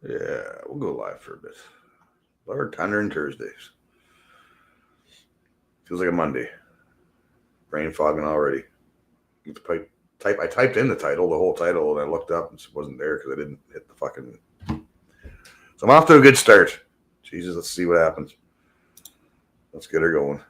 Yeah, we'll go live for a bit. Lard, Tunderin Tursdays. Feels like a Monday. Brain fogging already. Get the type. I typed in the whole title, and I looked up and it wasn't there because I didn't hit the fucking. So I'm off to a good start. Jesus, let's see what happens. Let's get her going.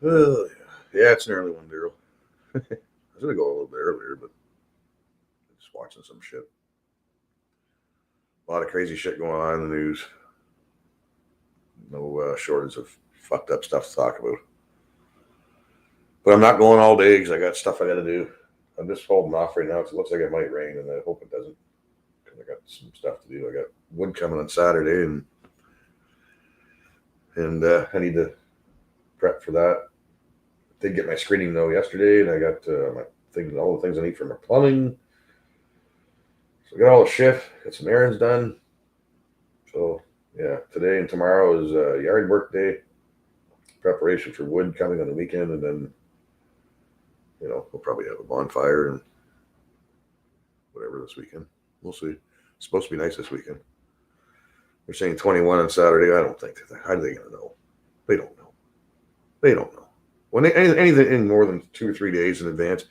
Oh, yeah, it's an early one, Daryl. I was gonna go a little bit earlier, but just watching some shit. A lot of crazy shit going on in the news. No shortage of fucked up stuff to talk about. But I'm not going all day because I got stuff I got to do. I'm just holding off right now because it looks like it might rain, and I hope it doesn't. Because I got some stuff to do. I got wood coming on Saturday, and I need to prep for that. I did get my screening though yesterday, and I got my things, all the things I need for my plumbing. So I got all the shit. Got some errands done. So yeah, today and tomorrow is yard work day. Preparation for wood coming on the weekend, and then we'll probably have a bonfire and whatever this weekend. We'll see. It's supposed to be nice this weekend. They're saying 21 on Saturday. I don't think that. How are they going to know? They don't know. They don't know. When anything more than 2 or 3 days in advance,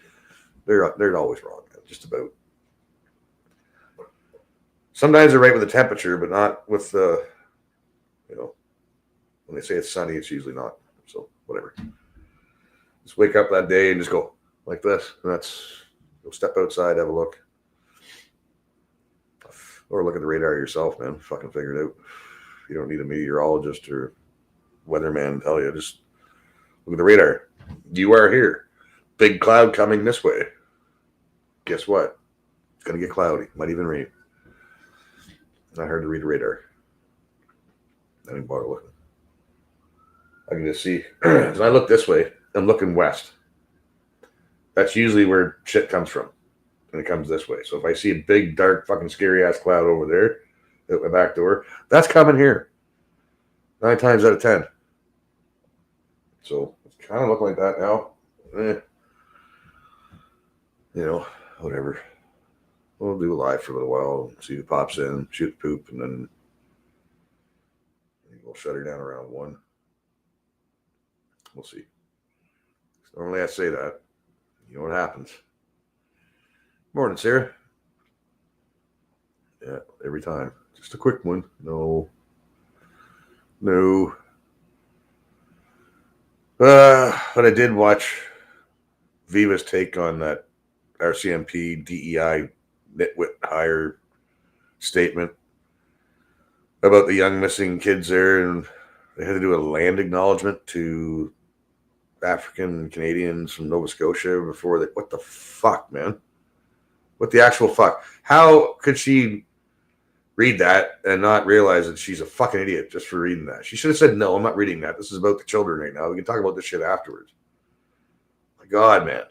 they're always wrong. Just about. Sometimes they're right with the temperature, but not with the, when they say it's sunny, it's usually not. So whatever. Just wake up that day and just go like this. And go step outside, have a look. Or look at the radar yourself, man. Fucking figure it out. You don't need a meteorologist or weatherman to tell you. Just look at the radar. You are here. Big cloud coming this way. Guess what? It's going to get cloudy. Might even rain. Not hard to read the radar. I didn't bother looking. I can just see. When I look this way, I'm looking west. That's usually where shit comes from. And it comes this way. So if I see a big, dark, fucking scary ass cloud over there at my back door, that's coming here. 9 times out of 10. So it's kind of looking like that now. Whatever. We'll do a live for a little while, see who pops in, shoot the poop, and then we'll shut her down around 1. We'll see. Normally I say that. You know what happens. Morning, Sarah. Yeah, every time. Just a quick one. No. But I did watch Viva's take on that RCMP DEI nitwit hire statement about the young missing kids there, and they had to do a land acknowledgement to African Canadians from Nova Scotia before they. What the fuck, man? What the actual fuck? How could she read that and not realize that she's a fucking idiot just for reading that? She should have said, no, I'm not reading that. This is about the children right now. We can talk about this shit afterwards. My God, man.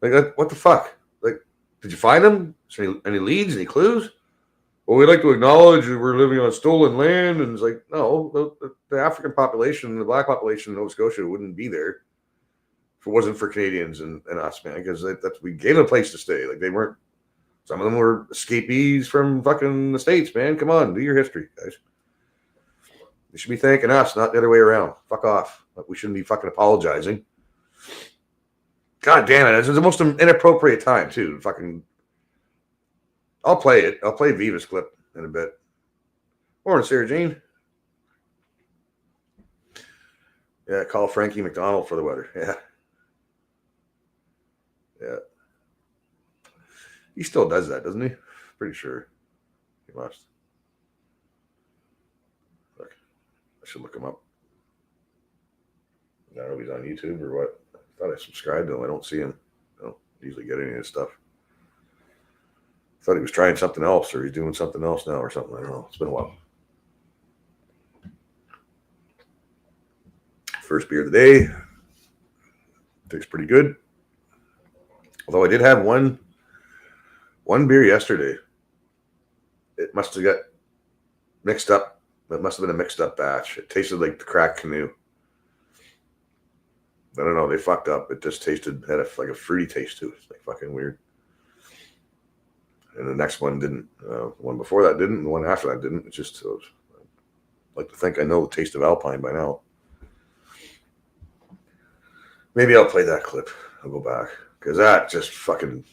Like, what the fuck? Like, did you find them? Any leads, any clues? Well, we'd like to acknowledge that we're living on stolen land. And it's like, no, the African population, the black population in Nova Scotia wouldn't be there if it wasn't for Canadians and us, man, because we gave them a place to stay. Like, they weren't. Some of them were escapees from fucking the States, man. Come on, do your history, guys. You should be thanking us, not the other way around. Fuck off. We shouldn't be fucking apologizing. God damn it. It's the most inappropriate time, too. Fucking. I'll play it. I'll play Viva's clip in a bit. Morning, Sarah Jean. Yeah, call Frankie McDonald for the weather. Yeah. Yeah. He still does that, doesn't he? Pretty sure. He must. I should look him up. I don't know if he's on YouTube or what. I thought I subscribed to him. I don't see him. I don't usually get any of his stuff. I thought he was trying something else, or he's doing something else now or something. I don't know. It's been a while. First beer of the day. Tastes pretty good. Although I did have one beer yesterday. It must have got mixed up. It must have been a mixed up batch. It tasted like the Cracked Canoe. I don't know. They fucked up. It just had like a fruity taste to it. It's like fucking weird. And the next one didn't. The one before that didn't. And the one after that didn't. It's just, I'd like to think I know the taste of Alpine by now. Maybe I'll play that clip. I'll go back. Because that just fucking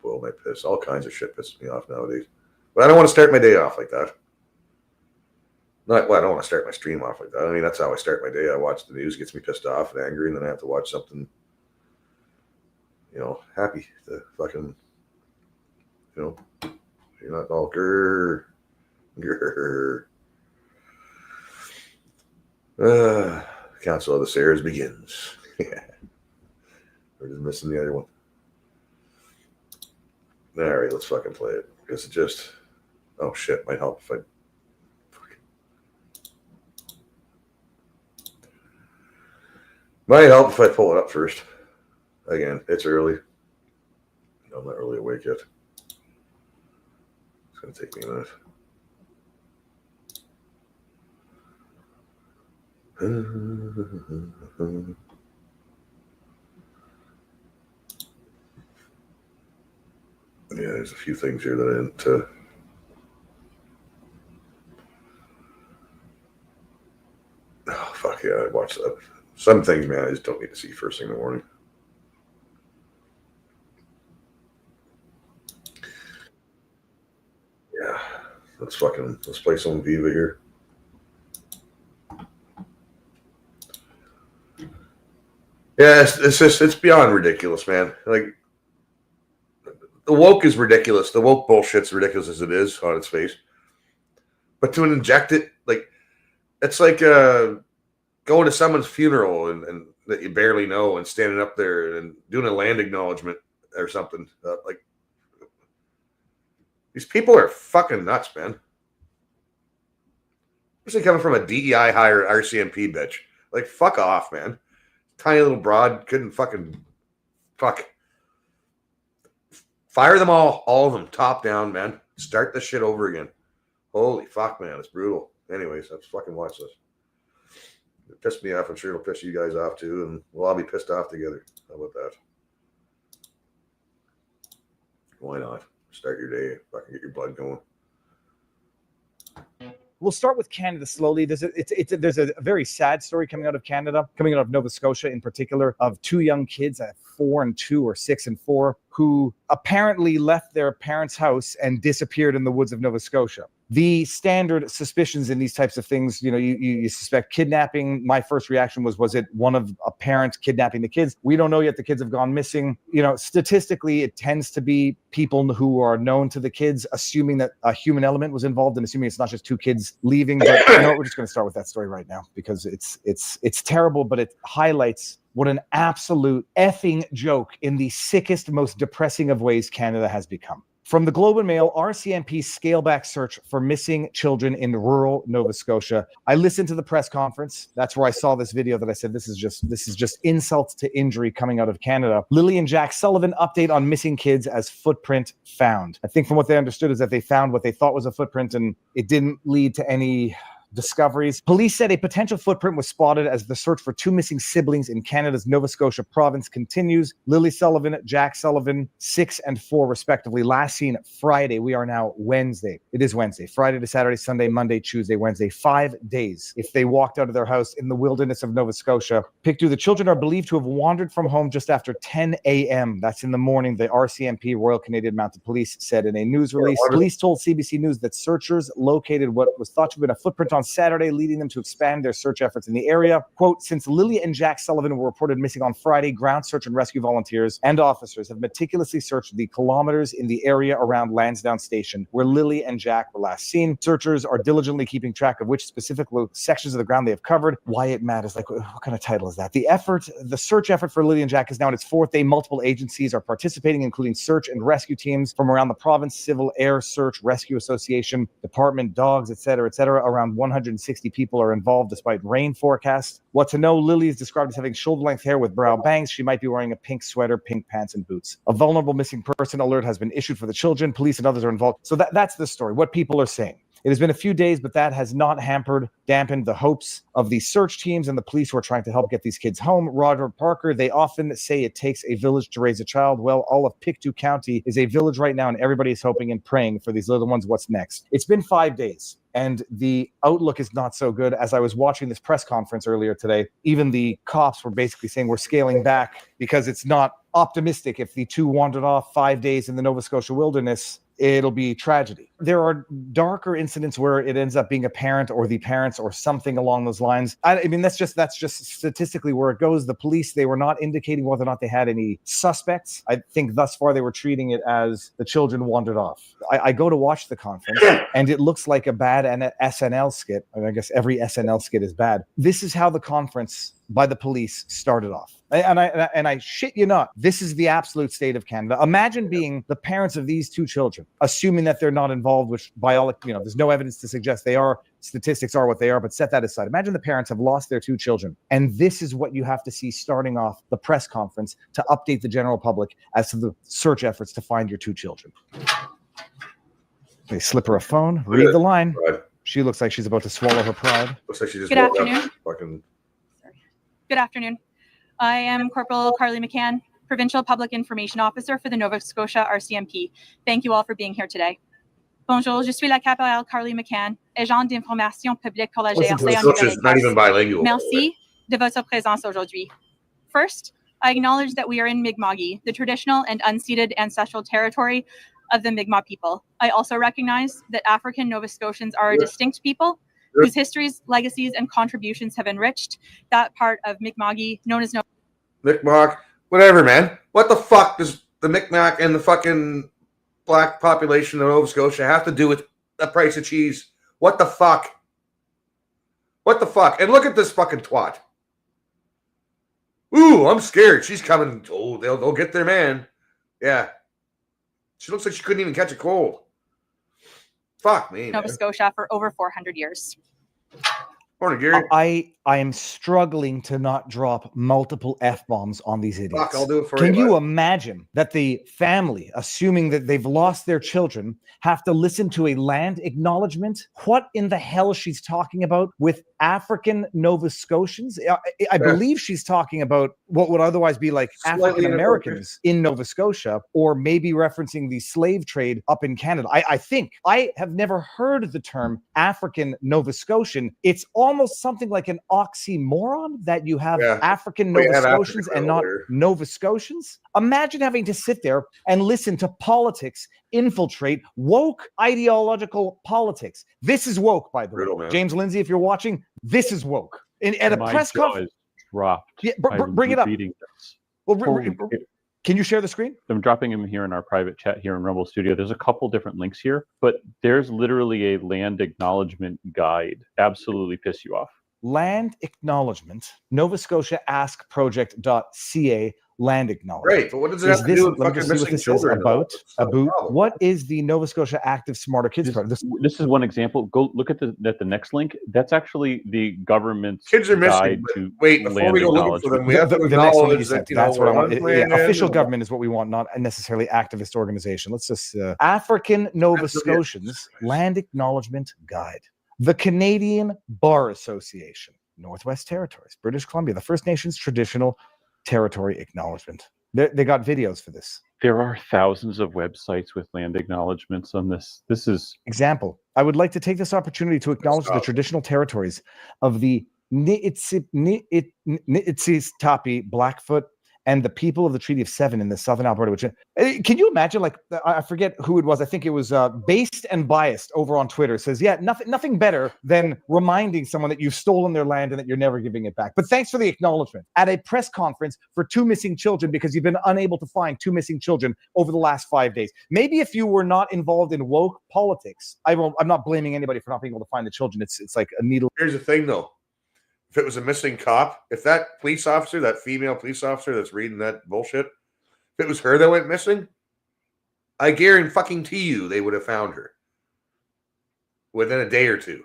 boiled my piss. All kinds of shit pisses me off nowadays. But I don't want to start my day off like that. I don't want to start my stream off like that. I mean, that's how I start my day. I watch the news, gets me pissed off and angry, and then I have to watch something, happy. The fucking, you're not all grrr. Council of the Sayers begins. Yeah. We're just missing the other one. All right, let's fucking play it. Because it just, oh shit, might help if I. Might help if I pull it up first. Again, it's early. I'm not really awake yet. It's going to take me a minute. Yeah, there's a few things here that I didn't. Oh, fuck yeah, I watched that. Some things, man, I just don't need to see first thing in the morning. Yeah, let's play some Viva here. Yeah, it's beyond ridiculous, man. Like, the woke is ridiculous. The woke bullshit's ridiculous as it is on its face. But to inject it, like, it's like going to someone's funeral and that you barely know and standing up there and doing a land acknowledgement or something. Like, these people are fucking nuts, man. Especially coming from a DEI hire RCMP bitch. Like, fuck off, man. Tiny little broad couldn't fucking fuck. Fire them all of them, top down, man. Start this shit over again. Holy fuck, man, it's brutal. Anyways, let's fucking watch this. It pissed me off. I'm sure it'll piss you guys off too, and we'll all be pissed off together. How about that? Why not? Start your day. Fucking get your blood going. We'll start with Canada slowly. There's a very sad story coming out of Canada, coming out of Nova Scotia in particular, of two young kids at 4 and 2 or 6 and 4 who apparently left their parents' house and disappeared in the woods of Nova Scotia. The standard suspicions in these types of things, you suspect kidnapping. My first reaction was it one of a parent kidnapping the kids? We don't know yet. The kids have gone missing. Statistically, it tends to be people who are known to the kids, assuming that a human element was involved and assuming it's not just two kids leaving. But we're just going to start with that story right now because it's terrible, but it highlights what an absolute effing joke in the sickest, most depressing of ways Canada has become. From the Globe and Mail, RCMP scale back search for missing children in rural Nova Scotia. I listened to the press conference. That's where I saw this video that I said, this is just insult to injury coming out of Canada. Lily and Jack Sullivan update on missing kids as footprint found. I think from what they understood is that they found what they thought was a footprint and it didn't lead to any discoveries. Police said a potential footprint was spotted as the search for two missing siblings in Canada's Nova Scotia province continues. Lily Sullivan, Jack Sullivan, 6 and 4 respectively. Last seen Friday. We are now Wednesday. It is Wednesday. Friday to Saturday, Sunday, Monday, Tuesday, Wednesday. 5 days. If they walked out of their house in the wilderness of Nova Scotia. Pictou, the children are believed to have wandered from home just after 10 a.m. That's in the morning. The RCMP, Royal Canadian Mounted Police, said in a news release. Police told CBC News that searchers located what was thought to have been a footprint on Saturday, leading them to expand their search efforts in the area. Quote, since Lily and Jack Sullivan were reported missing on Friday, ground search and rescue volunteers and officers have meticulously searched the kilometers in the area around Lansdowne Station, where Lily and Jack were last seen. Searchers are diligently keeping track of which specific sections of the ground they have covered. Why it matters, like, what kind of title is that? The search effort for Lily and Jack is now in its fourth day. Multiple agencies are participating, including search and rescue teams from around the province, Civil Air Search Rescue Association, Department, dogs, etc., etc. Around 160 people are involved despite rain forecasts. What to know, Lily is described as having shoulder-length hair with brow bangs. She might be wearing a pink sweater, pink pants, and boots. A vulnerable missing person alert has been issued for the children. Police and others are involved. So that's the story, what people are saying. It has been a few days, but that has not dampened the hopes of the search teams and the police who are trying to help get these kids home. Roger Parker, they often say it takes a village to raise a child. Well, all of Pictou County is a village right now, and everybody is hoping and praying for these little ones. What's next? It's been 5 days, and the outlook is not so good. As I was watching this press conference earlier today, even the cops were basically saying we're scaling back because it's not optimistic. If the two wandered off 5 days in the Nova Scotia wilderness, it'll be tragedy. There are darker incidents where it ends up being a parent or the parents or something along those lines. I mean, that's just statistically where it goes. The police, they were not indicating whether or not they had any suspects. I think thus far they were treating it as the children wandered off. I go to watch the conference and it looks like a bad SNL skit. I guess every SNL skit is bad. This is how the conference by the police started off. And I shit you not, this is the absolute state of Canada. Imagine being the parents of these two children, assuming that they're not involved, which by all, there's no evidence to suggest they are. Statistics are what they are, but set that aside. Imagine the parents have lost their two children. And this is what you have to see starting off the press conference to update the general public as to the search efforts to find your two children. They slip her a phone, read the line. She looks like she's about to swallow her pride. Looks like she just Good afternoon. Fucking... Good afternoon. I am Corporal Carly McCann, Provincial Public Information Officer for the Nova Scotia RCMP. Thank you all for being here today. Bonjour, je suis la caporale Carly McCann, agent d'information publique pour la GRC en Nouvelle-Écosse. Merci de votre présence aujourd'hui. First, I acknowledge that we are in Mi'kma'ki, the traditional and unceded ancestral territory of the Mi'kmaq people. I also recognize that African Nova Scotians are a distinct people whose histories, legacies, and contributions have enriched that part of Mi'kma'ki known as Mi'kmaq, whatever, man. What the fuck does the Mi'kmaq and the fucking black population of Nova Scotia have to do with the price of cheese? What the fuck? What the fuck? And look at this fucking twat. Ooh, I'm scared. She's coming. Oh, they'll get their man. Yeah. She looks like she couldn't even catch a cold. Fuck me. Nova Scotia for over 400 years. Morning, Gary. I am struggling to not drop multiple F-bombs on these idiots. Fuck, I'll do it for you. Can you buddy. Imagine that the family, assuming that they've lost their children, have to listen to a land acknowledgement? What in the hell she's talking about with African Nova Scotians? I believe she's talking about what would otherwise be like African Americans in Nova Scotia, or maybe referencing the slave trade up in Canada. I think I have never heard the term African Nova Scotian. It's almost something like an oxymoron that you have African Nova Scotians and not Nova Scotians. Imagine having to sit there and listen to politics infiltrate woke ideological politics. This is woke, by the way. James Lindsay, if you're watching, this is woke. At a press conference, dropped. Yeah, bring it up. Well, can you share the screen? I'm dropping him here in our private chat here in Rumble Studio. There's a couple different links here, but there's literally a land acknowledgement guide. Absolutely piss you off. Land acknowledgement, Nova Scotia Ask Project.ca land acknowledgement. Great, but what does it have to do with fucking missing children? About what is the Nova Scotia Active Smarter Kids Program? This is one example. Go look at the next link. That's actually the government's kids are missing. Wait, before we go looking for them, we have to acknowledge that. That's what I want. Official government is what we want, not necessarily activist organization. Let's just African Nova Scotians land acknowledgement guide. The Canadian Bar Association, Northwest Territories, British Columbia, the First Nations Traditional Territory Acknowledgement. They got videos for this. There are thousands of websites with land acknowledgements on this. This is example. I would like to take this opportunity to acknowledge the traditional territories of the Niitsitapi, Blackfoot, and the people of the Treaty of Seven in the southern Alberta, which can you imagine? Like, I forget who it was. I think it was Based and Biased over on Twitter says, yeah, nothing better than reminding someone that you've stolen their land and that you're never giving it back. But thanks for the acknowledgement at a press conference for 2 missing children because you've been unable to find 2 missing children over the last 5 days. Maybe if you were not involved in woke politics, I'm not blaming anybody for not being able to find the children. It's like a needle. Here's the thing, though. If it was a missing cop, if that police officer, that female police officer that's reading that bullshit, if it was her that went missing, I guarantee you they would have found her within a day or two.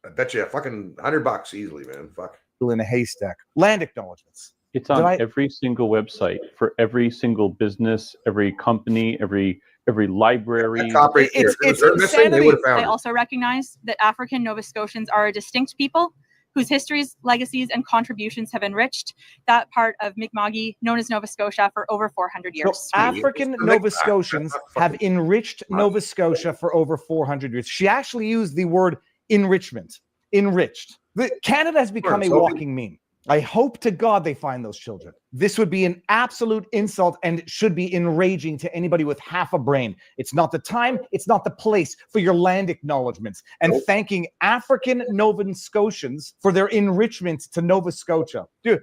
I bet you a fucking $100 easily, man. Fuck. In a haystack. Land acknowledgements. It's on every single website for every single business, every company, every library. It's insanity. They also recognize that African Nova Scotians are a distinct people whose histories, legacies, and contributions have enriched that part of Mi'kma'ki known as Nova Scotia for over 400 years. So African Nova Scotians have enriched Nova Scotia for over 400 years. She actually used the word enrichment. Enriched. Canada has become a walking meme. I hope to God they find those children. This would be an absolute insult and should be enraging to anybody with half a brain. It's not the time, it's not the place for your land acknowledgements and thanking African Nova Scotians for their enrichment to Nova Scotia. Dude,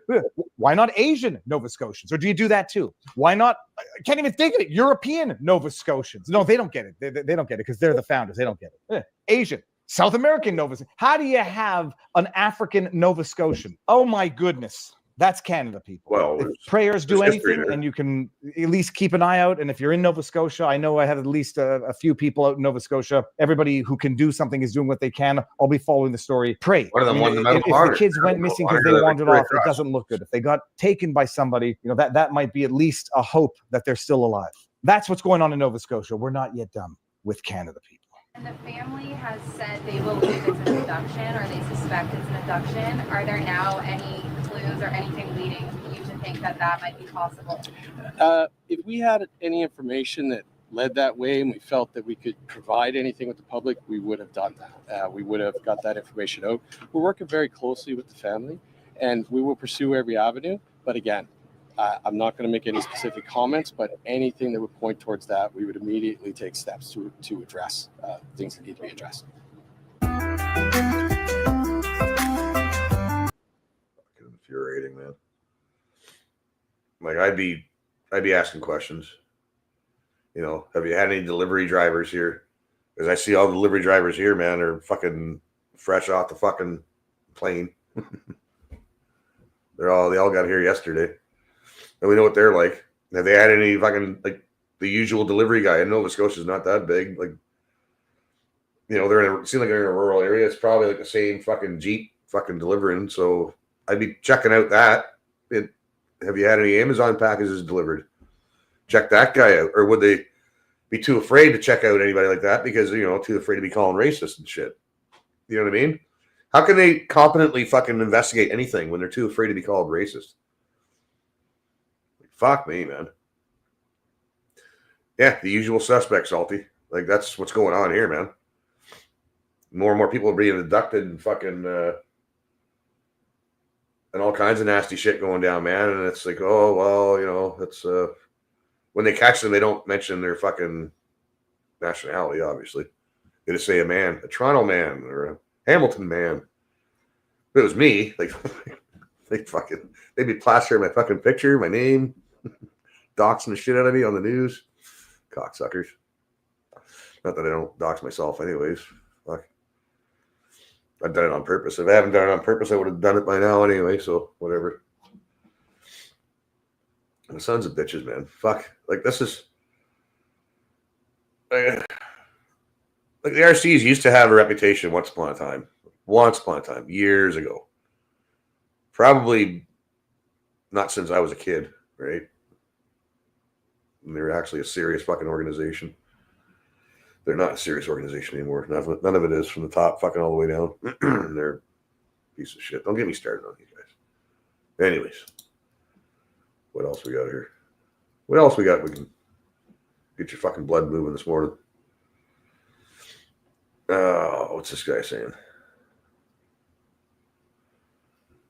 why not Asian Nova Scotians? Or do you do that too? Why not? I can't even think of it. European Nova Scotians. No, they don't get it. They don't get it because they're the founders. They don't get it. Asian. South American Nova Scotian. How do you have an African Nova Scotian? Oh my goodness. That's Canada, people. Well, if prayers do anything, and you can at least keep an eye out. And if you're in Nova Scotia, I know I have at least a few people out in Nova Scotia. Everybody who can do something is doing what they can. I'll be following the story. Pray. One of them won the if the kids went missing because they wandered off, it doesn't look good. If they got taken by somebody, that might be at least a hope that they're still alive. That's what's going on in Nova Scotia. We're not yet done with Canada, people. And the family has said they believe it's an abduction or they suspect it's an abduction. Are there now any clues or anything leading you to think that might be possible? If we had any information that led that way and we felt that we could provide anything with the public, we would have done that. We would have got that information out. We're working very closely with the family and we will pursue every avenue. But again, I'm not going to make any specific comments, but anything that would point towards that, we would immediately take steps to address things that need to be addressed. Fucking infuriating, man. Like I'd be asking questions. Have you had any delivery drivers here? Because I see all the delivery drivers here, man, are fucking fresh off the fucking plane. They all got here yesterday. And we know what they're like. Have they had any fucking, like, the usual delivery guy? And Nova Scotia's not that big. Like, it seems like they're in a rural area. It's probably like the same fucking Jeep fucking delivering. So I'd be checking out that. Have you had any Amazon packages delivered? Check that guy out. Or would they be too afraid to check out anybody like that because, too afraid to be called racist and shit? You know what I mean? How can they competently fucking investigate anything when they're too afraid to be called racist? Fuck me, man. Yeah, the usual suspects, Salty. Like, that's what's going on here, man. More and more people are being abducted and fucking and all kinds of nasty shit going down, man. And it's like, oh, well, it's when they catch them, they don't mention their fucking nationality, obviously. They just say a man, a Toronto man or a Hamilton man. If it was me, like, they'd be plastering my fucking picture, my name, doxing the shit out of me on the news. Cocksuckers. Not that I don't dox myself anyways. Fuck. I've done it on purpose. If I haven't done it on purpose, I would have done it by now anyway, so whatever. The sons of bitches, man. Fuck. Like, this is... like the RCs used to have a reputation once upon a time, years ago. Probably not since I was a kid, right? And they were actually a serious fucking organization. They're not a serious organization anymore. None of it is, from the top fucking all the way down. They're a piece of shit. Don't get me started on these guys. Anyways, what else we got here? What else we got? We can get your fucking blood moving this morning. What's this guy saying?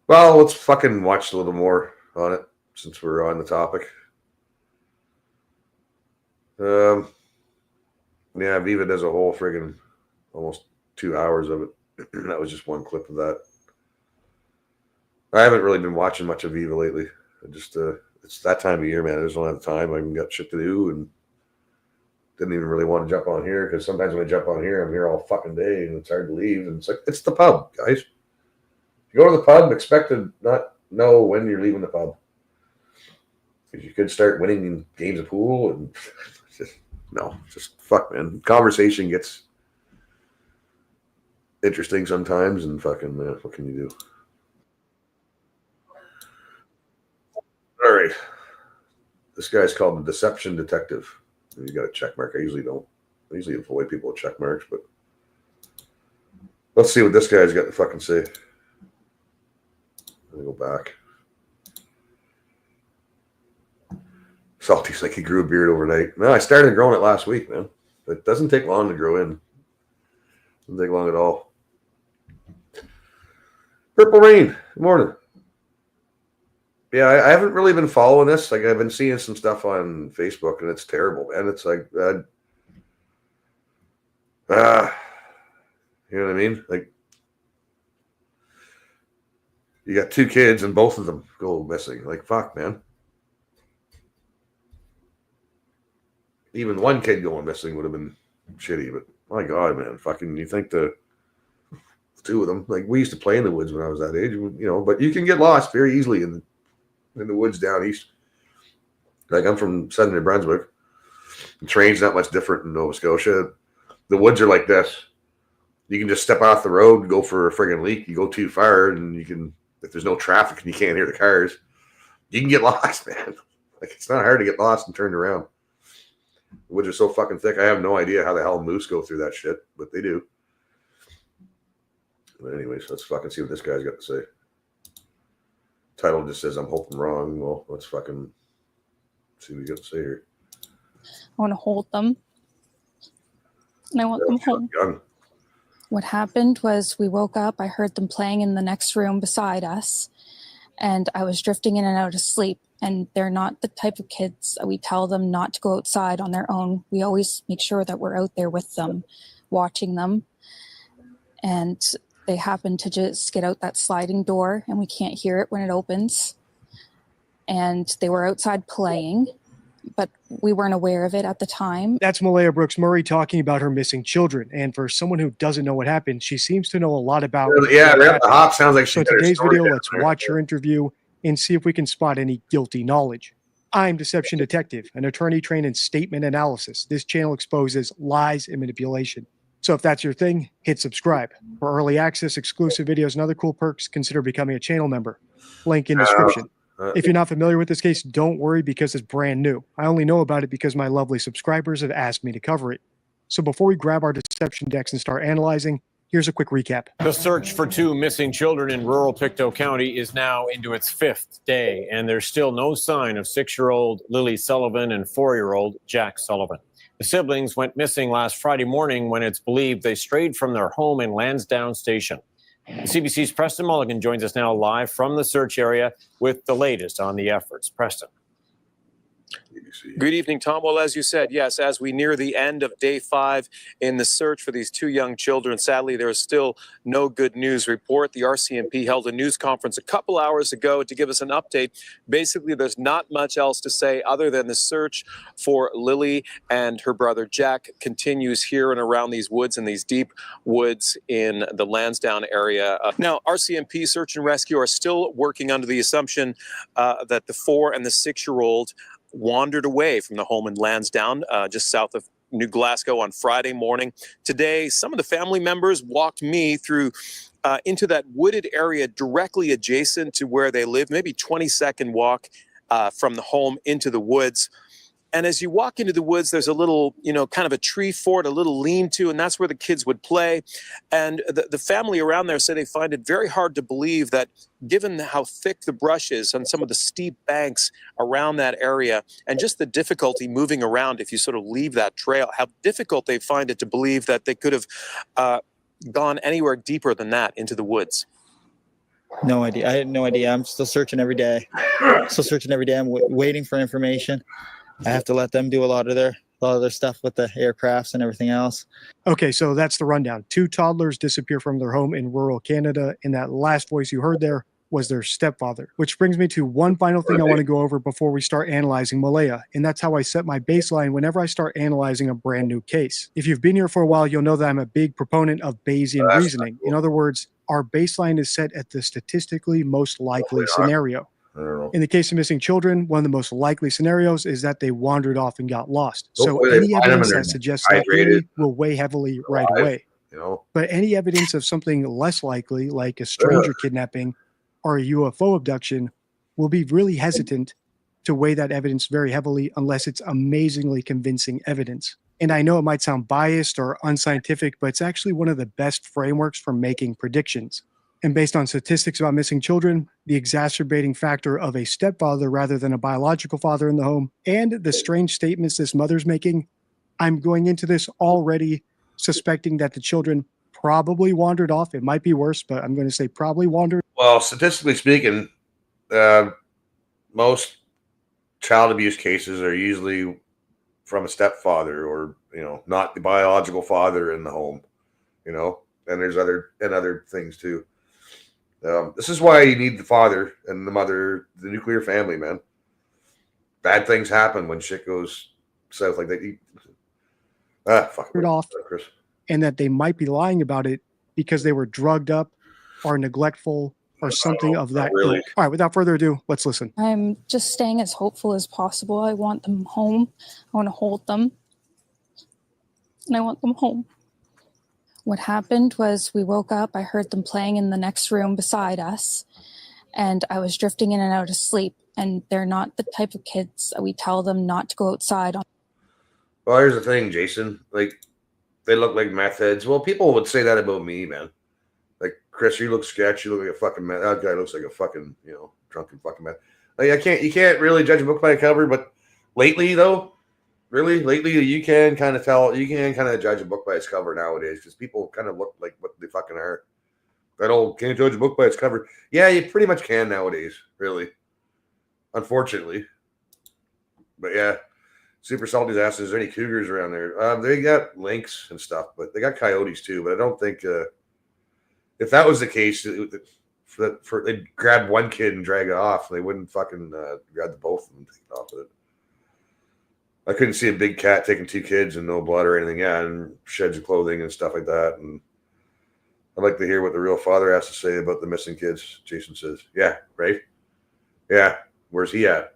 Well, let's fucking watch a little more on it since we're on the topic. Yeah, Viva does a whole friggin' almost 2 hours of it. That was just one clip of that. I haven't really been watching much of Viva lately. I just it's that time of year, man. I just don't have time. I even got shit to do and didn't even really want to jump on here because sometimes when I jump on here, I'm here all fucking day and it's hard to leave. And it's like, it's the pub, guys. If you go to the pub, expect to not know when you're leaving the pub. Because you could start winning games of pool and just fuck, man. Conversation gets interesting sometimes and fucking, what can you do? All right. This guy's called the Deception Detective. You got a check mark. I usually don't. I usually avoid people with check marks, but let's see what this guy's got to fucking say. Let me go back. Salty's like he grew a beard overnight. No, I started growing it last week, man. It doesn't take long to grow in. Doesn't take long at all. Purple Rain. Good morning. Yeah, I haven't really been following this. Like, I've been seeing some stuff on Facebook, and it's terrible, man. It's like, you know what I mean? Like, you got 2 kids, and both of them go missing. Like, fuck, man. Even one kid going missing would have been shitty, but my God, man, fucking, you think the 2 of them, like, we used to play in the woods when I was that age, you know, but you can get lost very easily in the woods down east. Like, I'm from southern New Brunswick. The terrain's not much different in Nova Scotia. The woods are like this. You can just step off the road, go for a friggin' leak. You go too far, and you can, if there's no traffic and you can't hear the cars, you can get lost, man. Like, it's not hard to get lost and turned around. The woods are so fucking thick. I have no idea how the hell moose go through that shit, but they do. But anyways, let's fucking see what this guy's got to say. Title just says, I'm hoping wrong. Well, let's fucking see what you got to say here. I want to hold them. And I want them home. Young. What happened was we woke up. I heard them playing in the next room beside us. And I was drifting in and out of sleep. And they're not the type of kids that we tell them not to go outside on their own. We always make sure that we're out there with them, watching them. And they happen to just get out that sliding door and we can't hear it when it opens. And they were outside playing, but we weren't aware of it at the time. That's Malaya Brooks Murray talking about her missing children. And for someone who doesn't know what happened, she seems to know a lot about yeah, the hop sounds like so today's video, let's watch her interview and see if we can spot any guilty knowledge. I'm Deception Detective, an attorney trained in statement analysis. This channel exposes lies and manipulation. So if that's your thing, hit subscribe. For early access, exclusive videos, and other cool perks, consider becoming a channel member. Link in description. If you're not familiar with this case, don't worry because it's brand new. I only know about it because my lovely subscribers have asked me to cover it. So before we grab our deception decks and start analyzing, here's a quick recap. The search for 2 missing children in rural Pictou County is now into its 5th day, and there's still no sign of 6-year-old Lily Sullivan and 4-year-old Jack Sullivan. The siblings went missing last Friday morning when it's believed they strayed from their home in Lansdowne Station. CBC's Preston Mulligan joins us now live from the search area with the latest on the efforts. Preston. Good evening, Tom. Well, as you said, yes, as we near the end of day 5 in the search for these 2 young children, sadly, there is still no good news report. The RCMP held a news conference a couple hours ago to give us an update. Basically, there's not much else to say other than the search for Lily and her brother Jack continues here and around these woods and these deep woods in the Lansdowne area. Now, RCMP Search and Rescue are still working under the assumption that the 4- and 6-year-old wandered away from the home in Lansdowne, just south of New Glasgow on Friday morning. Today, some of the family members walked me through into that wooded area directly adjacent to where they live, maybe 20-second walk from the home into the woods. And as you walk into the woods, there's a little, kind of a tree fort, a little lean-to, and that's where the kids would play. And the family around there say they find it very hard to believe that given how thick the brush is on some of the steep banks around that area and just the difficulty moving around if you sort of leave that trail, how difficult they find it to believe that they could have gone anywhere deeper than that into the woods. No idea. I had no idea. I'm still searching every day. I'm waiting for information. I have to let them do a lot of their stuff with the aircrafts and everything else. Okay, so that's the rundown. 2 toddlers disappear from their home in rural Canada, and that last voice you heard there was their stepfather. Which brings me to one final thing I want to go over before we start analyzing Malaya, and that's how I set my baseline whenever I start analyzing a brand new case. If you've been here for a while, you'll know that I'm a big proponent of Bayesian reasoning. In other words, our baseline is set at the statistically most likely scenario. In the case of missing children, one of the most likely scenarios is that they wandered off and got lost. So Hopefully they any find them evidence and that they're suggests that hydrated, theory will weigh heavily right alive, away. you know. But any evidence of something less likely, like a stranger kidnapping or a UFO abduction, will be really hesitant to weigh that evidence very heavily unless it's amazingly convincing evidence. And I know it might sound biased or unscientific, but it's actually one of the best frameworks for making predictions. And based on statistics about missing children, the exacerbating factor of a stepfather rather than a biological father in the home, and the strange statements this mother's making, I'm going into this already suspecting that the children probably wandered off. It might be worse, but I'm going to say probably wandered. Well, statistically speaking, most child abuse cases are usually from a stepfather or, you know, not the biological father in the home, you know, and there's other things too. This is why you need the father and the mother, the nuclear family, man. Bad things happen when shit goes south like that. Fuck off, Chris. And that they might be lying about it because they were drugged up or neglectful or something of that really. ilk. All right, without further ado, let's listen. I'm just staying as hopeful as possible. I want them home. I want to hold them. And I want them home. What happened was we woke up, I heard them playing in the next room beside us, and I was drifting in and out of sleep. And they're not the type of kids that we tell them not to go outside on. Well, here's the thing, Jason. Like, they look like meth heads. Well, people would say that about me, man. Like, Chris, you look sketch. You look like a fucking meth. That guy looks like a fucking, you know, drunken fucking meth. Like, you can't really judge a book by a cover, but lately, though, you can kind of tell, you can kind of judge a book by its cover nowadays because people kind of look like what they fucking are. That old, can't judge a book by its cover. Yeah, you pretty much can nowadays, really. Unfortunately. But yeah, Super Salty's asking, is there any cougars around there? They got lynx and stuff, but they got coyotes too. But I don't think, if that was the case, they'd grab one kid and drag it off. They wouldn't fucking grab the both of them and take it off with it. I couldn't see a big cat taking 2 kids and no blood or anything. Yeah, and sheds of clothing and stuff like that. And I'd like to hear what the real father has to say about the missing kids, Jason says. Yeah, right? Yeah, where's he at?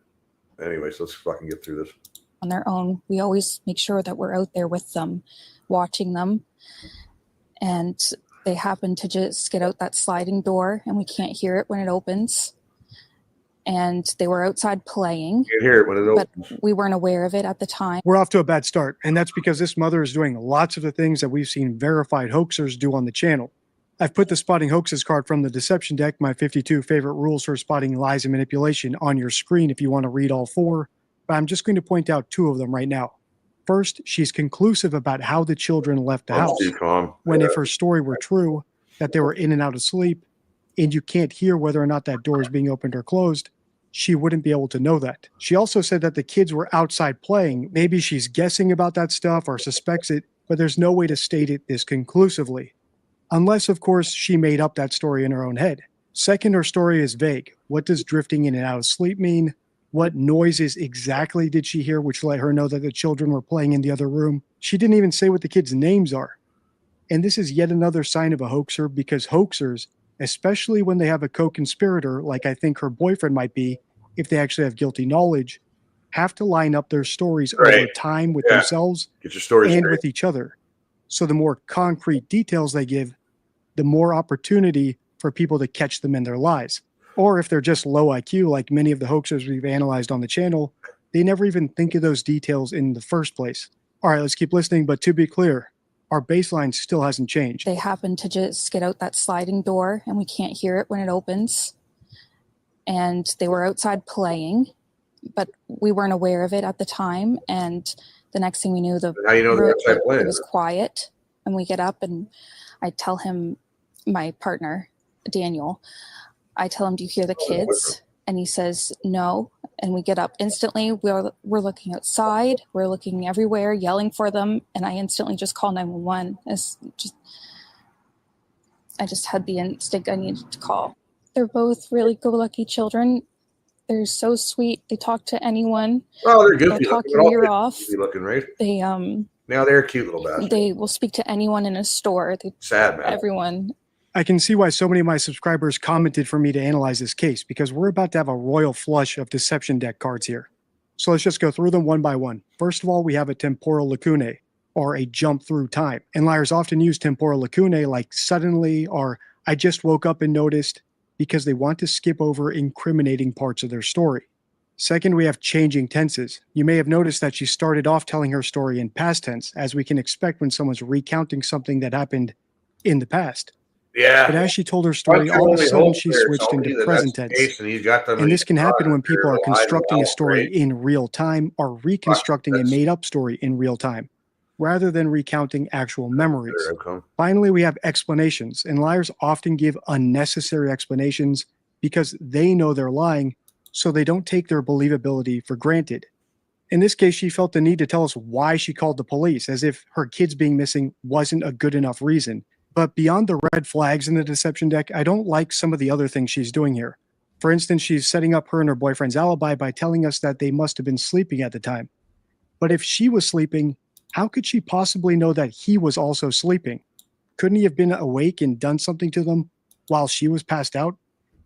Anyways, let's fucking get through this. On their own. We always make sure that we're out there with them, watching them. And they happen to just get out that sliding door and we can't hear it when it opens. And they were outside playing. You can hear it when it opens. But we weren't aware of it at the time. We're off to a bad start, and that's because this mother is doing lots of the things that we've seen verified hoaxers do on the channel. I've put the Spotting Hoaxes card from the Deception deck, my 52 favorite rules for spotting lies and manipulation, on your screen if you want to read all 4, but I'm just going to point out 2 of them right now. First, she's conclusive about how the children left the house. When if her story were true, that they were in and out of sleep, and you can't hear whether or not that door is being opened or closed, she wouldn't be able to know that. She also said that the kids were outside playing. Maybe she's guessing about that stuff or suspects it, but there's no way to state it this conclusively. Unless, of course, she made up that story in her own head. Second, her story is vague. What does drifting in and out of sleep mean? What noises exactly did she hear which let her know that the children were playing in the other room? She didn't even say what the kids' names are. And this is yet another sign of a hoaxer, because hoaxers, especially when they have a co-conspirator, like I think her boyfriend might be, if they actually have guilty knowledge, have to line up their stories over time with themselves Get your stories and straight. with each other. So the more concrete details they give, the more opportunity for people to catch them in their lies. Or if they're just low IQ, like many of the hoaxers we've analyzed on the channel, they never even think of those details in the first place. All right, let's keep listening, but to be clear, our baseline still hasn't changed. They happen to just get out that sliding door and we can't hear it when it opens. And they were outside playing, but we weren't aware of it at the time. And the next thing we knew, How you know they're outside playing? it was quiet. And we get up and I tell him, my partner, Daniel, I tell him, do you hear the kids? And he says, no. And we get up instantly. We're looking outside. We're looking everywhere, yelling for them. And I instantly just call 911. I just had the instinct I needed to call. They're both really go-lucky children. They're so sweet. They talk to anyone. Oh, they're They'll goofy talk looking. your ear off. Goofy looking, right? They Now they're cute little bastards. They will speak to anyone in a store. Sad, man. Everyone. I can see why so many of my subscribers commented for me to analyze this case, because we're about to have a royal flush of deception deck cards here. So let's just go through them one by one. First of all, we have a temporal lacunae, or a jump through time. And liars often use temporal lacunae like suddenly or I just woke up and noticed, because they want to skip over incriminating parts of their story. Second, we have changing tenses. You may have noticed that she started off telling her story in past tense, as we can expect when someone's recounting something that happened in the past. Yeah. But as she told her story, all of a sudden she switched into present tense. And this can happen when people are constructing a story in real time or reconstructing a made-up story in real time, rather than recounting actual memories. Finally, we have explanations, and liars often give unnecessary explanations because they know they're lying, so they don't take their believability for granted. In this case, she felt the need to tell us why she called the police, as if her kids being missing wasn't a good enough reason. But beyond the red flags in the deception deck, I don't like some of the other things she's doing here. For instance, she's setting up her and her boyfriend's alibi by telling us that they must have been sleeping at the time. But if she was sleeping, how could she possibly know that he was also sleeping? Couldn't he have been awake and done something to them while she was passed out?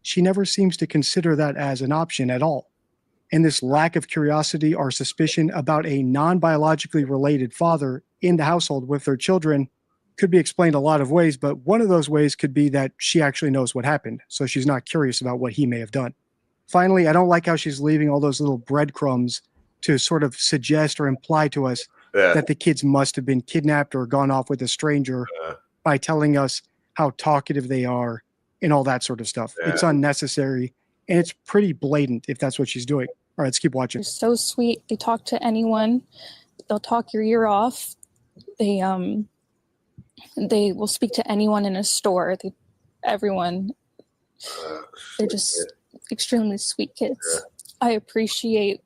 She never seems to consider that as an option at all. And this lack of curiosity or suspicion about a non-biologically related father in the household with their children could be explained a lot of ways, but one of those ways could be that she actually knows what happened, so she's not curious about what he may have done. Finally, I don't like how she's leaving all those little breadcrumbs to sort of suggest or imply to us that the kids must have been kidnapped or gone off with a stranger by telling us how talkative they are and all that sort of stuff. It's unnecessary, and it's pretty blatant if that's what she's doing. All right, let's keep watching. They're so sweet. They talk to anyone. They'll talk your ear off. They will speak to anyone in a store. Everyone. They're just extremely sweet kids. I appreciate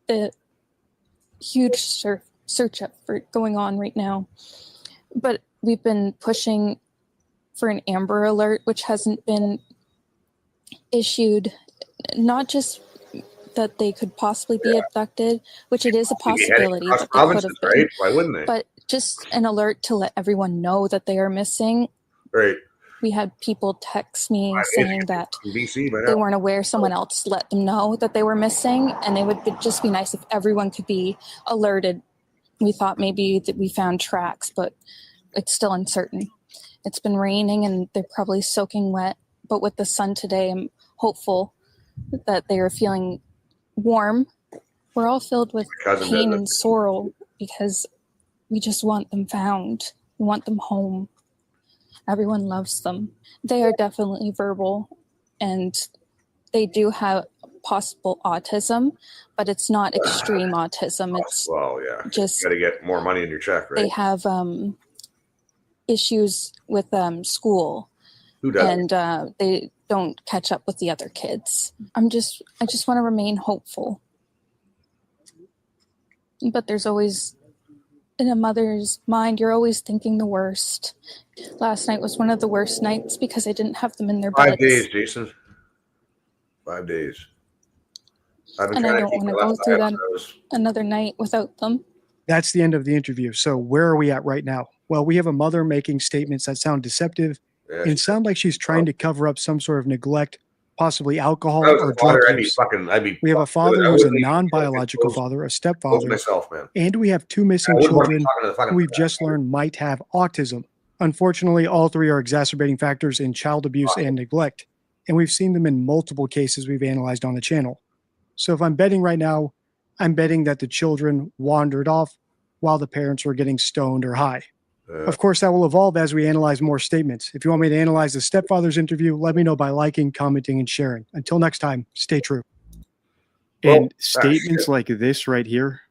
the huge search effort going on right now. But we've been pushing for an Amber Alert, which hasn't been issued. Not just that they could possibly be abducted, which it is a possibility that they could have been. Right? Why wouldn't they? But just an alert to let everyone know that they are missing. Right. We had people text me saying that they weren't aware. Someone else let them know that they were missing, and it would just be nice if everyone could be alerted. We thought maybe that we found tracks, but it's still uncertain. It's been raining and they're probably soaking wet, but with the sun today, I'm hopeful that they are feeling warm. We're all filled with pain and sorrow because we just want them found. We want them home. Everyone loves them. They are definitely verbal, and they do have possible autism, but it's not extreme autism. It's just you got to get more money in your check, right? They have issues with school. Who doesn't? And they don't catch up with the other kids. I just want to remain hopeful. But there's always, in a mother's mind, you're always thinking the worst. Last night was one of the worst nights because I didn't have them in their beds. 5 days, Jason. 5 days. And I don't want to go through that another night without them. That's the end of the interview. So where are we at right now? Well, we have a mother making statements that sound deceptive and sound like she's trying to cover up some sort of neglect, possibly alcohol or drug use. We have a father who's a non-biological father, a stepfather, and we have two missing children who we've just learned might have autism. Unfortunately, all three are exacerbating factors in child abuse and neglect, and we've seen them in multiple cases we've analyzed on the channel. So if I'm betting right now, I'm betting that the children wandered off while the parents were getting stoned or high. Of course, that will evolve as we analyze more statements. If you want me to analyze the stepfather's interview, let me know by liking, commenting, and sharing. Until next time, stay true. And statements like this right here.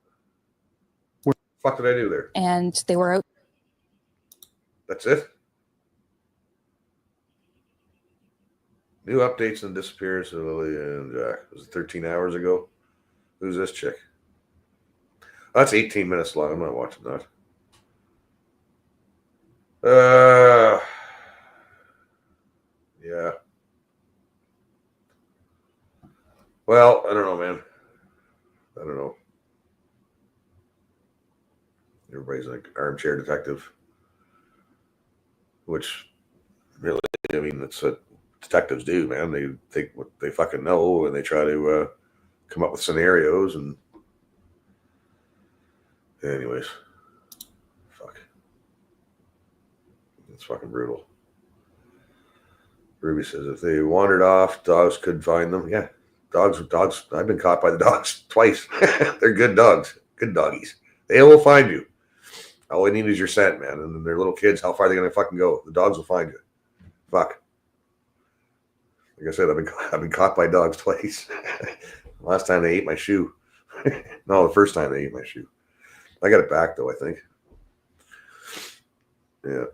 What the fuck did I do there? And they were out. That's it? New updates on disappearance of Lily and Jack. Was it 13 hours ago? Who's this chick? Oh, that's 18 minutes long. I'm not watching that. Yeah. Well, I don't know, man. I don't know. Everybody's like armchair detective, which really, I mean, that's what detectives do, man. They think what they fucking know and they try to come up with scenarios. And anyways, fuck, it's fucking brutal. Ruby says if they wandered off, dogs could find them. Yeah, dogs. I've been caught by the dogs twice. They're good dogs, good doggies. They will find you. All they need is your scent, man. And they're little kids. How far are they going to fucking go? The dogs will find you. Fuck. Like I said, I've been caught by dogs twice. Last time they ate my shoe. No, the first time they ate my shoe. I got it back though, I think. Yeah.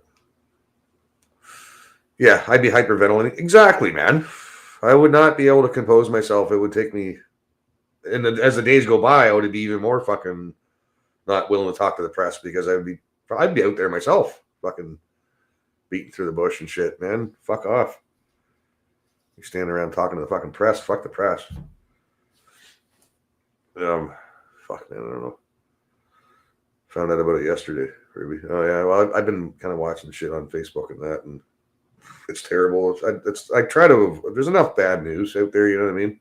Yeah, I'd be hyperventilating. Exactly, man. I would not be able to compose myself. It would take me, and as the days go by, I would be even more fucking not willing to talk to the press because I'd be out there myself, fucking beating through the bush and shit, man. Fuck off. You stand around talking to the fucking press. Fuck the press. Fuck, man, I don't know. Found out about it yesterday, Ruby. Oh yeah, well, I've been kind of watching shit on Facebook and that, and it's terrible. I try to. There's enough bad news out there. You know what I mean?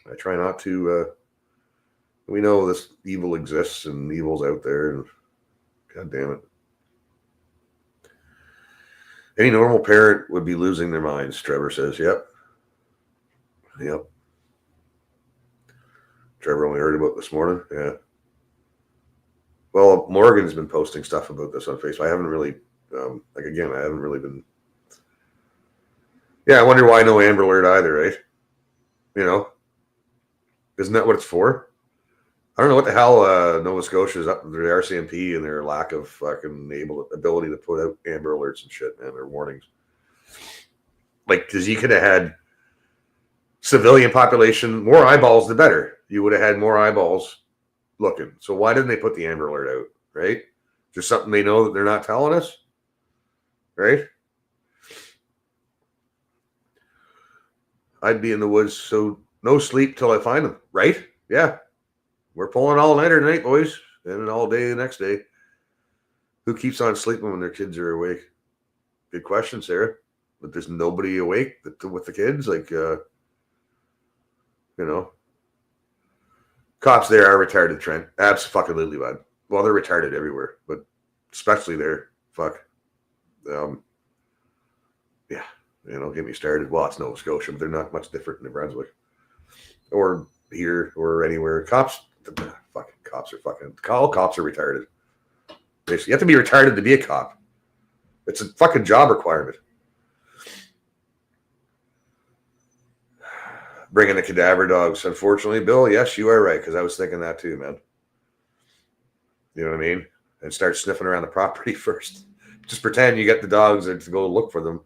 I try not to. We know this evil exists and evil's out there, and god damn it. Any normal parent would be losing their minds, Trevor says. Yep. Trevor only heard about this morning. Yeah. Well, Morgan's been posting stuff about this on Facebook. I haven't really, I haven't really been. Yeah, I wonder why no Amber Alert either, right? You know? Isn't that what it's for? I don't know what the hell Nova Scotia's up with their RCMP and their lack of fucking ability to put out Amber Alerts and shit, man, or warnings. Like, because you could have had civilian population, more eyeballs the better. You would have had more eyeballs looking. So why didn't they put the Amber Alert out, right? Just something they know that they're not telling us, right? I'd be in the woods, so no sleep till I find them, right? Yeah. We're pulling all nighter tonight, boys, and all day the next day. Who keeps on sleeping when their kids are awake? Good question, Sarah. But there's nobody awake with the kids, like, you know. Cops there are retarded, Trent. Absolutely, bud. Well, they're retarded everywhere, but especially there. Fuck. Yeah, don't get me started. Well, it's Nova Scotia, but they're not much different in New Brunswick or here or anywhere. Cops are fucking. All cops are retarded. Basically, you have to be retarded to be a cop. It's a fucking job requirement. Bringing the cadaver dogs. Unfortunately, Bill, yes, you are right, because I was thinking that too, man. You know what I mean? And start sniffing around the property first. Just pretend you get the dogs to go look for them.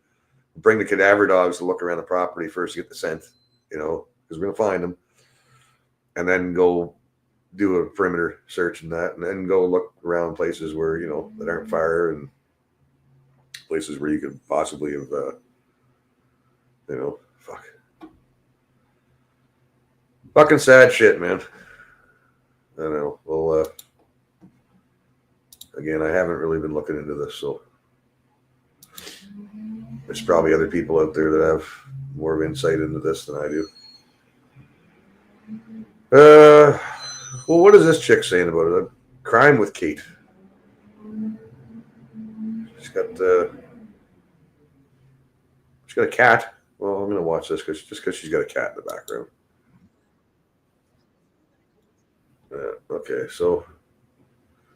Bring the cadaver dogs to look around the property first to get the scent, you know, because we're going to find them. And then go do a perimeter search and that, and then go look around places where, you know, that aren't fire and places where you could possibly have, you know, fucking sad shit, man. I don't know. Well, again, I haven't really been looking into this, so there's probably other people out there that have more of insight into this than I do. Well, what is this chick saying about it? Crime with Kate. She's got a cat. Well, I'm gonna watch this because she's got a cat in the background. Okay, so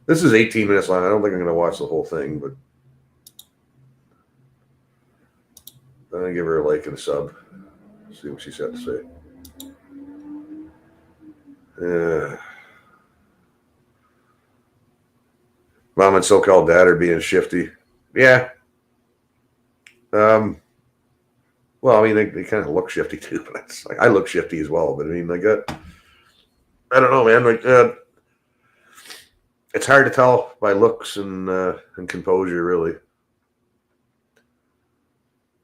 this is 18 minutes long. I don't think I'm gonna watch the whole thing, but I'm gonna give her a like and a sub. See what she's got to say. Mom and so-called dad are being shifty. Yeah. Well, I mean, they kind of look shifty too, but it's like I look shifty as well. But I mean, like, I don't know, man. Like, it's hard to tell by looks and composure, really.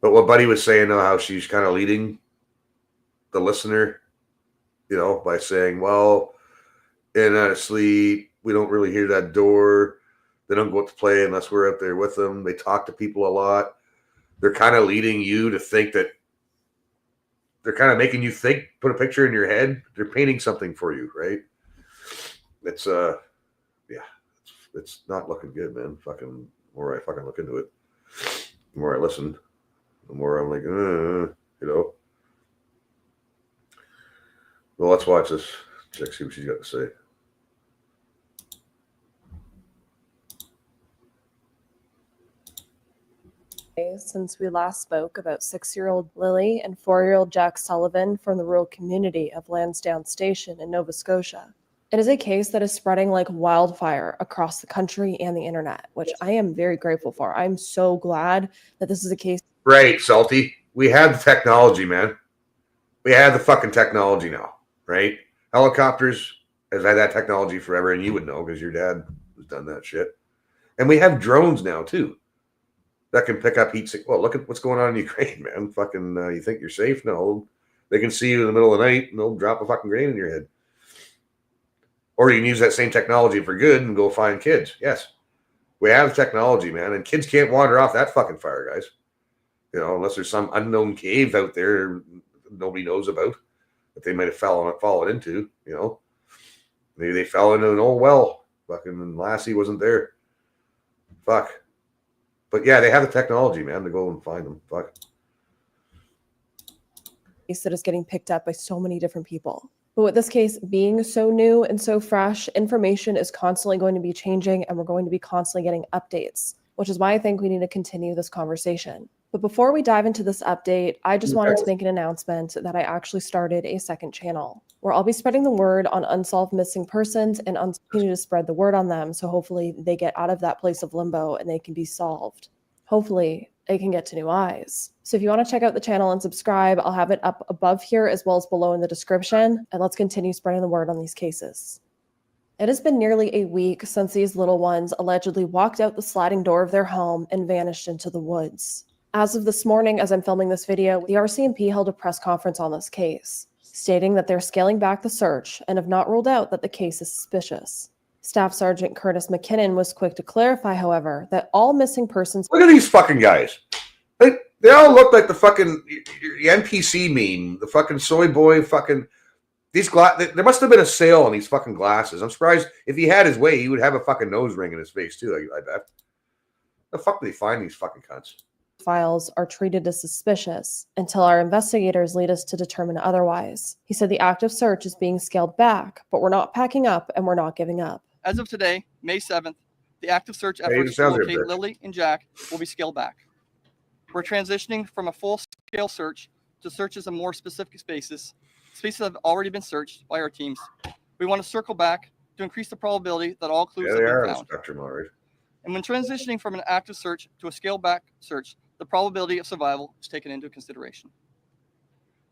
But what Buddy was saying, how she's kind of leading the listener, by saying, well, and honestly, we don't really hear that door. They don't go out to play unless we're out there with them. They talk to people a lot. They're kind of leading you to think that they're kind of making you think, put a picture in your head. They're painting something for you, right? It's, it's not looking good, man. Fucking, the more I fucking look into it, the more I listen, the more I'm like, Well, let's watch this. Check, see what she's got to say. Since we last spoke about 6-year-old Lily and 4-year-old Jack Sullivan from the rural community of Lansdowne Station in Nova Scotia. It is a case that is spreading like wildfire across the country and the internet, which I am very grateful for. I'm so glad that this is a case. Right, Salty. We have the technology, man. We have the fucking technology now, right? Helicopters has had that technology forever, and you would know because your dad has done that shit. And we have drones now, too, that can pick up heat. Well, look at what's going on in Ukraine, man. Fucking, you think you're safe? No. They can see you in the middle of the night, and they'll drop a fucking grenade in your head. Or you can use that same technology for good and go find kids. Yes. We have technology, man. And kids can't wander off that fucking fire, guys. Unless there's some unknown cave out there nobody knows about that they might have fallen into, Maybe they fell into an old well. Fucking Lassie wasn't there. Fuck. But yeah, they have the technology, man, to go and find them. Fuck. That is getting picked up by so many different people. But with this case being so new and so fresh, information is constantly going to be changing, and we're going to be constantly getting updates, which is why I think we need to continue this conversation. But before we dive into this update, I just wanted to make an announcement that I actually started a second channel where I'll be spreading the word on unsolved missing persons and continue to spread the word on them. So hopefully they get out of that place of limbo and they can be solved. Hopefully they can get to new eyes. So if you want to check out the channel and subscribe, I'll have it up above here as well as below in the description. And let's continue spreading the word on these cases. It has been nearly a week since these little ones allegedly walked out the sliding door of their home and vanished into the woods. As of this morning, as I'm filming this video, the RCMP held a press conference on this case, stating that they're scaling back the search and have not ruled out that the case is suspicious. Staff Sergeant Curtis McKinnon was quick to clarify, however, that all missing persons— Look at these fucking guys. They all look like the fucking NPC meme, the fucking soy boy fucking... There must have been a sale on these fucking glasses. I'm surprised if he had his way, he would have a fucking nose ring in his face too, I bet. The fuck do they find these fucking cunts? Files are treated as suspicious until our investigators lead us to determine otherwise. He said the active search is being scaled back, but we're not packing up and we're not giving up. As of today, May 7th, the active search efforts to locate Lily and Jack will be scaled back. We're transitioning from a full-scale search to searches of more specific spaces that have already been searched by our teams. We want to circle back to increase the probability that all clues have been found. And when transitioning from an active search to a scaled-back search, the probability of survival is taken into consideration.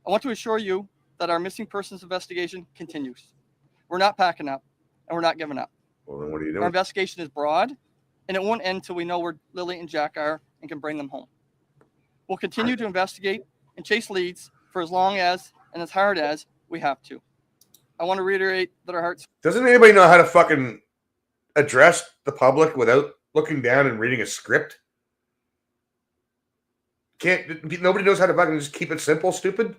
I want to assure you that our missing persons investigation continues. We're not packing up, and we're not giving up. Well, then what are you doing? Our investigation is broad, and it won't end until we know where Lily and Jack are and can bring them home. We'll continue to investigate and chase leads for as long as and as hard as we have to. I want to reiterate that our hearts... Doesn't anybody know how to fucking address the public without looking down and reading a script? Nobody knows how to fucking just keep it simple, stupid?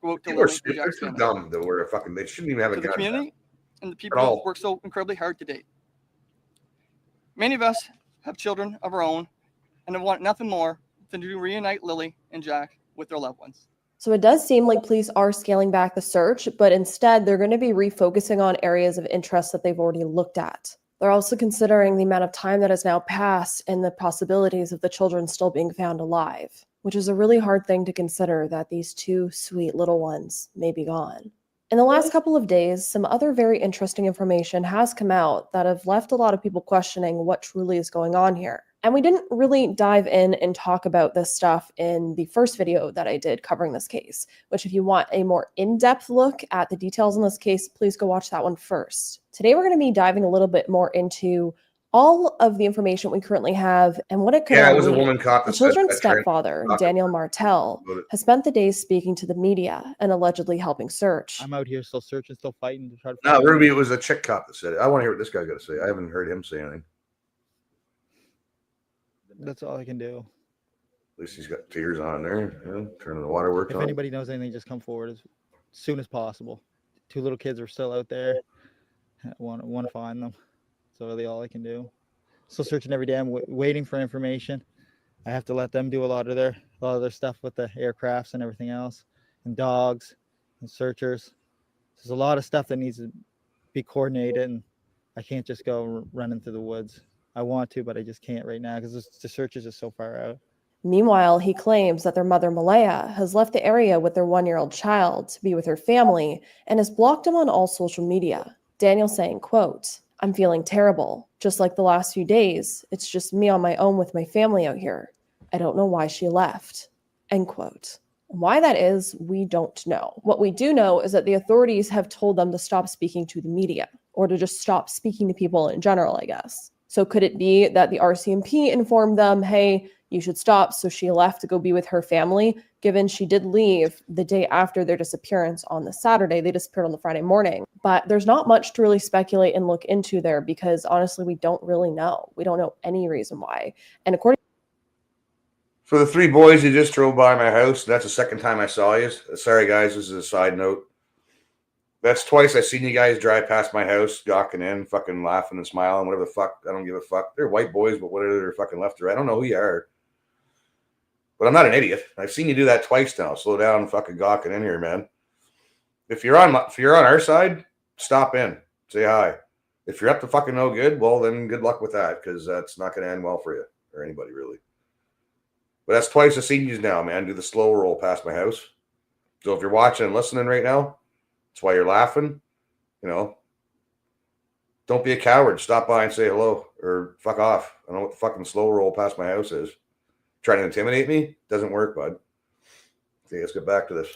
People are stupid. They're too dumb to wear a fucking... They shouldn't even have a gun. The community and the people who work so incredibly hard to date. Many of us have children of our own and have wanted nothing more than to reunite Lily and Jack with their loved ones. So it does seem like police are scaling back the search, but instead they're going to be refocusing on areas of interest that they've already looked at. They're also considering the amount of time that has now passed and the possibilities of the children still being found alive, which is a really hard thing to consider, that these two sweet little ones may be gone. In the last couple of days, some other very interesting information has come out that have left a lot of people questioning what truly is going on here. And we didn't really dive in and talk about this stuff in the first video that I did covering this case, which if you want a more in-depth look at the details in this case, please go watch that one first. Today, we're going to be diving a little bit more into all of the information we currently have and what it could it was a mean. woman cop. The children's stepfather, Daniel Martel, has spent the days speaking to the media and allegedly helping search. I'm out here still searching, still fighting to try to. No, Ruby, it was a chick cop that said it. I want to hear what this guy's got to say. I haven't heard him say anything. That's all I can do. At least he's got tears on there. Turning the waterworks If on. anybody knows anything, just come forward as soon as possible. 2 little kids are still out there. I want to find them. That's really all I can do. Still searching every day. I'm waiting for information. I have to let them do a lot of their stuff with the aircrafts and everything else, and dogs and searchers. There's a lot of stuff that needs to be coordinated, and I can't just go running through the woods. I want to, but I just can't right now because the search is just so far out. Meanwhile, he claims that their mother, Malaya, has left the area with their 1-year-old child to be with her family and has blocked him on all social media. Daniel saying, quote, "I'm feeling terrible. Just like the last few days, it's just me on my own with my family out here. I don't know why she left." End quote. Why that is, we don't know. What we do know is that the authorities have told them to stop speaking to the media, or to just stop speaking to people in general, I guess. So could it be that the RCMP informed them, hey, you should stop, so she left to go be with her family, given she did leave the day after their disappearance on the Saturday. They disappeared on the Friday morning. But there's not much to really speculate and look into there because honestly, we don't really know. We don't know any reason why. And according For the 3 boys who just drove by my house, that's the second time I saw you. Sorry, guys, this is a side note. That's twice I've seen you guys drive past my house, gawking in, fucking laughing and smiling, whatever the fuck. I don't give a fuck. They're white boys, but whatever they're fucking left or right. I don't know who you are. But I'm not an idiot. I've seen you do that twice now. Slow down and fucking gawking in here, man. If you're on our side, stop in. Say hi. If you're up to fucking no good, well, then good luck with that, because that's not going to end well for you or anybody, really. But that's twice I've seen you now, man. Do the slow roll past my house. So if you're watching and listening right now, that's why you're laughing. Don't be a coward. Stop by and say hello or fuck off. I don't know what the fucking slow roll past my house is. Trying to intimidate me? Doesn't work, bud. Okay, let's get back to this.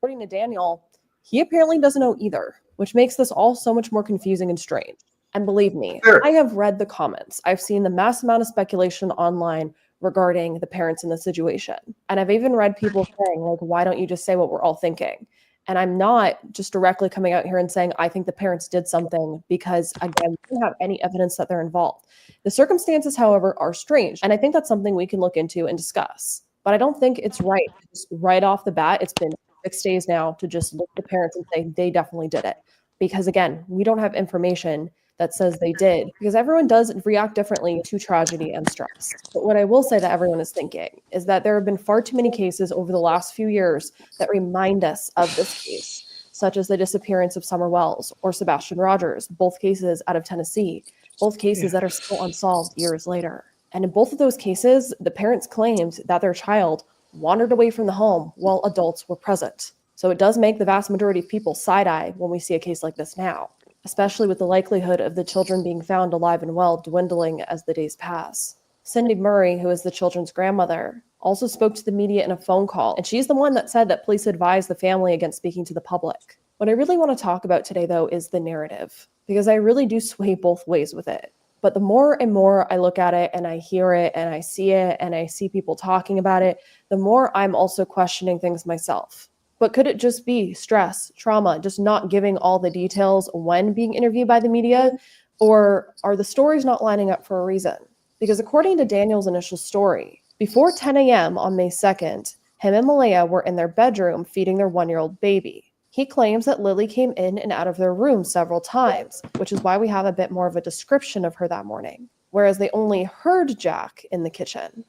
to Daniel, he apparently doesn't know either, which makes this all so much more confusing and strange. And believe me, Sure. I have read the comments. I've seen the mass amount of speculation online regarding the parents in the situation. And I've even read people saying, like, why don't you just say what we're all thinking? And I'm not just directly coming out here and saying, I think the parents did something because, again, we don't have any evidence that they're involved. The circumstances, however, are strange. And I think that's something we can look into and discuss. But I don't think it's right, just right off the bat. It's been 6 days now to just look at the parents and say they definitely did it. Because, again, we don't have information that says they did, because everyone does react differently to tragedy and stress. But what I will say that everyone is thinking is that there have been far too many cases over the last few years that remind us of this case, such as the disappearance of Summer Wells or Sebastian Rogers, both cases out of Tennessee, both cases that are still unsolved years later. And in both of those cases, the parents claimed that their child wandered away from the home while adults were present. So it does make the vast majority of people side-eye when we see a case like this now, especially with the likelihood of the children being found alive and well dwindling as the days pass. Cindy Murray, who is the children's grandmother, also spoke to the media in a phone call, and she's the one that said that police advised the family against speaking to the public. What I really want to talk about today, though, is the narrative, because I really do sway both ways with it. But the more and more I look at it and I hear it and I see people talking about it, the more I'm also questioning things myself. But could it just be stress, trauma, just not giving all the details when being interviewed by the media? Or are the stories not lining up for a reason? Because according to Daniel's initial story, before 10 a.m. on May 2nd, him and Malaya were in their bedroom feeding their 1-year-old baby. He claims that Lily came in and out of their room several times, which is why we have a bit more of a description of her that morning. Whereas they only heard Jack in the kitchen.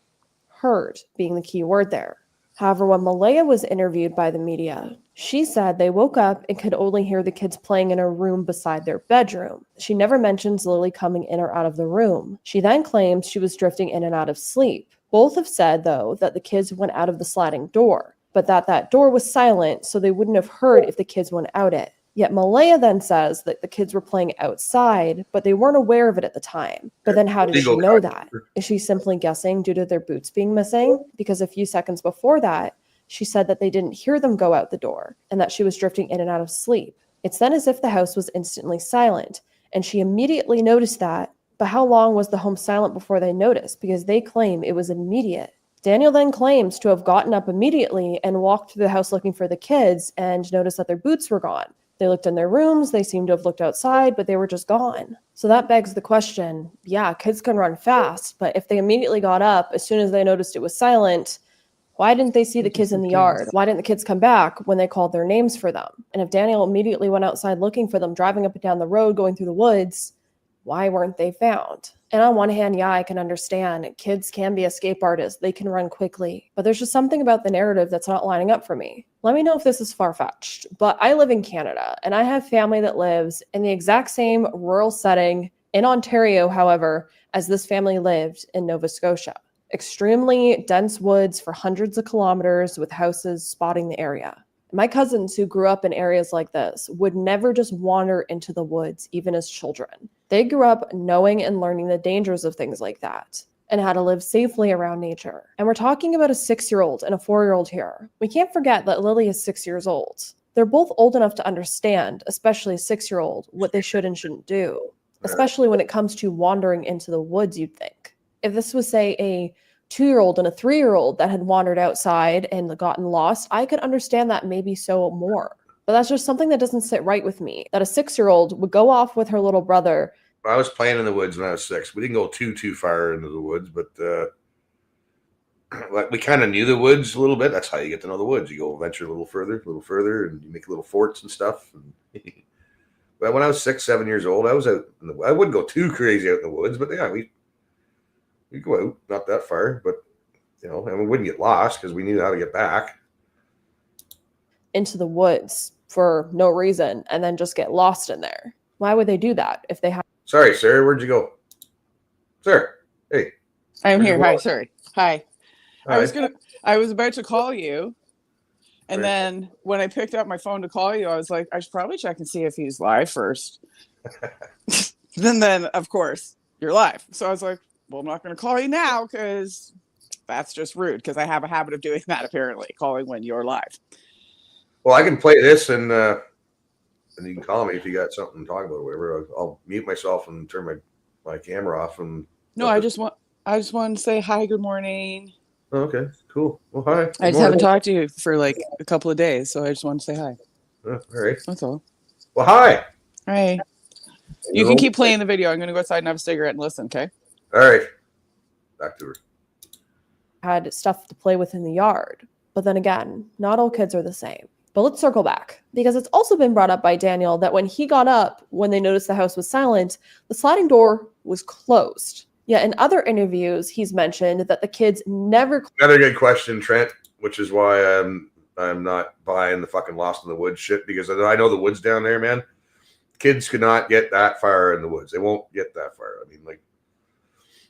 Heard being the key word there. However, when Malaya was interviewed by the media, she said they woke up and could only hear the kids playing in a room beside their bedroom. She never mentions Lily coming in or out of the room. She then claims she was drifting in and out of sleep. Both have said, though, that the kids went out of the sliding door, but that door was silent, so they wouldn't have heard if the kids went out it. Yet Malaya then says that the kids were playing outside, but they weren't aware of it at the time. But then how did she know that? Is she simply guessing due to their boots being missing? Because a few seconds before that, she said that they didn't hear them go out the door and that she was drifting in and out of sleep. It's then as if the house was instantly silent, and she immediately noticed that. But how long was the home silent before they noticed? Because they claim it was immediate. Daniel then claims to have gotten up immediately and walked through the house looking for the kids and noticed that their boots were gone. They looked in their rooms, they seemed to have looked outside, but they were just gone. So that begs the question, yeah, kids can run fast, but if they immediately got up as soon as they noticed it was silent, why didn't they see the kids in the yard? Why didn't the kids come back when they called their names for them? And if Daniel immediately went outside looking for them, driving up and down the road, going through the woods, why weren't they found? And on one hand, yeah, I can understand kids can be escape artists. They can run quickly. But there's just something about the narrative that's not lining up for me. Let me know if this is far-fetched. But I live in Canada, and I have family that lives in the exact same rural setting in Ontario, however, as this family lived in Nova Scotia. Extremely dense woods for hundreds of kilometers with houses spotting the area. My cousins who grew up in areas like this would never just wander into the woods, even as children. They grew up knowing and learning the dangers of things like that and how to live safely around nature. And we're talking about a 6-year-old and a 4-year-old here. We can't forget that Lily is 6 years old. They're both old enough to understand, especially a 6-year-old, what they should and shouldn't do, especially when it comes to wandering into the woods, you'd think. If this was, say, a 2-year-old and a 3-year-old that had wandered outside and gotten lost, I could understand that maybe so more. But that's just something that doesn't sit right with me, that a 6-year-old would go off with her little brother. I was playing in the woods when I was 6. We didn't go too far into the woods, but like we kind of knew the woods a little bit. That's how you get to know the woods. You go venture a little further, and you make little forts and stuff. But when I was 6, 7 years old, I was out. I wouldn't go too crazy out in the woods, but yeah, we go out, not that far, but and we wouldn't get lost because we knew how to get back into the woods for no reason and then just get lost in there. Why would they do that if they have? Sorry, sir. Where'd you go? Sir. Hey. I'm here. Hi, sorry. Hi. Hi. I was about to call you. And then when I picked up my phone to call you, I was like, I should probably check and see if he's live first. then of course, you're live. So I was like, well, I'm not going to call you now because that's just rude, because I have a habit of doing that, apparently, calling when you're live. Well, I can play this and you can call me if you got something to talk about or whatever. I'll mute myself and turn my camera off. And no, I just wanted to say hi, good morning. Oh, okay, cool. Well, hi. I just haven't talked to you for like a couple of days, so I just wanted to say hi. All right. That's all. Well, hi. Hi. You can keep playing the video. I'm going to go outside and have a cigarette and listen, okay? All right. Back to her. Had stuff to play with in the yard. But then again, not all kids are the same. But let's circle back, because it's also been brought up by Daniel that when he got up, when they noticed the house was silent, the sliding door was closed. Yet in other interviews, he's mentioned that the kids never... Another good question, Trent, which is why I'm not buying the fucking Lost in the Woods shit, because I know the woods down there, man. Kids could not get that far in the woods. They won't get that far. I mean, like,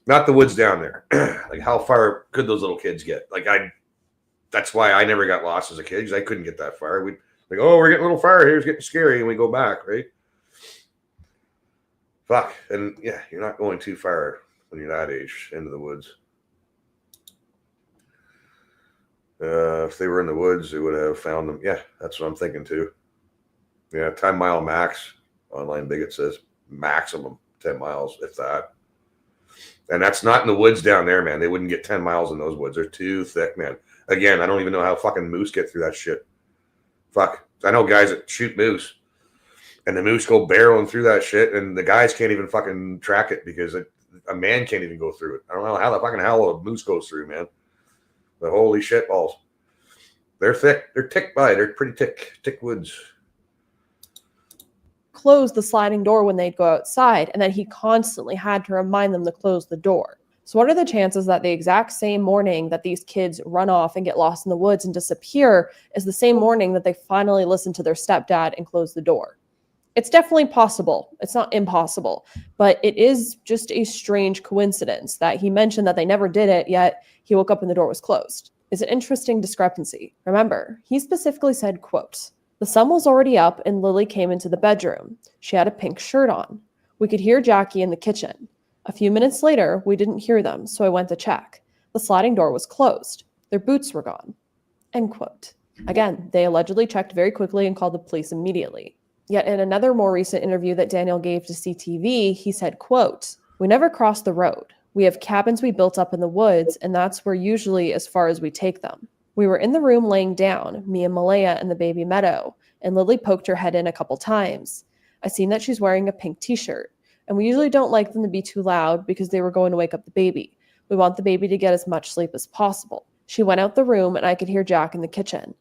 not the woods down there. Like, how far could those little kids get? Like, that's why I never got lost as a kid, because I couldn't get that far. We'd like, oh, we're getting a little far here. It's getting scary. And we go back, right? Fuck. And yeah, you're not going too far when you're that age into the woods. If they were in the woods, they would have found them. Yeah, that's what I'm thinking too. Yeah, 10 mile max. Online Bigot says maximum 10 miles, if that. And that's not in the woods down there, man. They wouldn't get 10 miles in those woods. They're too thick, man. Again, I don't even know how fucking moose get through that shit. Fuck. I know guys that shoot moose, and the moose go barreling through that shit, and the guys can't even fucking track it because a man can't even go through it. I don't know how the fucking hell a moose goes through, man. But holy shit balls. They're thick. They're thick by. They're pretty thick woods. Close the sliding door when they'd go outside, and then he constantly had to remind them to close the door. So what are the chances that the exact same morning that these kids run off and get lost in the woods and disappear is the same morning that they finally listen to their stepdad and close the door? It's definitely possible. It's not impossible, but it is just a strange coincidence that he mentioned that they never did it, yet he woke up and the door was closed. It's an interesting discrepancy. Remember, he specifically said, quote, The sun was already up and Lily came into the bedroom. She had a pink shirt on. We could hear Jackie in the kitchen. A few minutes later, we didn't hear them, so I went to check. The sliding door was closed. Their boots were gone. End quote. Again, they allegedly checked very quickly and called the police immediately. Yet in another more recent interview that Daniel gave to CTV, he said, quote, "We never crossed the road. We have cabins we built up in the woods, and that's where usually as far as we take them. We were in the room laying down, me and Malaya and the baby Meadow, and Lily poked her head in a couple times. I seen that she's wearing a pink t-shirt, and we usually don't like them to be too loud because they were going to wake up the baby. We want the baby to get as much sleep as possible. She went out the room, and I could hear Jack in the kitchen.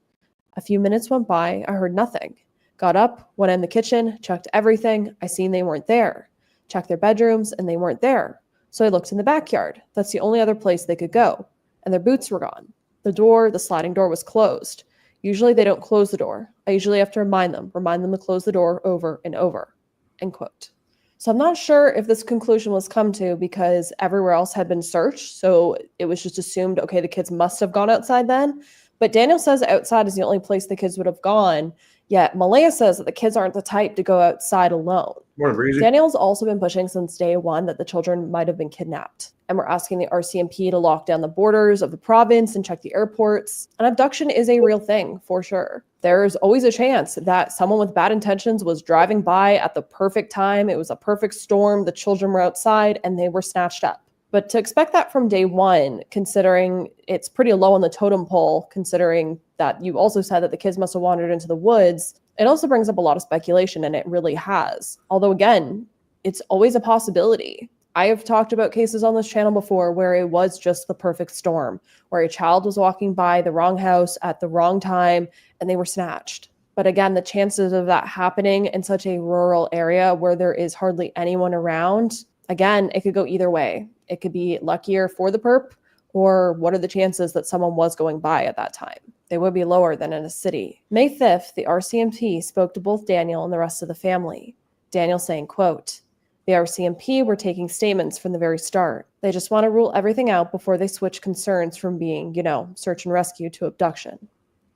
A few minutes went by, I heard nothing. Got up, went in the kitchen, checked everything. I seen they weren't there. Checked their bedrooms, and they weren't there. So I looked in the backyard. That's the only other place they could go. And their boots were gone. The sliding door was closed. Usually they don't close the door. I usually have to remind them to close the door over and over." End quote. So I'm not sure if this conclusion was come to because everywhere else had been searched. So it was just assumed, okay, the kids must have gone outside then. But Daniel says outside is the only place the kids would have gone. Yet Malaya says that the kids aren't the type to go outside alone. Morning, Breezy. Daniel's also been pushing since day one that the children might have been kidnapped. And we're asking the RCMP to lock down the borders of the province and check the airports. An abduction is a real thing, for sure. There's always a chance that someone with bad intentions was driving by at the perfect time. It was a perfect storm. The children were outside and they were snatched up. But to expect that from day one, considering it's pretty low on the totem pole, considering that you also said that the kids must have wandered into the woods, it also brings up a lot of speculation, and it really has. Although, again, it's always a possibility. I have talked about cases on this channel before where it was just the perfect storm, where a child was walking by the wrong house at the wrong time, and they were snatched. But again, the chances of that happening in such a rural area where there is hardly anyone around, again, it could go either way. It could be luckier for the perp, or what are the chances that someone was going by at that time? They would be lower than in a city. May 5th, the RCMP spoke to both Daniel and the rest of the family. Daniel saying, quote, "The RCMP were taking statements from the very start. They just want to rule everything out before they switch concerns from being, search and rescue to abduction."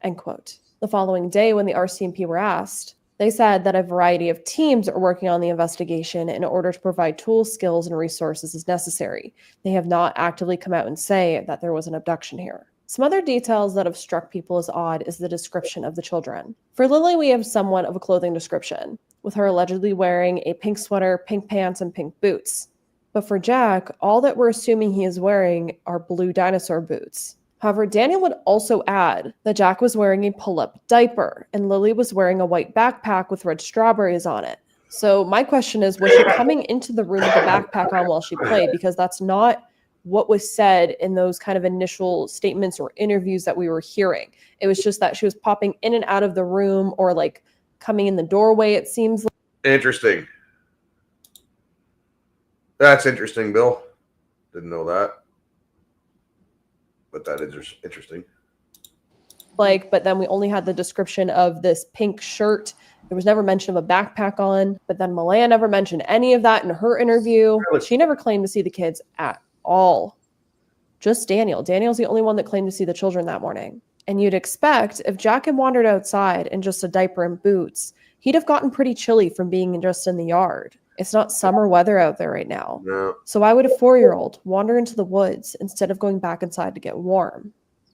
End quote. The following day, when the RCMP were asked, they said that a variety of teams are working on the investigation in order to provide tools, skills, and resources as necessary. They have not actively come out and say that there was an abduction here. Some other details that have struck people as odd is the description of the children. For Lily, we have somewhat of a clothing description, with her allegedly wearing a pink sweater, pink pants, and pink boots. But for Jack, all that we're assuming he is wearing are blue dinosaur boots. However, Daniel would also add that Jack was wearing a pull-up diaper, and Lily was wearing a white backpack with red strawberries on it. So my question is, was she coming into the room with the backpack on while she played? Because that's not what was said in those kind of initial statements or interviews that we were hearing. It was just that she was popping in and out of the room, or like coming in the doorway, it seems like. Interesting. That's interesting, Bill. Didn't know that. But that is interesting. But then we only had the description of this pink shirt. There was never mention of a backpack on. But then Malaya never mentioned any of that in her interview. She never claimed to see the kids at all. Just Daniel. Daniel's the only one that claimed to see the children that morning. And you'd expect if Jack had wandered outside in just a diaper and boots, he'd have gotten pretty chilly from being just in the yard. It's not summer weather out there right now. No. So why would a 4-year-old wander into the woods instead of going back inside to get warm?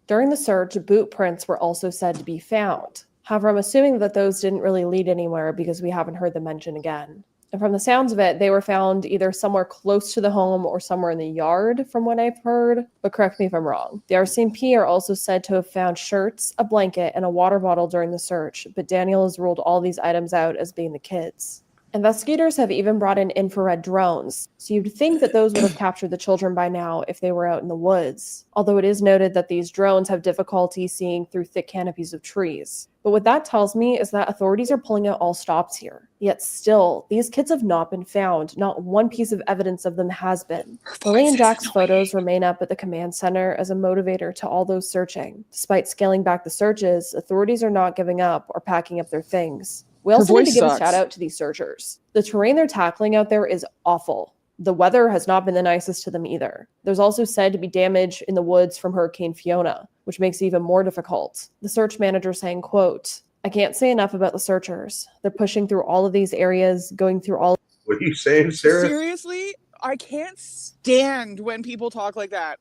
During the search, boot prints were also said to be found. However, I'm assuming that those didn't really lead anywhere because we haven't heard them mentioned again. And from the sounds of it, they were found either somewhere close to the home or somewhere in the yard, from what I've heard. But correct me if I'm wrong. The RCMP are also said to have found shirts, a blanket, and a water bottle during the search, but Daniel has ruled all these items out as being the kids. Investigators have even brought in infrared drones, so you'd think that those would have captured the children by now if they were out in the woods, although it is noted that these drones have difficulty seeing through thick canopies of trees. But what that tells me is that authorities are pulling out all stops here. Yet still, these kids have not been found. Not one piece of evidence of them has been. Lily and Jack's photos remain up at the command center as a motivator to all those searching. Despite scaling back the searches, authorities are not giving up or packing up their things. We also need to give a shout out to these searchers. The terrain they're tackling out there is awful. The weather has not been the nicest to them either. There's also said to be damage in the woods from Hurricane Fiona, which makes it even more difficult. The search manager saying, quote, I can't say enough about the searchers. They're pushing through all of these areas, going through all. What are you saying, Sarah? Seriously, I can't stand when people talk like that.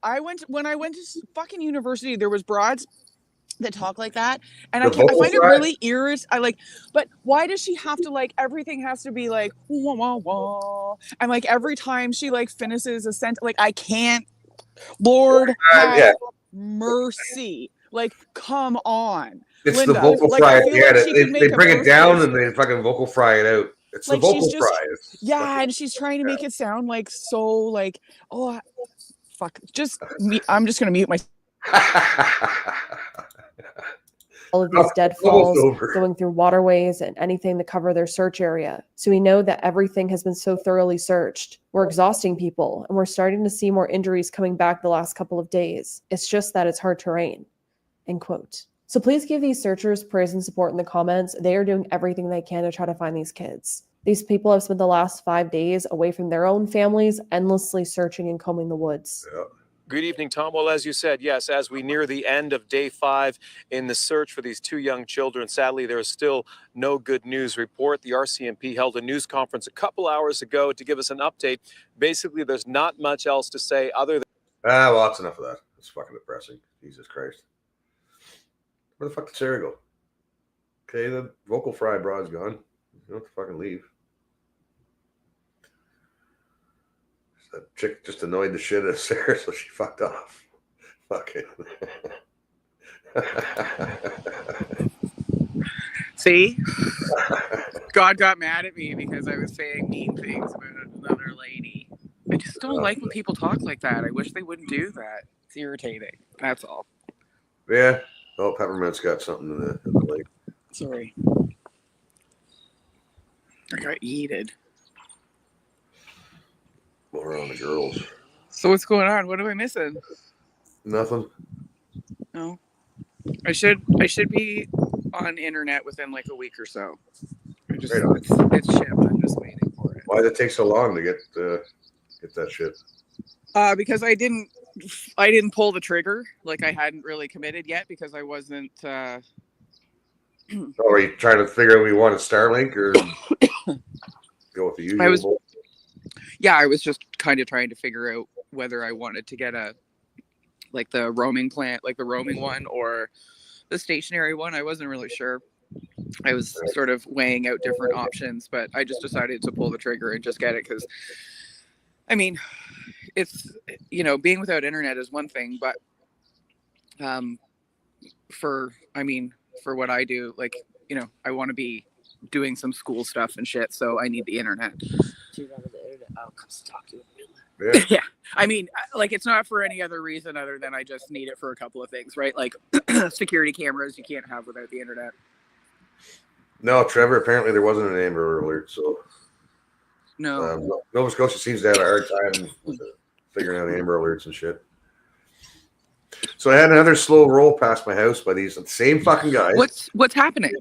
When I went to fucking university, there was broads that talk like that, and I find it really but why does she have to, like, everything has to be like wah, wah, wah, and like every time she like finishes a sentence, like, I can't. Lord have mercy. Like, come on. It's Linda, the vocal like, fry. I feel like They bring it down and they fucking vocal fry it out. It's like the vocal she's just, fry. and she's trying to make it sound like so like, oh fuck, just me. I'm just gonna mute myself. All of these deadfalls going through waterways and anything to cover their search area. So we know that everything has been so thoroughly searched. We're exhausting people, and we're starting to see more injuries coming back the last couple of days. It's just that it's hard terrain. End quote. So please give these searchers praise and support in the comments. They are doing everything they can to try to find these kids. These people have spent the last 5 days away from their own families, endlessly searching and combing the woods. Yeah. Good evening, Tom. Well, as you said, yes, as we near the end of day 5 in the search for these 2 young children, sadly, there is still no good news report. The RCMP held a news conference a couple hours ago to give us an update. Basically, there's not much else to say other than... Well, that's enough of that. It's fucking depressing. Jesus Christ. Where the fuck did Sarah go? Okay, the vocal fry broad's gone. You don't have to fucking leave. That chick just annoyed the shit out of Sarah, so she fucked off. Fuck it. See? God got mad at me because I was saying mean things about another lady. I just don't like when people talk like that. I wish they wouldn't do that. It's irritating. That's all. Yeah. Oh, Peppermint's got something in the lake. Sorry. I got yeeted. More on the girls. So what's going on? What am I missing? Nothing. No. I should be on internet within like a week or so. It's shipped. I'm just waiting for it. Why did it take so long to get that shit? Because I didn't pull the trigger. Like, I hadn't really committed yet because I wasn't. Are you trying to figure out if you want a Starlink or go with the usual? I was just kind of trying to figure out whether I wanted to get the roaming plan, like the roaming one or the stationary one. I wasn't really sure. I was sort of weighing out different options, but I just decided to pull the trigger and just get it because, I mean, it's, being without internet is one thing, but for what I do, like, I want to be doing some school stuff and shit, so I need the internet. I'll come talk to you. Yeah. I mean, like, it's not for any other reason other than I just need it for a couple of things, right? Like security cameras you can't have without the internet. No, Trevor, apparently there wasn't an Amber Alert, so no. Nova Scotia seems to have a hard time figuring out Amber Alerts and shit. So I had another slow roll past my house by these same fucking guys. What's happening?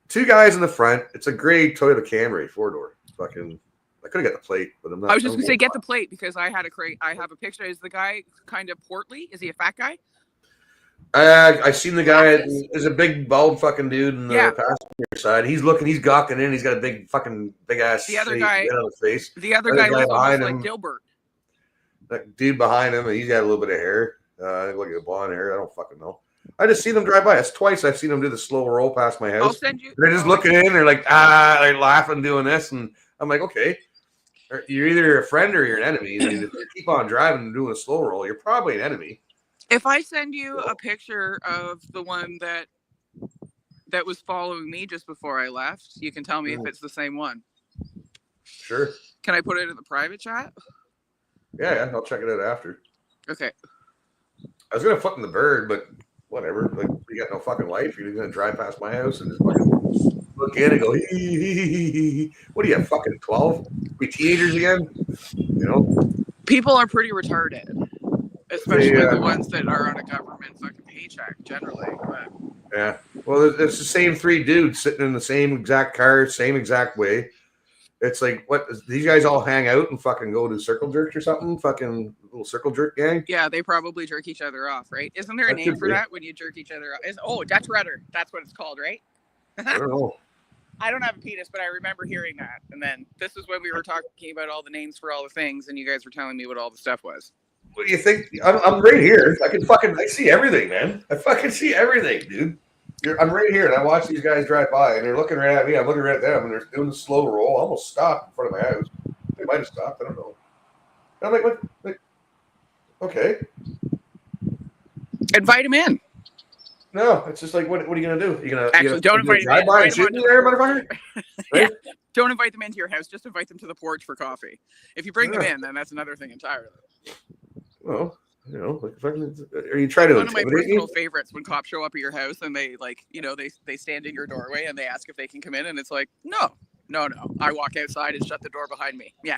2 guys in the front. It's a gray Toyota Camry 4-door. Fucking, I could have got the plate, but I'm not. I was just gonna say get the plate because I have a picture. Is the guy kind of portly? Is he a fat guy? I seen the guy. There's a big bald fucking dude in the passenger side. He's gawking in. He's got a big ass. The other guy on his face. The other guy looks almost like Dilbert. That dude behind him, he's got a little bit of hair. Look at the blonde hair. I don't fucking know. I just see them drive by. It's twice I've seen them do the slow roll past my house. I'll send you. They're just looking in. They're like, they're laughing, doing this, and I'm like, okay, you're either a friend or you're an enemy. And if you keep on driving and doing a slow roll, you're probably an enemy. If I send you a picture of the one that was following me just before I left, you can tell me if it's the same one. Sure. Can I put it in the private chat? Yeah, I'll check it out after. Okay. I was gonna flip in the bird, but whatever. Like, you got no fucking life. You're gonna drive past my house and just fucking look in and go, hee. What are you, fucking 12? We teenagers again? People are pretty retarded, especially the ones that are on a government fucking paycheck generally. But. Yeah. Well, it's the same 3 dudes sitting in the same exact car, same exact way. It's like, what? These guys all hang out and fucking go to circle jerks or something? Fucking little circle jerk gang? Yeah, they probably jerk each other off, right? Isn't there a name for that when you jerk each other off? Dutch rudder. That's what it's called, right? I don't know. I don't have a penis, but I remember hearing that. And then this is when we were talking about all the names for all the things, and you guys were telling me what all the stuff was. What do you think? I'm right here. I see everything, man. I fucking see everything, dude. I'm right here, and I watch these guys drive by, and they're looking right at me. I'm looking right at them, and they're doing the slow roll. I almost stopped in front of my house. They might have stopped. I don't know. And I'm like, what? Like, okay. Invite him in. No, it's just like, what are you gonna do? Don't invite them in. Drive by and shoot me there, motherfucker? Yeah. Don't invite them into your house. Just invite them to the porch for coffee. If you bring them in, then that's another thing entirely. Well, like, are you trying to One of my intimidate personal me? favorites when cops show up at your house and they they stand in your doorway and they ask if they can come in, and it's like, no. I walk outside and shut the door behind me. Yeah.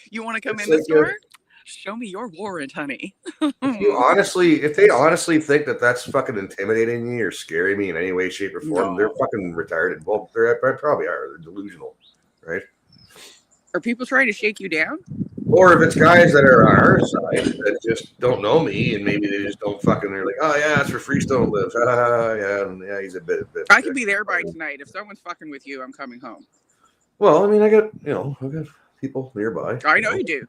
You want to come in this door? Show me your warrant, honey. If they honestly think that that's fucking intimidating me or scaring me in any way, shape, or form, they're fucking retarded. Well, they probably are. They're delusional, right? Are people trying to shake you down? Or if it's guys that are on our side that just don't know me and maybe they just don't fucking, they're like, oh yeah, that's where Freestone lives. Yeah, he's a bit. I could be there by tonight. If someone's fucking with you, I'm coming home. Well, I mean, I got people nearby. I know you do.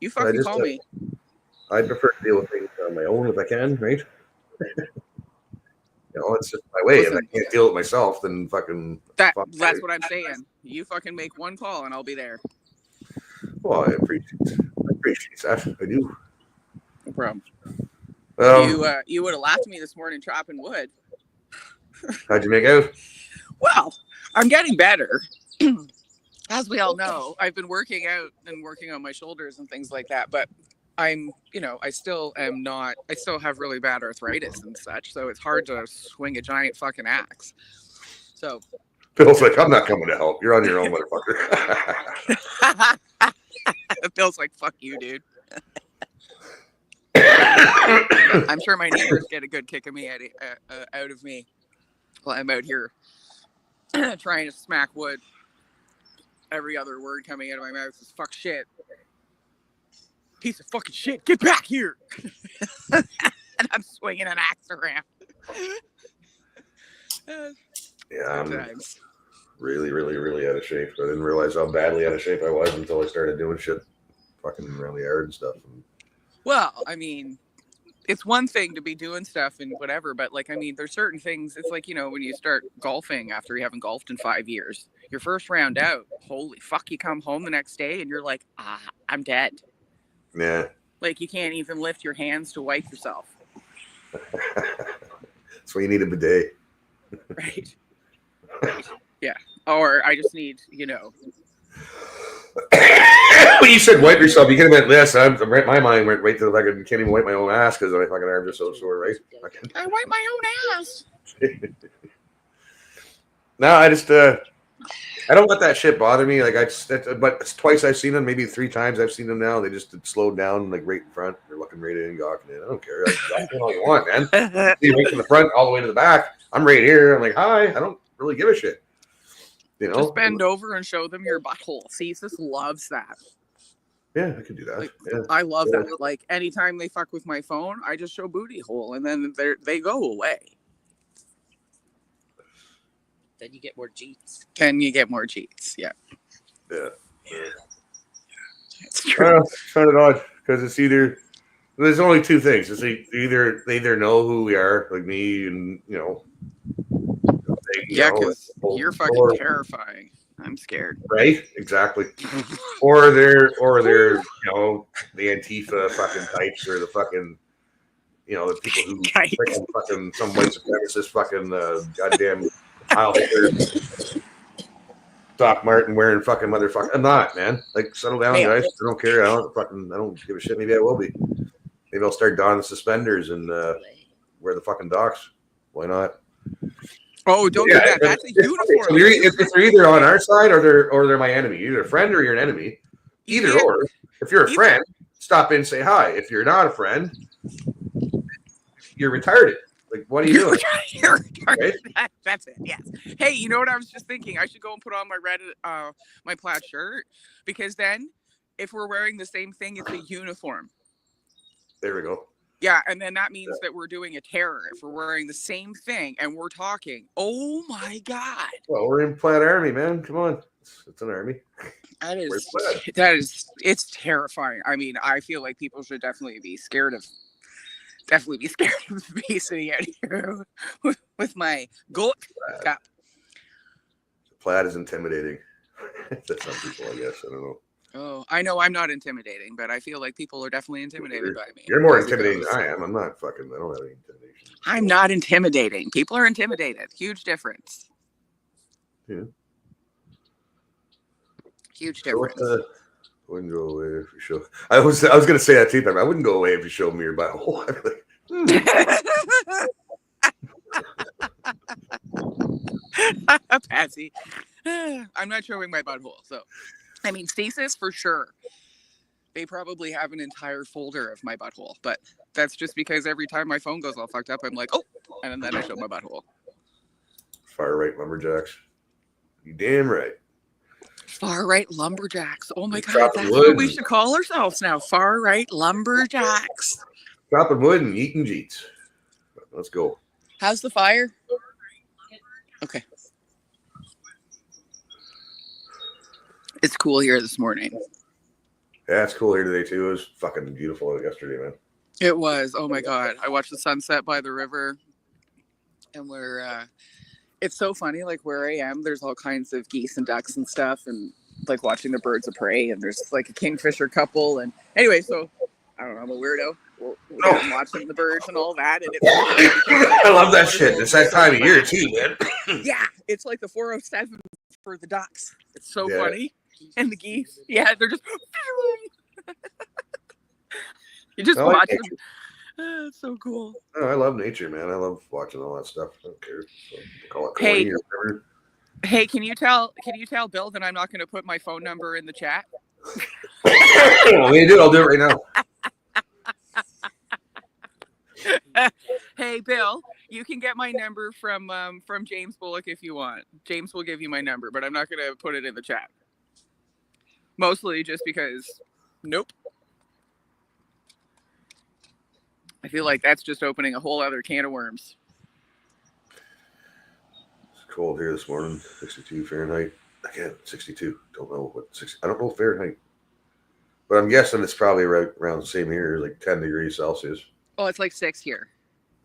You fucking call me. I prefer to deal with things on my own if I can, right? It's just my way. Listen, if I can't deal with myself, then fucking. That's what I'm saying. You fucking make one call and I'll be there. Well, I appreciate that. I do. No problem. You would have laughed at me this morning chopping wood. How'd you make out? Well, I'm getting better. As we all know, I've been working out and working on my shoulders and things like that, but I still have really bad arthritis and such, so it's hard to swing a giant fucking axe. So Phil's like, I'm not coming to help. You're on your own, motherfucker. Phil's like, fuck you, dude. I'm sure my neighbors get a good kick of me out of me while I'm out here trying to smack wood. Every other word coming out of my mouth is fuck shit. Piece of fucking shit. Get back here. And I'm swinging an axe around. Yeah, I'm really, really, really out of shape. I didn't realize how badly out of shape I was until I started doing shit fucking around the yard and stuff. Well, I mean, it's one thing to be doing stuff and whatever, but there's certain things. It's like, when you start golfing after you haven't golfed in 5 years, your first round out, holy fuck, you come home the next day and you're like, I'm dead. Yeah. Like you can't even lift your hands to wipe yourself. That's why you need a bidet. Right. Yeah. Or I just need, When you said wipe yourself, you could have meant this. My mind went right to the fucking can't even wipe my own ass because my fucking arms are so sore, right? I wipe my own ass. No, I just I don't let that shit bother me. Like but it's twice I've seen them, maybe 3 times I've seen them now. They just slowed down like right in front. They're looking right in, gawking in. I don't care. Like, all you want, man. See, right from the front all the way to the back. I'm right here. I'm like, hi. I don't really give a shit. Just bend over and show them your butthole. Ceasus loves that. Yeah, I could do that. Yeah. I love that. Like anytime they fuck with my phone, I just show booty hole, and then they go away. Then you get more Jeets. Yeah. Yeah. It's true. It's kind of odd because it's either there's only 2 things. It's either they either know who we are, like me, and because you're fucking terrifying. I'm scared. Right? Exactly. or they're the Antifa fucking types or the fucking the people who fucking some white supremacist fucking goddamn Kyle Hitler, Doc Martin wearing fucking motherfucker. I'm not, man. Like, settle down, guys. I don't care. I don't give a shit. Maybe I will be. Maybe I'll start donning suspenders and wear the fucking docs. Why not? Oh, don't do that. That's a uniform. So if they're either on our side or they're my enemy. You're either a friend or you're an enemy. Either or. If you're a friend, stop in and say hi. If you're not a friend, you're retarded. Like, what are you doing? You're retarded. Right? That's it. Yes. Hey, you know what I was just thinking? I should go and put on my red, my plaid shirt, because then, if we're wearing the same thing, it's a uniform. There we go. Yeah, and then that means that we're doing a terror if we're wearing the same thing and we're talking. Oh my God. Well, we're in Plaid Army, man. Come on. It's an army. It's terrifying. I mean, I feel like people should definitely be scared of me sitting out here with my goat cup. Plaid is intimidating to some people, I guess. I don't know. Oh, I know I'm not intimidating, but I feel like people are definitely intimidated by me. You're more intimidating than I am. I'm not fucking. I don't have any intimidation. I'm not intimidating. People are intimidated. Huge difference. Yeah. Huge difference. Wouldn't go away if you show. I was gonna say that too. I wouldn't go away if you showed me your butthole. I'd be like, Patsy. I'm not showing my butthole, so I mean stasis for sure. They probably have an entire folder of my butthole, but that's just because every time my phone goes all fucked up, I'm like, oh, and then I show my butthole. Far right lumberjacks. You damn right. Far right lumberjacks. Oh my God, that's what we should call ourselves now. Far right lumberjacks. Chopping wood and eating jeets. Let's go. How's the fire? Okay. It's cool here this morning. Yeah, it's cool here today too. It was fucking beautiful yesterday, man. It was. Oh my God. I watched the sunset by the river, and it's so funny, like where I am, there's all kinds of geese and ducks and stuff, and like watching the birds of prey, and there's like a kingfisher couple, and anyway, so I don't know, I'm a weirdo. We're watching the birds and all that, and it's I love that shit. It's that time of year too, man. Yeah, it's like the 407 for the ducks. It's so funny. And the geese, yeah, they're just you just watch them. It's so cool. Oh, I love nature, man. I love watching all that stuff. I don't care. So call it corny or whatever. Hey, can you tell Bill that I'm not going to put my phone number in the chat? Well, you do. I'll do it right now. Hey, Bill, you can get my number from James Bullock if you want. James will give you my number, but I'm not going to put it in the chat. Mostly just because, nope. I feel like that's just opening a whole other can of worms. It's cold here this morning. 62 Fahrenheit. Again, 62. Don't know what 60. I don't know Fahrenheit. But I'm guessing it's probably around the same here, like 10 degrees Celsius. Oh, it's like 6 here.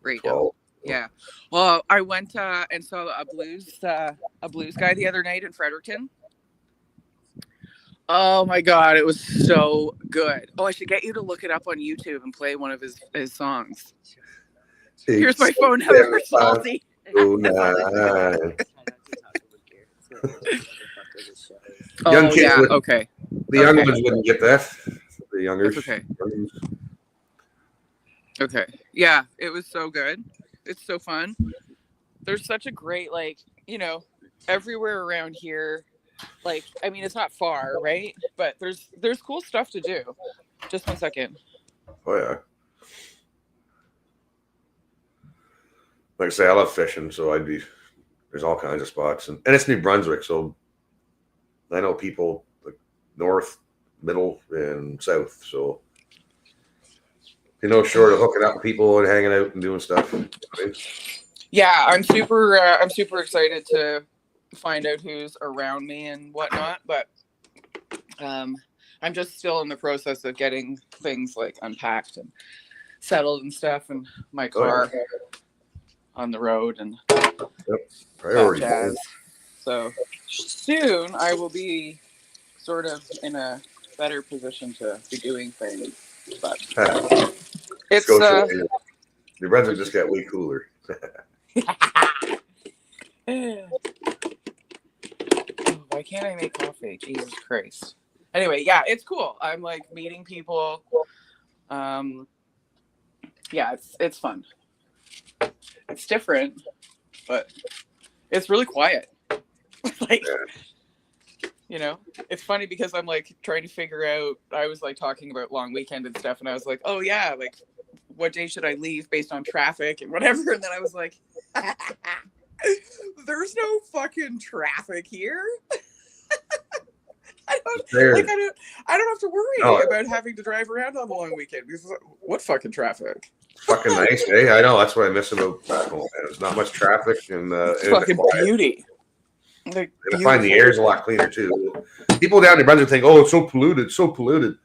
Right 12. now. Yeah. Well, I went and saw a blues guy the other night in Fredericton. Oh my God, it was so good. Oh, I should get you to look it up on YouTube and play one of his songs. Here's my phone number, Salty. Young kids wouldn't. Okay. The young ones wouldn't get that. The younger. Okay. Okay. Yeah, it was so good. It's so fun. There's such a great, like, everywhere around here. Like, I mean, it's not far, right? But there's cool stuff to do. Just 1 second. Oh yeah. Like I say, I love fishing, so there's all kinds of spots, and it's New Brunswick, so I know people like north, middle, and south. So short of hooking up with people and hanging out and doing stuff. Yeah, I'm super excited to find out who's around me and whatnot, but I'm just still in the process of getting things like unpacked and settled and stuff, and my car on the road and priority. So soon I will be sort of in a better position to be doing things, but it's New Brunswick just got way cooler. Why can't I make coffee? Jesus Christ. Anyway, yeah, it's cool. I'm like meeting people. Yeah, it's fun. It's different, but it's really quiet. Like, it's funny because I'm like trying to figure out, I was like talking about long weekend and stuff, and I was like, oh yeah, like what day should I leave based on traffic and whatever, and then I was like, there's no fucking traffic here. I don't have to worry about having to drive around on the long weekend because what fucking traffic? Fucking nice, eh? I know. That's what I miss about back home. Man. There's not much traffic and It's fucking beauty. Like, and I find the air's a lot cleaner too. People down in Brunswick think, "Oh, it's so polluted, so polluted."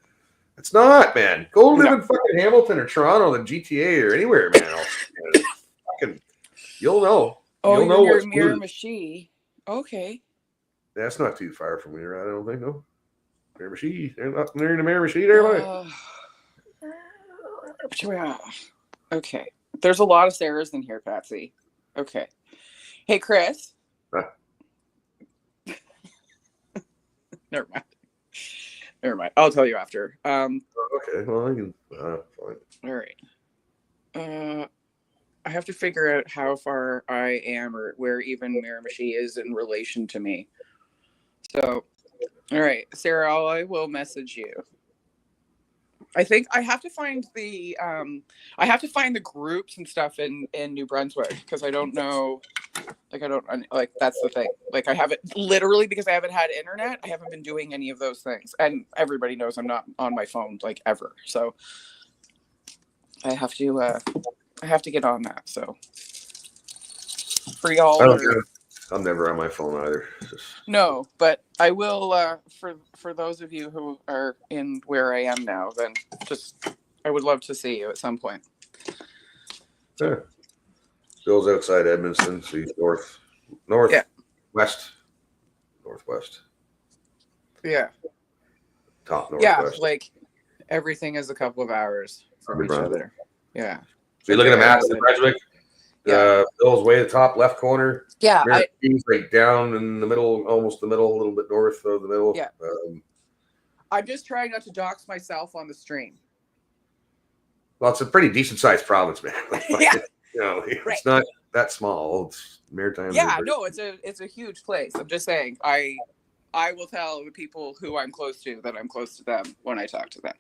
It's not, man. Go live in fucking Hamilton or Toronto, the GTA or anywhere, man. Fucking, you'll know. Oh, you'll know you're what's near polluted. Miramichi. Okay. That's not too far from here. I don't think. No, Miramichi. They're not near the Miramichi there, buddy. Okay. There's a lot of Sarahs in here, Patsy. Okay. Hey, Chris. Huh? Never mind. I'll tell you after. Okay. Well, I can. Fine. All right. I have to figure out how far I am or where even Miramichi is in relation to me. So, all right, Sarah, I will message you. I think I have to find the groups and stuff in New Brunswick because I don't know. Like that's the thing. Like I haven't literally because I haven't had internet. I haven't been doing any of those things, and everybody knows I'm not on my phone like ever. So I have to get on that. So for y'all, I'm never on my phone either. No, but I will. For those of you who are in where I am now, then I would love to see you at some point. Yeah. Bill's outside Edmonton, so he's north, west, northwest. Yeah. Top northwest. Yeah, like everything is a couple of hours from each other. Yeah. So you look at a map of Brunswick. Bill's way at the top left corner. Yeah. He's like down in the middle, almost the middle, a little bit north of the middle. Yeah. I'm just trying not to dox myself on the stream. Well, it's a pretty decent sized province, man. Yeah. You know, it's not that small. It's maritime. Yeah, no, it's a huge place. I'm just saying, I will tell the people who I'm close to that I'm close to them when I talk to them,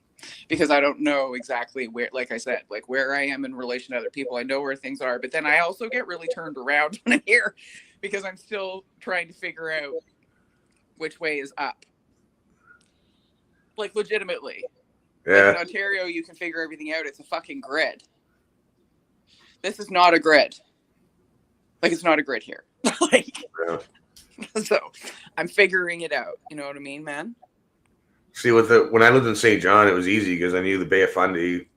because I don't know exactly where, like I said, like where I am in relation to other people. I know where things are, but then I also get really turned around when I'm here because I'm still trying to figure out which way is up. Like legitimately. Yeah. Like in Ontario, you can figure everything out. It's a fucking grid. This is not a grid. Like it's not a grid here. So I'm figuring it out. You know what I mean, man? See, when I lived in St. John, it was easy because I knew the Bay of Fundy,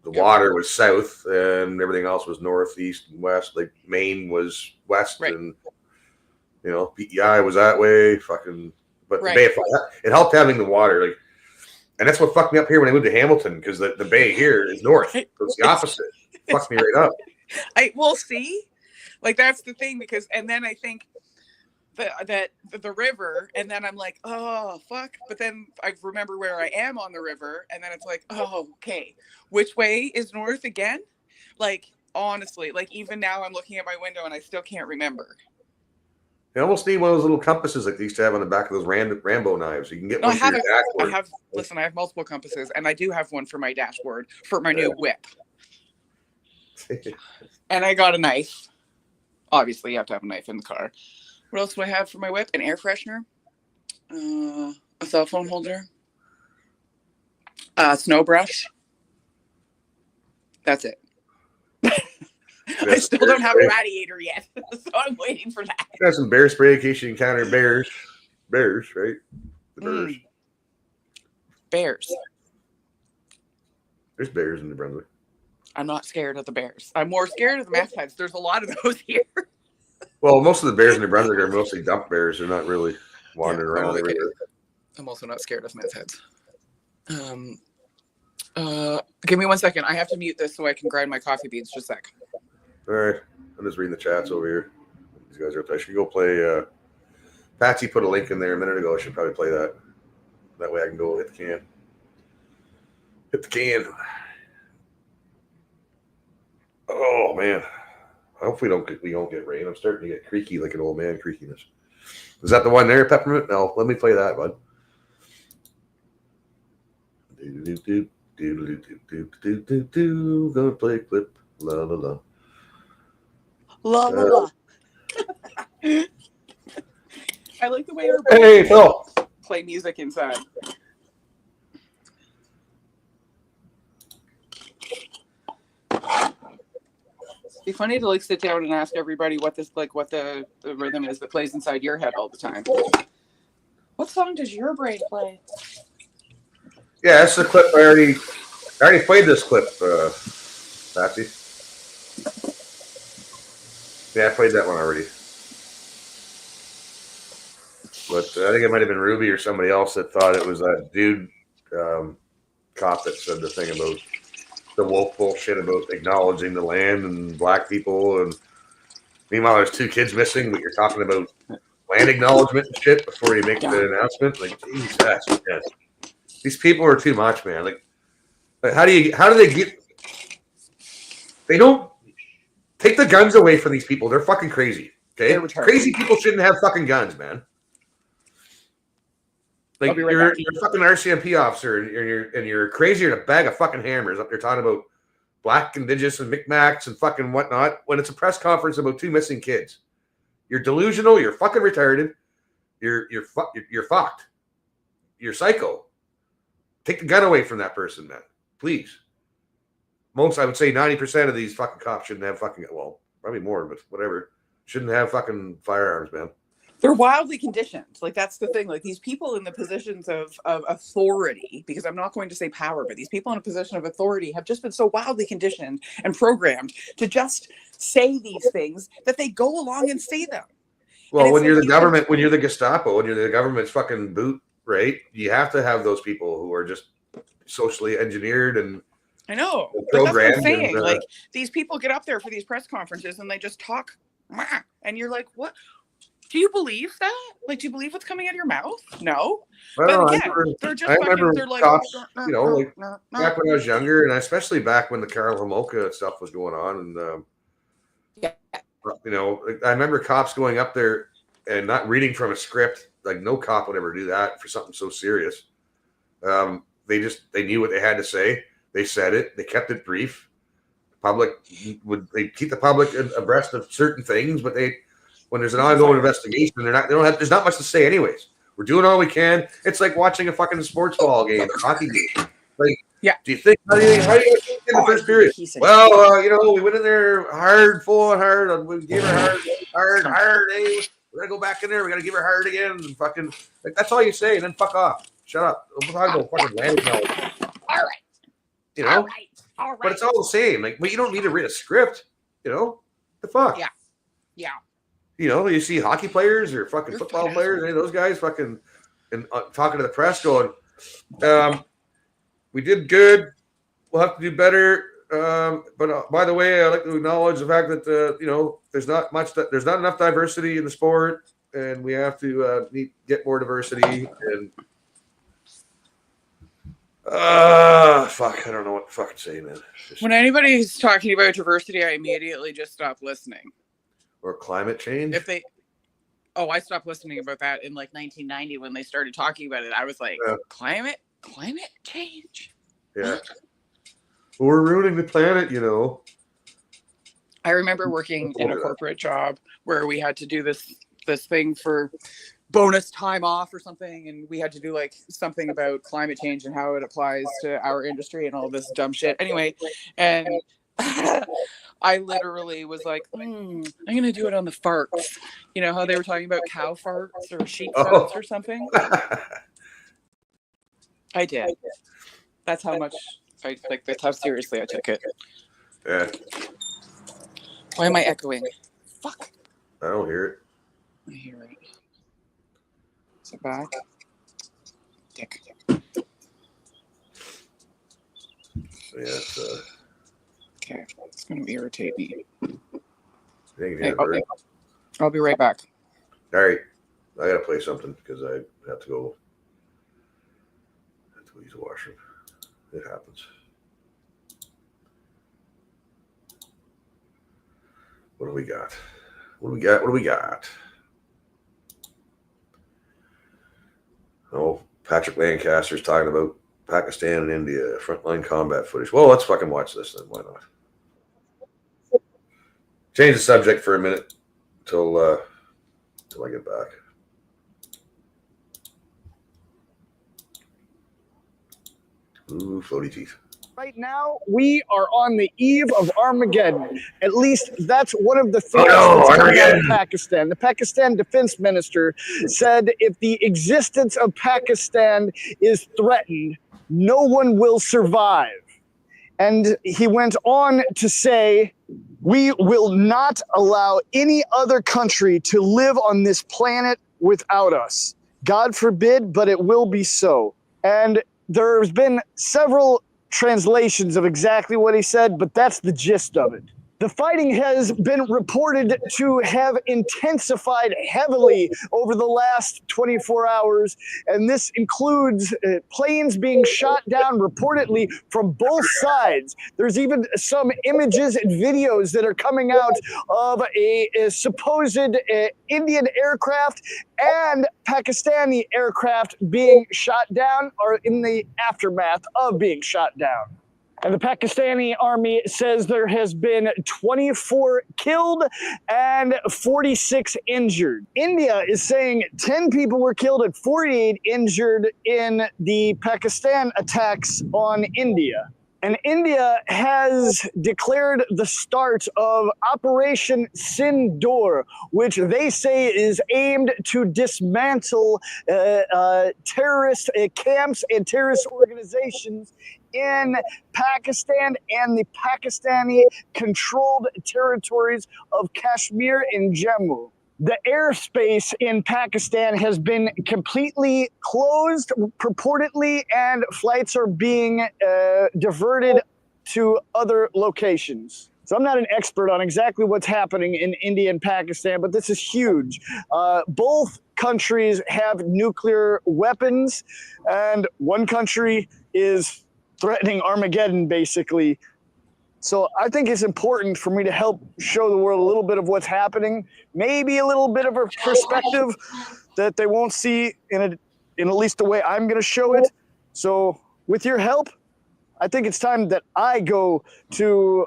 the water was south, and everything else was north, east, and west. Like Maine was west, and PEI was that way. But the Bay of Fundy, it helped having the water. Like, and that's what fucked me up here when I moved to Hamilton because the Bay here is north, so it's the opposite. It fucked me right up. We'll see. Like that's the thing and then I think that the river, and then I'm like, oh fuck, but then I remember where I am on the river, and then it's like, oh okay, which way is north again? Like honestly, like even now I'm looking at my window and I still can't remember. You almost need one of those little compasses like they used to have on the back of those Rambo knives. You can get one for your dashboard. I have multiple compasses, and I do have one for my dashboard for my new whip. And I got a knife. Obviously, you have to have a knife in the car. What else do I have for my whip? An air freshener, a cell phone holder, a snow brush. That's it. I still don't have a radiator yet, so I'm waiting for that. Got some bear spray in case you encounter bears. Bears, right? The bears. Bears. There's bears in New Brunswick. I'm not scared of the bears. I'm more scared of the meth heads. There's a lot of those here. Well, most of the bears in New Brunswick are mostly dump bears. They're not really wandering around everywhere. I'm also not scared of meth heads. Give me 1 second. I have to mute this so I can grind my coffee beans. Just a sec. All right. I'm just reading the chats over here. These guys are. I should go play. Patsy put a link in there a minute ago. I should probably play that. That way I can go hit the can. Hit the can. Oh man. I hope we don't get rain. I'm starting to get creaky like an old man creakiness. Is that the one there, Peppermint? No, let me play that, bud. Gonna play a clip. La la la. La la la. I like the way our Hey Phil. Play music inside. Be funny to like sit down and ask everybody what the rhythm is that plays inside your head all the time. What song does your brain play? Yeah, that's the clip. I already played this clip, Patsy. Yeah, I played that one already. But I think it might have been Ruby or somebody else that thought it was that dude cop that said the thing about the woke bullshit about acknowledging the land and black people. And meanwhile, there's 2 kids missing, but you're talking about land acknowledgement and shit before you make the announcement. Like, Jesus, man. These people are too much, man. Like how do they get? They don't take the guns away from these people. They're fucking crazy. Okay, crazy people shouldn't have fucking guns, man. Like you're a fucking RCMP officer, and you're crazier than a bag of fucking hammers up there talking about black, indigenous, and Micmacs and fucking whatnot when it's a press conference about 2 missing kids. You're delusional. You're fucking retarded. You're fucked. You're psycho. Take the gun away from that person, man. Please. Most, I would say 90% of these fucking cops shouldn't have fucking, well, probably more, but whatever. Shouldn't have fucking firearms, man. They're wildly conditioned. Like, that's the thing. Like, these people in the positions of authority, because I'm not going to say power, but these people in a position of authority have just been so wildly conditioned and programmed to just say these things that they go along and say them. Well, when you're the government, when you're the Gestapo, when you're the government's fucking boot, right? You have to have those people who are just socially engineered and I know. But that's what I'm saying. Like, these people get up there for these press conferences and they just talk, and you're like, what? Do you believe that? Like, do you believe what's coming out of your mouth? No. Well, but again, they're just fucking, they're like, cops, you know, like back when I was younger, and especially back when the Karl Homolka stuff was going on, and you know, I remember cops going up there and not reading from a script. Like, no cop would ever do that for something so serious. They knew what they had to say. They said it. They kept it brief. They keep the public abreast of certain things, but when there's an ongoing investigation, there's not much to say anyways. We're doing all we can. It's like watching a fucking sports ball game, a hockey game. Like, do you think how do you think in the first period? Well, you know, we went in there hard, full on hard, and we gave her hard. Hey, we're gonna go back in there. We gotta give her hard again, and fucking like that's all you say, and then fuck off. Shut up. We'll talk about fucking land knowledge. All right. You know, all right. But it's all the same. Like, but you don't need to read a script. You know, the fuck. Yeah. You know, you see hockey players or fucking football players, any of those guys fucking and talking to the press going, we did good. We'll have to do better. But by the way, I'd like to acknowledge the fact that, you know, there's not enough diversity in the sport, and we have to get more diversity. And fuck, I don't know what to fucking say, man. When anybody's talking about diversity, I immediately just stop listening. Or climate change. I stopped listening about that in like 1990 when they started talking about it. I was like, climate change. Yeah. Well, we're ruining the planet, you know. I remember working in a corporate job where we had to do this thing for bonus time off or something, and we had to do like something about climate change and how it applies to our industry and all this dumb shit. Anyway, and I literally was like, I'm going to do it on the farts. You know how they were talking about cow farts or sheep farts or something? I did. That's how much, that's how seriously I took it. Yeah. Why am I echoing? Fuck. I don't hear it. I hear it. Is it back? Dick. Yeah, okay, it's going to irritate me. Hey, I'll be right back. All right. I got to play something because I have to go use the washroom. It happens. What do we got? Oh, Patrick Lancaster's talking about Pakistan and India, frontline combat footage. Well, let's fucking watch this then. Why not? Change the subject for a minute till I get back. Ooh, floaty teeth. Right now, we are on the eve of Armageddon. At least that's one of the things that's coming out of Pakistan. The Pakistan defense minister said if the existence of Pakistan is threatened, no one will survive. And he went on to say, we will not allow any other country to live on this planet without us. God forbid, but it will be so. And there's been several translations of exactly what he said, but that's the gist of it. The fighting has been reported to have intensified heavily over the last 24 hours, and this includes planes being shot down reportedly from both sides. There's even some images and videos that are coming out of a supposed Indian aircraft and Pakistani aircraft being shot down or in the aftermath of being shot down. And the Pakistani army says there has been 24 killed and 46 injured. India is saying 10 people were killed and 48 injured in the Pakistan attacks on India. And India has declared the start of Operation Sindoor, which they say is aimed to dismantle terrorist camps and terrorist organizations in Pakistan and the Pakistani-controlled territories of Kashmir and Jammu. The airspace in Pakistan has been completely closed, purportedly, and flights are being diverted to other locations. So I'm not an expert on exactly what's happening in India and Pakistan, but this is huge. Both countries have nuclear weapons, and one country is threatening Armageddon, basically. So I think it's important for me to help show the world a little bit of what's happening, maybe a little bit of a perspective that they won't see in at least the way I'm going to show it. So with your help, I think it's time that I go to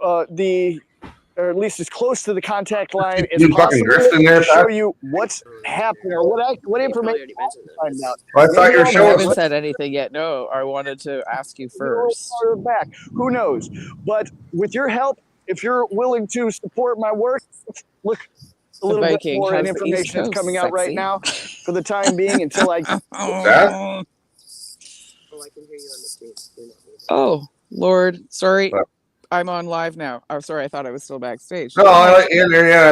or at least as close to the contact line as possible to show you what's happening or what information I find out. Well, I thought you were showing. I haven't said anything yet. No, I wanted to ask you first. Back. Who knows? But with your help, if you're willing to support my work, look a little bit more information that's coming out right now for the time being until I. What's that? Oh, I can hear you on the street. Oh, Lord. Sorry. I'm on live now. Oh, sorry. I thought I was still backstage. No, I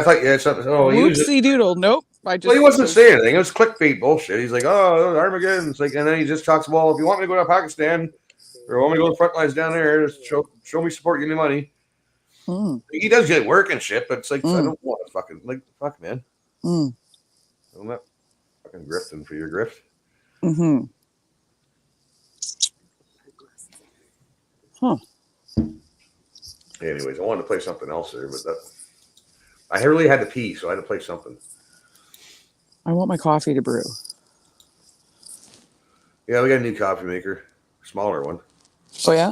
thought you had something. Oh, whoopsie doodle. Nope. Well, he wasn't saying anything. It was clickbait bullshit. He's like, oh, Armageddon. It's like, and then he just talks, well, if you want me to go to Pakistan or want me to go to the front lines down there, just show me support, give me money. He does get work and shit, but it's like, I don't want to fucking, like, fuck, man. I'm not fucking grifting for your grift. Mm-hmm. Huh. Anyways, I wanted to play something else there, but I really had to pee, so I had to play something. I want my coffee to brew. Yeah, we got a new coffee maker, smaller one. Oh yeah.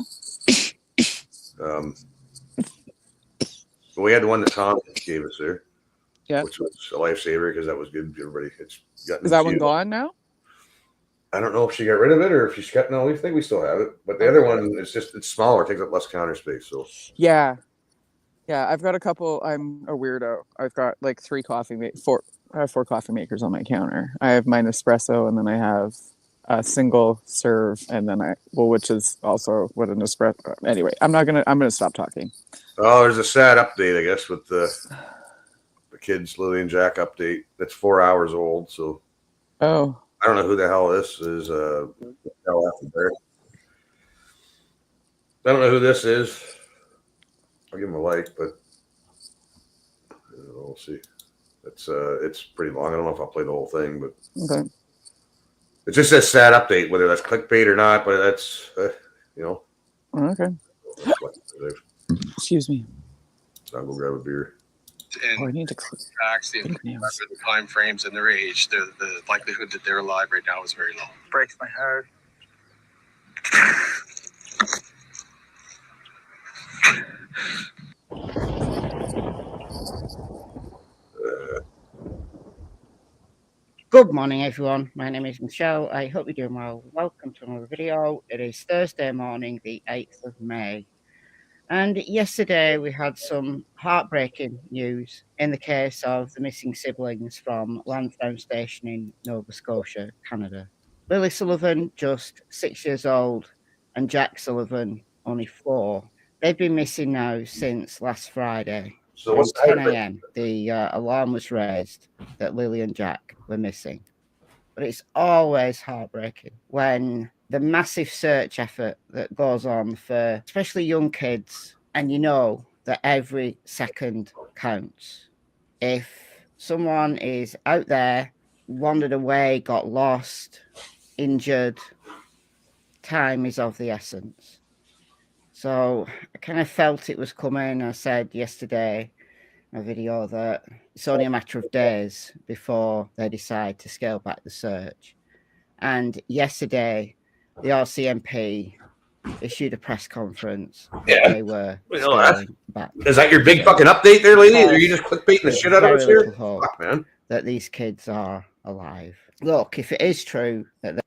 But we had the one that Tom gave us there. Yeah. Which was a lifesaver because that was good. Everybody, is that one gone now? I don't know if she got rid of it or if she's got. No, we think we still have it. But the other one is it's smaller, takes up less counter space. So yeah, I've got a couple. I'm a weirdo. I've got like I have 4 coffee makers on my counter. I have my Nespresso, and then I have a single serve, and then which is also what an espresso. Anyway, I'm gonna stop talking. Oh, there's a sad update, I guess, with the kids, Lily and Jack update. That's 4 hours old. So I don't know who the hell this is. I don't know who this is. I'll give him a like, but we'll see. It's pretty long. I don't know if I'll play the whole thing, but okay. It's just a sad update, whether that's clickbait or not. But that's Okay. Excuse me. I'll go grab a beer. And I need to tracks the time frames and their age, the likelihood that they're alive right now is very low. Breaks my heart. Good morning, everyone. My name is Michelle. I hope you're doing well. Welcome to another video. It is Thursday morning, the 8th of May. And yesterday we had some heartbreaking news in the case of the missing siblings from Lansdowne Station in Nova Scotia, Canada. Lily Sullivan, just 6 years old, and Jack Sullivan, only 4. They've been missing now since last Friday. So what's At 10 a.m., the alarm was raised that Lily and Jack were missing. But it's always heartbreaking when the massive search effort that goes on for especially young kids, and you know that every second counts. If someone is out there, wandered away, got lost, injured, time is of the essence. So I kind of felt it was coming. I said yesterday in a video that it's only a matter of days before they decide to scale back the search. And yesterday, the RCMP issued a press conference. Yeah. They were Well, that's- scaling back. Is that your big fucking update there, lady? Or are you just clickbaiting the shit out of us Very here? little hope Fuck, man. that these kids are alive. Look, if it is true that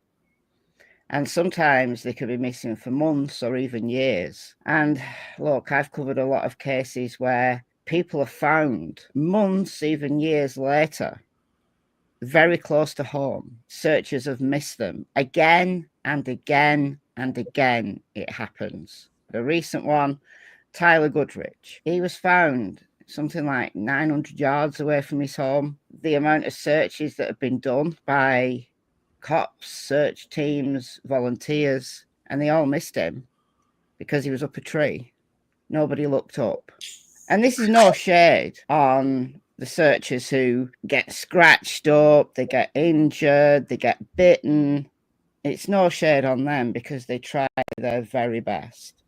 and sometimes they could be missing for months or even years. And look, I've covered a lot of cases where people are found months, even years later, very close to home. Searchers have missed them again and again and again. It happens. The recent one, Tyler Goodrich, he was found something like 900 yards away from his home. The amount of searches that have been done by cops, search teams, volunteers, and they all missed him because he was up a tree. Nobody looked up. And this is no shade on the searchers who get scratched up, they get injured, they get bitten. It's no shade on them because they try their very best.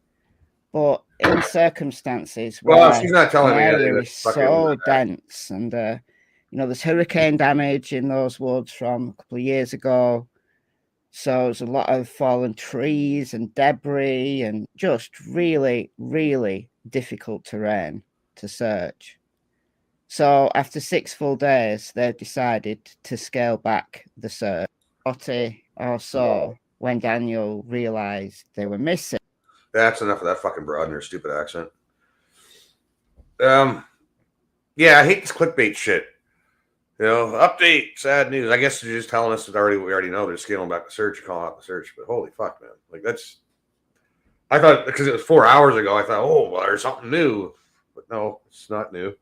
But in circumstances Well, where she's not telling an me anything area that's is fucking so dense and there's hurricane damage in those woods from a couple of years ago. So there's a lot of fallen trees and debris and just really, really difficult terrain to search. So after 6 full days, they've decided to scale back the search. 40 or so when Daniel realized they were missing. That's enough of that fucking broad and her stupid accent. Yeah, I hate this clickbait shit. You know, update, sad news. I guess they're just telling us that we already know they're scaling back the search, calling out the search. But holy fuck, man! Like I thought because it was 4 hours ago. I thought, oh, well, there's something new, but no, it's not new.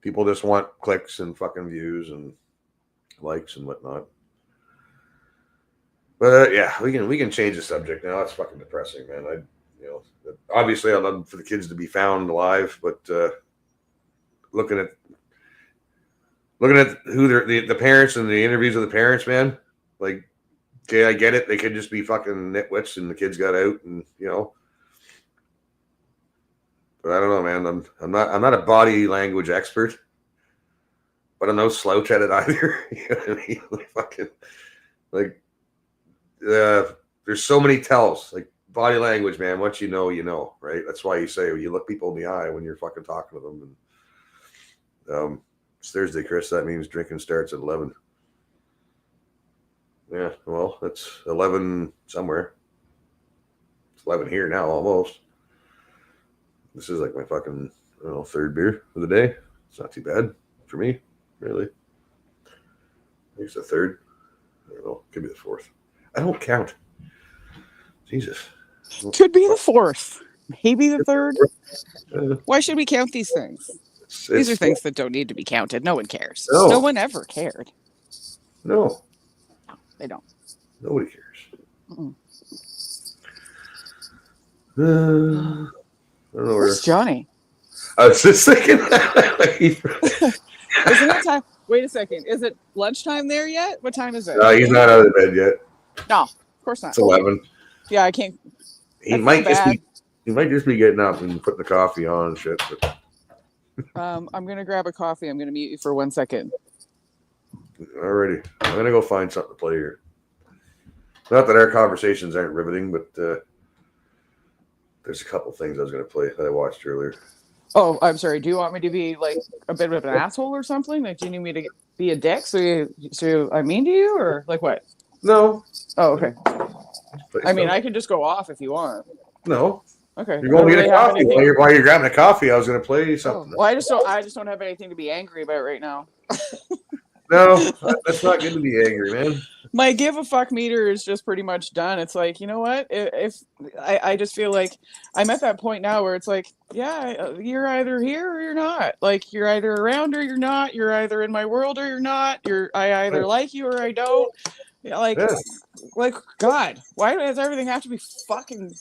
People just want clicks and fucking views and likes and whatnot. But yeah, we can change the subject now. It's fucking depressing, man. Obviously, I'd love for the kids to be found alive, but looking at who the parents and the interviews of the parents, man. Like, okay, I get it. They could just be fucking nitwits, and the kids got out, and But I don't know, man. I'm not a body language expert, but I'm no slouch at it either. You know what I mean? There's so many tells. Like body language, man. Once you know, right? That's why you say you look people in the eye when you're fucking talking to them. And it's Thursday, Chris. That means drinking starts at 11. Yeah, well, it's 11 somewhere. It's 11 here now, almost. This is like my fucking, third beer of the day. It's not too bad for me, really. I think it's the third. I don't know. Could be the fourth. I don't count. Jesus. Could be the fourth. Maybe the third. Why should we count these things? These are things that don't need to be counted. No one cares. No one ever cared. No. They don't. Nobody cares. I don't know Where's Johnny? I was just thinking. Isn't it time? Wait a second. Is it lunchtime there yet? What time is it? No, he's not out of bed yet. No, of course not. It's 11. Yeah, I can't. He might just be getting up and putting the coffee on and shit. But... I'm gonna grab a coffee. I'm gonna mute you for 1 second. Alrighty, I'm gonna go find something to play here. Not that our conversations aren't riveting, but there's a couple things I was gonna play that I watched earlier. Oh, I'm sorry. Do you want me to be like a bit of an asshole or something? Like, do you need me to be a dick? So I mean to you, or like what? No. Oh, okay. Play I mean, stuff. I can just go off if you want. No. Okay. You're going to I get don't a really have coffee. anything- While you're grabbing a coffee, I was going to play Oh, something. well, I just don't have anything to be angry about right now. No, that's not good to be angry, man. My give a fuck meter is just pretty much done. It's like, you know what? If I just feel like I'm at that point now where it's like, yeah, you're either here or you're not. Like, you're either around or you're not. You're either in my world or you're not. I either like you or I don't. Yeah, like God, why does everything have to be fucking?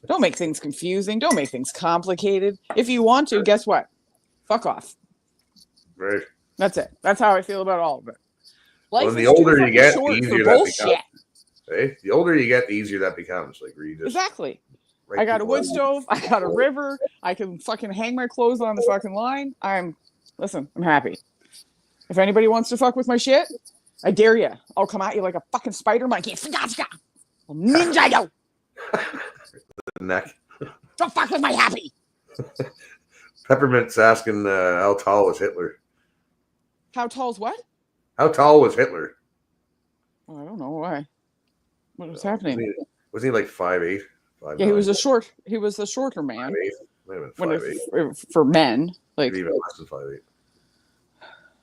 Don't make things confusing. Don't make things complicated. If you want to, guess what? Fuck off. Right. That's it. That's how I feel about all of it. Life Well, the is too older you fucking get, the short easier for that bullshit. becomes. Hey, the older you get, the easier that becomes. Like, where you just Exactly. write I got a people wood out. stove. I got a river. I can fucking hang my clothes on the fucking line. I'm happy. If anybody wants to fuck with my shit, I dare you. I'll come at you like a fucking spider monkey. I'll ninja you. The neck. Don't fuck with my happy. Peppermint's asking how tall was Hitler? How tall's what? How tall was Hitler? Oh, I don't know why. What was happening? Was he like 5'8"? Yeah, he was a shorter man. 5'8". Might have been 5'8". For men, like Maybe even less than 5'8".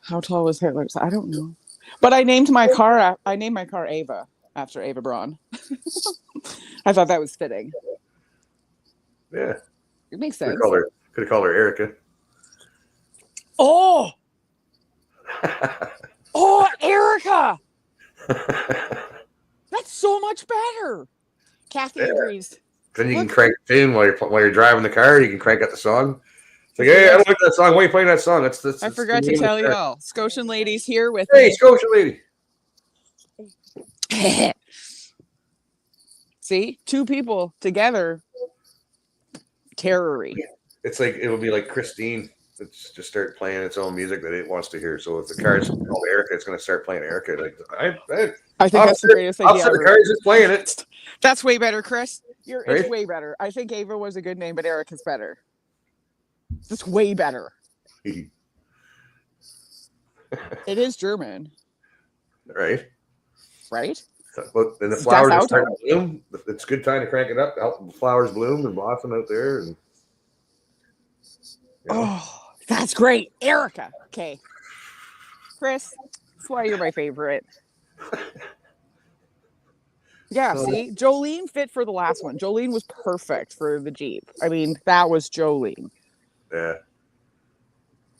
How tall was Hitler? I don't know. But I named my car Ava after Ava Braun. I thought that was fitting. Yeah. It makes sense. Could have called her Erica. Oh, Erica. That's so much better. Kathy agrees. Then you can crank the tune while you're driving the car. You can crank out the song. It's like, hey, I don't like that song. Why are you playing that song? I forgot to tell you all. Scotian ladies here with Hey, me. Scotian lady. See, two people together. Terrory. It's like it'll be like Christine. It's just start playing its own music that it wants to hear. So if the car's called Erica, it's going to start playing Erica. Like I think that's the greatest idea. The car's just playing it. That's way better, Chris. It's Right? way better. I think Ava was a good name, but Erica's better. Just way better. It is German. Right? Right? But then the flowers are starting to bloom. It's a good time to crank it up to help the flowers bloom and blossom out there. And oh, that's great. Erica. Okay. Chris, that's why you're my favorite. Yeah, see? Jolene fit for the last one. Jolene was perfect for the Jeep. I mean, that was Jolene. Yeah.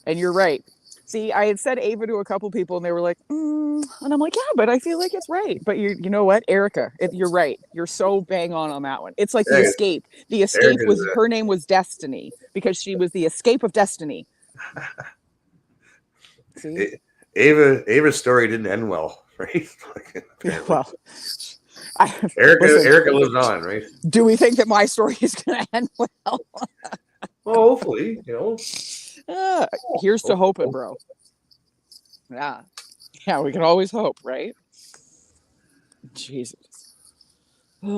And you're right. See, I had said Ava to a couple people, and they were like, and I'm like, yeah, but I feel like it's right. But you know what, Erica, you're right. You're so bang on that one. It's like the escape. The escape was her name was Destiny because she was the escape of Destiny. See? Ava's story didn't end well, right? Well, Erica lives on, right? Do we think that my story is going to end well? Well, hopefully, Here's to hoping, bro. Yeah, we can always hope, right? Jesus. I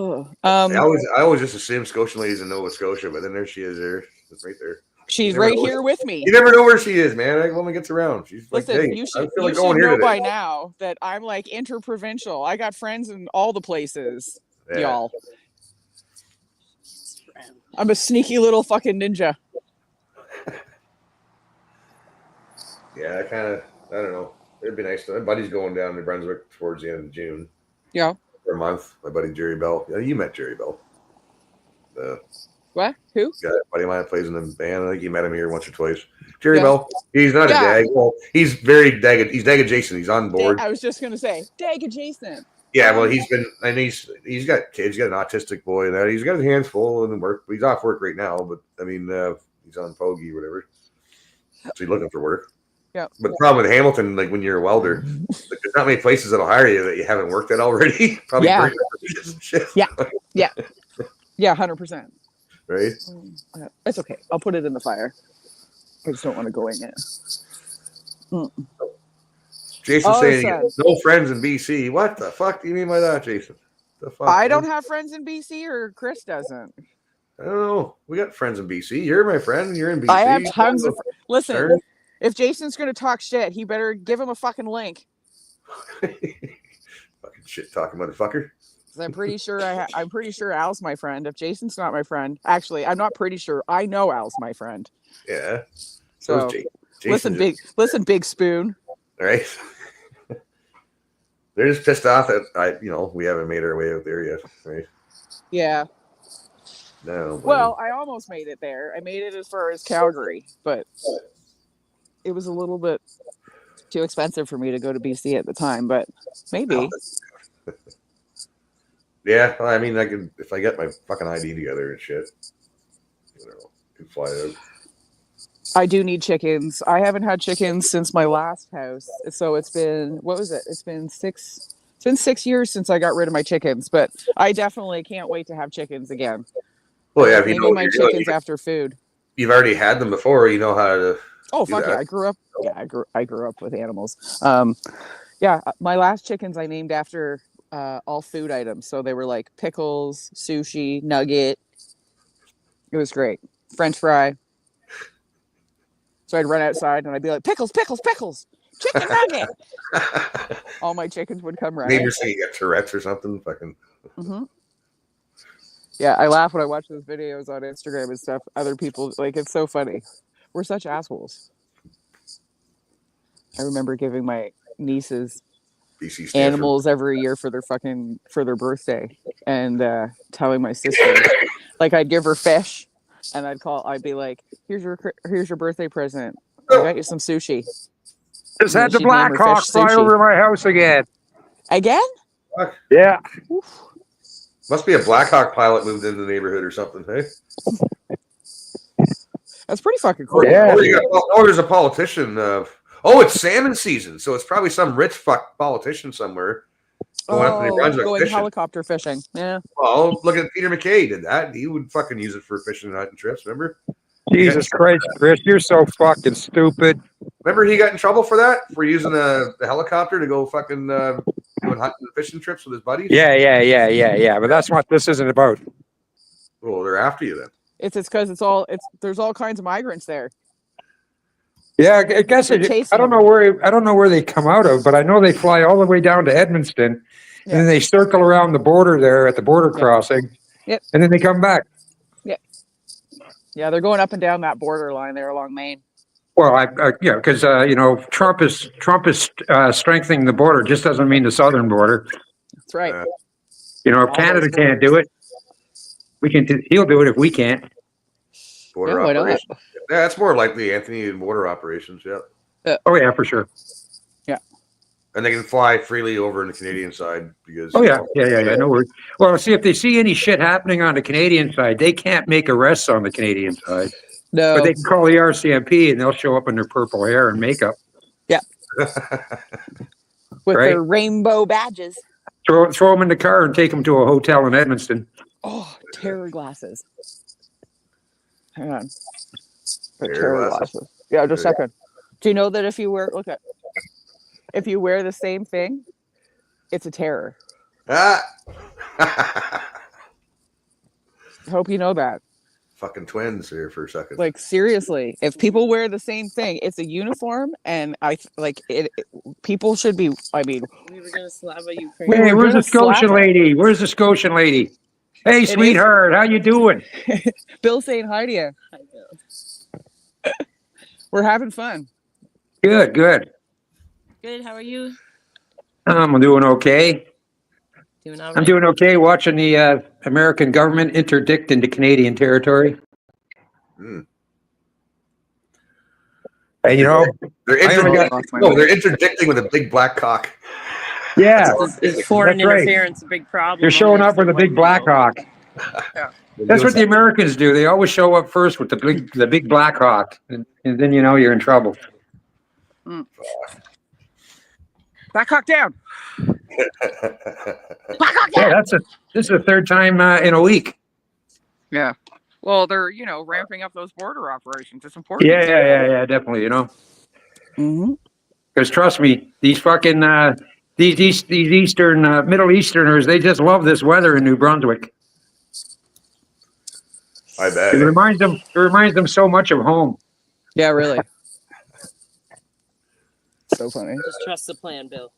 always just assume Scotian lady's in Nova Scotia, but then there she is there. It's right there. She's right here with me. You never know where she is, man. That woman gets around. She's like, Listen, hey, you should know today. By now that I'm like interprovincial. I got friends in all the places, y'all. I'm a sneaky little fucking ninja. Yeah, I don't know. It'd be nice. My buddy's going down to Brunswick towards the end of June. Yeah. For a month. My buddy Jerry Bell. Yeah, you met Jerry Bell. What? Who? Yeah, a buddy of mine plays in the band. I think you met him here once or twice. Jerry Bell. He's not a dag. Well, he's very dag. He's dag adjacent. He's on board. I was just gonna say dag adjacent. Yeah, well, he's got kids. He's got an autistic boy, and that he's got his hands full in work. He's off work right now, but I mean, he's on Pogey or whatever. So he's looking for work. Yeah. But the problem with Hamilton, like when you're a welder, like, there's not many places that'll hire you that you haven't worked at already. Probably. Yeah. Shit. Yeah. 100%. Right. It's okay. I'll put it in the fire. I just don't want to go in it. Jason saying no friends in BC. What the fuck do you mean by that, Jason? The fuck? I don't have friends in BC, or Chris doesn't. I don't know. We got friends in BC. You're my friend. You're in BC. I have tons of. Listen, If Jason's gonna talk shit, he better give him a fucking link. Fucking shit talking motherfucker. I'm pretty sure I'm pretty sure Al's my friend. If Jason's not my friend, actually, I'm not pretty sure. I know Al's my friend. Yeah. So listen, big spoon. All right. They're just pissed off that we haven't made our way out there yet, right? Yeah. No. Well, I almost made it there. I made it as far as Calgary, but it was a little bit too expensive for me to go to BC at the time. But maybe. Yeah, well, I mean, I can if I get my fucking ID together and shit. Can fly out. I do need chickens. I haven't had chickens since my last house. So it's been, what was it? It's been 6 years since I got rid of my chickens, but I definitely can't wait to have chickens again. Well, yeah, naming my chickens after food. You've already had them before. You know how to. Oh, fuck yeah. I grew up with animals. Yeah, my last chickens I named after all food items. So they were like pickles, sushi, nugget. It was great. French fry. So I'd run outside and I'd be like, pickles, pickles, pickles, chicken nugget. All my chickens would come running. Maybe you're saying you got Tourette's or something. Fucking. Mm-hmm. Yeah, I laugh when I watch those videos on Instagram and stuff. Other people, like, it's so funny. We're such assholes. I remember giving my nieces animals every year for their birthday, and telling my sister, like, I'd give her fish. And I'd be like, here's your birthday present. I got you some sushi. Just had the Black Hawk fly over my house again. Again? Yeah. Oof. Must be a Black Hawk pilot moved into the neighborhood or something, hey? That's pretty fucking cool. Yeah. There's a politician. It's salmon season, so it's probably some rich fuck politician somewhere. Going helicopter fishing. Yeah. Well, look at Peter McKay did that. He would fucking use it for fishing and hunting trips, remember? Jesus Christ, Chris, you're so fucking stupid. Remember he got in trouble for that? For using the helicopter to go fucking doing hunting and fishing trips with his buddies? Yeah. But that's what this isn't about. Well, they're after you then. It's because there's all kinds of migrants there. Yeah, I guess I don't know where they come out of, but I know they fly all the way down to Edmonton, and then they circle around the border there at the border crossing. Yep. And then they come back. Yeah, they're going up and down that border line there along Maine. Well, because Trump is strengthening the border. Just doesn't mean the southern border. That's right. If Canada can't do it, we can. He'll do it if we can't. Border operations. Yeah, that's more likely, Anthony, in border operations. Yeah. Oh yeah, for sure. Yeah. And they can fly freely over in the Canadian side because. Oh yeah. No worries. Well, see, if they see any shit happening on the Canadian side, they can't make arrests on the Canadian side. No. But they can call the RCMP and they'll show up in their purple hair and makeup. Yeah. With their rainbow badges. Throw them in the car and take them to a hotel in Edmonton. Oh, terror glasses. Hang on. Terror glasses. Yeah, just a second. Do you know that if you wear the same thing, it's a terror? I hope you know that. Fucking twins here for a second. Like, seriously, if people wear the same thing, it's a uniform, and people should be. I mean, we were gonna slap a Ukraine. Hey, where's the Scotian lady? Where's the Scotian lady? Hey, sweetheart, how you doing? Bill's saying hi to you. Hi, Bill. We're having fun. Good. Good. How are you? I'm doing okay. Doing all right. I'm doing okay watching the American government interdict into Canadian territory. Mm. And they're interdicting with a big black cock. Yeah, it's foreign interference, a big problem. You're showing up with a big Black Hawk. Yeah. That's what the Americans do. They always show up first with the big Black Hawk, and then you're in trouble. Mm. Black Hawk down. Black Hawk down. Yeah, this is the third time in a week. Yeah. Well, they're ramping up those border operations. It's important. Yeah, definitely. Mm-hmm. Because trust me, these fucking these Eastern Middle Easterners, they just love this weather in New Brunswick. I bet It reminds them so much of home. Yeah, really. so funny. Just trust the plan, Bill.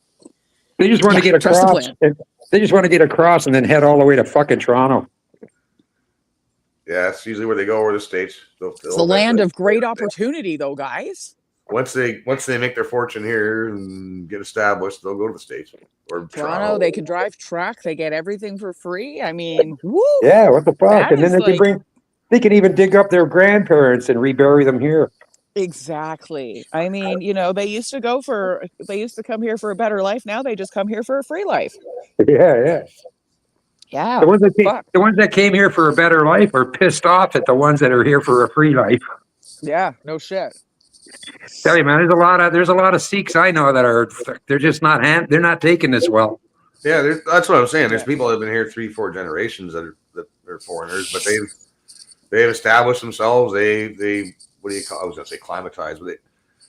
They just want to get trust the across. plan. They just want to get across and then head all the way to fucking Toronto. Yeah, that's usually where they go over the States. It's the land of great opportunity, though, guys. Once they make their fortune here and get established, they'll go to the States or Toronto, they can drive truck. They get everything for free. I mean, woo. Yeah, what the fuck? That And then is they can even dig up their grandparents and rebury them here. Exactly. I mean, you know, they used to come here for a better life. Now they just come here for a free life. Yeah. Yeah. The ones that came here for a better life are pissed off at the ones that are here for a free life. Yeah, no shit. Tell you, man, there's a lot of Sikhs I know that they're just not they're not taking this well. Yeah, that's what I'm saying. There's people that have been here 3-4 generations that are foreigners, but they've established themselves. They what do you call? I was going to say climatized, but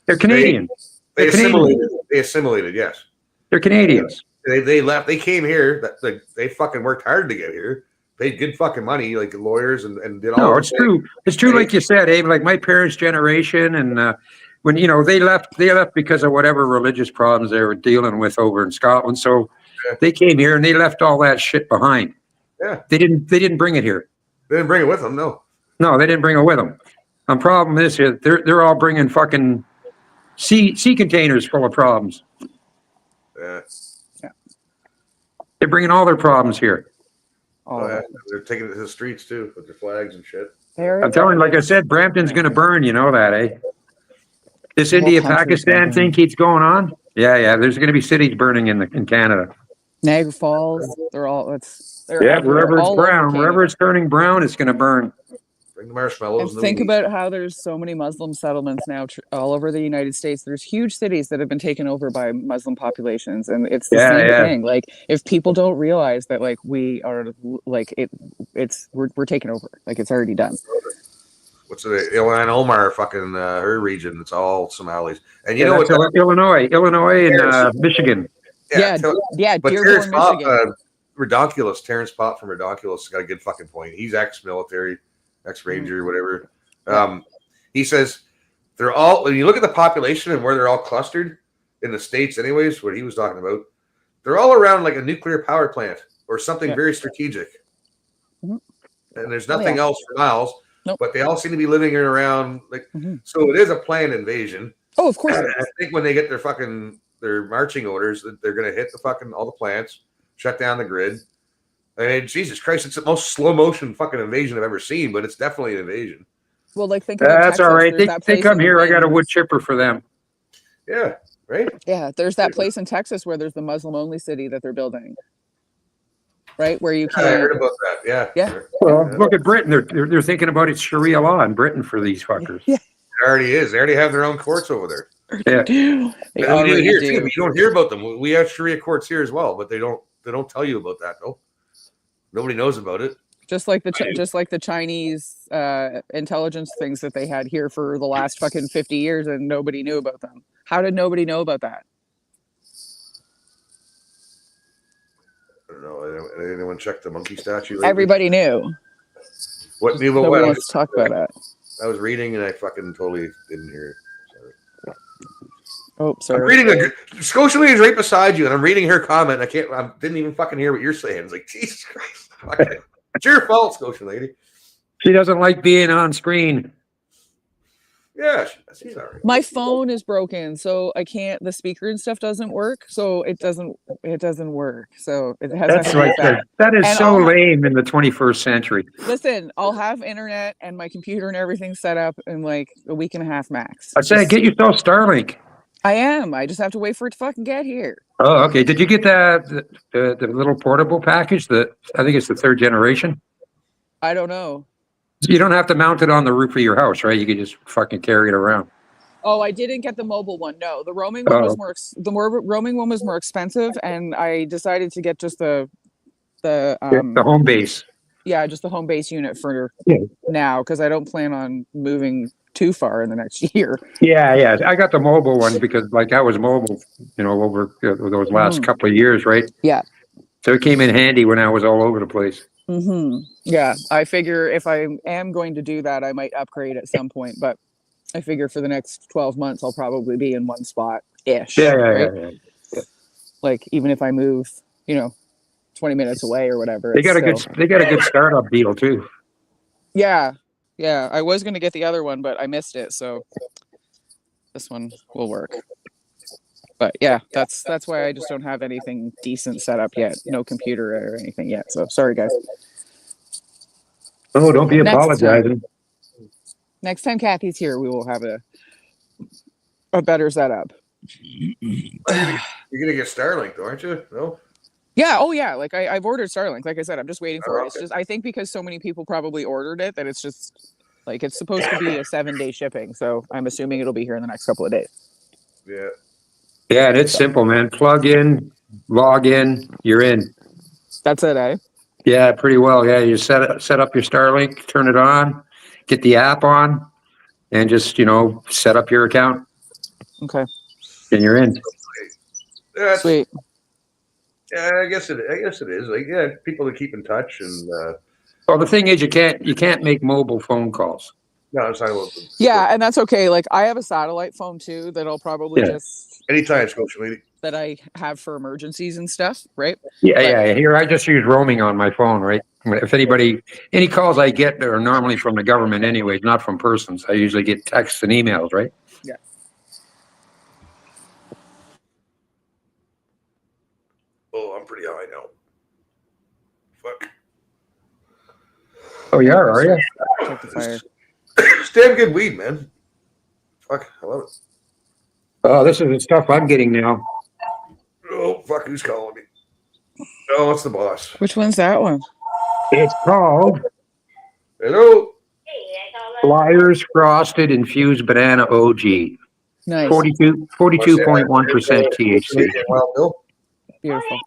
they're Canadian. They assimilated. Canadian. They assimilated. Yes, they're Canadians. They left. They came here. They fucking worked hard to get here. Paid good fucking money, like lawyers, and did all. No, it's true. It's true, like you said, Abe. Like my parents' generation, and when they left because of whatever religious problems they were dealing with over in Scotland. So they came here and they left all that shit behind. Yeah, they didn't bring it here. They didn't bring it with them. No, they didn't bring it with them. The problem is they're all bringing fucking sea containers full of problems. Yeah. They're bringing all their problems here. Oh, yeah. They're taking it to the streets too with their flags and shit. I'm telling you, like I said, Brampton's going to burn. You know that, eh? This India-Pakistan thing keeps going on. Yeah. There's going to be cities burning in Canada. Niagara Falls. They're wherever it's brown, wherever it's turning brown, it's going to burn. Bring the marshmallows. And think about how there's so many Muslim settlements now all over the United States. There's huge cities that have been taken over by Muslim populations, and it's the same thing. Like if people don't realize that, like we are, like we're taking over. Like it's already done. What's it? Ilhan Omar, fucking her region. It's all Somalis, and you know what? Illinois, and Michigan. Yeah. But Dearborn, Michigan. Redonkulous, Terrence Pott from Redonkulous got a good fucking point. He's ex-military, ex-ranger, whatever. He says they're all. When you look at the population and where they're all clustered in the States, anyways, what he was talking about, they're all around like a nuclear power plant or something very strategic. And there's nothing else for miles. Nope. But they all seem to be living around like. So it is a planned invasion. Oh, of course. I think when they get their marching orders, that they're going to hit all the plants, shut down the grid. I mean, Jesus Christ, it's the most slow motion fucking invasion I've ever seen, but it's definitely an invasion. Well, like think about that's Texas. all right. They come here. I got a wood chipper for them. Yeah, right. Yeah, there's that place in Texas where there's the Muslim-only city that they're building. Right, where you can't. I heard about that. Yeah. Well, look at Britain. They're thinking about it's Sharia law in Britain for these fuckers. Yeah. It already is. They already have their own courts over there. Yeah. They already here do. too, but you don't hear about them. We have Sharia courts here as well, but they don't tell you about that though. Nobody knows about it. Just like the Chinese intelligence things that they had here for the last fucking 50 years and nobody knew about them. How did nobody know about that? I don't know. Anyone check the monkey statue lately? Everybody knew. What knew about Nobody what? wants to talk about it. I was reading and I fucking totally didn't hear it. Oh, sorry. I'm reading Scotia Lady is right beside you, and I'm reading her comment. I didn't even fucking hear what you're saying. It's like, Jesus Christ. It's your fault, Scotia Lady. She doesn't like being on screen. Yeah, she's all right. My phone is broken, so I can't. The speaker and stuff doesn't work, so it doesn't work. So it has. That's right. That is so lame in the 21st century. Listen, I'll have internet and my computer and everything set up in like a week and a half max. I say, get yourself Starlink. I am. I just have to wait for it to fucking get here. Oh, okay. Did you get the little portable package? I think it's the 3rd generation. I don't know. You don't have to mount it on the roof of your house, right? You can just fucking carry it around. Oh, I didn't get the mobile one. No, the roaming one was roaming one was more expensive, and I decided to get just the home base. Yeah, just the home base unit for now because I don't plan on moving too far in the next year. Yeah. I got the mobile one because like I was mobile, over those last couple of years, right? Yeah. So it came in handy when I was all over the place. Yeah, I figure if I am going to do that, I might upgrade at some point, but I figure for the next 12 months, I'll probably be in one spot ish. Yeah, right? yeah. Like even if I move, 20 minutes away or whatever. They it's got a still- good startup deal too. Yeah. Yeah. I was going to get the other one, but I missed it. So this one will work. But yeah, that's why I just don't have anything decent set up yet. No computer or anything yet. So sorry, guys. Oh, don't be Next apologizing. Next time Kathy's here, we will have a better setup. You're gonna get Starlink, though, aren't you? No. Yeah. Oh, yeah. Like I've ordered Starlink. Like I said, I'm just waiting for Oh, it. It's okay. just I think because so many people probably ordered it that it's just like it's supposed to be a 7-day shipping. So I'm assuming it'll be here in the next couple of days. Yeah. Yeah, and it's simple, man. Plug in, log in, you're in. That's it, eh? Yeah, pretty well. Yeah, you set up your Starlink, turn it on, get the app on, and just set up your account. Okay. And you're in. Yeah, Sweet. Yeah, I guess it is. Like, yeah, people to keep in touch and. Well, the thing is, you can't make mobile phone calls. No, it's not about Yeah, and that's okay. Like I have a satellite phone too that I'll probably just anytime social media that I have for emergencies and stuff, right? Yeah. Here, I just use roaming on my phone, right? If any calls I get are normally from the government, anyways, not from persons. I usually get texts and emails, right? Yeah. Oh, I'm pretty high now. Fuck. Oh, you are you? Check the fire. It's damn good weed, man. Fuck, I love it. Oh, this is the stuff I'm getting now. Oh, fuck, who's calling me? Oh, it's the boss. Which one's that one? It's called Hello. Flyers Frosted Infused Banana OG. Nice. 42.1% THC. Well, Bill. Beautiful.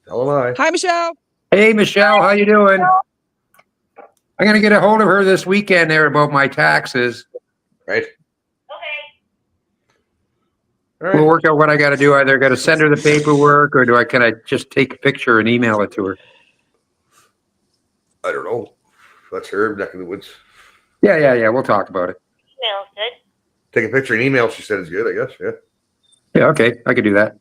How am I? Hi, Michelle. Hey, Michelle, how you doing? I'm gonna get a hold of her this weekend there about my taxes. Right. We'll work out what I got to do. Either got to send her the paperwork, or can I just take a picture and email it to her? I don't know. That's her neck of the woods. Yeah. We'll talk about it. Email's good. Take a picture and email. She said it's good. I guess. Yeah. Yeah. Okay. I could do that.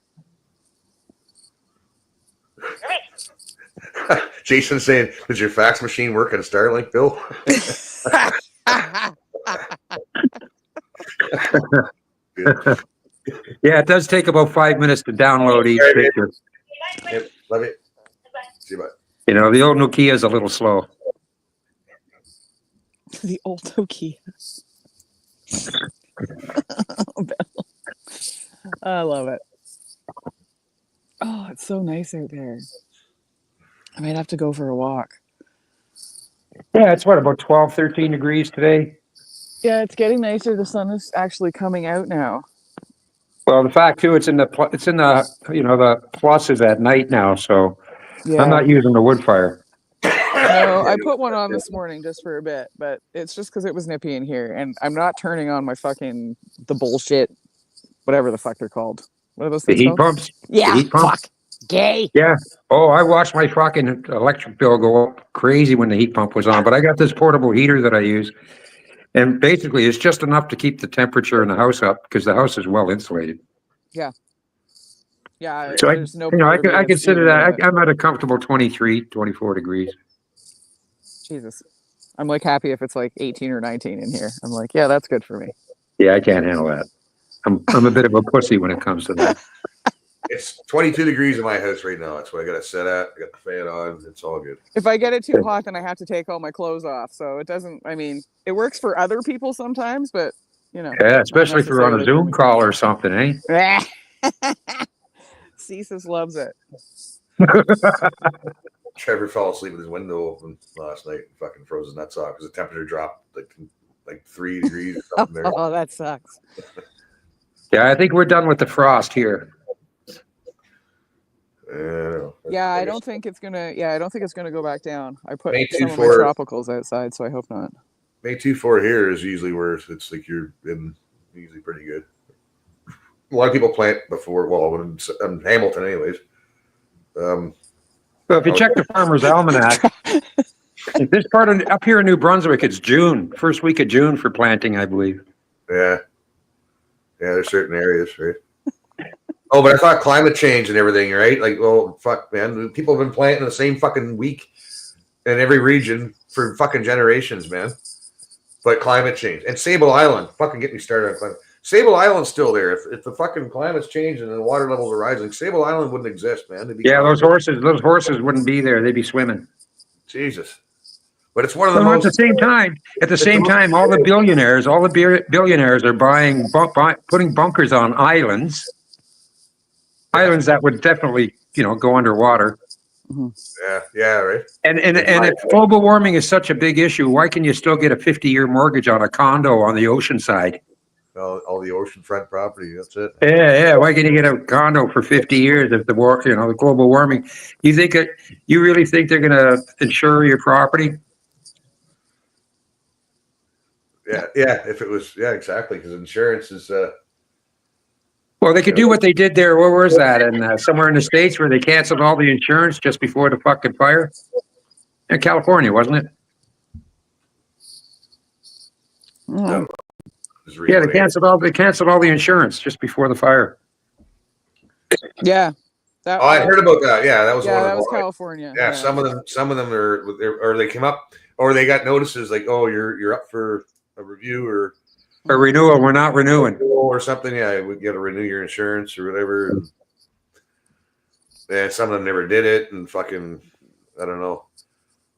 Jason saying, "Does your fax machine work on Starlink, Bill?" Yeah, it does take about 5 minutes to download each picture. Yep, love it. See you, bye. The old Nokia is a little slow. The old Nokia. I love it. Oh, it's so nice out there. I might have to go for a walk. Yeah, it's about 12, 13 degrees today. Yeah, it's getting nicer. The sun is actually coming out now. Well, the fact too, it's in the the pluses at night now, so Yeah. I'm not using the wood fire. No, I put one on this morning just for a bit, but it's just because it was nippy in here, and I'm not turning on my the bullshit, whatever the fuck they're called. What are those The things heat called? pumps. Yeah, The heat pump. fuck. Gay. Yeah. Oh, I watched my fucking electric bill go up crazy when the heat pump was on, but I got this portable heater that I use. And basically, it's just enough to keep the temperature in the house up because the house is well insulated. Yeah. Yeah. So There's no. I consider that I'm at a comfortable 23, 24 degrees. Jesus. I'm like happy if it's like 18 or 19 in here. I'm like, yeah, that's good for me. Yeah, I can't handle that. I'm a bit of a pussy when it comes to that. It's 22 degrees in my house right now. That's what I got it set at. I got the fan on. It's all good. If I get it too hot, then I have to take all my clothes off. So it doesn't. I mean, it works for other people sometimes, but Yeah, not especially if you're on a necessarily Zoom call or something, eh? Ceases loves it. Trevor fell asleep with his window open last night and fucking froze his nuts off because the temperature dropped like 3 degrees or something there. Oh, that sucks. Yeah, I think we're done with the frost here. Yeah, I don't think it's gonna. Yeah, I don't think it's gonna go back down. I put May some of 2 my for- tropicals outside, so I hope not. May 2-4 here is usually where it's like you're in usually pretty good. A lot of people plant before. Well, when in Hamilton, anyways. So if you check the Farmer's Almanac, this part of up here in New Brunswick, it's June, first week of June for planting, I believe. Yeah. Yeah, there's certain areas, right? Oh, but I thought climate change and everything, right? Like, well, fuck, man. People have been planting the same fucking week in every region for fucking generations, man. But climate change. And Sable Island. Fucking get me started on climate. Sable Island's still there. If the fucking climate's changing and the water levels are rising, Sable Island wouldn't exist, man. They'd be Yeah, gone. those horses wouldn't be there. They'd be swimming. Jesus. But it's one of the But most. at the same time, all the billionaires are buying, putting bunkers on islands that would definitely, go underwater. Yeah, right. And if global warming is such a big issue, why can you still get a 50-year mortgage on a condo on the ocean side? All the oceanfront property. That's it. Yeah. Why can you get a condo for 50 years if the global warming? You really think they're going to insure your property? Yeah. If it was, exactly, because insurance is. Well, they could do what they did there. Where was that? And somewhere in the States where they canceled all the insurance just before the fucking fire. In California, wasn't it? No. Yeah, they canceled all the insurance just before the fire. Yeah. I heard about that. Yeah, that was one of that them. was California. Yeah, some of them are, or they came up, or they got notices like, oh, you're up for a review or a renewal. We're not renewing or something. Yeah, we got to renew your insurance or whatever. And some of them never did it, and fucking, I don't know.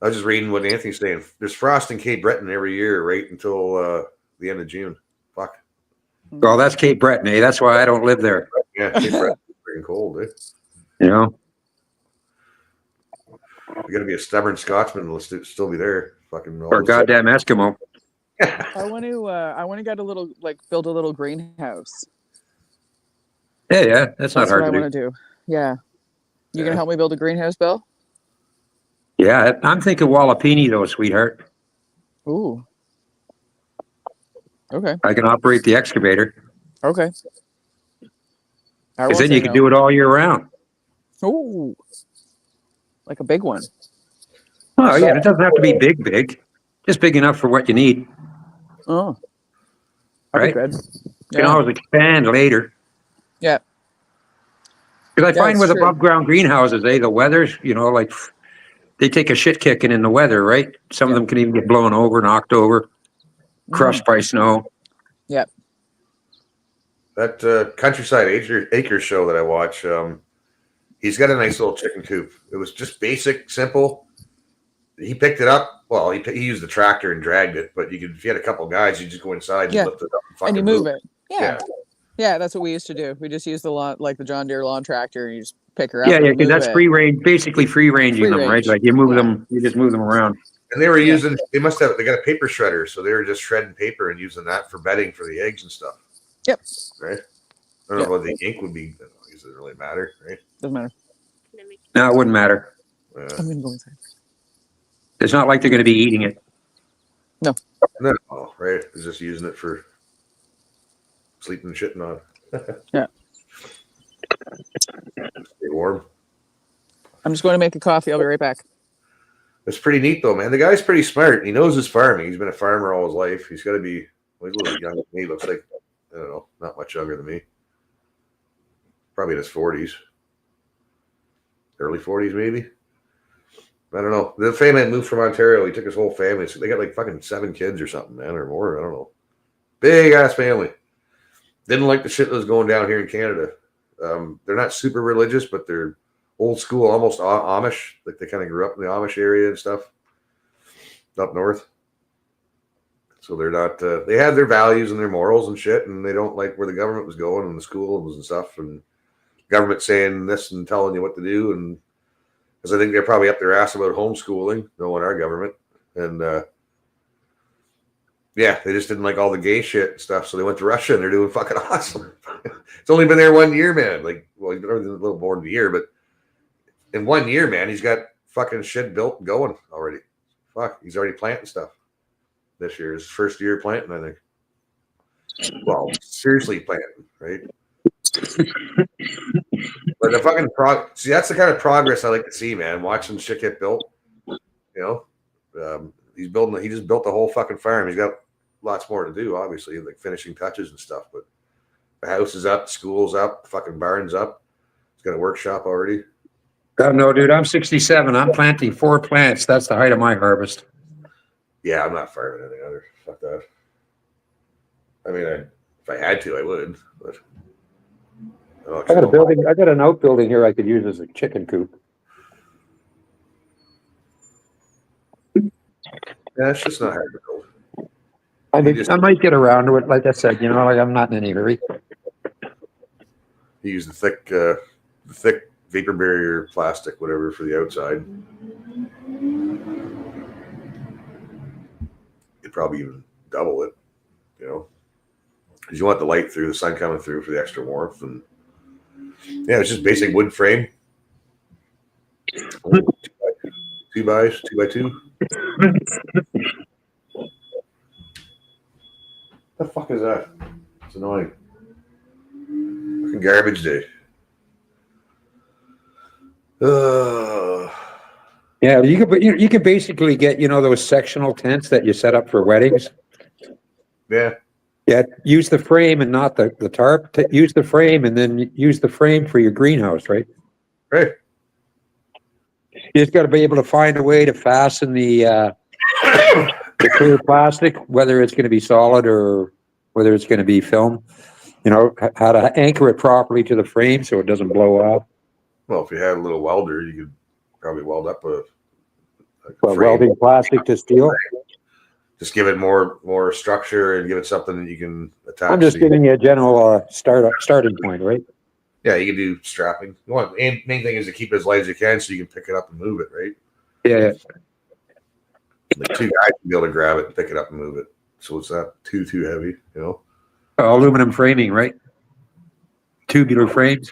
I was just reading what Anthony's saying. There's frost in Cape Breton every year, right until the end of June. Fuck. Well, that's Cape Breton, eh? That's why I don't live there. Yeah, Cape Breton's freaking cold, eh? You got to be a stubborn Scotsman to still be there. Fucking or goddamn Eskimo. I want to get build a little greenhouse. Yeah, that's not hard what to I want to do. Yeah. You gonna help me build a greenhouse, Bill? Yeah, I'm thinking Wallapini though, sweetheart. Ooh. Okay. I can operate the excavator. Okay. Because then you can do it all year round. Ooh. Like a big one. Oh yeah, it doesn't have to be big. Just big enough for what you need. Oh. Right? Good. You can always expand later. Yeah. Because I find with above ground greenhouses, the weather's, they take a shit kicking in the weather, right? Some of them can even get blown over, knocked over, crushed by snow. Yep. That Countryside Acres show that I watch, he's got a nice little chicken coop. It was just basic, simple. He picked it up. Well, he used the tractor and dragged it, but if you had a couple guys, you just go inside and lift it up and you move it. Yeah. Yeah, that's what we used to do. We just used the John Deere lawn tractor, and you just pick her up. Yeah, because that's free range, basically free ranging them, right? Like you just move them around. And they were using, they got a paper shredder, so they were just shredding paper and using that for bedding for the eggs and stuff. Yep. Right? I don't know what the ink would be. It doesn't really matter, right? Doesn't matter. No, it wouldn't matter. I'm going to go inside. It's not like they're going to be eating it. No, right? It's just using it for sleeping and shitting on. Yeah. Stay warm. I'm just going to make a coffee. I'll be right back. It's pretty neat though, man. The guy's pretty smart. He knows his farming. He's been a farmer all his life. He's got to be a little younger than me. Looks like, I don't know, not much younger than me. Probably in his 40s. Early 40s, maybe. I don't know. The family moved from Ontario. He took his whole family. So they got like fucking 7 kids or something, man, or more. I don't know. Big ass family. Didn't like the shit that was going down here in Canada. They're not super religious, but they're old school, almost Amish. Like they kind of grew up in the Amish area and stuff up north. So they're not, they have their values and their morals and shit, and they don't like where the government was going and the schools and stuff, and government saying this and telling you what to do. And because I think they're probably up their ass about homeschooling, knowing our government. And yeah, they just didn't like all the gay shit and stuff. So they went to Russia and they're doing fucking awesome. It's only been there 1 year, man. Like, well, he's been a little more than a year, but in 1 year, man, he's got fucking shit built and going already. Fuck, he's already planting stuff this year. His first year planting, I think. Well, seriously planting, right? But the fucking see, that's the kind of progress I like to see, man. Watching shit get built. You know, he just built the whole fucking farm. He's got lots more to do, obviously, like finishing touches and stuff. But the house is up, school's up, fucking barn's up. It's got a workshop already. No, dude, I'm 67. I'm planting 4 plants. That's the height of my harvest. Yeah, I'm not farming anything other. Fuck that. I mean, if I had to, I would. But I got a building. I got an outbuilding here I could use as a chicken coop. Yeah, it's just not hard to build. I might get around to it. Like I said, like I'm not in any hurry. You use the thick vapor barrier plastic, whatever, for the outside. You'd probably even double it, because you want the light through, the sun coming through for the extra warmth. And yeah, it's just basic wood frame. 2 by 2. The fuck is that? It's annoying. Fucking garbage day. Yeah, you can basically get those sectional tents that you set up for weddings. Yeah. Yeah, use the frame and not the tarp. Use the frame and then use the frame for your greenhouse, right? Right. You just got to be able to find a way to fasten the clear plastic, whether it's going to be solid or whether it's going to be film. How to anchor it properly to the frame so it doesn't blow off. Well, if you had a little welder, you could probably weld up a welding plastic to steel. Just give it more structure and give it something that you can attach. I'm just giving you a general starting point, right? Yeah, you can do strapping. And main thing is to keep it as light as you can so you can pick it up and move it, right? Yeah. Like 2 guys can be able to grab it and pick it up and move it. So it's not too heavy, Aluminum framing, right? Tubular frames.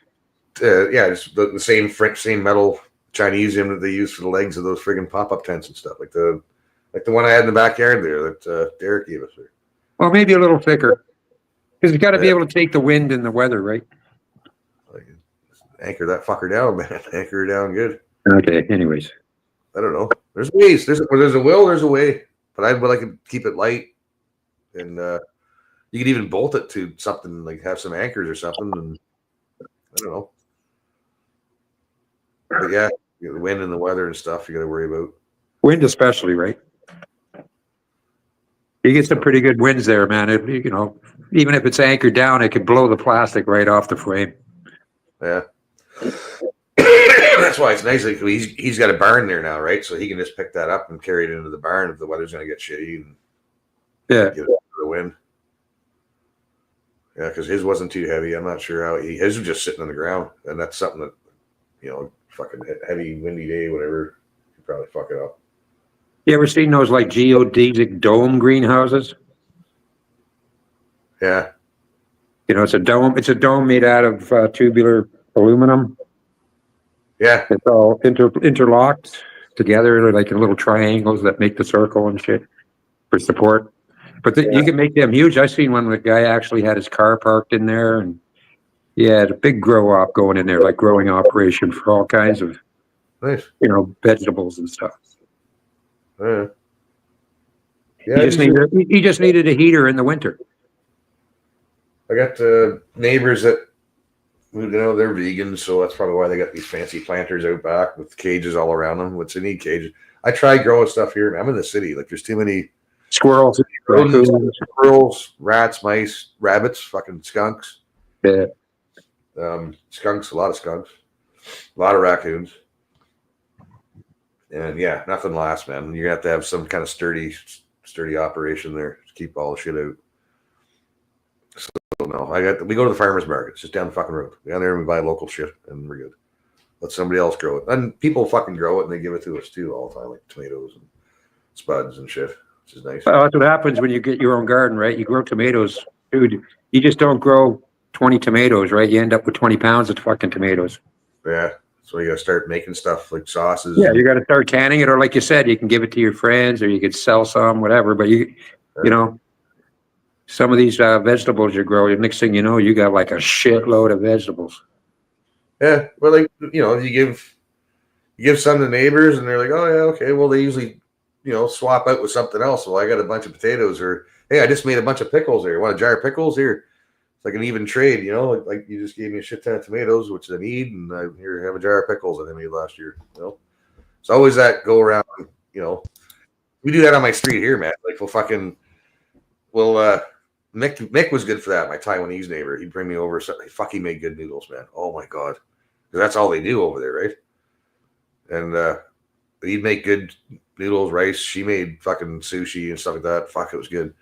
Yeah, just the same metal Chinesium that they use for the legs of those friggin' pop-up tents and stuff, like the one I had in the backyard there that Derek gave us. Well, maybe a little thicker, because you got to be able to take the wind and the weather, right? Anchor that fucker down, man. Anchor her down good. Okay. Anyways, I don't know. There's ways. There's a will. There's a way. But I could keep it light, and you could even bolt it to something, like have some anchors or something, and I don't know. But yeah, the wind and the weather and stuff you got to worry about. Wind especially, right? You get some pretty good winds there, man. Even if it's anchored down, it could blow the plastic right off the frame. Yeah. That's why it's nice. Like he's got a barn there now, right? So he can just pick that up and carry it into the barn if the weather's going to get shitty. And get it the wind. Yeah, because his wasn't too heavy. I'm not sure how his was just sitting on the ground, and that's something that fucking heavy windy day, whatever, you probably fuck it up. You ever seen those like geodesic dome greenhouses? Yeah. It's a dome. It's a dome made out of tubular aluminum. Yeah. It's all interlocked together, like in little triangles that make the circle and shit for support. But you can make them huge. I seen one where the guy actually had his car parked in there, and he had a big grow op going in there, like growing operation for all kinds of, nice, vegetables and stuff. Yeah. He just needed a heater in the winter. I got neighbors that, they're vegans, so that's probably why they got these fancy planters out back with cages all around them. What's in each cage? I tried growing stuff here. I'm in the city. Like, there's too many squirrels, rats, mice, rabbits, fucking skunks. Yeah. Skunks, a lot of skunks, a lot of raccoons. And yeah, nothing lasts, man. You're gonna have some kind of sturdy operation there to keep all the shit out. So no, we go to the farmer's market. It's just down the fucking road. We go down there and we buy local shit, and we're good. Let somebody else grow it, and people fucking grow it and they give it to us too all the time, like tomatoes and spuds and shit, which is nice. Well, that's what happens when you get your own garden, right? You grow tomatoes, dude. You just don't grow 20 tomatoes, right? You end up with 20 pounds of fucking tomatoes. Yeah. So you got to start making stuff like sauces. Yeah, you got to start canning it, or like you said, you can give it to your friends, or you could sell some, whatever. But some of these vegetables you grow, the next thing you know, you got like a shitload of vegetables. Yeah, well, like you give some to neighbors, and they're like, oh yeah, okay. Well, they usually swap out with something else. Well, I got a bunch of potatoes, or hey, I just made a bunch of pickles here. Want a jar of pickles here? It's like an even trade, you know. Like you just gave me a shit ton of tomatoes, which I need, and I here have a jar of pickles that I made last year. You know, it's always that go around. You know, we do that on my street here, man. Like Mick was good for that. My Taiwanese neighbor, he'd bring me over something. Fuck, he made good noodles, man. Oh my god, because that's all they do over there, right? And he'd make good noodles, rice. She made fucking sushi and stuff like that. Fuck, it was good.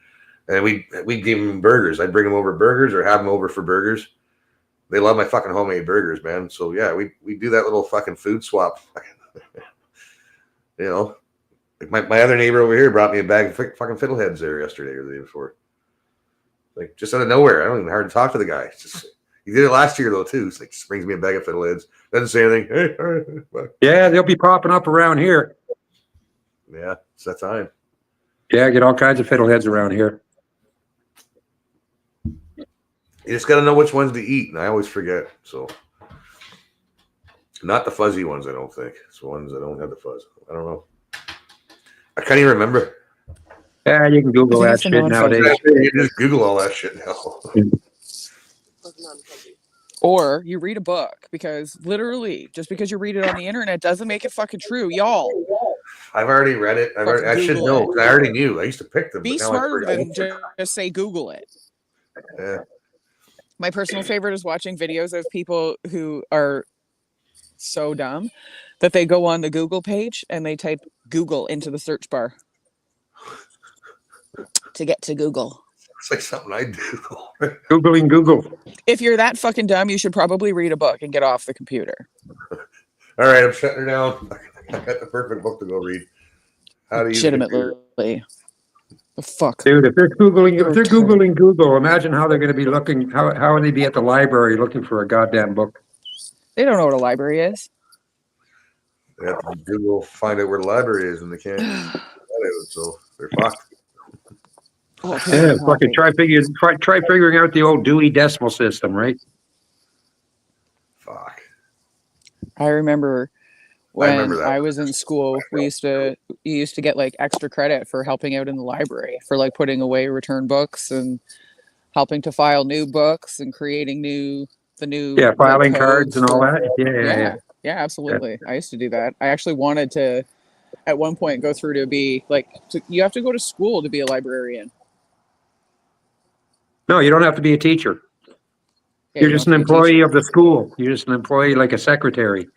And we'd give them burgers. I'd bring them over burgers or have them over for burgers. They love my fucking homemade burgers, man. So yeah, we do that little fucking food swap. You know, like my other neighbor over here brought me a bag of fucking fiddleheads there yesterday or the day before. Like just out of nowhere. I don't even hard to talk to the guy. It's just, he did it last year though too. It's like just brings me a bag of fiddleheads. Doesn't say anything. Hey, Yeah, they'll be popping up around here. yeah, it's that time. Yeah, I get all kinds of fiddleheads around here. You just got to know which ones to eat, and I always forget. So, not the fuzzy ones, I don't think. It's the ones that don't have the fuzz. I don't know. I can't even remember. Yeah, you can Google that shit nowadays. You just Google all that shit now. Or you read a book, because literally, just because you read it on the internet doesn't make it fucking true, y'all. I've already read it. I should know, because I already knew. I used to pick them. Be but now smarter than just say Google it. Yeah. My personal favorite is watching videos of people who are so dumb that they go on the Google page and they type Google into the search bar to get to Google. It's like something I do. Googling Google. If you're that fucking dumb, you should probably read a book and get off the computer. All right, I'm shutting her down. I got the perfect book to go read. How do you Legitimately. The fuck, dude! If they're googling Google, imagine how they're going to be looking. How would they be at the library looking for a goddamn book? They don't know what a library is. They have to Google find out where the library is, and they can't. So they're fucked. Yeah, fucking try figuring out the old Dewey Decimal System, right? Fuck. I remember when I was in school, you used to get like extra credit for helping out in the library, for like putting away returned books and helping to file new books and creating the new filing cards and all that. Yeah, absolutely. I used to do that. I actually wanted to at one point go through to be like you have to go to school to be a librarian. No, you don't have to be a teacher. Yeah, You're just an employee of the school. You're just an employee, like a secretary.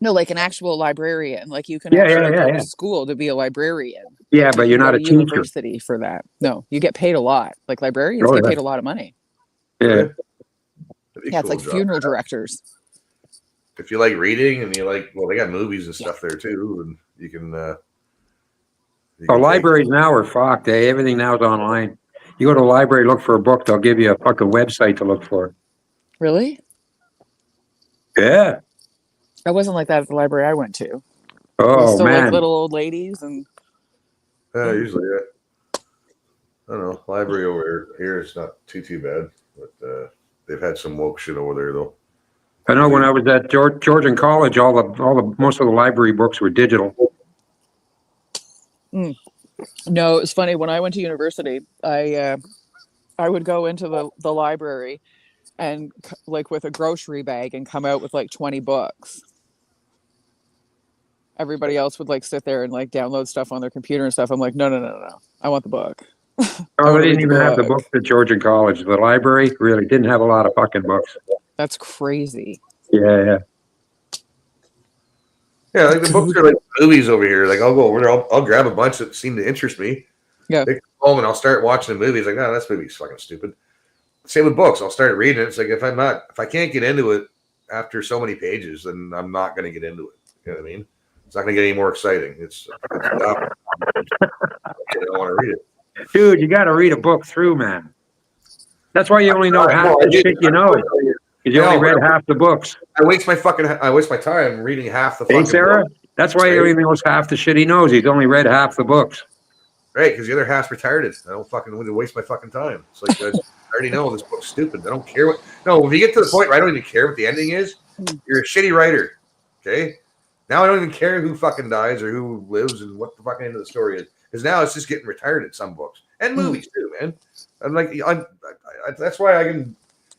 No, like an actual librarian. Like you can actually go to school to be a librarian. Yeah, but you're not a teacher. University for that. No, you get paid a lot. Like librarians get paid a lot of money. Yeah. Yeah, it's like funeral directors. If you like reading and you like, well, they got movies and stuff there too, and you can. Libraries now are fucked. Everything now is online. You go to a library, look for a book, they'll give you a fucking website to look for. Really? Yeah. I wasn't like that at the library I went to. Oh, still man. Like little old ladies and. Usually, I don't know. Library over here is not too bad, but they've had some woke shit over there though. I know when I was at Georgian College, most of the library books were digital. No, it's funny. When I went to university, I would go into the library and like with a grocery bag and come out with like 20 books. Everybody else would like sit there and like download stuff on their computer and stuff. I'm like, no. I want the book. Oh, they didn't even have the books at Georgian College. The library really didn't have a lot of fucking books. That's crazy. Yeah. Yeah, like the books are like movies over here. Like I'll go over there, I'll grab a bunch that seem to interest me. Yeah. Take them home and I'll start watching the movies. Like, no, this movie's fucking stupid. Same with books. I'll start reading it. It's like if I can't get into it after so many pages, then I'm not going to get into it. You know what I mean? It's not going to get any more exciting. It's I don't want to read it. Dude, you got to read a book through, man. That's why you only know half the shit you know. Because you only read half the books. I waste my time reading half the fucking Sarah? book. That's why he only knows half the shit he knows. He's only read half the books. Right, because the other half's retarded. I don't fucking waste my fucking time. It's like, I already know this book's stupid. I don't care what. No, if you get to the point where I don't even care what the ending is, you're a shitty writer. Okay? Now I don't even care who fucking dies or who lives and what the fucking end of the story is. Because now it's just getting retarded, some books. and movies too, man. I'm like, that's why I can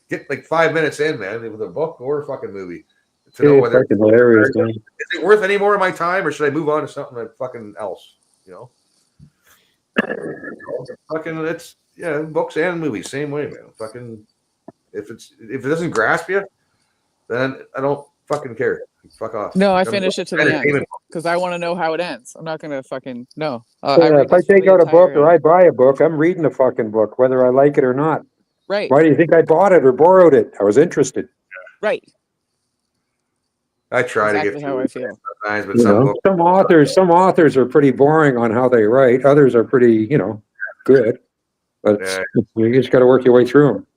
get like 5 minutes in, man, with a book or a fucking movie to know whether fucking hilarious, man. is it worth any more of my time, or should I move on to something like fucking else? You know, fucking it's books and movies same way, man. Fucking if it doesn't grasp you, then I don't fucking care. Fuck off. No, I finish it to the end because I want to know how it ends. I'm not gonna fucking no. If I take out a book or I buy a book, I'm reading the fucking book, whether I like it or not. Right. Why do you think I bought it or borrowed it? I was interested. Right. I try exactly to get how I feel. Sometimes, but some authors are pretty boring on how they write. Others are pretty, good. But you just got to work your way through them.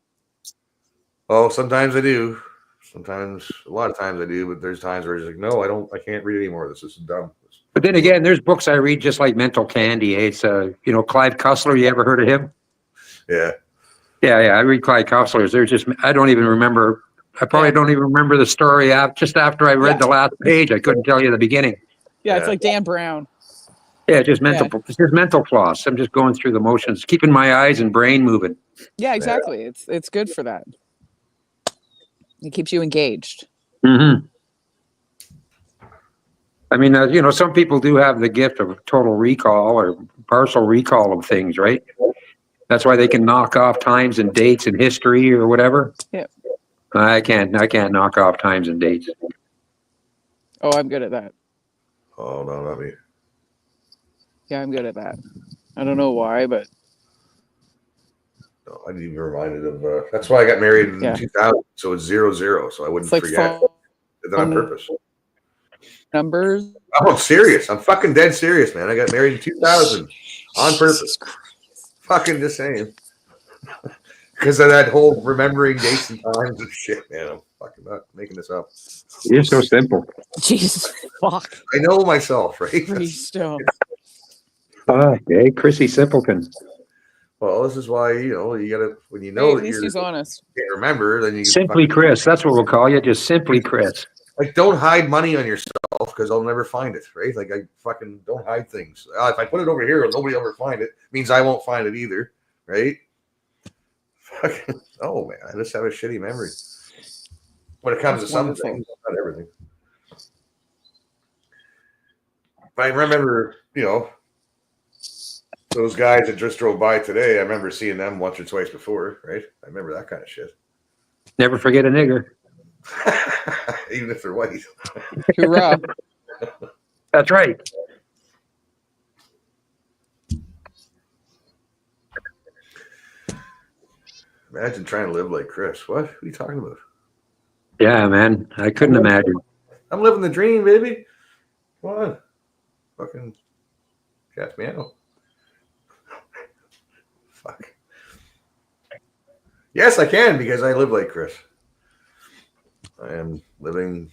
Oh, sometimes I do. Sometimes, a lot of times I do, but there's times where it's like, no, I can't read anymore. This is dumb. But then again, there's books I read just like Mental Candy. It's Clive Cussler. You ever heard of him? Yeah. Yeah. I read Clive Cussler's. I don't even remember. I probably don't even remember the story just after I read the last page. I couldn't tell you the beginning. Yeah, it's like Dan Brown. Yeah, just mental floss. I'm just going through the motions, keeping my eyes and brain moving. Yeah, exactly. It's good for that. It keeps you engaged. Mm-hmm. I mean, some people do have the gift of total recall or partial recall of things, right? That's why they can knock off times and dates in history or whatever. Yeah. I can't knock off times and dates. Oh, I'm good at that. Oh, no, not me. Yeah, I'm good at that. I don't know why, but no, I didn't even reminded of. That's why I got married in 2000, so it's 00, so I wouldn't forget. Did that on purpose. Numbers. I'm serious. I'm fucking dead serious, man. I got married in 2000 on purpose. Fucking just saying. Because of that whole remembering dates and times and shit, man. I'm fucking not making this up. You're so simple. Jesus fuck. I know myself, right? Please don't. Hey, Chrissy Simpleton. Well, this is why, you gotta, when you know at least he's honest. Can't remember, then you Simply Chris. That's what we'll call you. Just Simply Chris. Like, don't hide money on yourself because I'll never find it, right? Like, I fucking don't hide things. If I put it over here and nobody will ever find it, means I won't find it either, right? Fucking, oh man, I just have a shitty memory when it comes to some things, not everything. But I remember, those guys that just drove by today. I remember seeing them once or twice before, right? I remember that kind of shit. Never forget a nigger. Even if they're white. Hoorah. That's right. Imagine trying to live like Chris. What? What are you talking about? Yeah, man. I couldn't imagine. I'm living the dream, baby. Come on. Fucking catch me out. Fuck. Yes, I can because I live like Chris. I am living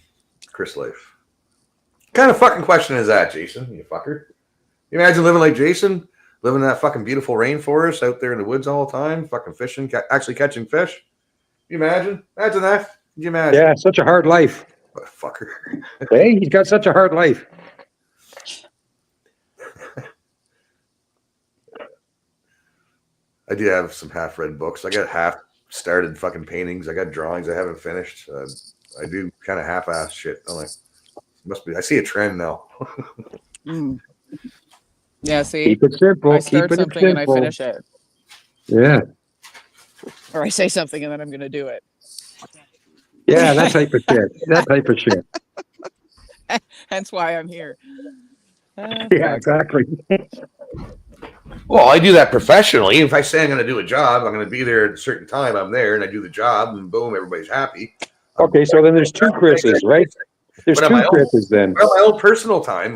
Chris life. What kind of fucking question is that, Jason? You fucker. You imagine living like Jason? Living in that fucking beautiful rainforest out there in the woods all the time, fucking fishing, actually catching fish. You imagine? Imagine that. Can you imagine? Yeah, such a hard life. What a fucker. Hey, he's got such a hard life. I do have some half-read books. I got half-started fucking paintings. I got drawings I haven't finished. I do kind of half-ass shit. I'm like, must be. I see a trend now. Yeah, see, keep it simple. I start something and I finish it. Yeah. Or I say something and then I'm going to do it. Yeah, that type of shit. That type of shit. Hence why I'm here. Yeah, exactly. Well, I do that professionally. If I say I'm going to do a job, I'm going to be there at a certain time. I'm there and I do the job, and boom, everybody's happy. Okay, so then there's two Chris's, right? There's two Chris's then. Well, my own personal time,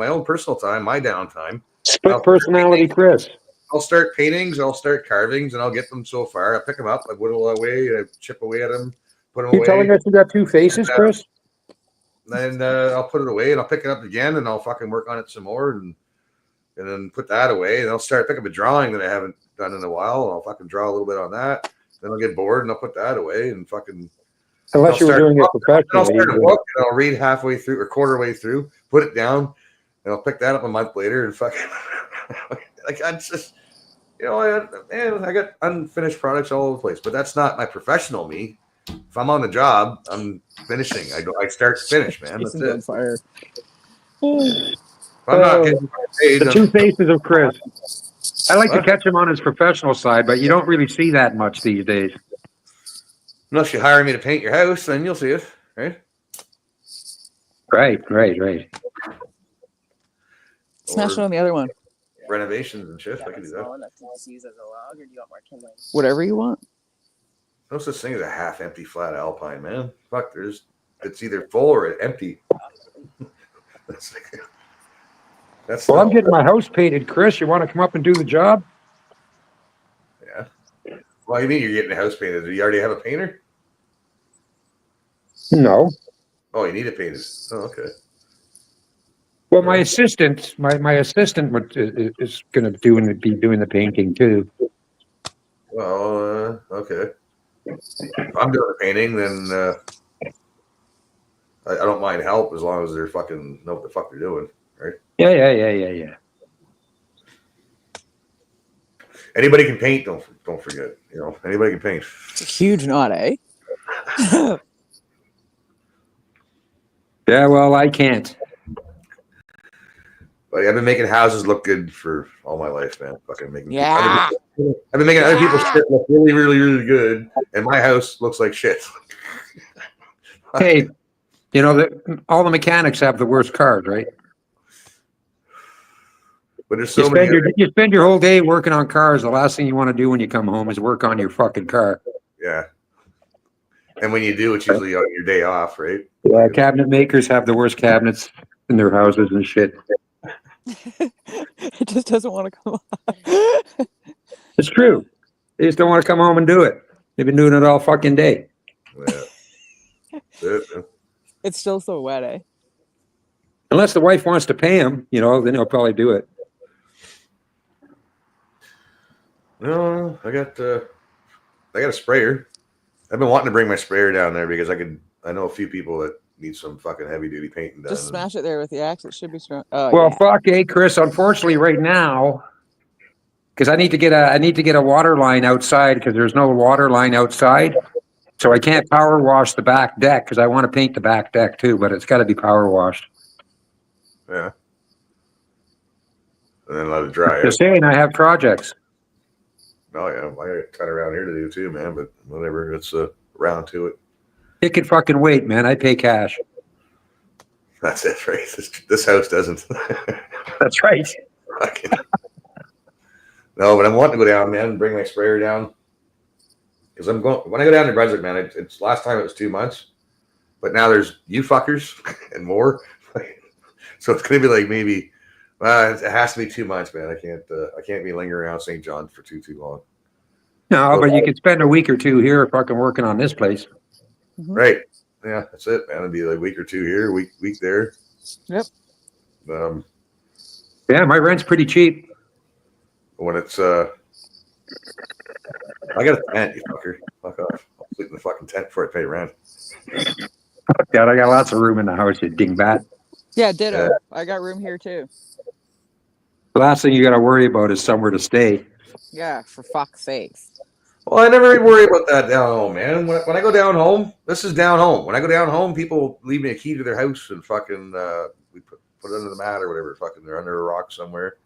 my downtime. Split personality Chris. I'll start paintings, I'll start carvings, and I'll get them so far. I pick them up, I whittle away, I chip away at them, put them away. You're telling us you got two faces, Chris? Then I'll put it away, and I'll pick it up again, and I'll fucking work on it some more, and then put that away, and I'll pick up a drawing that I haven't done in a while, and I'll fucking draw a little bit on that. Then I'll get bored, and I'll put that away, and fucking... Unless you were doing it professionally. I'll start a book, and I'll read halfway through, or quarter way through, put it down, and I'll pick that up a month later, and fucking... like, You know, I got unfinished products all over the place, but that's not my professional me. If I'm on the job, I'm finishing. I start to finish, man. That's Jason's it. on fire. If I'm not getting paid, The two faces of Chris. I like to What? catch him on his professional side, but you don't really see that much these days. Unless you hire me to paint your house, then you'll see it, right? Right. Smash it on the other one. Renovations and shit. I can do that. Enough to just use as a log, or do you want more kindling? Whatever you want. No such thing as a half-empty flat alpine, man. Fuck, it's either full or empty. That's Well, I'm getting my house painted, Chris. You want to come up and do the job? Yeah. Well, you mean you're getting the house painted? Do you already have a painter? No. Oh, you need it painted. Oh, okay. Well, my assistant, my assistant is going to be doing the painting too. Well, okay. If I'm doing the painting, then I don't mind help as long as they're fucking know what the fuck they're doing, right? Yeah. Anybody can paint. Don't forget. You know, anybody can paint. It's a huge knot, eh? Yeah, well, I can't. Like, I've been making houses look good for all my life, man. Fucking making. Yeah. I've been making other people's shit look really, really, really good, and my house looks like shit. Hey, you know all the mechanics have the worst cars, right? But there's so many. You spend your whole day working on cars. The last thing you want to do when you come home is work on your fucking car. Yeah. And when you do, it's usually on your day off, right? Yeah, cabinet makers have the worst cabinets in their houses and shit. It just doesn't want to come on. It's true. They just don't want to come home and do it. They've been doing it all fucking day. Yeah. It's still so wet, eh? Unless the wife wants to pay him, you know, then he'll probably do it. No, I got a sprayer. I've been wanting to bring my sprayer down there because I know a few people that need some fucking heavy duty painting done. Just smash it there with the axe. It should be strong. Well, fuck, Chris. Unfortunately, right now, because I need to get a water line outside because there's no water line outside, so I can't power wash the back deck because I want to paint the back deck too, but it's got to be power washed. Yeah. And then let it dry. Just saying, I have projects. Oh yeah, I got a ton around here to do too, man. But whatever, it's around to it. It could fucking wait, man. I pay cash. That's it, right? This house doesn't. That's right. No, but I'm wanting to go down, man, and bring my sprayer down. Because when I go down to Brunswick, man, it's last time it was 2 months, but now there's you fuckers and more. So it's gonna be like maybe. It has to be 2 months, man. I can't be lingering around St. John for too long. No, but you could spend a week or two here fucking working on this place. Right. Yeah, that's it, man. It'd be like a week or two here, week there. Yep. Yeah, my rent's pretty cheap. When it's I got a tent, you fucker. Fuck off. I'll sleep in the fucking tent before I pay rent. God, I got lots of room in the house, you dingbat. Yeah, ditto. Yeah. I got room here too. The last thing you got to worry about is somewhere to stay. Yeah, for fuck's sakes. Well, I never worry about that down home, man. When I go down home, this is down home. When I go down home, people leave me a key to their house and fucking we put it under the mat or whatever. Fucking they're under a rock somewhere,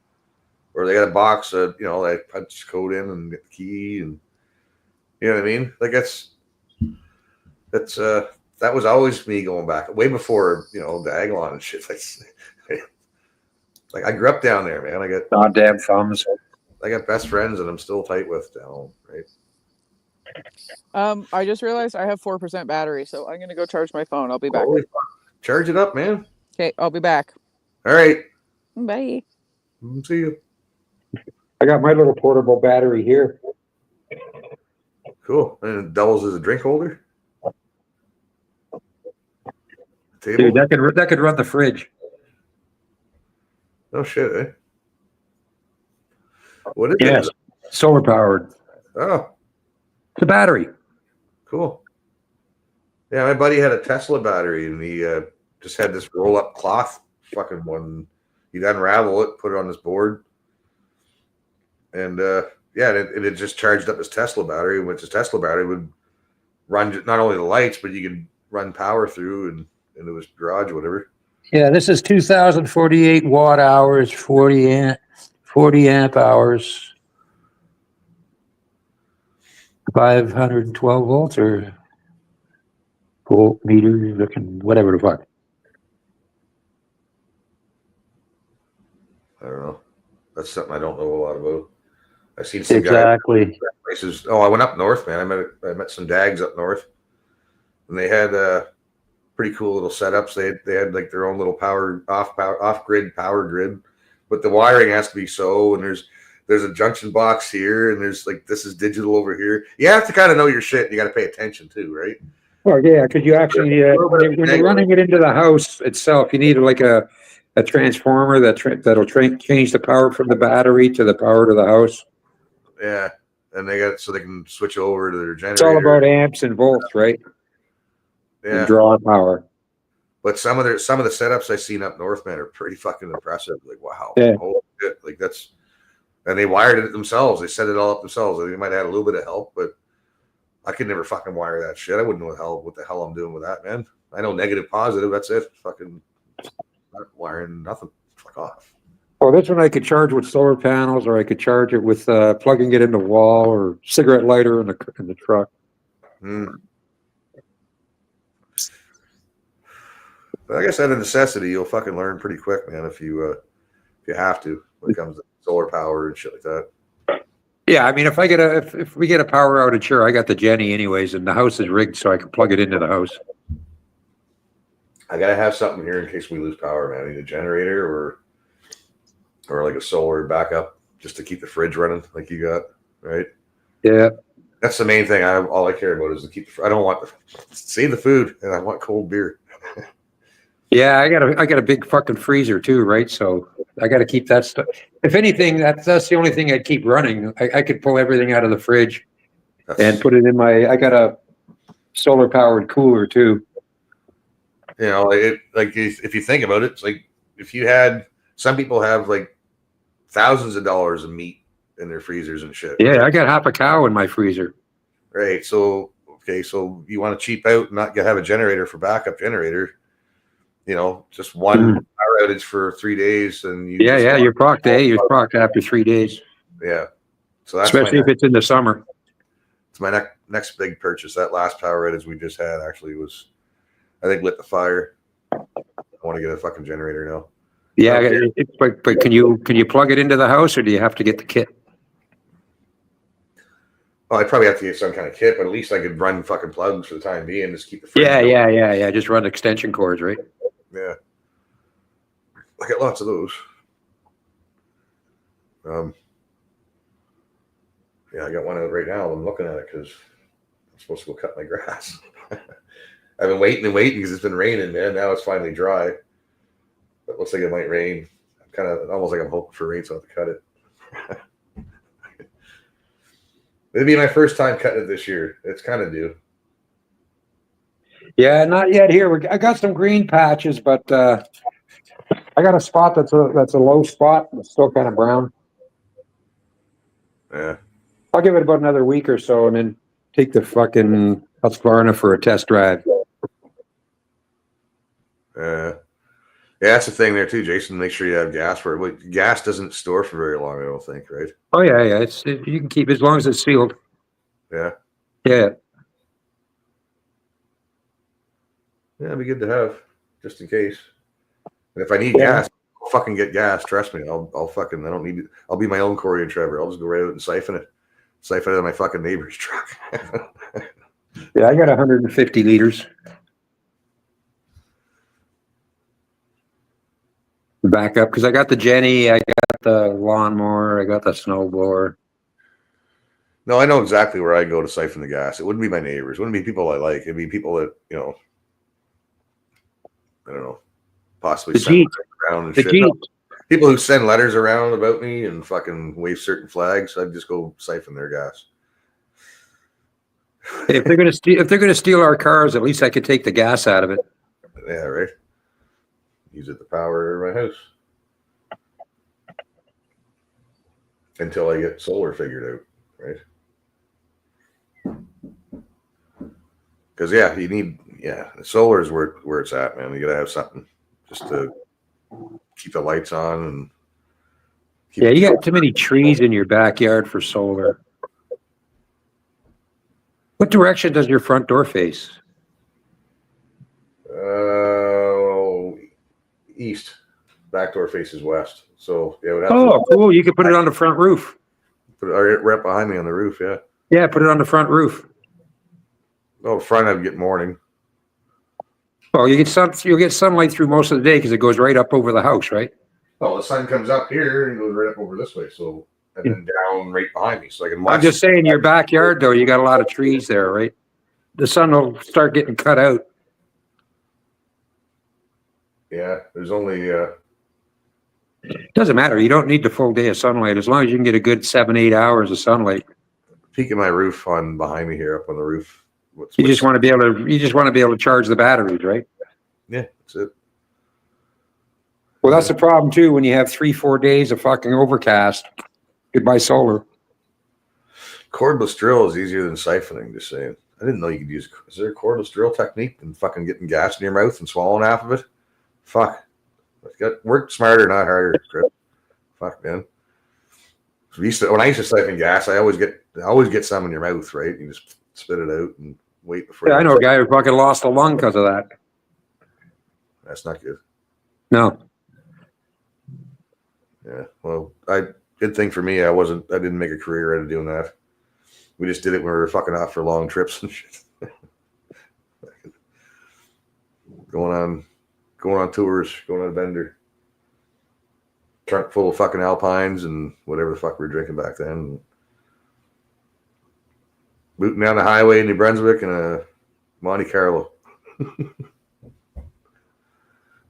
or they got a box. You know, I punch code in and get the key, and you know what I mean. Like that was always me going back way before the Agalon and shit. Like I grew up down there, man. I got goddamn thumbs. I got best friends that I'm still tight with down home, right? I just realized I have 4% battery, so I'm gonna go charge my phone. I'll be back. Holy fuck. Charge it up, man. Okay, I'll be back. All right. Bye. See you. I got my little portable battery here. Cool. And it doubles as a drink holder. Table. Dude, that could run the fridge. Oh shit, eh? What is Yes, it? solar powered. Oh, it's a battery. Cool. Yeah, my buddy had a Tesla battery, and he just had this roll-up cloth fucking one. He'd unravel it, put it on his board, and Yeah, and it just charged up his Tesla battery, which his Tesla battery would run not only the lights, but you could run power through and into his garage or whatever. Yeah, this is 2,048 watt hours, 40 amp hours, 512 volts or voltmeter, looking whatever the fuck. I don't know. That's something I don't know a lot about. I've seen some Exactly. guys places. Oh, I went up north, man. I met some dags up north, and they had pretty cool little setups. They had like their own little off grid power grid, but the wiring has to be and there's a junction box here, and there's like this is digital over here. You have to kind of know your shit. And you got to pay attention too, right? Well, yeah, because you actually when you're running it into the house itself, you need like a transformer that'll change the power from the battery to the power to the house. Yeah, and they got so they can switch over to their generator. It's all about amps and volts, right? Yeah, and draw power. But some of the setups I've seen up north, man, are pretty fucking impressive. Like, wow, yeah. Holy shit. Like and they wired it themselves. They set it all up themselves. They might have had a little bit of help, but I could never fucking wire that shit. I wouldn't know what the hell I'm doing with that, man. I know negative, positive. That's it. Fucking not wiring nothing. Fuck off. Well, this one I could charge with solar panels, or I could charge it with plugging it in the wall or cigarette lighter in the truck. But I guess out of necessity, you'll fucking learn pretty quick, man. If you have to, when it comes to solar power and shit like that. Yeah, I mean, if we get a power outage, sure, I got the Jenny anyways, and the house is rigged so I can plug it into the house. I gotta have something here in case we lose power, man. I need a generator or like a solar backup just to keep the fridge running, like you got, right? Yeah, that's the main thing. All I care about is to keep. I don't want save the food, and I want cold beer. Yeah, I got a big fucking freezer too, right? So I got to keep that stuff. If anything, that's the only thing I'd keep running. I could pull everything out of the fridge and put it in I got a solar powered cooler too. You know, if you think about it, it's like if you had some people have like thousands of dollars of meat in their freezers and shit. Yeah, I got half a cow in my freezer. Right. So so you want to cheap out and not have a generator for backup generator. You know, just one power outage for 3 days, and you're procked. You're procked after 3 days. Yeah, so that's especially if it's in the summer. It's my next big purchase. That last power outage we just had actually was, I think, lit the fire. I want to get a fucking generator now. Yeah, but can you plug it into the house, or do you have to get the kit? Well, I'd probably have to get some kind of kit, but at least I could run fucking plugs for the time being, just keep the fridge going. Yeah. Just run extension cords, right? Yeah, I got lots of those. Yeah, I got one out right now. I'm looking at it because I'm supposed to go cut my grass. I've been waiting because it's been raining, man. Now it's finally dry, but it looks like it might rain. I'm kind of almost like I'm hoping for rain, so I have to cut it. It'll be my first time cutting it this year. It's kind of due. Yeah, not yet here. I got some green patches, but I got a spot that's a low spot. It's still kind of brown. Yeah. I'll give it about another week or so, and then take the fucking Husqvarna for a test drive. Yeah, that's the thing there too, Jason. Make sure you have gas for it. Gas doesn't store for very long, I don't think, right? Oh yeah. You can keep it as long as it's sealed. Yeah. Yeah. Yeah, it'd be good to have, just in case. And if I need gas, I'll fucking get gas. Trust me. I'll fucking. I don't need. I'll be my own Corey and Trevor. I'll just go right out and siphon it out of my fucking neighbor's truck. Yeah, I got 150 liters. Back up because I got the Jenny, I got the lawnmower, I got the snowblower. No, I know exactly where I go to siphon the gas. It wouldn't be my neighbors. It wouldn't be people I like. It'd be people that, I don't know, possibly send letters around and shit. No, people who send letters around about me and fucking wave certain flags. I'd just go siphon their gas. If they're gonna steal our cars, at least I could take the gas out of it. Yeah, right. Use it to power my house. until I get solar figured out, right? Because you need solar is where it's at, man. You gotta have something just to keep the lights on and you got too many trees in your backyard for solar. What direction does your front door face? East. Back door faces west. So it would have cool. You could put it on the front roof. Put it right behind me on the roof, yeah. Yeah, put it on the front roof. Oh, front I'd get morning. Well, you'll get sunlight through most of the day because it goes right up over the house, right? Well, the sun comes up here and goes right up over this way, so and then down right behind me, so I can watch. I'm just saying, your backyard though, you got a lot of trees there, right? The sun will start getting cut out. Yeah, there's only. Doesn't matter. You don't need the full day of sunlight as long as you can get a good 7-8 hours of sunlight. Peek at my roof on behind me here, up on the roof. You just want to be able to charge the batteries, right? Yeah, that's it. Well, that's the problem too. When you have 3-4 days of fucking overcast, goodbye solar. Cordless drill is easier than siphoning. Just saying. I didn't know you could use. Is there a cordless drill technique than fucking getting gas in your mouth and swallowing half of it? Fuck. Work smarter, not harder, Chris. Fuck, man. When I used to siphon gas, I always get some in your mouth, right? You just spit it out and wait before. Yeah, I know a guy who fucking lost a lung because of that. That's not good. No. Yeah. Well, good thing for me, I didn't make a career out of doing that. We just did it when we were fucking off for long trips and shit. Going on tours, going on a bender. Trunk full of fucking Alpines and whatever the fuck we were drinking back then. Booting down the highway in New Brunswick in a Monte Carlo.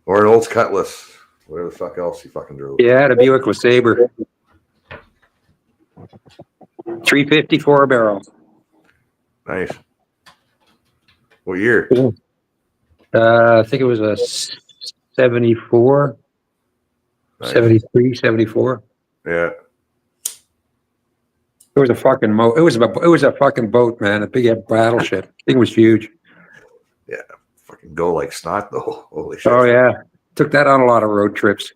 Or an Olds Cutlass. Whatever the fuck else he fucking drove. Yeah, the Buick LeSabre. 354 barrel. Nice. What year? I think it was a 74, nice. 73, 74. Yeah. It was a fucking it was a fucking boat, man. A big battleship. Thing was huge. Yeah. Fucking go like snot though. Holy shit. Oh yeah. Took that on a lot of road trips.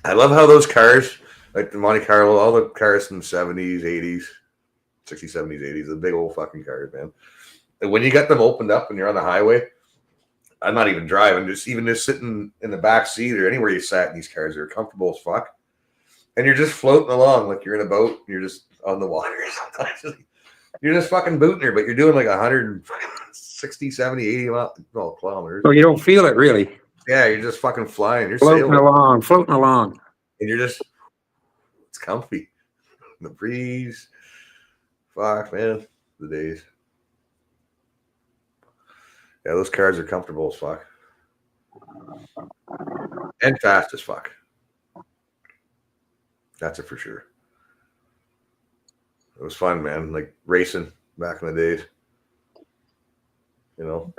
I love how those cars, like the Monte Carlo, all the cars from the 70s, 80s, 60s, 70s, 80s, the big old fucking cars, man. And when you got them opened up and you're on the highway, I'm not even driving, just sitting in the back seat or anywhere you sat in these cars, they're comfortable as fuck. And you're just floating along like you're in a boat and you're just on the water sometimes. You're just fucking booting her, but you're doing like 160, 70, 80 kilometers. Oh, you don't feel it really. Yeah, you're just fucking flying. You're floating sailing. along. And you're just, it's comfy. The breeze. Fuck, man. The days. Yeah, those cars are comfortable as fuck. And fast as fuck. That's it for sure. It was fun, man. Like racing back in the days. You know,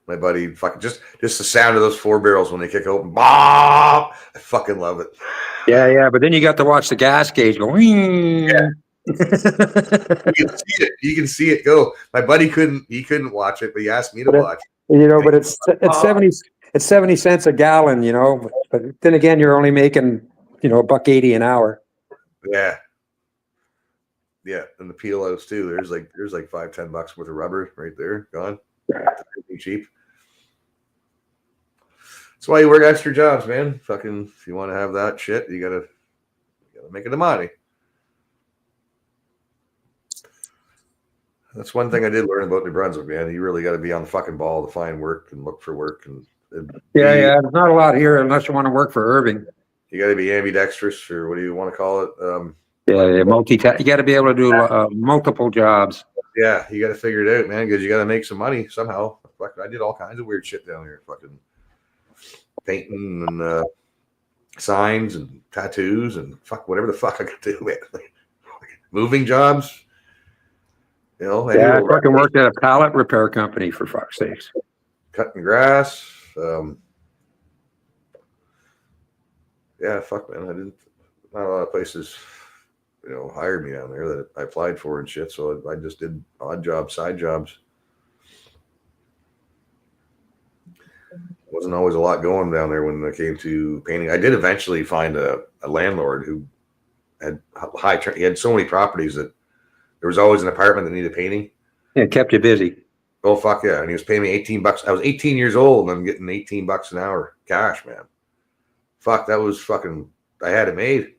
my buddy, fucking just the sound of those 4 barrels when they kick open. Bob! I fucking love it. Yeah. But then you got to watch the gas gauge go. Yeah. You can see it go. My buddy couldn't watch it, but he asked me to watch it. You know, but it's 70 cents a gallon, you know. But then again, you're only making, $1.80 an hour. Yeah. Yeah, and the peel outs too. There's like $5-10 worth of rubber right there, gone. Cheap. That's why you work extra jobs, man. Fucking, if you want to have that shit, you gotta make it a money. That's one thing I did learn about New Brunswick, man. You really got to be on the fucking ball to find work and look for work. And yeah. There's not a lot here unless you want to work for Irving. You got to be ambidextrous, or what do you want to call it? You got to be able to do multiple jobs. Yeah, you got to figure it out, man, because you got to make some money somehow. Fuck, I did all kinds of weird shit down here, fucking painting and signs and tattoos and fuck whatever the fuck I could do, man. Moving jobs. I fucking worked at a pallet repair company, for fuck's sakes. Cutting grass. yeah, fuck, man. I didn't. Not a lot of places, hired me down there that I applied for and shit. So I just did odd jobs, side jobs. Wasn't always a lot going down there when it came to painting. I did eventually find a landlord who had he had so many properties that there was always an apartment that needed painting. Yeah, it kept you busy. Oh, fuck yeah. And he was paying me $18. I was 18 years old and I'm getting $18 an hour cash, man. Fuck, that was fucking, I had it made.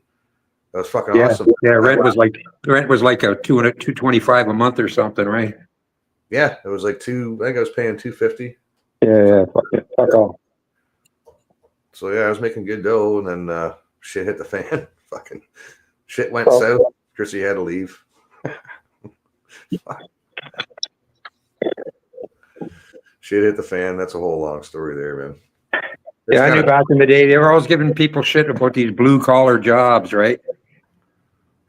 That was fucking awesome. Yeah, rent was like a $225 a month or something, right? Yeah, it was like I think I was paying $250. Yeah, fuck off. So yeah, I was making good dough, and then shit hit the fan. Fucking shit went south. Chrissy had to leave. Shit hit the fan. That's a whole long story there, man. Yeah, I knew back in the day they were always giving people shit about these blue collar jobs, right?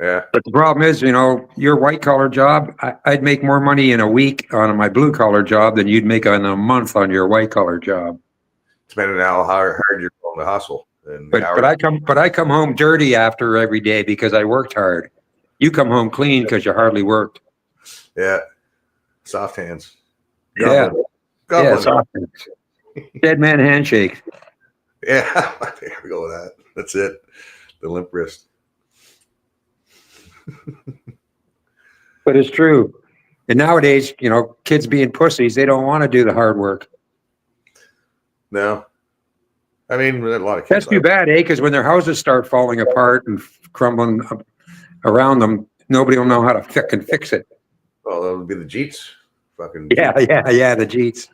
Yeah. But the problem is, your white collar job, I'd make more money in a week on my blue collar job than you'd make in a month on your white collar job. Depending on how hard you're going to hustle. But I come home dirty after every day because I worked hard. You come home clean because you hardly worked. Yeah. Soft hands. Yeah. Soft hands. Dead man handshake. Yeah. There we go with that. That's it. The limp wrist. But it's true. And nowadays, kids being pussies, they don't want to do the hard work. No. I mean, a lot of kids. That's too bad, Because when their houses start falling apart and crumbling around them, nobody will know how to fucking fix it. Well, that would be the Jeets. Fucking Yeah, the Jeets.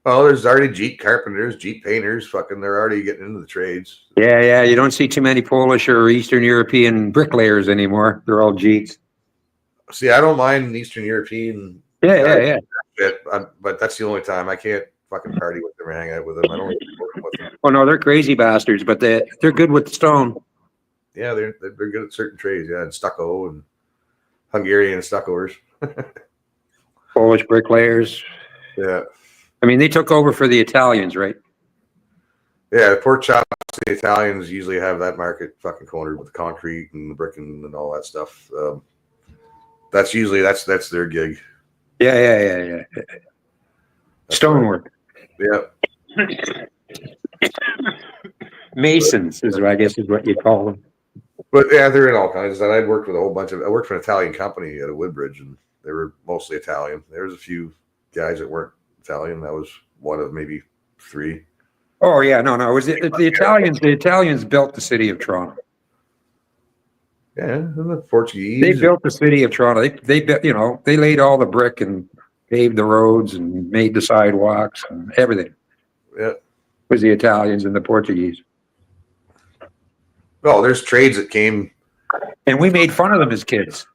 Oh, there's already Jeep carpenters, Jeep painters. Fucking, they're already getting into the trades. Yeah. You don't see too many Polish or Eastern European bricklayers anymore. They're all Jeets. See, I don't mind Eastern European. Yeah. Shit, but that's the only time I can't fucking party with them or hang out with them. I don't really work with them. Oh no, they're crazy bastards, but they're good with stone. Yeah, they're good at certain trades. Yeah, and stucco and Hungarian stuccoers. Polish bricklayers. Yeah. I mean, they took over for the Italians, right? Yeah, the pork chops, the Italians usually have that market fucking cornered with the concrete and the brick and all that stuff. That's usually that's their gig. Yeah. Stonework. Yeah. Masons is what you call them. But yeah, they're in all kinds. And I worked for an Italian company at a Woodbridge, and they were mostly Italian. There was a few guys that weren't Italian. That was one of maybe three. Oh yeah, no. It was the Italians. The Italians built the city of Toronto. Yeah, and the Portuguese. They built the city of Toronto. They they laid all the brick and paved the roads and made the sidewalks and everything. Yeah, it was the Italians and the Portuguese. Well, there's trades that came, and we made fun of them as kids.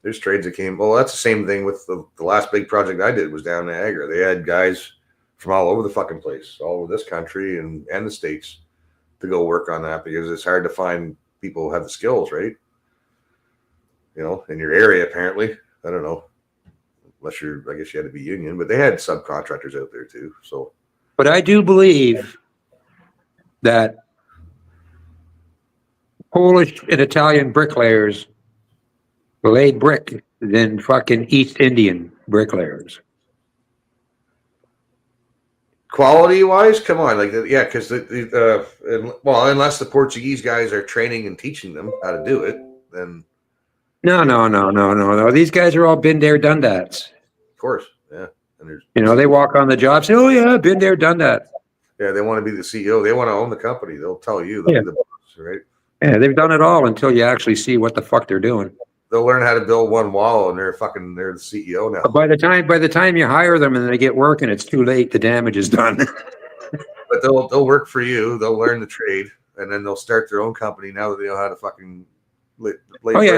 There's trades that came. Well, that's the same thing with the last big project I did was down in Niagara. They had guys from all over the fucking place, all over this country and the States, to go work on that because it's hard to find people who have the skills, right? In your area, apparently. I don't know. Unless I guess you had to be union, but they had subcontractors out there too. So, but I do believe that Polish and Italian bricklayers laid brick than fucking East Indian bricklayers. Quality wise, come on, because unless the Portuguese guys are training and teaching them how to do it, then no. These guys are all been there, done that. Of course, yeah. And they walk on the job, say, "Oh yeah, been there, done that." Yeah, they want to be the CEO. They want to own the company. They'll tell you they'll be the boss, right? Yeah, they've done it all until you actually see what the fuck they're doing. They'll learn how to build one wall, and they're the CEO now. But by the time you hire them and they get working, it's too late. The damage is done. But they'll work for you. They'll learn the trade, and then they'll start their own company now that they know how to fucking. And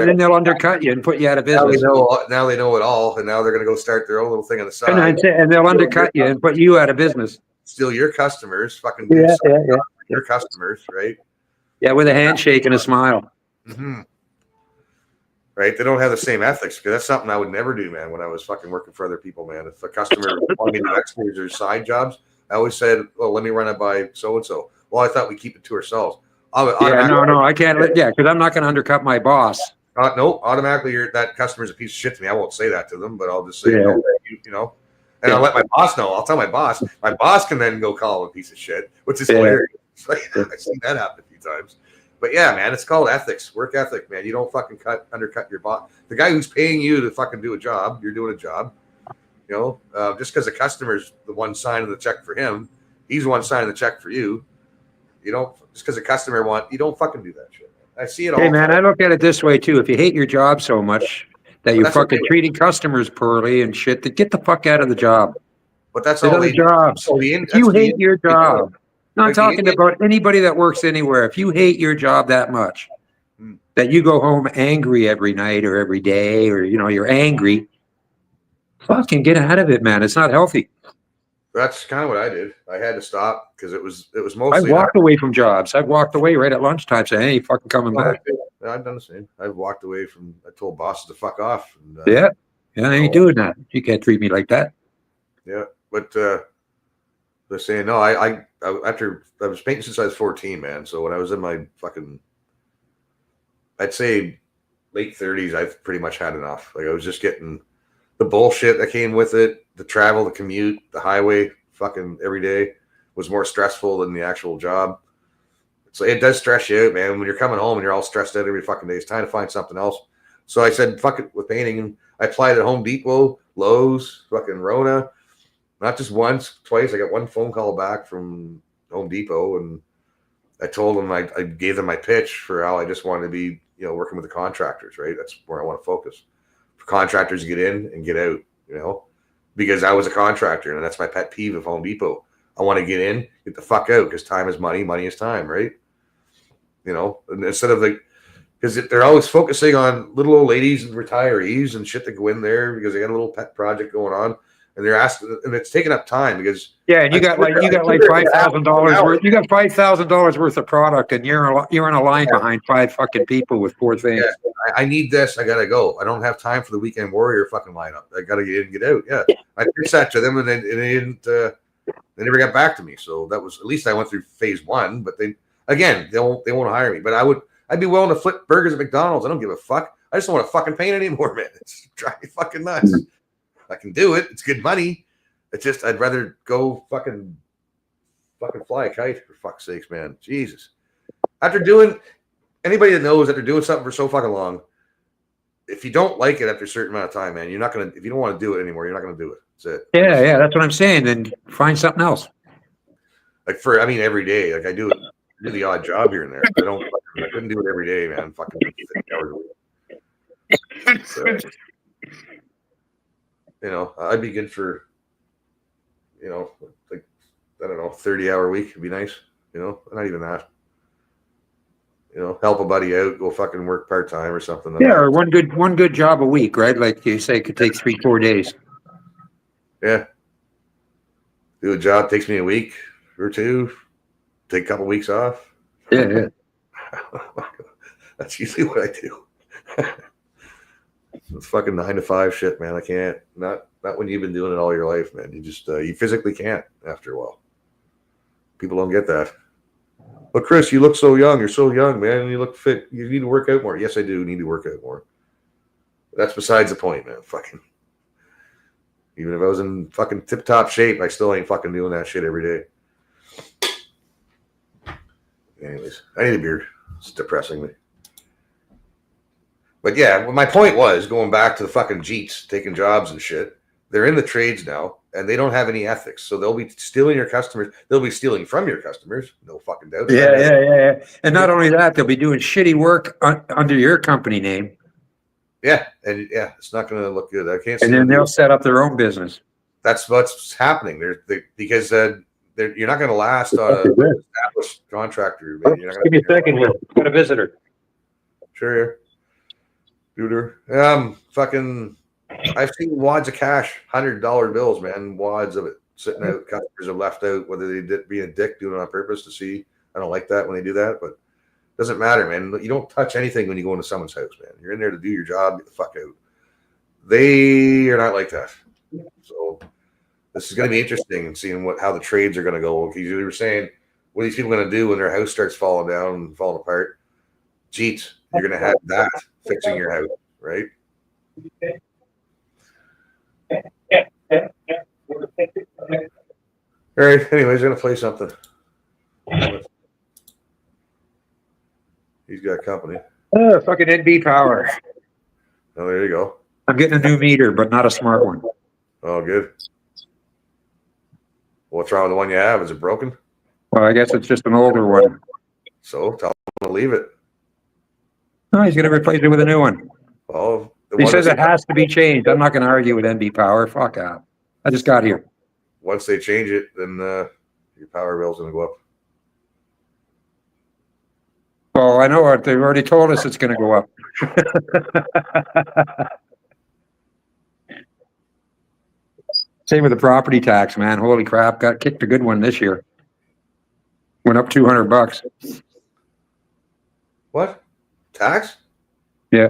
then they'll undercut you and put you out of business. Now they know it all, and now they're going to go start their own little thing on the side. And they'll undercut you and put you out of business. Steal your customers, fucking your customers, right? Yeah, with a handshake and a smile. Mm-hmm. Right? They don't have the same ethics because that's something I would never do, man. When I was fucking working for other people, man. If a customer wanted me to do extras or side jobs, I always said, "Well, let me run it by so and so." Well, I thought we keep it to ourselves. Yeah, no, I can't. Because I'm not going to undercut my boss. No, automatically that customer's a piece of shit to me. I won't say that to them, but I'll just say, Yeah. no, you know. And I'll let my boss know. I'll tell my boss. My boss can then go call him a piece of shit, which is hilarious. I've seen that happen a few times. But yeah, man, it's called ethics, work ethic, man. You don't fucking undercut your boss. The guy who's paying you to fucking do a job, you're doing a job. You know, just because the customer's the one signing the check for him, he's the one signing the check for you. You don't, just because a customer you don't fucking do that shit. I see it all. Hey, man, I look at it this way, too. If you hate your job so much that you're fucking treating customers poorly and shit, then get the fuck out of the job. But that's all other jobs. If you hate your job, not talking about anybody that works anywhere. If you hate your job that much, that you go home angry every night or every day, or, you know, you're angry, fucking get out of it, man. It's not healthy. That's kind of what I did. I had to stop because it was mostly. I walked away from jobs. I've walked away right at lunchtime saying, "Hey, fucking coming back." I've done the same. I've walked away from. I told bosses to fuck off. And, yeah, I ain't doing that. You can't treat me like that. Yeah, but they're saying no. I after I was painting since I was 14, man. So when I was in my fucking, I'd say late 30s, I've pretty much had enough. Like I was just getting the bullshit that came with it, the travel, the commute, the highway, fucking every day was more stressful than the actual job. So it does stress you out, man. When you're coming home and you're all stressed out every fucking day, it's time to find something else. So I said, fuck it with painting. And I applied at Home Depot, Lowe's, fucking Rona. Not just once, twice. I got one phone call back from Home Depot, and I told them, I gave them my pitch for how I just wanted to be, you know, working with the contractors, right? That's where I want to focus. For contractors to get in and get out, you know, because I was a contractor, and that's my pet peeve of Home Depot. I want to get in, get the fuck out, because time is money, money is time, right? You know, and instead of because they're always focusing on little old ladies and retirees and shit that go in there because they got a little pet project going on, and they're asking, and it's taking up time because and you got like $5,000 worth. You got $5,000 worth of product, and you're in a line behind 5 fucking people with 4 things. Yeah, I need this. I gotta go. I don't have time for the weekend warrior fucking lineup. I gotta get in and get out. Yeah, I pitched that to them, and they didn't. They never got back to me. So that was, at least I went through phase 1. But they won't hire me. But I'd be willing to flip burgers at McDonald's. I don't give a fuck. I just don't want to fucking paint anymore, man. It's driving me fucking nuts. I can do it. It's good money. It's just I'd rather go fucking fly a kite, for fuck's sakes, man. Jesus. Anybody that knows that they're doing something for so fucking long, if you don't like it after a certain amount of time, man, you're not gonna. If you don't want to do it anymore, you're not gonna do it. That's it. Yeah, that's what I'm saying. Then find something else. Like every day. Like I do the odd job here and there. I couldn't do it every day, man. Fucking 50 hours a week. So, you know, I'd be good for, you know, like, I don't know, 30-hour week would be nice. You know, not even that. You know, help a buddy out, go fucking work part-time or something. Yeah, or one good job a week, right? Like you say, it could take 3-4 days. Yeah. Do a job, takes me a week or 2, take a couple weeks off. Yeah. That's usually what I do. It's fucking 9 to 5 shit, man. I can't. Not when you've been doing it all your life, man. You just you physically can't after a while. People don't get that. But Chris, you look so young. You're so young, man. You look fit. You need to work out more. Yes, I do need to work out more. That's besides the point, man. Fucking. Even if I was in fucking tip-top shape, I still ain't fucking doing that shit every day. Anyways, I need a beer. It's depressing me. But yeah, my point was, going back to the fucking Jeets, taking jobs and shit, they're in the trades now, and they don't have any ethics. So they'll be stealing your customers. They'll be stealing from your customers. No fucking doubt. Yeah. And not only that, they'll be doing shitty work under your company name. Yeah, and it's not going to look good. I can't. And then they'll set up their own business. That's what's happening. Because you're not going to last on an established contractor. Give me a second here. Got a visitor. Sure. Fucking. I've seen wads of cash, $100 bills, man. Wads of it sitting out. Customers have left out, whether they did being a dick doing it on purpose to see. I don't like that when they do that, but. Doesn't matter, man. You don't touch anything when you go into someone's house, man. You're in there to do your job, get the fuck out. They are not like that. So this is going to be interesting and seeing how the trades are going to go. Because you were saying what are these people going to do when their house starts falling down and falling apart? Jeez, you're going to have that fixing your house, right? All right. Anyways, going to play something. He's got company. Oh, fucking NB power. Oh, there you go. I'm getting a new meter, but not a smart one. Oh, good. What's wrong with the one you have? Is it broken? Well, I guess it's just an older one. So tell him to leave it. No, he's going to replace it with a new one. Oh, He says it has to be changed. I'm not going to argue with NB Power. Fuck out. I just got here. Once they change it, then your power bill's going to go up. Oh, I know what they've already told us. It's going to go up. Same with the property tax, man. Holy crap! Got kicked a good one this year. Went up $200. What? Tax? Yeah,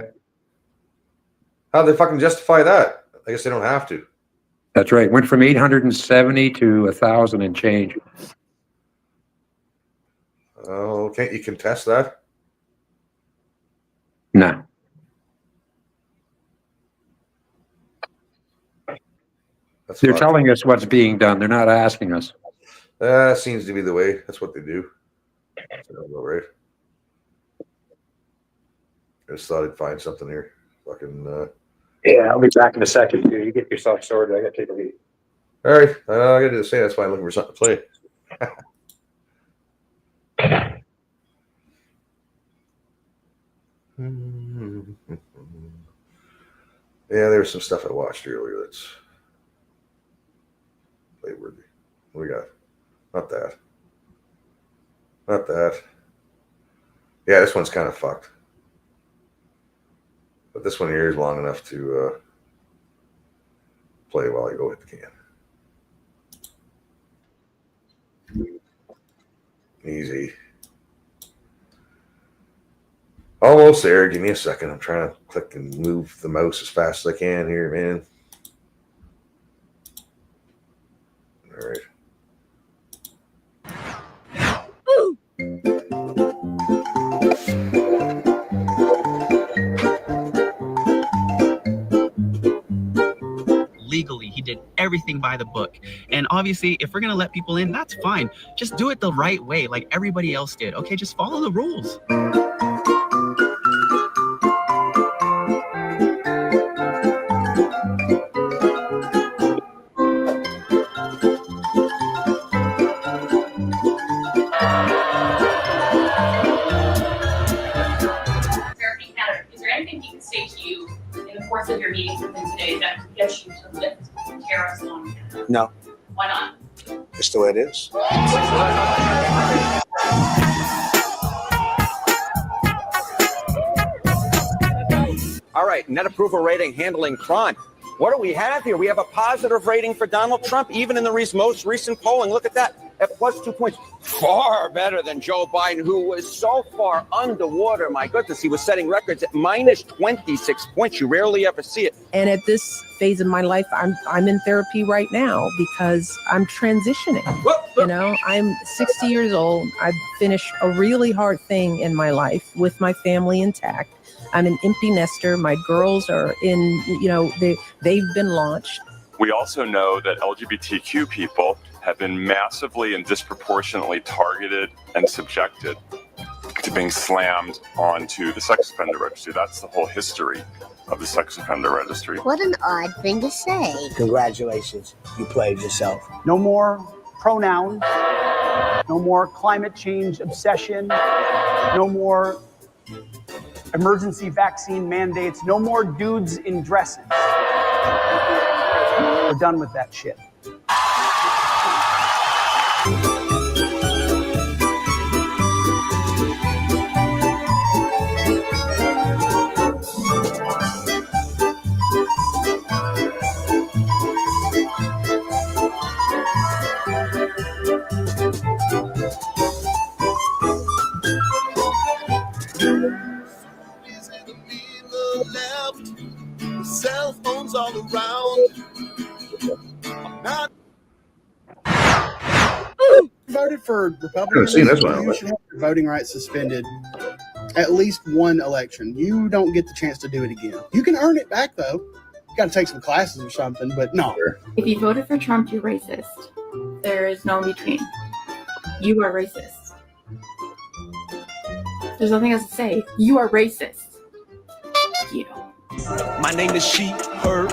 How'd they fucking justify that? I guess they don't have to. that's right. Went from 870 to 1,000 and change. Oh, can't you contest that? No. They're telling us what's being done. They're not asking us. Seems to be the way. That's what they do. Sounds about right. I just thought I'd find something here. Fucking. Yeah, I'll be back in a second. Dude. You get yourself sorted. I got to take a leak. All right. I got to do the same. That's why I'm looking for something to play. Yeah, there was some stuff I watched earlier that's playworthy. What we got? Not that. Not that. Yeah, this one's kind of fucked. But this one here is long enough to play while I go hit the can. Easy. Almost there. Give me a second. I'm trying to click and move the mouse as fast as I can here, man. All right. Legally, he did everything by the book. And obviously, if we're going to let people in, that's fine. Just do it the right way, like everybody else did. Okay, just follow the rules. Is there anything he can say to you in the course of your meetings with him today that gets you to lift tariffs on Canada? No, Why not? just the way it is. All right, net approval rating handling crime. What do we have here? We have a positive rating for Donald Trump, even in the most recent polling. Look at that, at plus 2 points. Far better than Joe Biden, who was so far underwater. My goodness, he was setting records at minus 26 points. You rarely ever see it. And at this phase of my life, I'm in therapy right now because I'm transitioning. You know, I'm 60 years old. I've finished a really hard thing in my life with my family intact. I'm an empty nester. My girls are in, you know, they've been launched. We also know that LGBTQ people have been massively and disproportionately targeted and subjected to being slammed onto the sex offender registry. That's the whole history of the sex offender registry. What an odd thing to say. Congratulations, you played yourself. No more pronouns, no more climate change obsession, no more emergency vaccine mandates, no more dudes in dresses. We're done with that shit. Cell phones all around. I'm not. The voted for I haven't Republicans, seen this one. you should have your voting rights suspended at least one election. You don't get the chance to do it again. You can earn it back, though. You got to take some classes or something, but no. If you voted for Trump, you're racist. There is no in between. You are racist. There's nothing else to say. You are racist. You. My name is she, her.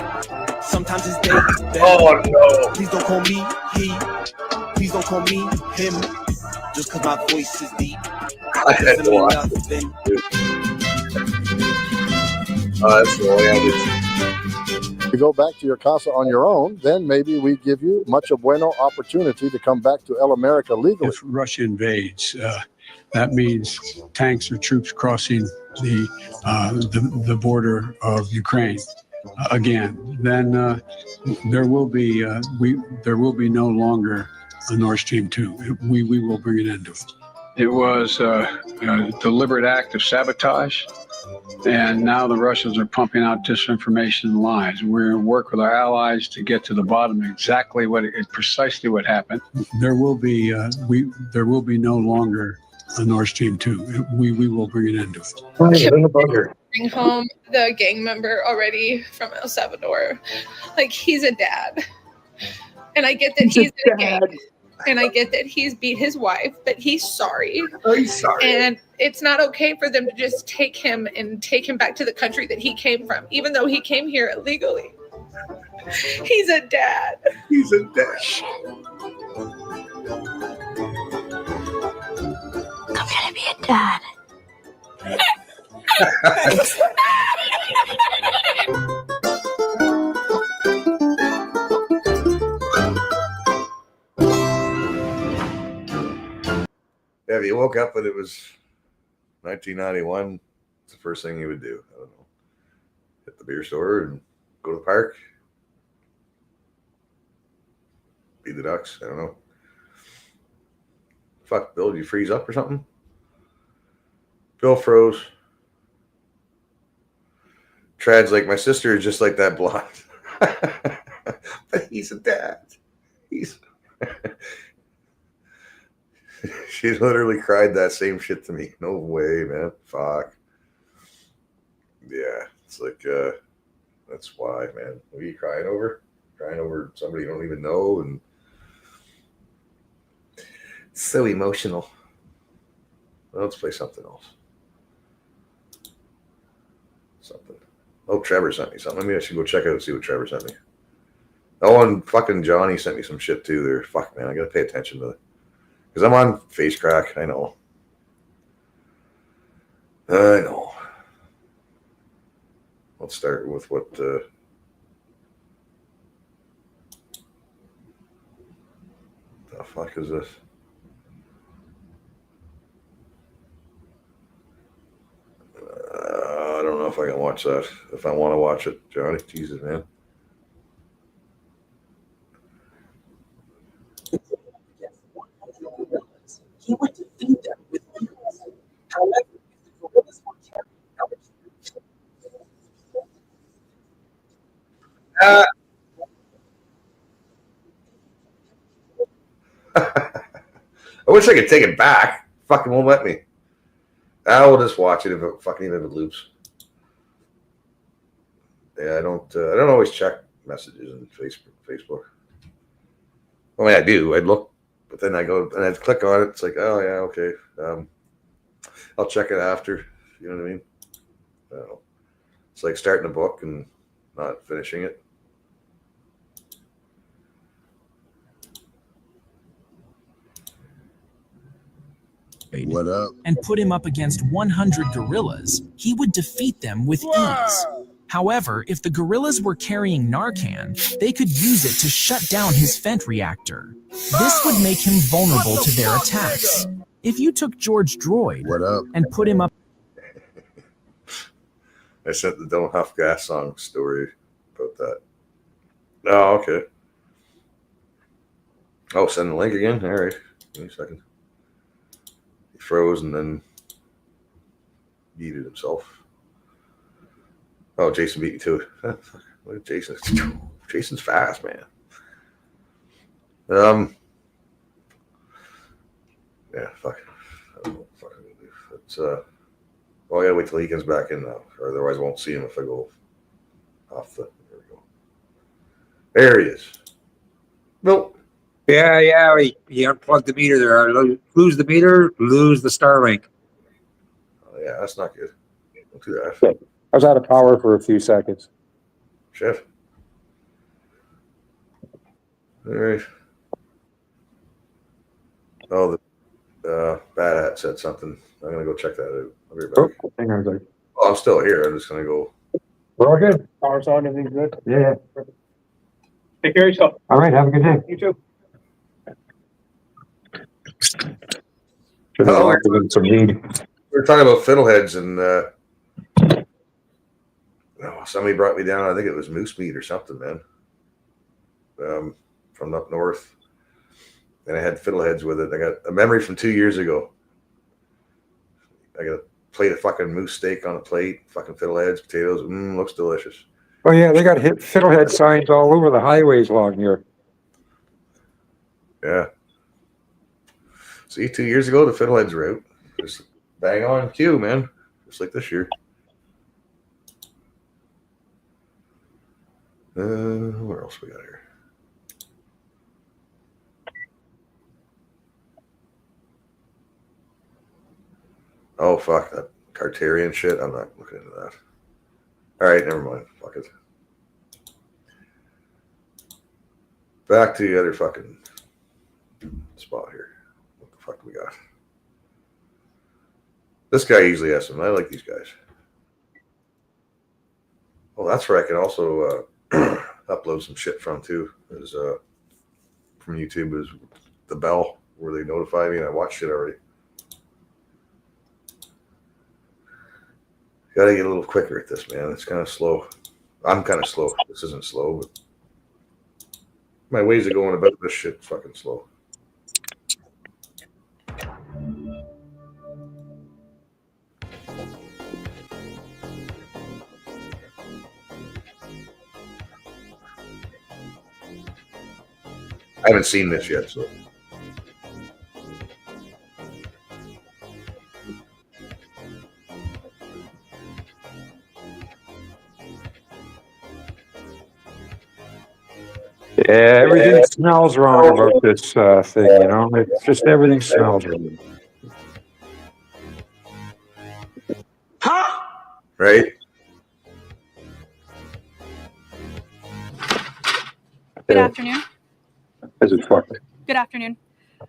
Sometimes it's they, them. Oh no! Please don't call me he. Please don't call me him. Just cause my voice is deep. Doesn't mean nothing. That's really I did. If you go back to your casa on your own, then maybe we give you much bueno opportunity to come back to El America legally. If Russia invades, that means tanks or troops crossing the border of Ukraine again. Then there will be no longer a Nord Stream 2. We will bring an end to it. It was a deliberate act of sabotage. And now the Russians are pumping out disinformation and lies. We're going to work with our allies to get to the bottom of exactly precisely what happened. There will be no longer a Nord Stream 2. We will bring an end to it. Bring home the gang member already from El Salvador. Like, he's a dad. And I get that he's in a gang. And I get that he's beat his wife, but he's sorry. Oh, he's sorry. And it's not okay for them to just take him back to the country that he came from, even though he came here illegally. He's a dad. He's a dad. I'm gonna be a dad. Yeah, if you woke up and it was 1991, it's the first thing you would do. I don't know. Hit the beer store and go to the park. Feed the ducks. I don't know. Fuck, Bill, did you freeze up or something? Bill froze. Trad's like, my sister is just like that blonde. But he's a dad. She literally cried that same shit to me. No way, man. Fuck. Yeah, it's like, that's why, man. What are you crying over? Crying over somebody you don't even know, and it's so emotional. Well, let's play something else. Something. Oh, Trevor sent me something. Maybe I should go check out and see what Trevor sent me. Oh, and fucking Johnny sent me some shit too there. Fuck, man. I gotta pay attention to it. Because I'm on face crack. I know. Let's start with what the fuck is this? I don't know if I can watch that. If I want to watch it, Johnny. Jesus, man. He went to feed them with meals. However, if the gorillas were carrying I wish I could take it back. Fucking won't let me. I will just watch it if it loops. Yeah, I don't always check messages on Facebook. I mean, I do. I'd look, but then I go and I'd click on it. It's like, oh yeah, okay. I'll check it after. You know what I mean? I don't know. It's like starting a book and not finishing it. What up? And put him up against 100 gorillas, he would defeat them with ease. However, if the gorillas were carrying Narcan, they could use it to shut down his Fent reactor. This would make him vulnerable to their attacks. If you took George Droid and put him up... I sent the Don't Huff Gas song story about that. Oh, okay. Oh, send the link again? All right. Give me a second. He froze and then yeeted himself. Oh, Jason beat me to it. Look at Jason. Jason's fast, man. Yeah, fuck. I don't know what the fuck I'm gonna do. It's well, I gotta wait till he comes back in now, or otherwise I won't see him if I go off the. There we go. There he is. Nope. Yeah. He unplugged the meter there. Lose the meter, lose the Starlink. Oh, yeah, that's not good. Don't do that. Okay. I was out of power for a few seconds. Shit. All right. Oh, the Bad Hat said something. I'm gonna go check that out. I'll be right back. Hang on a second. Oh, I'm still here. I'm just gonna go. We're all good. Power's on, everything's good. Yeah. Take care of yourself. All right. Have a good day. You too. Should have given some need. We were talking about fiddleheads, and somebody brought me down. I think it was moose meat or something, man. From up north, and I had fiddleheads with it. I got a memory from 2 years ago. I got a plate of fucking moose steak on a plate, fucking fiddleheads, potatoes. Looks delicious. Oh yeah, they got fiddlehead signs all over the highways along here. Yeah. See, 2 years ago the fiddleheads were out. Just bang on cue, man. Just like this year. Where else we got here? Oh fuck that Cartarian shit. I'm not looking into that. All right, never mind. Fuck it. Back to the other fucking spot here. What the fuck do we got? This guy usually has some. I like these guys. Well, that's where I can also upload some shit from too. Is from YouTube is the bell where they notify me, and I watched it already. Gotta get a little quicker at this, man. It's kind of slow. I'm kind of slow. This isn't slow, but my ways of going about this shit fucking slow. I haven't seen this yet, so. Yeah, everything smells wrong about this thing, you know? It's just everything smells wrong. Right? Good afternoon. This is fucked. Good afternoon.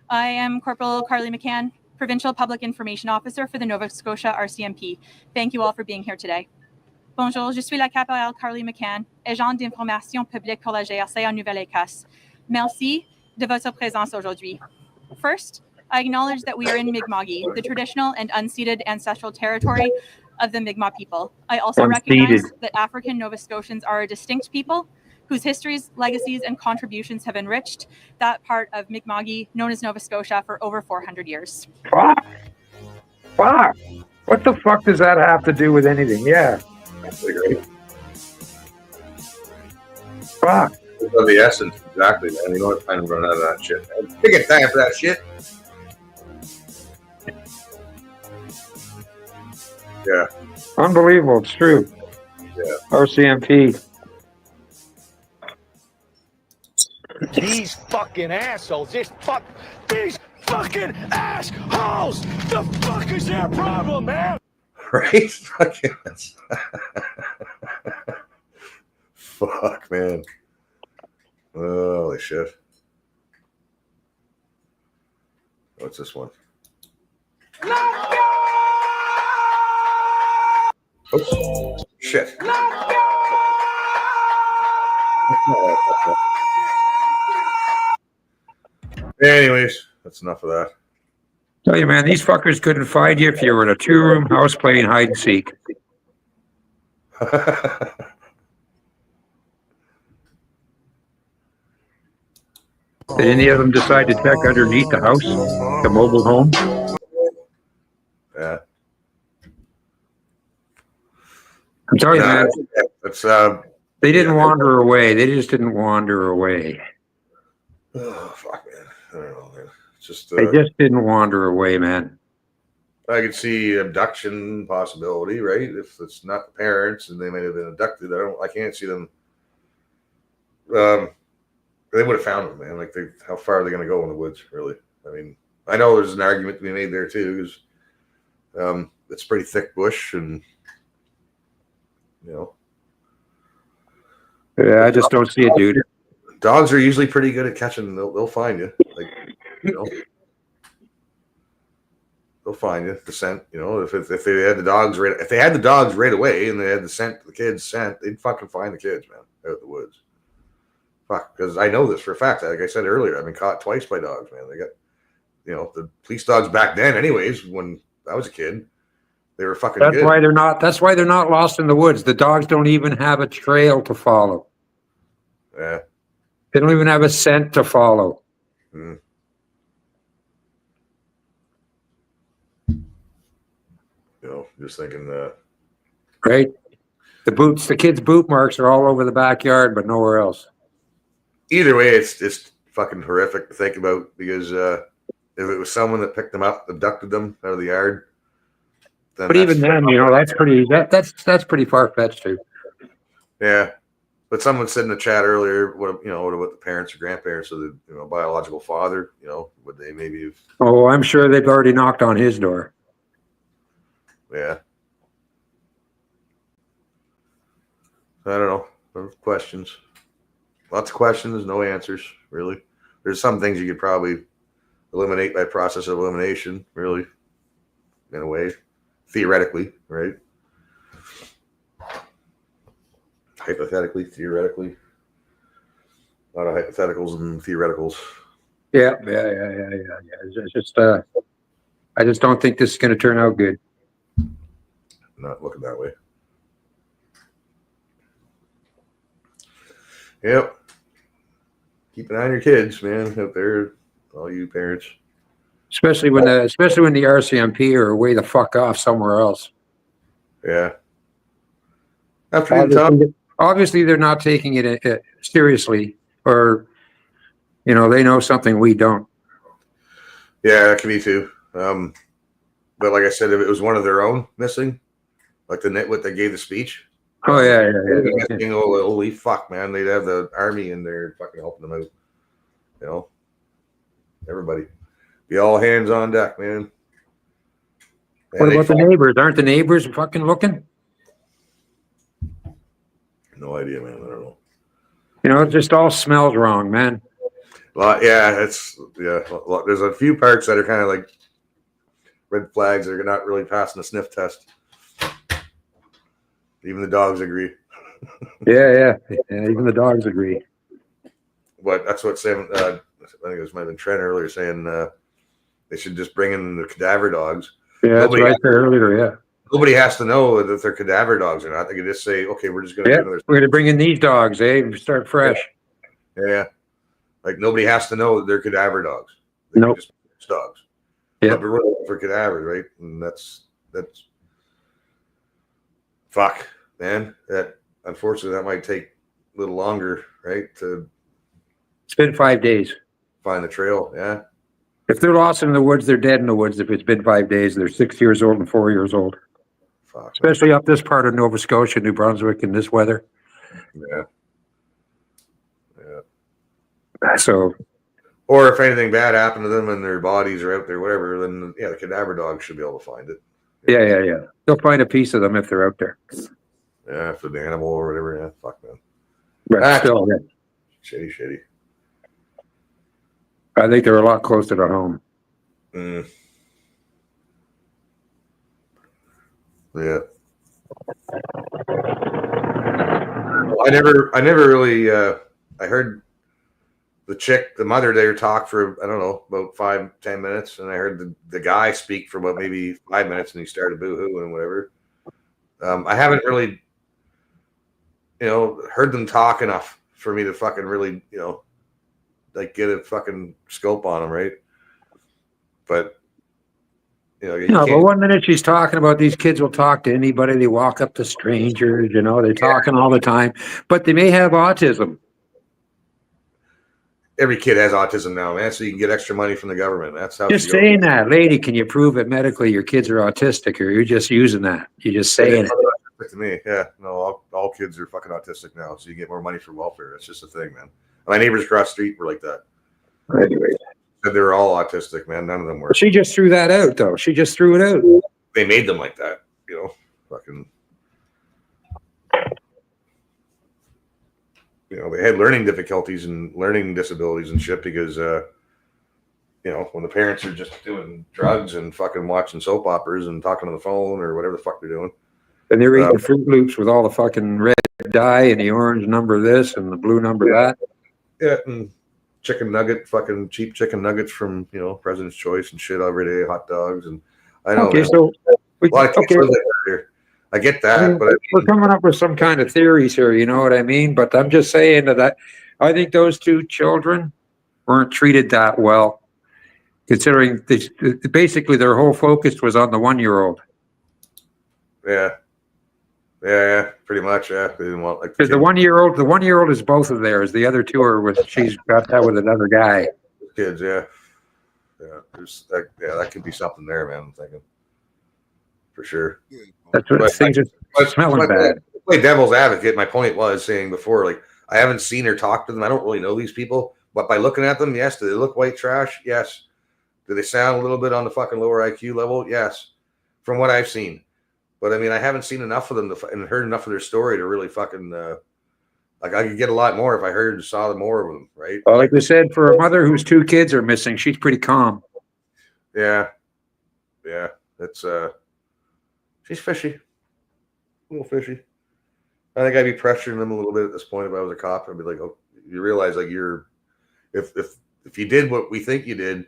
I am Corporal Carly McCann, Provincial Public Information Officer for the Nova Scotia RCMP. Thank you all for being here today. Bonjour, je suis la caporale Carly McCann, agent d'information publique pour la GRC en Nouvelle-Écosse. Merci de votre présence aujourd'hui. First, I acknowledge that we are in Mi'kma'ki, the traditional and unceded ancestral territory of the Mi'kmaq people. I also recognize that African Nova Scotians are a distinct people whose histories, legacies, and contributions have enriched that part of Mi'kma'ki known as Nova Scotia for over 400 years. Fuck. Fuck. What the fuck does that have to do with anything? Yeah. Great. Fuck. Of the essence, exactly, man. You know what? Time to run out of that shit. I get time for that shit. Yeah. Unbelievable. It's true. Yeah. RCMP. These fucking assholes. These fucking assholes. The fuck is their problem, man? Right? Fucking fuck, man. Holy shit. What's this one? Oops. Shit. Anyways, that's enough of that. Tell you, man, these fuckers couldn't find you if you were in a two-room house playing hide and seek. Did any of them decide to check underneath the house, the mobile home? Yeah. I'm telling you, man, it's, they didn't wander away. They just didn't wander away. Oh, fuck, man. I don't know, man. It's just They just didn't wander away, man. I could see abduction possibility, right? If it's not the parents and they might have been abducted, I can't see them. They would have found them, man. Like, how far are they going to go in the woods? Really? I mean, I know there's an argument to be made there too, because it's pretty thick bush, and you know. Yeah, I just don't see it, dude. Dogs are usually pretty good at catching. They'll find you, like, you know. They'll find you the scent. You know, if they had the dogs right away and they had the kids scent, they'd fucking find the kids, man, out of the woods. Fuck, because I know this for a fact. Like I said earlier, I've been caught twice by dogs, man. They got, you know, the police dogs back then, anyways. When I was a kid, they were fucking. That's good. why they're not. That's why they're not lost in the woods. The dogs don't even have a trail to follow. Yeah. They don't even have a scent to follow. Mm. You know, just thinking right? The kids' boot marks are all over the backyard, but nowhere else. Either way, it's fucking horrific to think about, because if it was someone that picked them up, abducted them out of the yard, then but even then, you know, that's pretty far fetched too. Yeah, but someone said in the chat earlier, what about the parents or grandparents of the biological father? You know, would they maybe have? Oh, I'm sure they've already knocked on his door. Yeah. I don't know. Questions. Lots of questions, no answers, really. There's some things you could probably eliminate by process of elimination, really, in a way. Theoretically, right? Hypothetically, theoretically. A lot of hypotheticals and theoreticals. Yeah. It's just, I just don't think this is going to turn out good. Not looking that way. Yep. Keep an eye on your kids, man, out there, all you parents. Especially when the RCMP are way the fuck off somewhere else. Yeah. Obviously, they're not taking it seriously, or you know, they know something we don't. Yeah, that could be too. But like I said, if it was one of their own missing, like the nitwit that gave the speech. Oh yeah. Holy fuck, man! They'd have the army in there fucking helping them out. You know, everybody, be all hands on deck, man. What about the neighbors? Aren't the neighbors fucking looking? No idea, man. I don't know. You know, it just all smells wrong, man. Well, yeah, there's a few parts that are kind of like red flags. They're not really passing the sniff test. Even the dogs agree. Yeah, even the dogs agree. But that's what Sam, I think it was might have been Trent earlier saying they should just bring in the cadaver dogs. Yeah, that's right there earlier, yeah. Nobody has to know that they're cadaver dogs or not. They can just say, okay, we're just going to do another. We're going to bring in these dogs, start fresh. Yeah. Like, nobody has to know that they're cadaver dogs. Nope. Just dogs. Yeah. But we're looking for cadavers, right? And that's fuck, man. That unfortunately that might take a little longer, right? It's been 5 days. Find the trail, yeah. If they're lost in the woods, they're dead in the woods. If it's been 5 days, they're 6 years old and 4 years old. Fuck, especially man. Up this part of Nova Scotia, New Brunswick, in this weather. Yeah. So, or if anything bad happened to them and their bodies are out there, whatever, then the cadaver dog should be able to find it. Yeah. They'll find a piece of them if they're out there. Yeah, if it's an animal or whatever. Yeah, fuck, man. But still, shitty. I think they're a lot closer to home. Yeah. I never really. I heard the mother there talk for, I don't know, about 5-10 minutes, and I heard the guy speak for about maybe 5 minutes, and he started boo-hoo and whatever. I haven't really, heard them talk enough for me to fucking really, like get a fucking scope on them, right? But but 1 minute she's talking about these kids will talk to anybody, they walk up to strangers, they're talking all the time, but they may have autism. every kid has autism now, man. So you can get extra money from the government. That's how. Just saying that, lady. Can you prove it medically? Your kids are autistic, or you're just using that? You're just saying it. To me, yeah. No, all kids are fucking autistic now, so you get more money for welfare. That's just a thing, man. My neighbors across the street were like that. Anyway, they were all autistic, man. None of them were. She just threw that out, though. She just threw it out. They made them like that, fucking. They had learning difficulties and learning disabilities and shit because, when the parents are just doing drugs and fucking watching soap operas and talking on the phone or whatever the fuck they're doing. And they're eating Fruit Loops with all the fucking red dye and the orange number this and the blue number that. Yeah, and chicken nugget, fucking cheap chicken nuggets from, President's Choice and shit every day, hot dogs. And I know. Okay, so a lot of kids live like that here. I get that, but we're coming up with some kind of theories here, you know what I mean? But I'm just saying that I think those two children weren't treated that well, considering basically their whole focus was on the 1-year-old. Yeah, pretty much. Yeah, they didn't want because the 1-year-old is both of theirs. The other two are with she's got that with another guy. Kids, yeah. That could be something there, man. I'm thinking for sure. That's what things are smelling bad. Play devil's advocate. My point was saying before, like I haven't seen or talked to them. I don't really know these people, but by looking at them, yes. Do they look white trash? Yes. Do they sound a little bit on the fucking lower IQ level? Yes. From what I've seen, but I mean, I haven't seen enough of them and heard enough of their story to really fucking like I could get a lot more if I heard and saw more of them, right? Well, like we said, for a mother whose 2 kids are missing, she's pretty calm. Yeah, it's she's fishy, a little fishy. I think I'd be pressuring them a little bit at this point if I was a cop. I'd be like, oh, you realize like if you did what we think you did,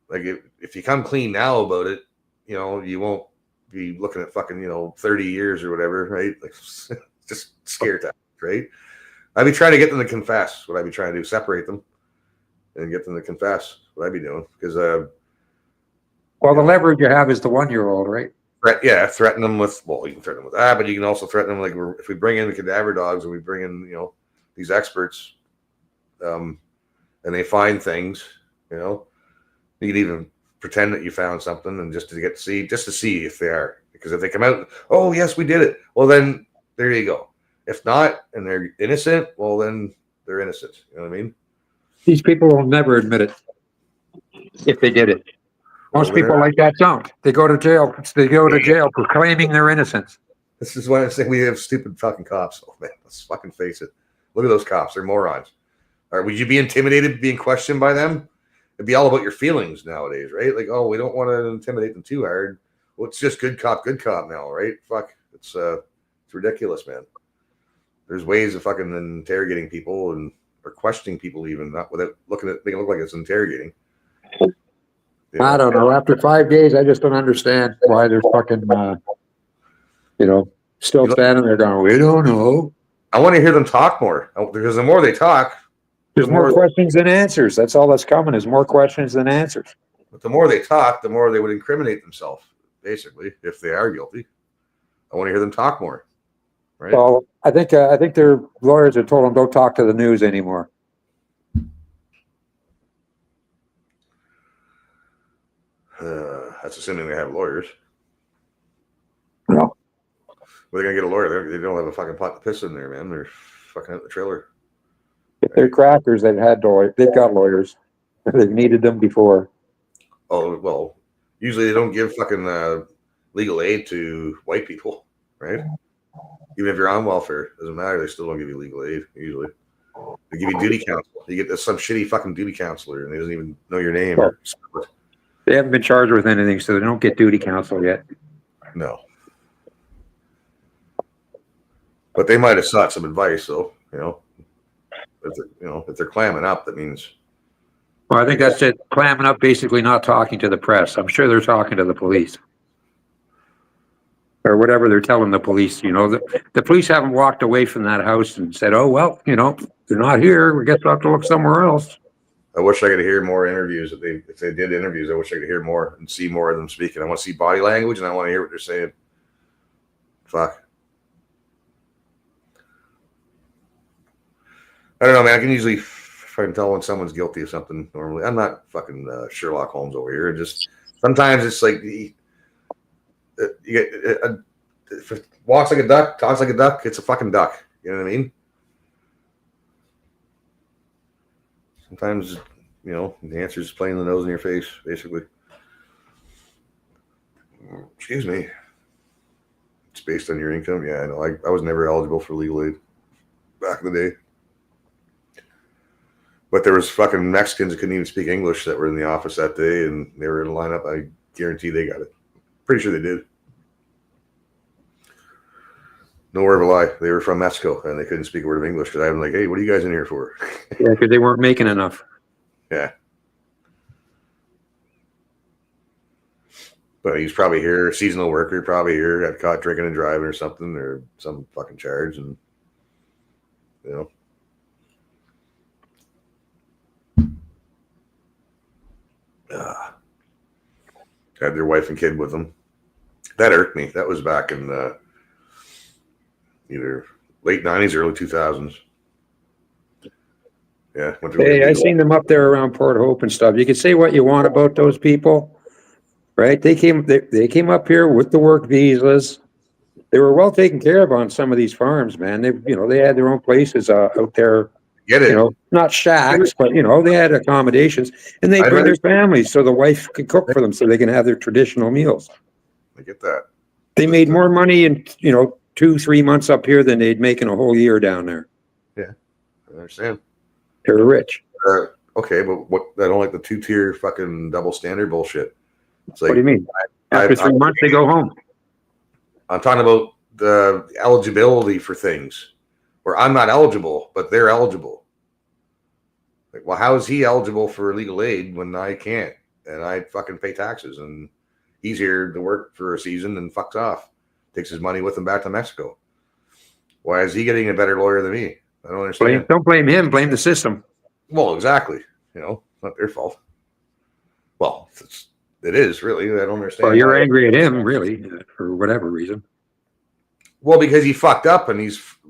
like if you come clean now about it, you won't be looking at fucking 30 years or whatever, right? Like just scare tactics, right? I'd be trying to get them to confess. What I'd be trying to do, separate them and get them to confess. What I'd be doing because well, the leverage you have is the 1-year-old, right? Threaten them with, you can threaten them with that, but you can also threaten them like if we bring in the cadaver dogs and we bring in, these experts, and they find things, you can even pretend that you found something and just to see if they are, because if they come out, oh yes, we did it. Well, then there you go. If not, and they're innocent, well then they're innocent. You know what I mean? These people will never admit it if they did it. Most people like that don't. They go to jail. They go to jail proclaiming their innocence. This is why I'm saying we have stupid fucking cops. Oh man, let's fucking face it. Look at those cops. They're morons. All right, would you be intimidated being questioned by them? It'd be all about your feelings nowadays, right? Like, oh, we don't want to intimidate them too hard. Well, it's just good cop now, right? Fuck, it's ridiculous, man. There's ways of fucking interrogating people or questioning people even, not without making it look like it's interrogating. I don't know. After 5 days, I just don't understand why they're fucking, still standing there going, we don't know. I want to hear them talk more because the more they talk, there's more questions than answers. That's all that's coming is more questions than answers. But the more they talk, the more they would incriminate themselves, basically, if they are guilty. I want to hear them talk more. Right? Well, I think their lawyers have told them don't talk to the news anymore. That's assuming they have lawyers. No. Well, they're gonna get a lawyer. They don't have a fucking pot to piss in there, man. They're fucking out the trailer. If they're crackers, they've got lawyers. They've needed them before. Oh well, usually they don't give fucking legal aid to white people, right? Even if you're on welfare, doesn't matter. They still don't give you legal aid. Usually, they give you duty counsel. You get some shitty fucking duty counselor, and he doesn't even know your name. Well, they haven't been charged with anything, so they don't get duty counsel yet. No. But they might have sought some advice, though. If they're clamming up, that means. Well, I think that's it. Clamming up, basically not talking to the press. I'm sure they're talking to the police or whatever they're telling the police. The police haven't walked away from that house and said, "Oh well, they're not here. We guess we'll have to look somewhere else." I wish I could hear more interviews. If they did interviews, I wish I could hear more and see more of them speaking. I want to see body language and I want to hear what they're saying. Fuck. I don't know, man. I can usually I can tell when someone's guilty of something. Normally, I'm not fucking Sherlock Holmes over here. Just sometimes it's like you get if it walks like a duck, talks like a duck. It's a fucking duck. You know what I mean? Sometimes, the answer is playing the nose in your face, basically. Excuse me. It's based on your income. Yeah, I know. I was never eligible for legal aid back in the day. But there was fucking Mexicans that couldn't even speak English that were in the office that day, and they were in a lineup. I guarantee they got it. Pretty sure they did. No word of a lie. They were from Mexico, and they couldn't speak a word of English. Because I'm like, hey, what are you guys in here for? Yeah, because they weren't making enough. Yeah. But he's probably here, seasonal worker, probably here, got caught drinking and driving or something, or some fucking charge, and had their wife and kid with them. That irked me. That was back in either late 90s, early 2000s. Yeah. Hey, I seen them up there around Port Hope and stuff. You can say what you want about those people, right? They came up here with the work visas. They were well taken care of on some of these farms, man. They had their own places out there. Get it? Not shacks, but they had accommodations, and they bring their families so the wife could cook for them, so they can have their traditional meals. I get that. They made more money in 2-3 months up here than they'd make in a whole year down there. Yeah, I understand. They're rich. Okay, but what? I don't like the 2-tier fucking double standard bullshit. It's like, what do you mean? After 3 months, they go home. I'm talking about the eligibility for things where I'm not eligible, but they're eligible. Like, well, how is he eligible for legal aid when I can't? And I fucking pay taxes, and he's here to work for a season and fucks off, takes his money with him back to Mexico. Why is he getting a better lawyer than me? I don't understand. Don't blame him. Blame the system. Well, exactly. It's not their fault. Well, it is really. I don't understand. Well, you're angry at him, really, for whatever reason. Well, because he fucked up, and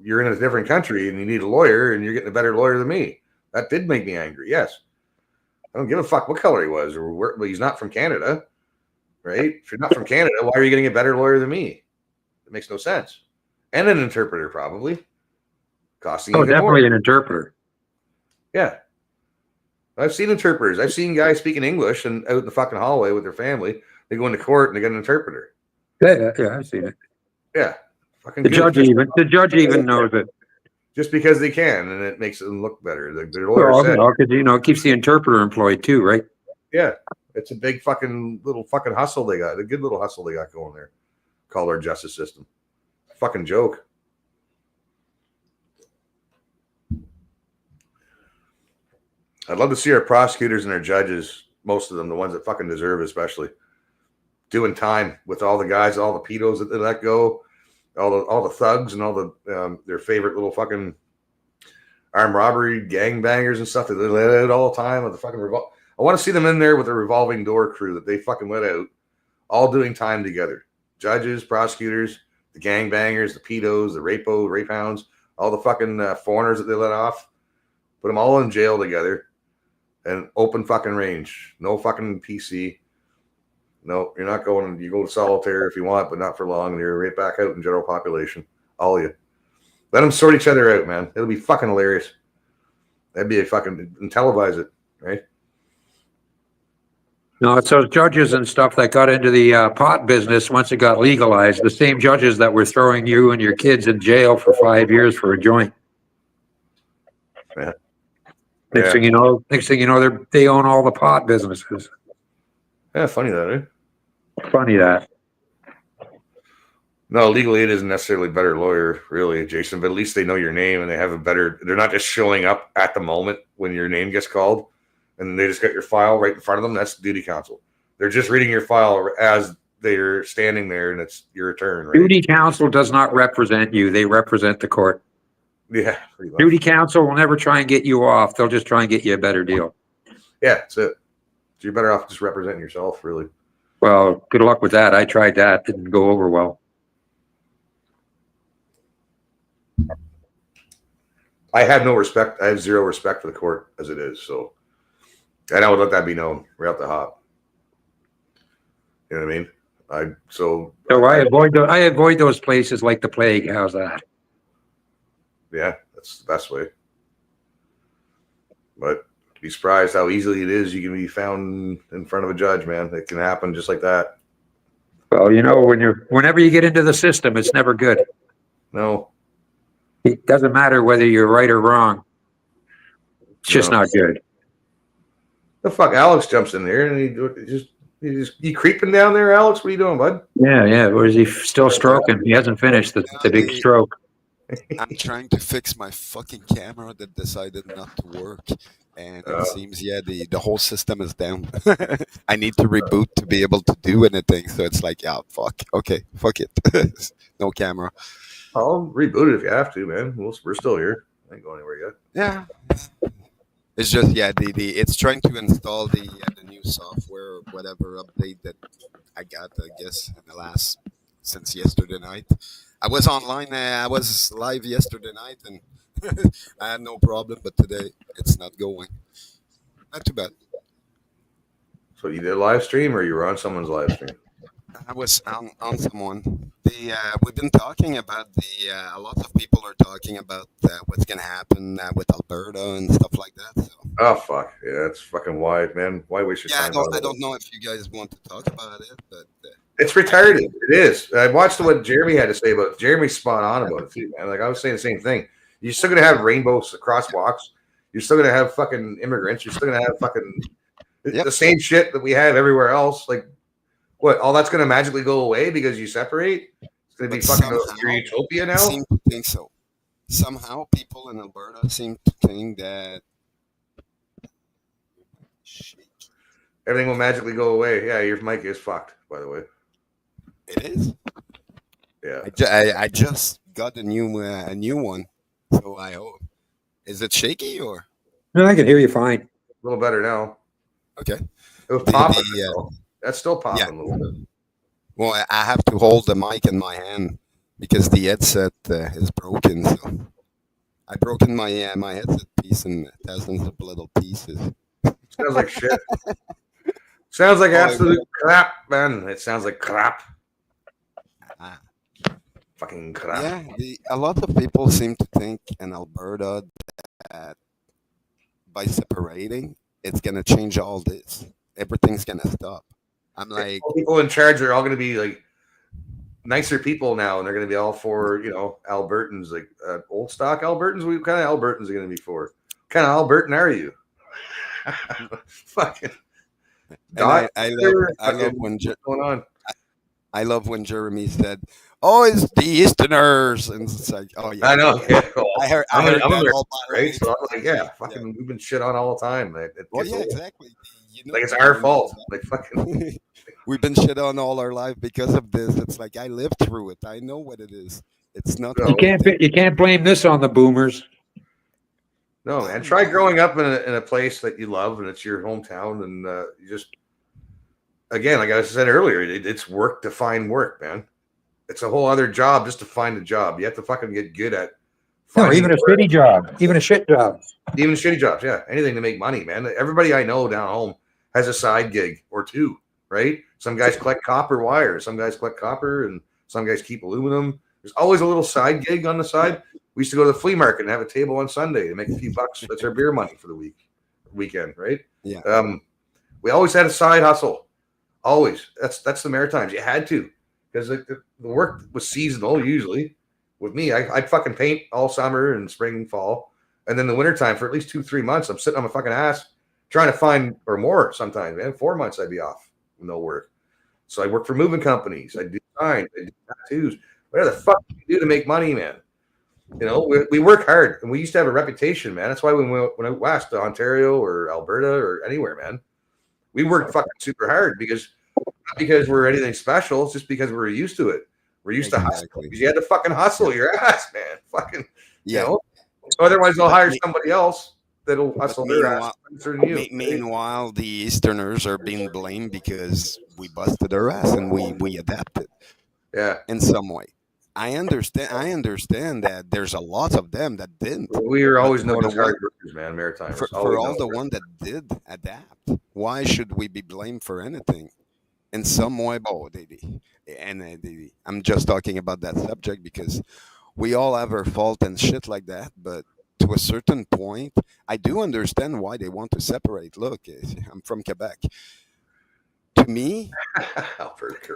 you're in a different country, and you need a lawyer, and you're getting a better lawyer than me. That did make me angry. Yes, I don't give a fuck what color he was, or where. But he's not from Canada, right? If you're not from Canada, why are you getting a better lawyer than me? It makes no sense. And an interpreter, probably costing. Oh, definitely more. An interpreter. Yeah. I've seen interpreters. I've seen guys speaking English and out in the fucking hallway with their family. They go into court and they get an interpreter. Yeah, I've seen it. Yeah. Fucking the judge even knows it. Just because they can, and it makes them look better. Their lawyer said, because it keeps the interpreter employed too, right? Yeah. It's a big fucking hustle they got. A good little hustle they got going there. Call our justice system. Fucking joke. I'd love to see our prosecutors and our judges, most of them, the ones that fucking deserve it, especially, doing time with all the guys, all the pedos that they let go, all the thugs and all the their favorite little fucking armed robbery gangbangers and stuff that they let out all the time with the fucking I want to see them in there with a revolving door crew that they fucking let out, all doing time together. Judges, prosecutors, the gangbangers, the pedos, the rape hounds, all the fucking foreigners that they let off. Put them all in jail together. And open fucking range. No fucking PC. No, you're not going. You go to solitaire if you want, but not for long. And you're right back out in general population. All of you. Let them sort each other out, man. It'll be fucking hilarious. That'd be a fucking. And televise it, right? No, it's those judges and stuff that got into the pot business once it got legalized. The same judges that were throwing you and your kids in jail for 5 years for a joint. Yeah. Next thing you know, they own all the pot businesses. Yeah, funny that, eh? Funny that. No, legal aid isn't necessarily a better lawyer, really, Jason, but at least they know your name and they have a better, they're not just showing up at the moment when your name gets called and they just got your file right in front of them. That's duty counsel. They're just reading your file as they're standing there and it's your turn, right? Duty counsel does not represent you. They represent the court. Yeah. Duty counsel will never try and get you off. They'll just try and get you a better deal. Yeah, that's it. So you're better off just representing yourself, really. Well, good luck with that. I tried that. Didn't go over well. I have no respect. I have zero respect for the court as it is. So, and I would let that be known right off the hop. You know what I mean? I avoid those places like the plague. How's that? Yeah, that's the best way. But be surprised how easily it is. You can be found in front of a judge, man. It can happen just like that. Well, you know, whenever you get into the system, it's never good. No. It doesn't matter whether you're right or wrong. It's just not good. The fuck, Alex jumps in there and you creeping down there, Alex? What are you doing, bud? Yeah. Or is he still stroking? He hasn't finished the big stroke. I'm trying to fix my fucking camera that decided not to work. And it seems, the whole system is down. I need to reboot to be able to do anything. So it's like, yeah, fuck. Okay, fuck it. No camera. I'll reboot it if you have to, man. We're still here. I ain't going anywhere yet. Yeah. It's just, it's trying to install the new software or whatever update that I got, I guess, since yesterday night. I was online, I was live yesterday night, and I had no problem, but today it's not going. Not too bad. So you did a live stream or you were on someone's live stream? I was on someone. We've been talking about a lot of people are talking about what's going to happen with Alberta and stuff like that. So. Oh, fuck. Yeah, that's fucking wide, man. Why waste your time? I don't know if you guys want to talk about it, but... it's retarded. It is. I watched what Jeremy had to say about it. Jeremy's spot on about it, too, man. Like, I was saying the same thing. You're still going to have rainbows, crosswalks. You're still going to have fucking immigrants. You're still going to have fucking the same shit that we have everywhere else. Like, what? All that's going to magically go away because you separate? It's going to be fucking your utopia now? I seem to think so. Somehow people in Alberta seem to think that everything will magically go away. Yeah, your mic is fucked, by the way. It is? Yeah. I just got a new one, so I hope. Is it shaky or? No, I can hear you fine. A little better now. Okay. It was popping. That's still popping a little bit. Well, I have to hold the mic in my hand because the headset is broken. So I broken my headset piece in thousands of little pieces. Sounds like shit. Sounds like absolute crap, man. It sounds like crap. Fucking crap. Yeah, a lot of people seem to think in Alberta that by separating, it's going to change all this. Everything's going to stop. I'm like... people in charge are all going to be like nicer people now, and they're going to be all for, Albertans, like old stock Albertans. What kind of Albertans are going to be for? What kind of Albertan are you? Fucking... I love when going on. I love when Jeremy said, "Oh, it's the Easterners," and it's like, "Oh yeah." I know. Yeah. I heard I'm that all right. So I'm like, yeah, fucking, we've been shit on all the time. Exactly. Like it's our fault. Like fucking, we've been shit on all our life because of this. It's like I lived through it. I know what it is. It's not. You can't blame this on the boomers. No, man. Try growing up in a place that you love and it's your hometown, and you just. Again, like I said earlier, it's work to find work, man. It's a whole other job just to find a job. You have to fucking get good at finding even a shitty job. Even a shit job. Even shitty jobs, yeah. Anything to make money, man. Everybody I know down home has a side gig or two, right? Some guys collect copper wire. Some guys collect copper, and some guys keep aluminum. There's always a little side gig on the side. We used to go to the flea market and have a table on Sunday to make a few bucks. That's our beer money for the weekend, right? Yeah. We always had a side hustle. Always. That's the Maritimes. You had to, because the work was seasonal usually. With me, I'd fucking paint all summer and spring, fall, and then the wintertime for at least 2-3 months. I'm sitting on my fucking ass trying to find, or more sometimes, man. 4 months I'd be off with no work. So I work for moving companies. I do signs. I do tattoos. Whatever the fuck you do to make money, man. We work hard, and we used to have a reputation, man. That's why when we went west to Ontario or Alberta or anywhere, man, we worked fucking super hard not because we're anything special. It's just because we're used to it. We're used to hustling. Because you had to fucking hustle your ass, man. Fucking, Otherwise, they'll hire somebody else that'll hustle their ass. Meanwhile, the Easterners are being blamed because we busted their ass and we adapted. Yeah. In some way. I understand that there's a lot of them that didn't. We were always But known for as the one, hard workers, man. Maritimers. for Always all known the as one that did adapt, why should we be blamed for anything? In some way, I'm just talking about that subject because we all have our fault and shit like that. But to a certain point, I do understand why they want to separate. Look, I'm from Quebec. To me,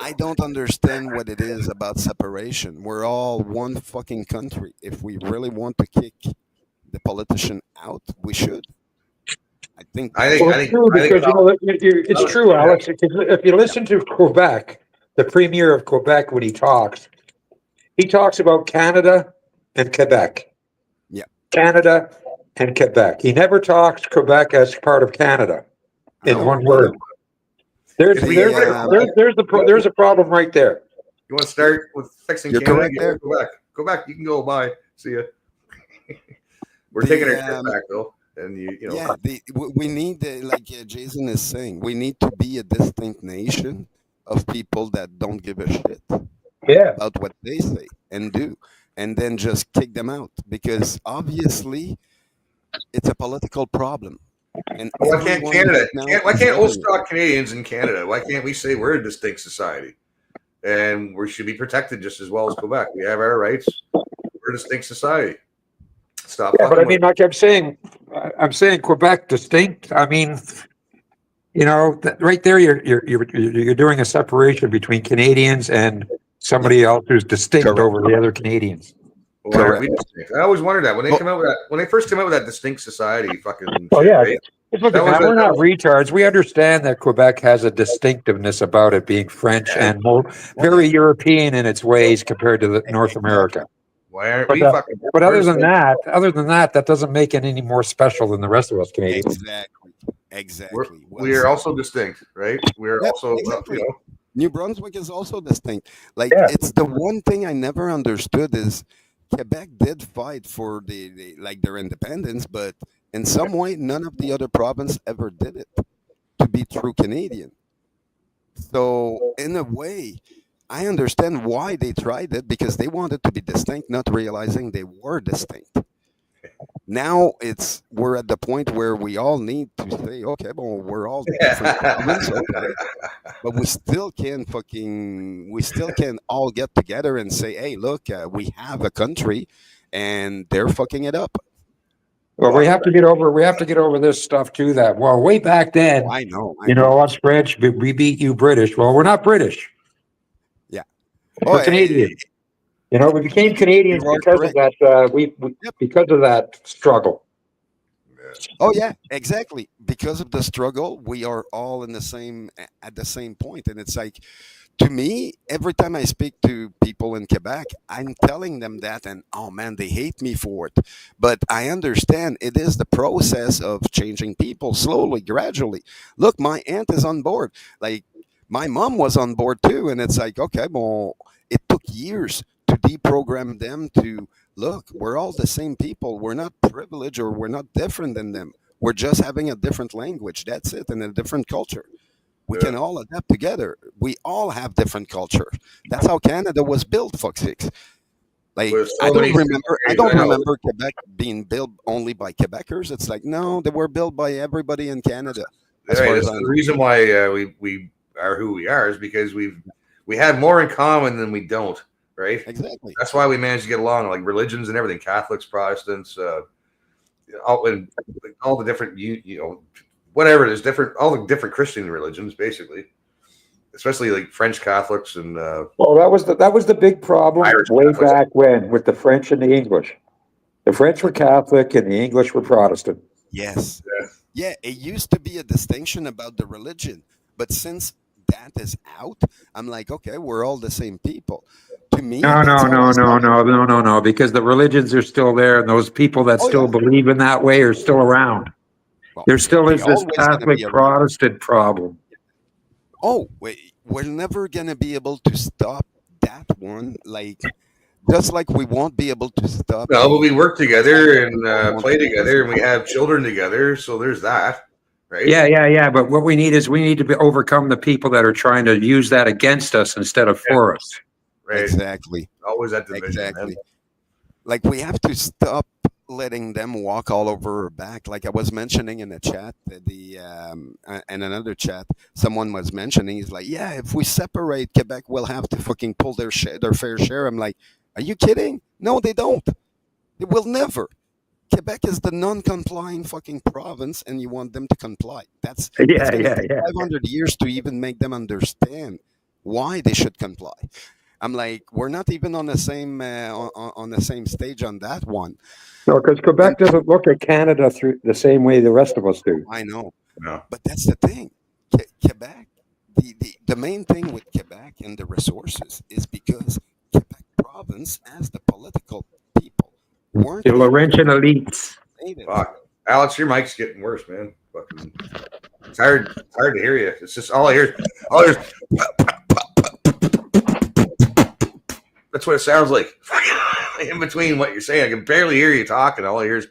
I don't understand what it is about separation. We're all one fucking country. If we really want to kick the politician out, we should. I think. Well, it's true because it's true, Alex. If you listen to Quebec, the premier of Quebec, when he talks about Canada and Quebec. Yeah. Canada and Quebec. He never talks Quebec as part of Canada in one word. There's a problem right there. You want to start with fixing You're Canada? correct there. Go back. Go back. You can go. Bye. See ya. We're taking our trip back though, and you know. Yeah, we need, like Jason is saying, we need to be a distinct nation of people that don't give a shit about what they say and do, and then just kick them out because obviously it's a political problem. And Why can't everyone Canada? right now Why is can't old everywhere. stock Canadians in Canada? Why can't we say we're a distinct society, and we should be protected just as well as Quebec? We have our rights. We're a distinct society. Stop. Yeah, but fucking I mean, like I'm saying Quebec distinct. I mean, you know, right there, you're doing a separation between Canadians and somebody else who's distinct over the other Canadians. Why aren't we distinct? I always wondered that when they come out with that. When they first came out with that distinct society, fucking. Oh shit, yeah, right? look at that. We're not retards. We understand that Quebec has a distinctiveness about it being French and very European in its ways compared to North America. Why aren't But, we fucking? but other than that, that doesn't make it any more special than the rest of us Canadians. Exactly. We are also distinct, right? We're also, exactly. you know. New Brunswick is also distinct. Like it's the one thing I never understood is Quebec did fight for their independence, but in some way, none of the other provinces ever did it to be true Canadian. So in a way, I understand why they tried it because they wanted to be distinct, not realizing they were distinct. Now we're at the point where we all need to say, okay, well, we're all different provinces, okay, but we still can all get together and say, hey, look, we have a country, and they're fucking it up. Well, we have to get over this stuff too. That way back then, I know. Us French, we beat you British. Well, we're not British. Yeah, we're Canadian. We became Canadians because of that. Because of that struggle. Oh yeah, exactly. Because of the struggle, we are all at the same point, and it's like, to me, every time I speak to people in Quebec, I'm telling them that, and oh man, they hate me for it. But I understand it is the process of changing people slowly, gradually. Look, my aunt is on board. Like my mom was on board too, and it's like, okay, well, it took years to deprogram them to look, we're all the same people. We're not privileged or we're not different than them. We're just having a different language. That's it, and a different culture. We can all adapt together. We all have different culture. That's how Canada was built, fuck sakes. Like I don't remember Quebec being built only by Quebecers. It's like no, they were built by everybody in Canada. That's the reason why we are who we are is because we have more in common than we don't. Right. Exactly. That's why we managed to get along, like religions and everything, Catholics, Protestants, all the different, whatever. There's all the different Christian religions, basically, especially like French Catholics and. Well, that was the big problem way back when with the French and the English. The French were Catholic and the English were Protestant. Yes. Yeah, it used to be a distinction about the religion, but since that is out, I'm like, okay, we're all the same people. To me, no, because the religions are still there, and those people that still believe in that way are still around. Well, there still is this Catholic Protestant problem. Oh, wait, we're never gonna be able to stop that one. Like, just like we won't be able to stop. No, but we work together and play together, and we have children together. So there's that. Right? Yeah. But what we need to overcome the people that are trying to use that against us instead of for us. Right. Exactly. Always that division. Exactly. Man. Like, we have to stop letting them walk all over our back. Like I was mentioning in the chat, and another chat, someone was mentioning, he's like, yeah, if we separate, Quebec will have to fucking pull their fair share. I'm like, are you kidding? No, they don't. They will never. Quebec is the non-complying fucking province, and you want them to comply. That's gonna take 500 years to even make them understand why they should comply. I'm like, we're not even on the same on the same stage on that one. No, because Quebec doesn't look at Canada through the same way the rest of us do. I know, no. But that's the thing. Quebec, the main thing with Quebec and the resources is because Quebec province, as the political people, weren't the Laurentian elites. Fuck, Alex, your mic's getting worse, man. Fucking, it's hard to hear you. It's just all I hear. That's what it sounds like. In between what you're saying, I can barely hear you talking. All I hear is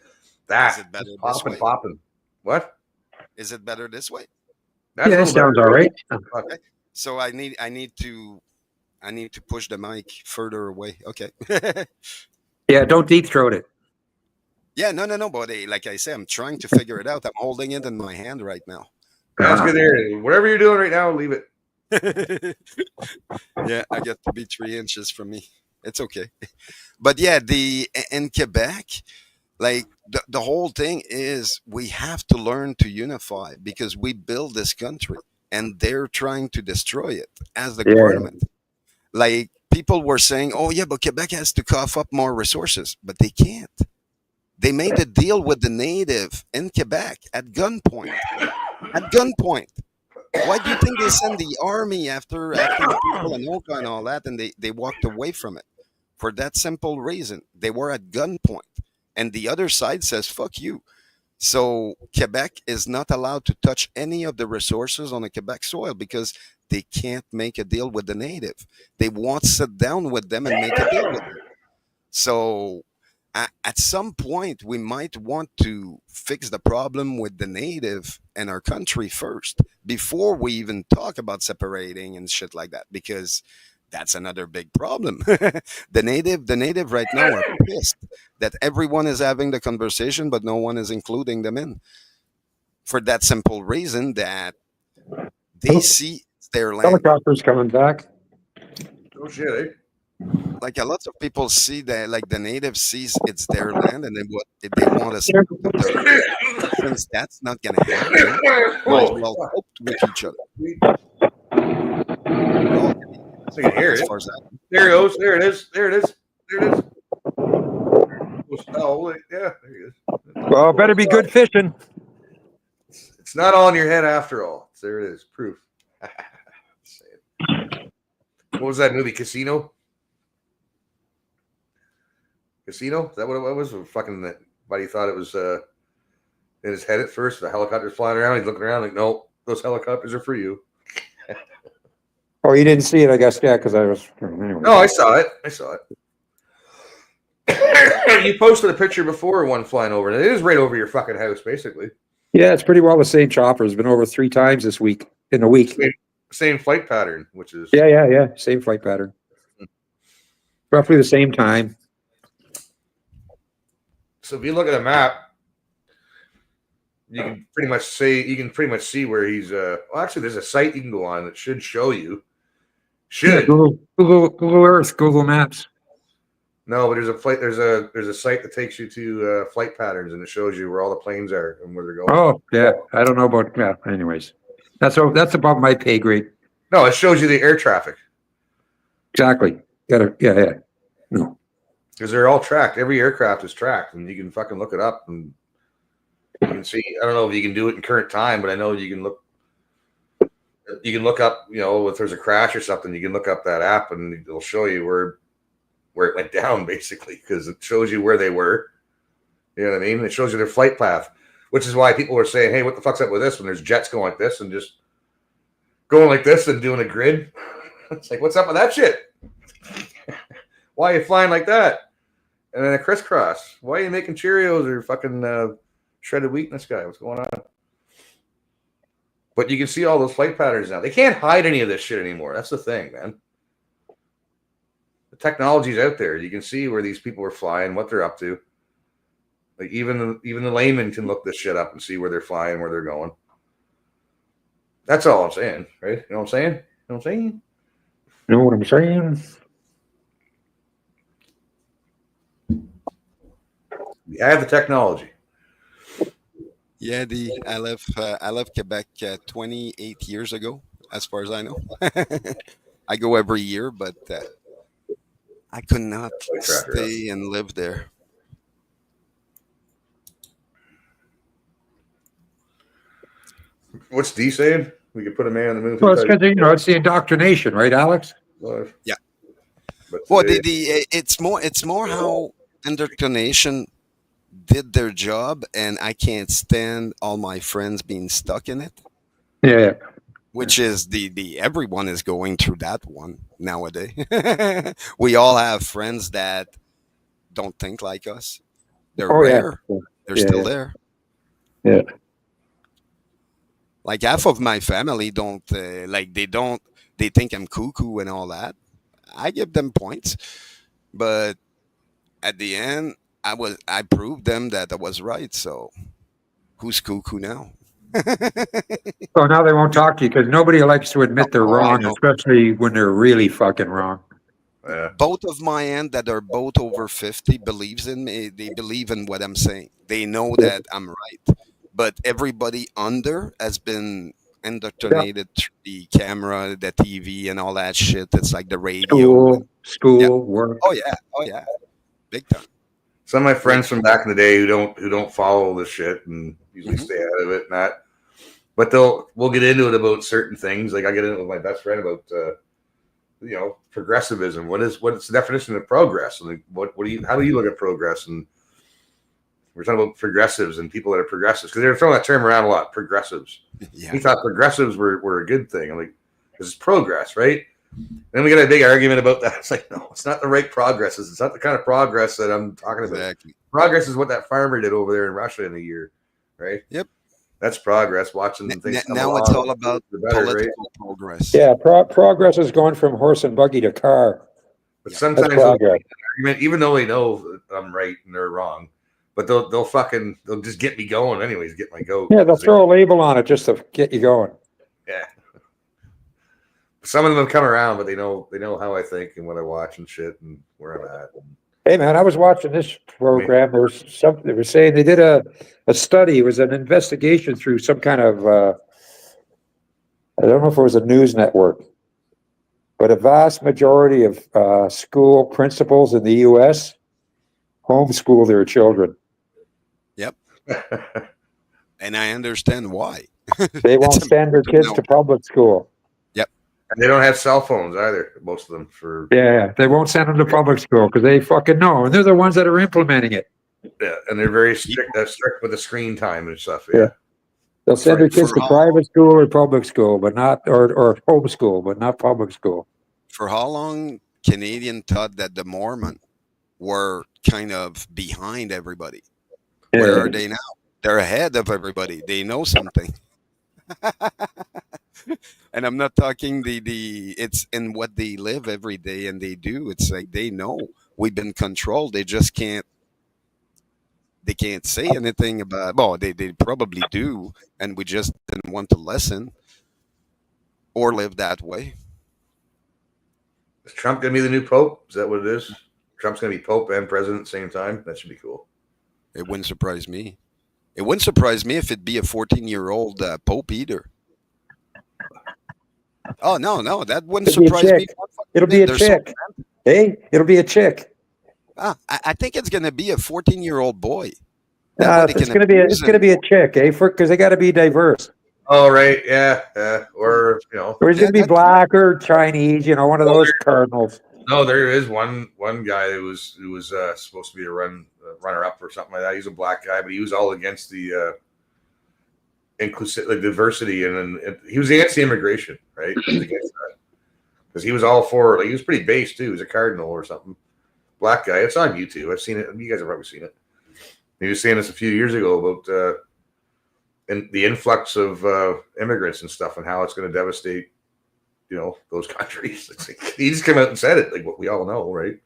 that. Is it better just this way? Popping. What? Is it better this way? That's yeah, it sounds all right. Okay. So I need to push the mic further away. Okay. Yeah, don't deep throat it. Yeah, no, but like I say, I'm trying to figure it out. I'm holding it in my hand right now. That's good there. Whatever you're doing right now, leave it. Yeah, I get to be 3 inches from me. It's okay. But yeah, in Quebec, like the whole thing is we have to learn to unify because we build this country and they're trying to destroy it as the government. Like people were saying, oh yeah, but Quebec has to cough up more resources, but they can't. They made a deal with the native in Quebec at gunpoint. At gunpoint. Why do you think they send the army after people in Oka and all that, and they walked away from it? For that simple reason. They were at gunpoint. And the other side says, fuck you. So Quebec is not allowed to touch any of the resources on the Quebec soil because they can't make a deal with the native. They won't sit down with them and make a deal with them. So at some point, we might want to fix the problem with the native and our country first before we even talk about separating and shit like that, because that's another big problem. The native right now are pissed that everyone is having the conversation, but no one is including them in. For that simple reason that they see their land. Helicopters coming back. Oh shit, eh? Like a lot of people see that, like the native sees it's their land, and they want to split up. Since that's not going to happen, might as well cope with each other. So you can hear it. There it goes. There it is. There it is. There it is. Oh, yeah, there he is. Well, better be good fishing. It's not all in your head after all. There it is. Proof. What was that movie? Casino? Casino? Is that what it was? Fucking buddy thought it was in his head at first. The helicopter's flying around. He's looking around like, nope, those helicopters are for you. Oh, you didn't see it, I guess. Yeah, because I was. Anyway. No, I saw it. I saw it. You posted a picture before one flying over, and it is right over your fucking house, basically. Yeah, it's pretty well the same chopper. It's been over 3 times this week, in a week. Same flight pattern, which is... Yeah. Same flight pattern. Roughly the same time. So if you look at a map, you can pretty much see where he's... well, actually, there's a site you can go on that should show you. Yeah, Google Earth, Google Maps. No, but there's a site that takes you to flight patterns, and it shows you where all the planes are and where they're going. Oh, yeah. I don't know about... Yeah, anyways. That's above my pay grade. No, it shows you the air traffic. Exactly. Yeah. No. Because they're all tracked. Every aircraft is tracked, and you can fucking look it up, and you can see. I don't know if you can do it in current time, but I know you can look. You can look up, if there's a crash or something, you can look up that app, and it'll show you where it went down, basically, because it shows you where they were. You know what I mean? It shows you their flight path, which is why people were saying, "Hey, what the fuck's up with this?" When there's jets going like this and just going like this and doing a grid. It's like, what's up with that shit? Why are you flying like that? And then a crisscross. Why are you making Cheerios or fucking shredded wheat in the sky? What's going on? But you can see all those flight patterns now. They can't hide any of this shit anymore. That's the thing, man. technology's out there. You can see where these people are flying, what they're up to. Like even the layman can look this shit up and see where they're flying, where they're going. That's all I'm saying, right? You know what I'm saying? You know what I'm saying? You know what I'm saying? We have the technology. Yeah, I left Quebec 28 years ago, as far as I know. I go every year, but I could not stay and live there. What's D saying? We could put a man on the moon. Well, it's because it's the indoctrination, right, Alex? Yeah. But well, it's more how indoctrination did their job, and I can't stand all my friends being stuck in it. Yeah. Which is everyone is going through that one nowadays. We all have friends that don't think like us. They're rare. Yeah. They're still there. Yeah. Like half of my family don't they think I'm cuckoo and all that. I give them points, but at the end, I proved them that I was right. So who's cuckoo now? So now they won't talk to you because nobody likes to admit they're wrong, especially when they're really fucking wrong. Both of my end that are both over 50 believes in me. They believe in what I'm saying. They know that I'm right. But everybody under has been indoctrinated through the camera, the TV, and all that shit. It's like the radio. School, work. Oh yeah, big time. Some of my friends from back in the day who don't follow the shit and usually stay out of it and that. But we'll get into it about certain things. Like I get into it with my best friend about progressivism. What's the definition of progress? And how do you look at progress? And we're talking about progressives and people that are progressives because they're throwing that term around a lot. Progressives. Yeah. He thought progressives were a good thing. I'm like, this is progress, right? And then we get a big argument about that. It's like, no, it's not the right progress. It's not the kind of progress that I'm talking about. Exactly. Progress is what that farmer did over there in Russia in a year, right? Yep. That's progress. Watching things. Now it's all about political progress. Yeah, progress is going from horse and buggy to car. But sometimes they'll make an argument, even though they know I'm right and they're wrong. But they'll just get me going anyways. Get my goat. Yeah, they'll throw a label on it just to get you going. Yeah. Some of them have come around, but they know how I think and what I watch and shit and where I'm at. Hey man, I was watching this program. There was something they were saying they did a study. It was an investigation through some kind of I don't know if it was a news network, but a vast majority of school principals in the U.S. homeschool their children. Yep. And I understand why. They won't send their kids to public school. Yep. And they don't have cell phones either, most of them. Yeah, they won't send them to public school because they fucking know. And they're the ones that are implementing it. Yeah, and they're very strict with the screen time and stuff. Yeah. They'll send their kids to private school or public school, but not or homeschool, but not public school. For how long Canadian thought that the Mormon were kind of behind everybody? Yeah. Where are they now? They're ahead of everybody. They know something. And I'm not talking it's in what they live every day and they do. It's like they know we've been controlled. They just can't say anything about they probably do, and we just didn't want to listen or live that way. Is Trump gonna be the new Pope? Is that what it is? Trump's gonna be Pope and President at the same time? That should be cool. It wouldn't surprise me. It wouldn't surprise me if it'd be a 14-year-old Pope either. Oh, no, that wouldn't surprise me. It'll be a chick. Hey, it'll be a chick. I think it's going to be a 14-year-old boy. It's going to be a chick, because they got to be diverse. Oh, right, yeah, or Or he's going to be black or Chinese, one of those cardinals. No, there is one guy who was supposed to be a runner-up or something like that. He's a black guy, but he was all against the inclusive, diversity, and he was against the immigration, right? He was against that because he was all for. He was pretty base too. He was a cardinal or something. Black guy. It's on YouTube. I've seen it. You guys have probably seen it. He was saying this a few years ago about the influx of immigrants and stuff, and how it's going to devastate those countries. It's like, he just came out and said it, like what we all know, right?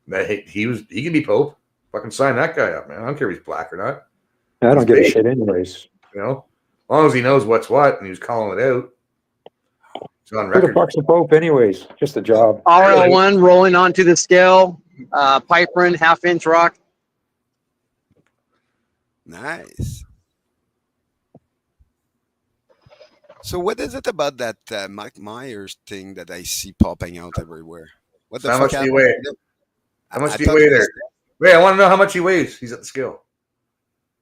That he can be Pope. Fucking sign that guy up, man. I don't care if he's black or not. I don't He's give a big, shit anyways. As long as he knows what's what and he was calling it out. It's on Who the record. fuck's the Pope anyways? Just a job. RL1 rolling onto the scale. Pipe run, half-inch rock. Nice. So what is it about that Mike Myers thing that I see popping out everywhere? What the How fuck much do you happened? weigh? How much I do you thought weigh it was- there? Wait, I want to know how much he weighs. He's at the scale.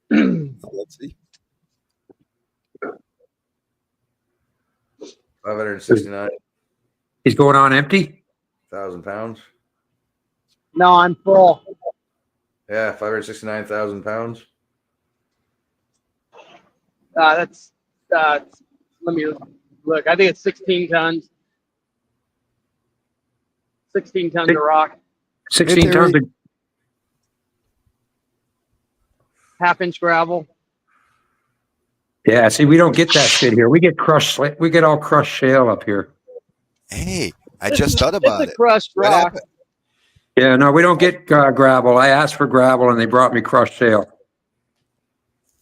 Let's see. 569,000 He's going on empty? pounds. No, I'm full. Yeah, 569,000 pounds. That's let me look. I think it's 16 tons. 16 tons of rock. 16 tons of Half-inch gravel. Yeah, see, we don't get that shit here. We get crushed. We get all crushed shale up here. Hey, I just thought about It's a it. crushed What rock. happened? Yeah, no, we don't get gravel. I asked for gravel, and they brought me crushed shale.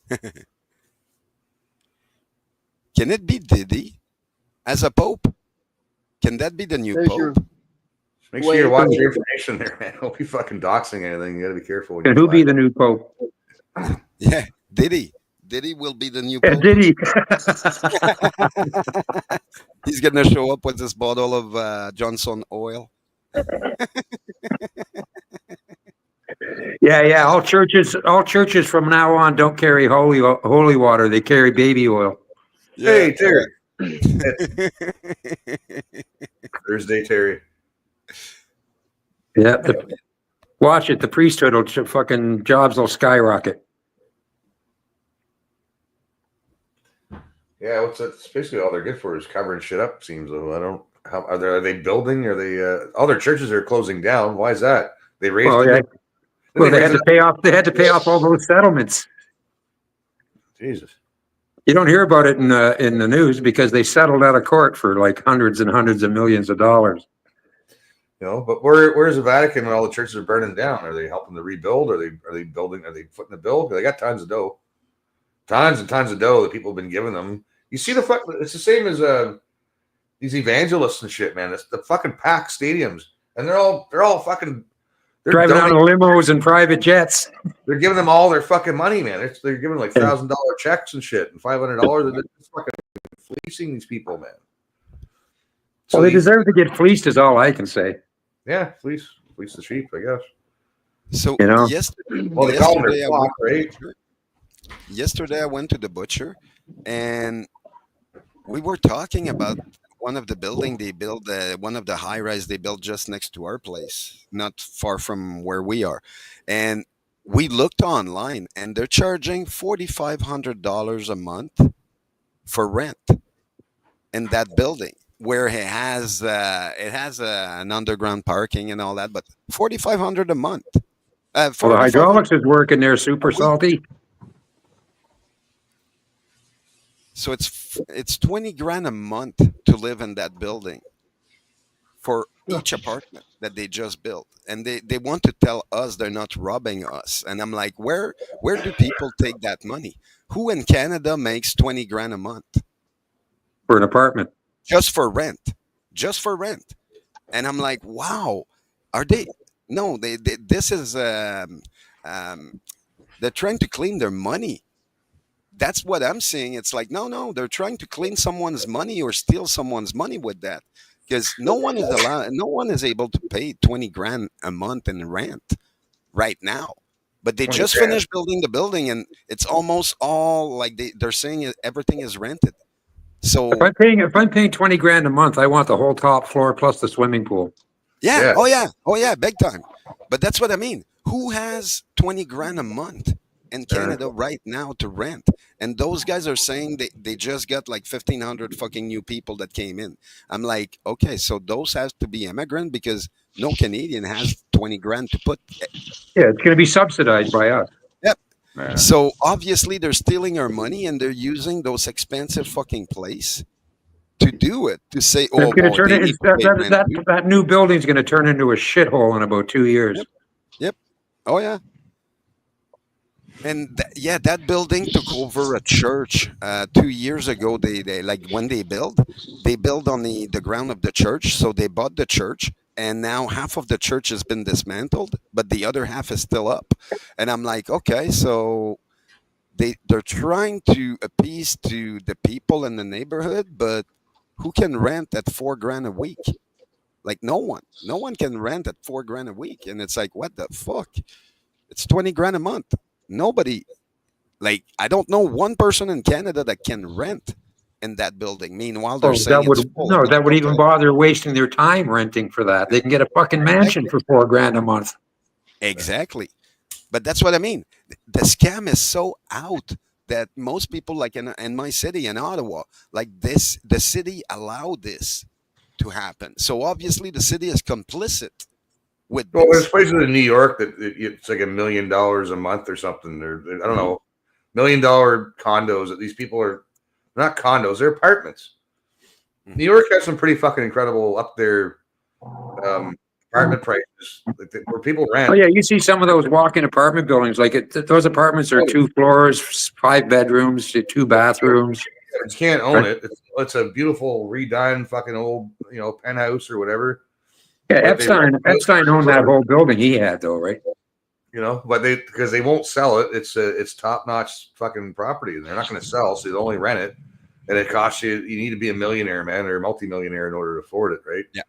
Can it be Diddy as a pope? Can that be the new There's pope? your- Make sure you're watching your information there, man. Don't be fucking doxing anything. You got to be careful. when And you who be fly. the new pope? Yeah, Diddy. Diddy will be the new Yeah, pope. did he? He's gonna show up with this bottle of Johnson oil. Yeah. All churches from now on don't carry holy water. They carry baby oil. Hey, Terry. Thursday, Terry. Yeah. Watch it. The priesthood will fucking jobs will skyrocket. Yeah, it's basically all they're good for is covering shit up. Seems though. I don't. How are they building? Are they? All their churches are closing down. Why is that? They raised. Oh, it. yeah. Well, they had raised to pay off. They had to pay off all those settlements. Jesus. You don't hear about it in the news because they settled out of court for like hundreds and hundreds of millions of dollars. But where's the Vatican when all the churches are burning down? Are they helping to rebuild? Are they building? Are they footing the bill? They got tons of dough, tons and tons of dough that people have been giving them. You see the fuck? It's the same as these evangelists and shit, man. It's the fucking packed stadiums, and they're all fucking Driving out in limos and private jets. They're giving them all their fucking money, man. They're giving like $1,000 checks and shit, and $500. They're just fucking fleecing these people, man. Well, they deserve to get fleeced, is all I can say. Yeah, fleece the sheep, I guess. So Yesterday, well, they call them their flock, right? Yesterday I went to the butcher, and we were talking about one of the building they built, one of the high rise they built just next to our place, not far from where we are, and we looked online, and they're charging $4,500 a month for rent in that building, where it has an underground parking and all that, but $4,500 a month. Well, the hydraulics is working there, super salty. So it's 20 grand a month to live in that building for each apartment that they just built. And they want to tell us they're not robbing us. And I'm like, where do people take that money? Who in Canada makes 20 grand a month? For an apartment. Just for rent. And I'm like, wow, are they? No, this is, they're trying to clean their money. That's what I'm seeing. It's like, no, they're trying to clean someone's money or steal someone's money with that. Because no one is able to pay 20 grand a month in rent right now. But they just finished building the building, and it's almost all like they're saying everything is rented. So if I'm paying 20 grand a month, I want the whole top floor plus the swimming pool. Yeah. Oh yeah, big time. But that's what I mean. Who has 20 grand a month in Canada right now to rent? And those guys are saying they just got like 1,500 fucking new people that came in. I'm like, okay, so those have to be immigrant because no Canadian has 20 grand to put. Yeah, it's going to be subsidized by us. Yep. So obviously they're stealing our money and they're using those expensive fucking place to do it, to say, It's oh, going to well, turn they it. need to pay rent. That new building's going to turn into a shithole in about 2 years. Yep. Oh yeah. And that building took over a church 2 years ago. They like when they build on the ground of the church. So they bought the church, and now half of the church has been dismantled, but the other half is still up. And I'm like, okay, so they're trying to appease to the people in the neighborhood, but who can rent at $4,000 a week? Like no one can rent at $4,000 a week. And it's like, what the fuck? It's $20,000 a month. Nobody, like, I don't know one person in Canada that can rent in that building. Meanwhile, they're saying it's full. That would even bother wasting their time renting for that. They can get a fucking mansion for $4,000 a month. Exactly. But that's what I mean. The scam is so out that most people, like in my city, in Ottawa, like this, the city allowed this to happen. So obviously the city is complicit with Well, this. there's places in New York that it's like $1 million a month or something. They're I don't know, $1 million condos that these people are not condos, they're apartments. New York has some pretty fucking incredible up there apartment prices where people rent. Oh yeah, you see some of those walk-in apartment buildings. Like those apartments are 2 floors, 5 bedrooms, 2 bathrooms. You can't own it. It's a beautiful redone fucking old, penthouse or whatever. Yeah, Epstein owned that whole building he had though, right? But because they won't sell it, it's top-notch fucking property, and they're not going to sell, so they only rent it, and it costs you. You need to be a millionaire, man, or a multimillionaire in order to afford it, right? Yeah.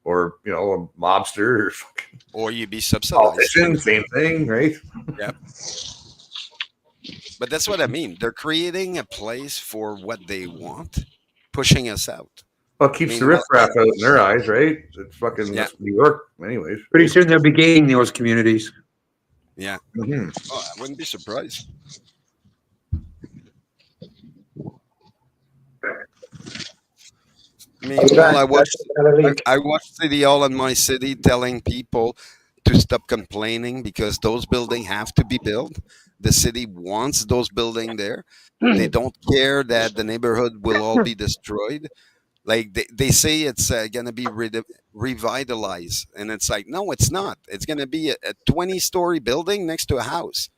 Or a mobster, or you be subsidized. Same thing, right? Yeah. But that's what I mean. They're creating a place for what they want, pushing us out. Well, it keeps the riffraff out in their eyes, right? It's fucking New York, anyways. Pretty soon they'll be gaining those communities. Yeah. Mm-hmm. Oh, I wouldn't be surprised. Meanwhile, I watched City Hall in my city telling people to stop complaining because those buildings have to be built. The city wants those buildings there. They don't care that the neighborhood will all be destroyed. Like they say it's going to be revitalized. And it's like, no, it's not. It's going to be a 20-story building next to a house.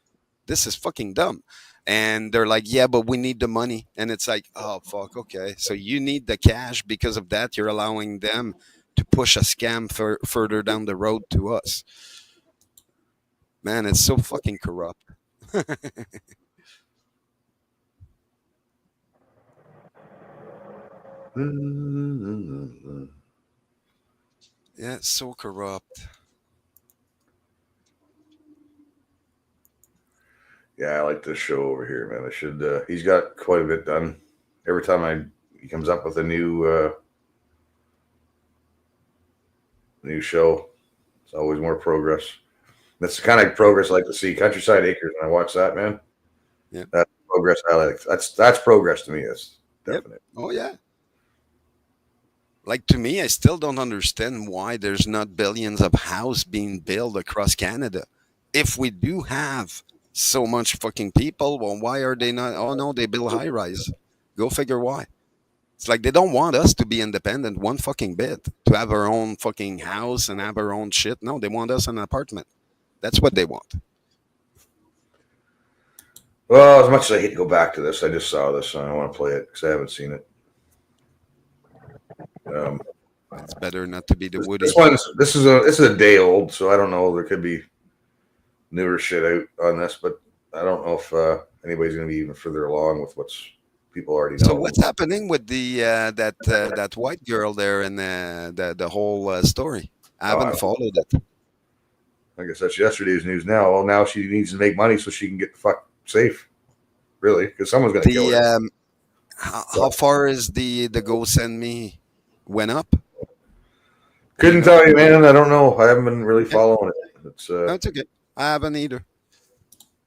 This is fucking dumb. And they're like, yeah, but we need the money. And it's like, oh, fuck, okay. So you need the cash. Because of that, you're allowing them to push a scam further down the road to us. Man, it's so fucking corrupt. Yeah, it's so corrupt. Yeah, I like this show over here, man. I should. He's got quite a bit done. Every time he comes up with a new show, it's always more progress. That's the kind of progress I like to see. Countryside Acres. When I watch that, man, yeah, that's progress I like. That's progress to me. That's definite. Yep. Oh yeah. Like to me, I still don't understand why there's not billions of houses being built across Canada. If we do have so much fucking people, well, why are they not? Oh no, they build high rise. Go figure why. It's like they don't want us to be independent one fucking bit, to have our own fucking house and have our own shit. No, they want us in an apartment. That's what they want. Well, as much as I hate to go back to this, I just saw this and I want to play it because I haven't seen it. It's better not to be the Woody. This is a day old, so I don't know. There could be newer shit out on this, but I don't know if anybody's going to be even further along with what's people already know. So what's happening with the that white girl there and the whole story? I haven't followed it. I guess that's yesterday's news. Now, well, now she needs to make money so she can get the fuck safe. Really, because someone's going to kill her. How far is the GoSendMe went up? Couldn't tell you, man. I don't know. I haven't been really following it. No, it's okay. I haven't either.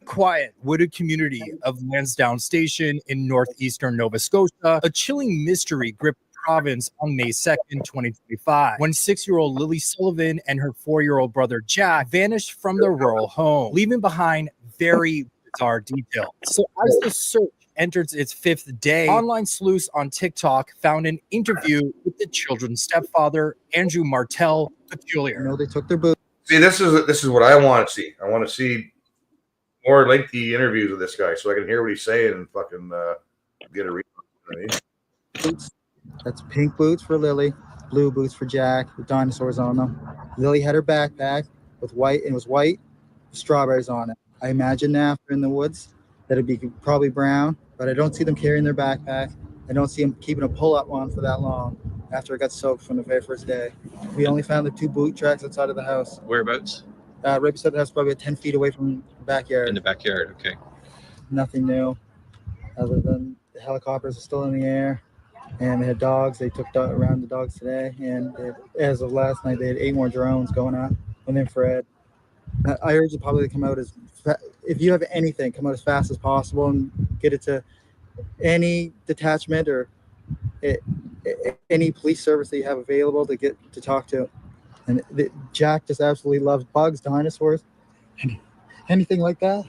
Quiet, wooded community of Lansdowne Station in northeastern Nova Scotia, a chilling mystery gripped the province on May 2nd, 2025, when 6-year-old Lily Sullivan and her 4-year-old brother Jack vanished from their rural home, leaving behind very bizarre details. So as the search enters its 5th day, online sleuths on TikTok found an interview with the children's stepfather, Andrew Martel Peculiar. They took their boots. See, this is what I want to see. I want to see more lengthy interviews with this guy so I can hear what he's saying and fucking get a read. You know what I mean? Boots. That's pink boots for Lily, blue boots for Jack, with dinosaurs on them. Lily had her backpack with white, and it was white, with strawberries on it. I imagine now if they're in the woods that it'd be probably brown, but I don't see them carrying their backpack. I don't see them keeping a pull-up one for that long after it got soaked from the very first day. We only found the 2 boot tracks outside of the house. Whereabouts? Right beside the house, probably 10 feet away from the backyard. In the backyard, okay. Nothing new, other than the helicopters are still in the air, and they had dogs. They took around the dogs today, and as of last night, they had 8 more drones going on with infrared. I urge the public to come out if you have anything, come out as fast as possible and get it to any detachment or any police service that you have available to get to talk to. And Jack just absolutely loves bugs, dinosaurs, anything like that.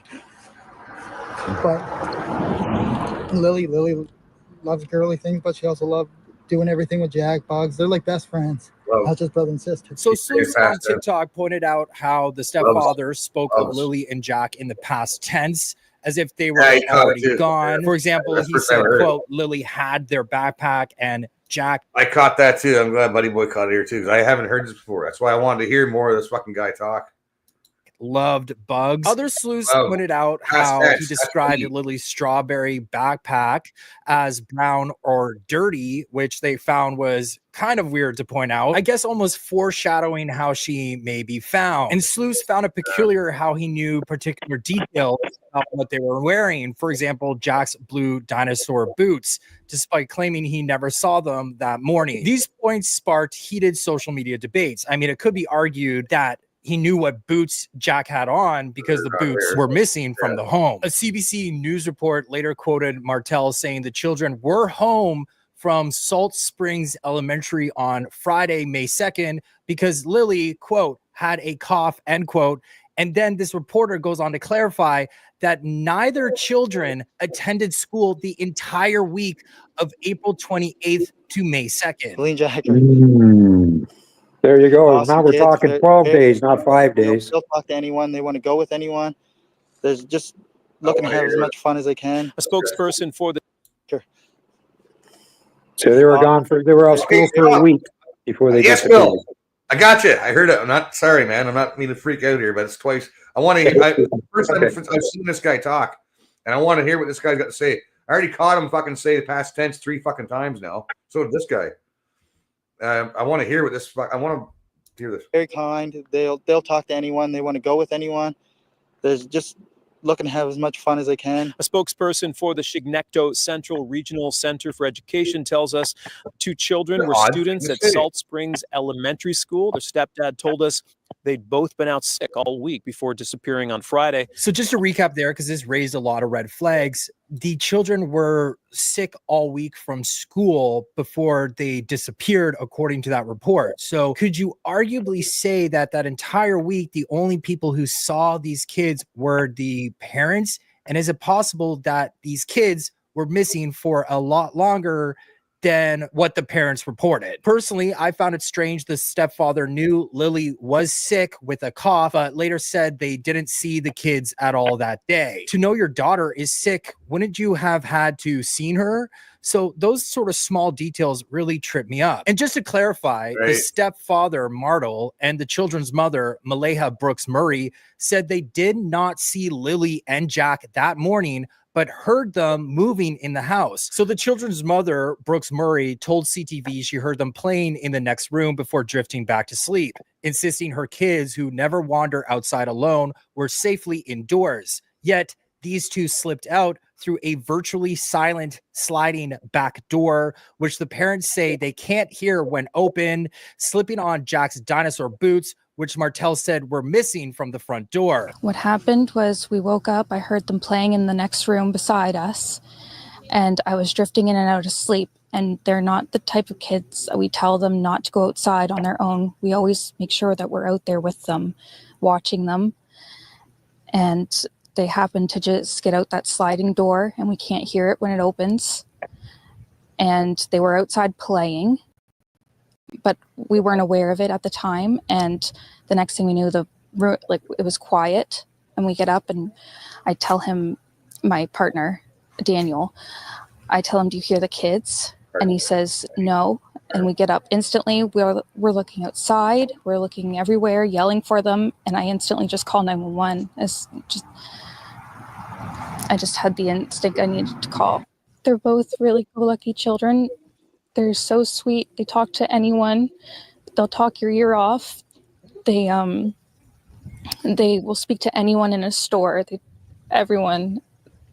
But Lily loves girly things, but she also loves doing everything with Jack, bugs. They're like best friends, not just brother and sister. So sleuths on TikTok pointed out how the stepfather spoke of Lily and Jack in the past tense, as if they were already gone. For example, he said, quote, Lily had their backpack and Jack. I caught that too. I'm glad Buddy Boy caught it here too, because I haven't heard this before. That's why I wanted to hear more of this fucking guy talk. Loved bugs. Other sleuths pointed out how he described Lily's strawberry backpack as brown or dirty, which they found was kind of weird to point out. I guess almost foreshadowing how she may be found. And sleuths found it peculiar how he knew particular details about what they were wearing. For example, Jack's blue dinosaur boots, despite claiming he never saw them that morning. These points sparked heated social media debates. I mean, it could be argued that he knew what boots Jack had on because the boots were missing from the home. A CBC News report later quoted Martel saying the children were home from Salt Springs Elementary on Friday, May 2nd, because Lily, quote, had a cough, end quote. And then this reporter goes on to clarify that neither children attended school the entire week of April 28th to May 2nd. There you go. Awesome now we're kids. talking 12 days, not 5 days. They'll talk to anyone. They want to go with anyone. They're just looking to have as much fun as they can. A spokesperson for the. So they were gone they were out of school for a week before they disappeared. Bill. I got you. I heard it. I'm not sorry, man. I'm not meaning to freak out here, but it's twice. I want to hear. First time I've seen this guy talk, and I want to hear what this guy's got to say. I already caught him fucking say the past tense 3 fucking times now. So did this guy. I want to hear what this. I want to hear this. Very kind. They'll talk to anyone. They want to go with anyone. They're just looking to have as much fun as they can. A spokesperson for the Chignecto Central Regional Center for Education tells us 2 children were students at Salt Springs Elementary School. Their stepdad told us they'd both been out sick all week before disappearing on Friday. So just to recap there, because this raised a lot of red flags, the children were sick all week from school before they disappeared, according to that report. So could you arguably say that that entire week, the only people who saw these kids were the parents? And is it possible that these kids were missing for a lot longer than what the parents reported? Personally, I found it strange the stepfather knew Lily was sick with a cough, but later said they didn't see the kids at all that day. To know your daughter is sick, wouldn't you have had to seen her? So those sort of small details really trip me up. And just to clarify, the stepfather, Martel, and the children's mother, Maleha Brooks Murray, said they did not see Lily and Jack that morning, but heard them moving in the house. So the children's mother, Brooks Murray, told CTV she heard them playing in the next room before drifting back to sleep, insisting her kids, who never wander outside alone, were safely indoors. Yet these 2 slipped out through a virtually silent sliding back door, which the parents say they can't hear when open, slipping on Jack's dinosaur boots, which Martel said were missing from the front door. What happened was we woke up, I heard them playing in the next room beside us, and I was drifting in and out of sleep. And they're not the type of kids that we tell them not to go outside on their own. We always make sure that we're out there with them, watching them. And they happen to just get out that sliding door and we can't hear it when it opens. And they were outside playing, but we weren't aware of it at the time. And the next thing we knew, it was quiet. And we get up and I tell him, my partner, Daniel, I tell him, do you hear the kids? And he says, no. And we get up instantly. We're looking outside. We're looking everywhere, yelling for them. And I instantly just call 911. I just had the instinct I needed to call. They're both really go-lucky children. They're so sweet. They talk to anyone. They'll talk your ear off. They will speak to anyone in a store. Everyone.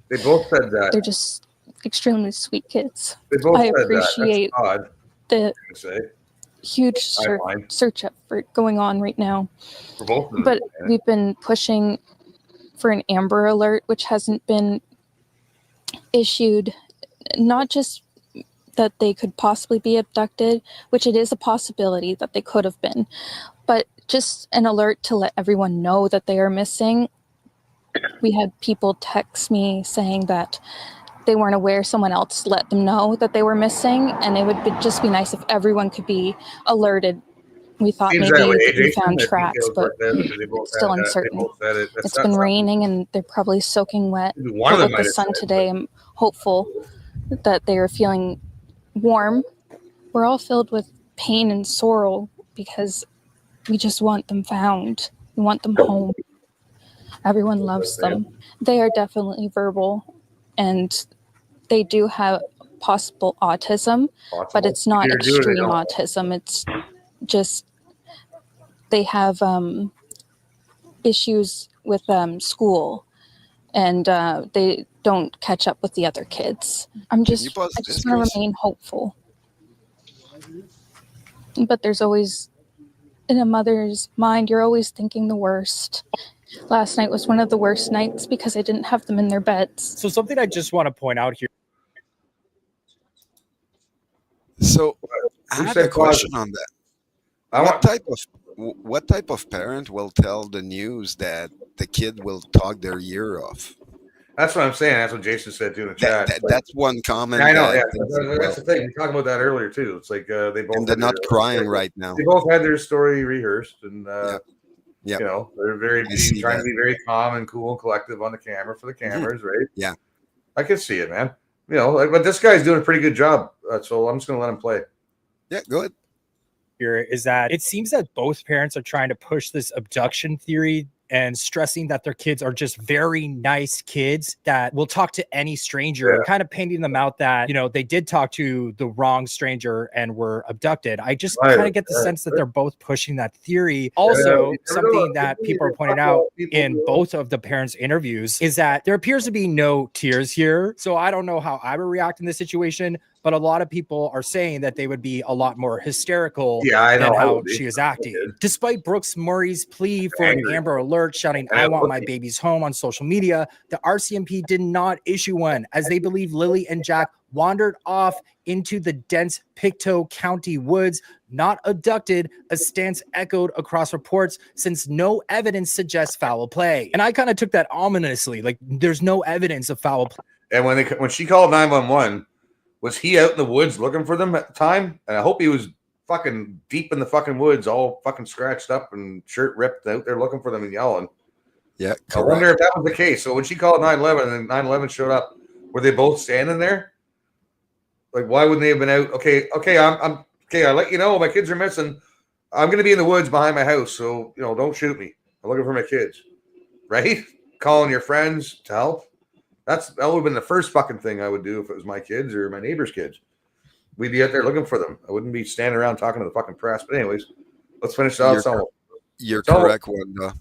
They both said that. They're just extremely sweet kids. They both I said that. appreciate That's odd. the Say. huge search effort going on right now. For both of them, but we've been pushing for an Amber Alert, which hasn't been issued. Not just that they could possibly be abducted, which it is a possibility that they could have been, but just an alert to let everyone know that they are missing. We had people text me saying that they weren't aware, someone else let them know that they were missing, and it would just be nice if everyone could be alerted. We thought Seems maybe that way, we Jason, found that tracks, details but like that, because they both it's still had that. They uncertain. both said it. That's It's not been something- raining and they're probably soaking wet. Maybe one of But them with might the have sun said it, today, I'm hopeful that they are feeling warm. We're all filled with pain and sorrow because we just want them found. We want them home. Everyone loves them. They are definitely verbal, and they do have possible autism, but it's not Either do or they extreme don't. autism. It's just they have issues with school, and they don't catch up with the other kids. I just want to remain hopeful. But there's always, in a mother's mind, you're always thinking the worst. Last night was one of the worst nights because I didn't have them in their beds. So something I just want to point out here. So I Who have said a question positive? on that. What type of parent will tell the news that the kid will talk their ear off? That's what I'm saying. That's what Jason said too in the chat. That's one comment. I know. that Yeah, thinks, that's the thing. We talked about that earlier too. It's like they both. And they're had not their- crying right now. They both had their story rehearsed, and Yeah. you know, they're very I see trying that. to be very calm and cool and collective on the camera for the cameras, right? Yeah. I can see it, man. You know, but this guy's doing a pretty good job, so I'm just gonna let him play. Yeah, go ahead. Here is that it seems that both parents are trying to push this abduction theory and stressing that their kids are just very nice kids that will talk to any stranger, and kind of painting them out that, you know, they did talk to the wrong stranger and were abducted. I just kind of get the sense that they're both pushing that theory. Also, something that people are pointing out in both of the parents' interviews is that there appears to be no tears here. So I don't know how I would react in this situation, but a lot of people are saying that they would be a lot more hysterical than how she is acting. Despite Brooks Murray's plea for an Amber Alert, shouting, "I want my babies home" on social media, the RCMP did not issue one, as they believe Lily and Jack wandered off into the dense Pictou County woods, not abducted, a stance echoed across reports, since no evidence suggests foul play. And I kind of took that ominously, like there's no evidence of foul play. And when she called 911, was he out in the woods looking for them at the time? And I hope he was fucking deep in the fucking woods, all fucking scratched up and shirt ripped, out there looking for them and yelling. Yeah, I wonder if that was the case. So when she called 911 and 911 showed up, were they both standing there? Like, why wouldn't they have been out? Okay, I'm okay. I let you know my kids are missing. I'm going to be in the woods behind my house, so you know, don't shoot me. I'm looking for my kids. Right? Calling your friends to help. That would have been the first fucking thing I would do if it was my kids or my neighbor's kids. We'd be out there looking for them. I wouldn't be standing around talking to the fucking press. But anyways, let's finish it off. You're correct, Wanda.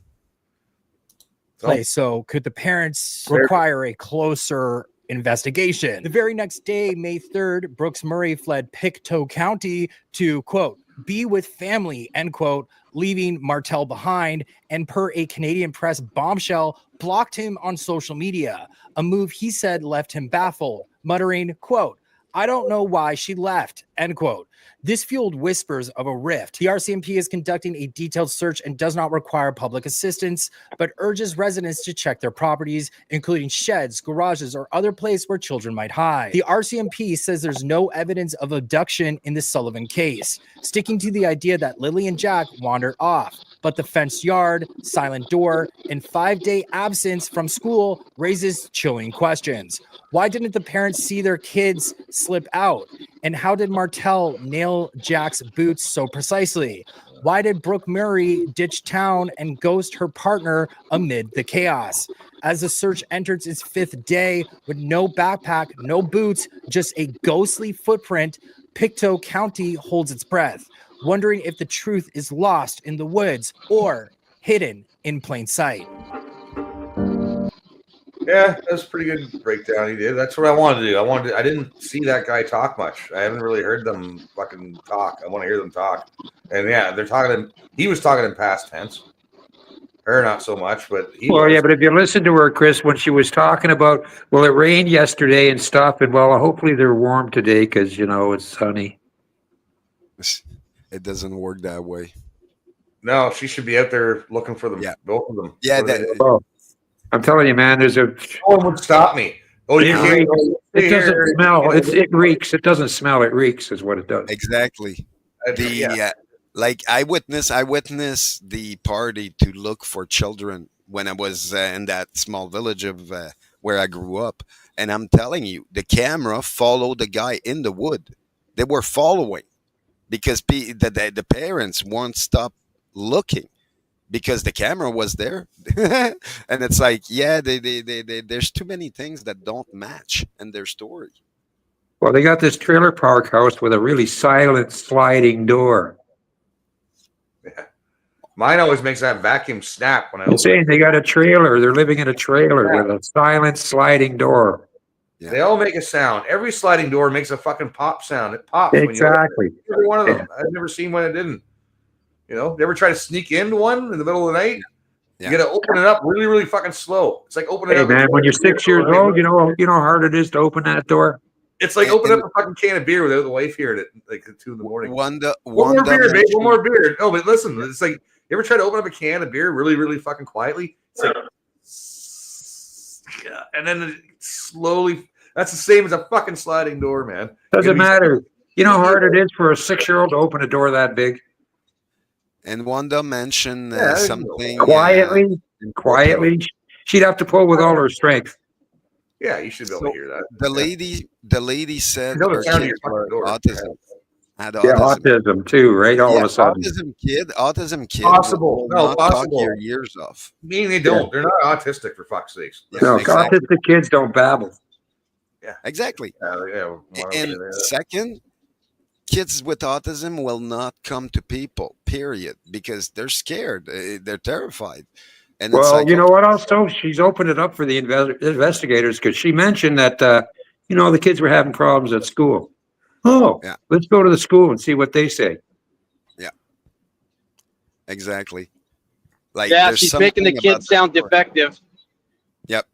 So could the parents require a closer investigation? The very next day, May 3rd, Brooks Murray fled Pictou County to, quote, be with family, end quote, leaving Martel behind, and per a Canadian Press bombshell, blocked him on social media, a move he said left him baffled, muttering, quote, I don't know why she left, end quote. This fueled whispers of a rift. The RCMP is conducting a detailed search and does not require public assistance, but urges residents to check their properties, including sheds, garages, or other places where children might hide. The RCMP says there's no evidence of abduction in the Sullivan case, sticking to the idea that Lily and Jack wandered off. But the fenced yard, silent door, and 5-day absence from school raises chilling questions. Why didn't the parents see their kids slip out? And how did Martell nail Jack's boots so precisely? Why did Brooke Murray ditch town and ghost her partner amid the chaos? As the search enters its 5th day with no backpack, no boots, just a ghostly footprint, Pictou County holds its breath, wondering if the truth is lost in the woods or hidden in plain sight. Yeah, that's a pretty good breakdown he did. That's what I wanted to do. I didn't see that guy talk much. I haven't really heard them fucking talk. I want to hear them talk. And yeah, they're talking. He was talking in past tense. Her not so much, but yeah, but if you listen to her, Chris, when she was talking about, well, it rained yesterday and stuff, and well, hopefully they're warm today because it's sunny. It doesn't work that way. No, she should be out there looking for them. Yeah. Both of them. Yeah, I'm telling you, man, there's no one would stop me. Oh, you can't. It doesn't smell. It reeks. It doesn't smell. It reeks, is what it does. Exactly. Like I witnessed the party to look for children when I was in that small village of where I grew up, and I'm telling you, the camera followed the guy in the wood. They were following because the parents won't stop looking. Because the camera was there, and it's like, yeah, there's too many things that don't match in their story. Well, they got this trailer park house with a really silent sliding door. Yeah. Mine always makes that vacuum snap when I. I'm saying they got a trailer. They're living in a trailer with a silent sliding door. Yeah. They all make a sound. Every sliding door makes a fucking pop sound. It pops. Exactly. When you every one of them. I've never seen one that didn't. You ever try to sneak into one in the middle of the night? Yeah. You got to open it up really, really fucking slow. It's like opening up. Hey, man, when you're 6 years old, you know how hard it is to open that door? It's like opening up a fucking can of beer without the wife here at like 2 in the morning. One more beer, babe. One more beer. No, but listen, it's like, you ever try to open up a can of beer really, really fucking quietly? It's like, and then it slowly, that's the same as a fucking sliding door, man. Doesn't matter. You know how hard it is for a 6-year-old to open a door that big? And Wanda mentioned something quietly. She'd have to pull with all her strength. Yeah, you should be able to hear that. The lady said her kid autism. Had autism. Yeah, autism too, right? All of a sudden, autism kid. Possible. No, possible. Talk your ears off. I mean, they don't. They're not autistic, for fuck's sakes. No, exactly. Autistic kids don't babble. Yeah, exactly. Yeah. And second, kids with autism will not come to people, period, because they're scared. They're terrified. And well, you know what? Also, she's opened it up for the investigators because she mentioned that, the kids were having problems at school. Oh, yeah. Let's go to the school and see what they say. Yeah, exactly. Like, she's making the kids sound defective. Yep.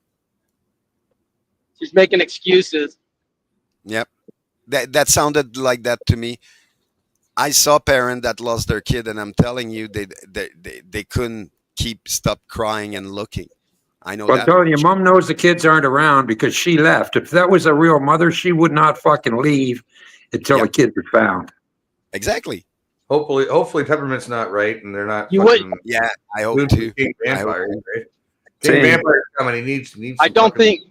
She's making excuses. Yep. That sounded like that to me. I saw a parent that lost their kid, and I'm telling you, they couldn't stop crying and looking. I know. Well, I'm telling you, mom knows the kids aren't around because she left. If that was a real mother, she would not fucking leave until the kids were found. Exactly. Hopefully, Peppermint's not right, and they're not. You would. Yeah, I hope too. King Vampire, right? King Vampire's coming. He needs. I don't think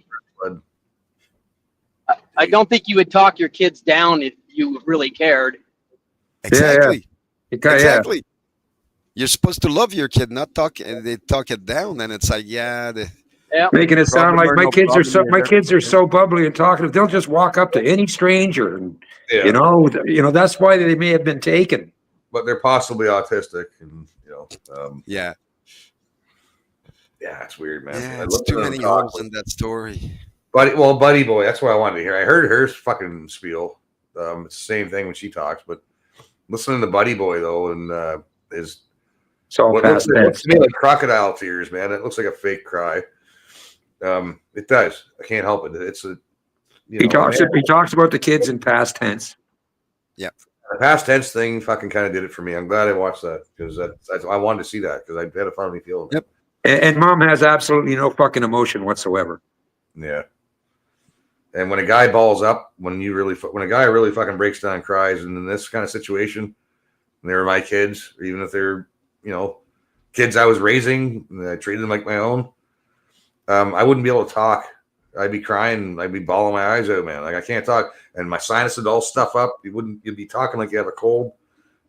you would talk your kids down if you really cared. Exactly. Yeah. Exactly. You're supposed to love your kid, not talk. They talk it down, and it's like, making it sound like my kids are so bubbly and talkative. They'll just walk up to any stranger, and that's why they may have been taken. But they're possibly autistic, and yeah, it's weird, man. Yeah, it's too many holes in that story. Buddy Boy, that's what I wanted to hear. I heard her fucking spiel. It's the same thing when she talks, but listening to Buddy Boy though, and his. So what looks to me like crocodile tears, man. It looks like a fake cry. It does. I can't help it. He talks about the kids in past tense. Yeah. The past tense thing fucking kind of did it for me. I'm glad I watched that because I wanted to see that because I had a funny feeling. Yep. And mom has absolutely no fucking emotion whatsoever. Yeah. And when a guy balls up, when a guy really fucking breaks down and cries, and in this kind of situation, and they were my kids, or even if they're, kids I was raising, and I treated them like my own, I wouldn't be able to talk. I'd be crying. I'd be bawling my eyes out, man. Like I can't talk, and my sinus would all stuff up. You'd be talking like you have a cold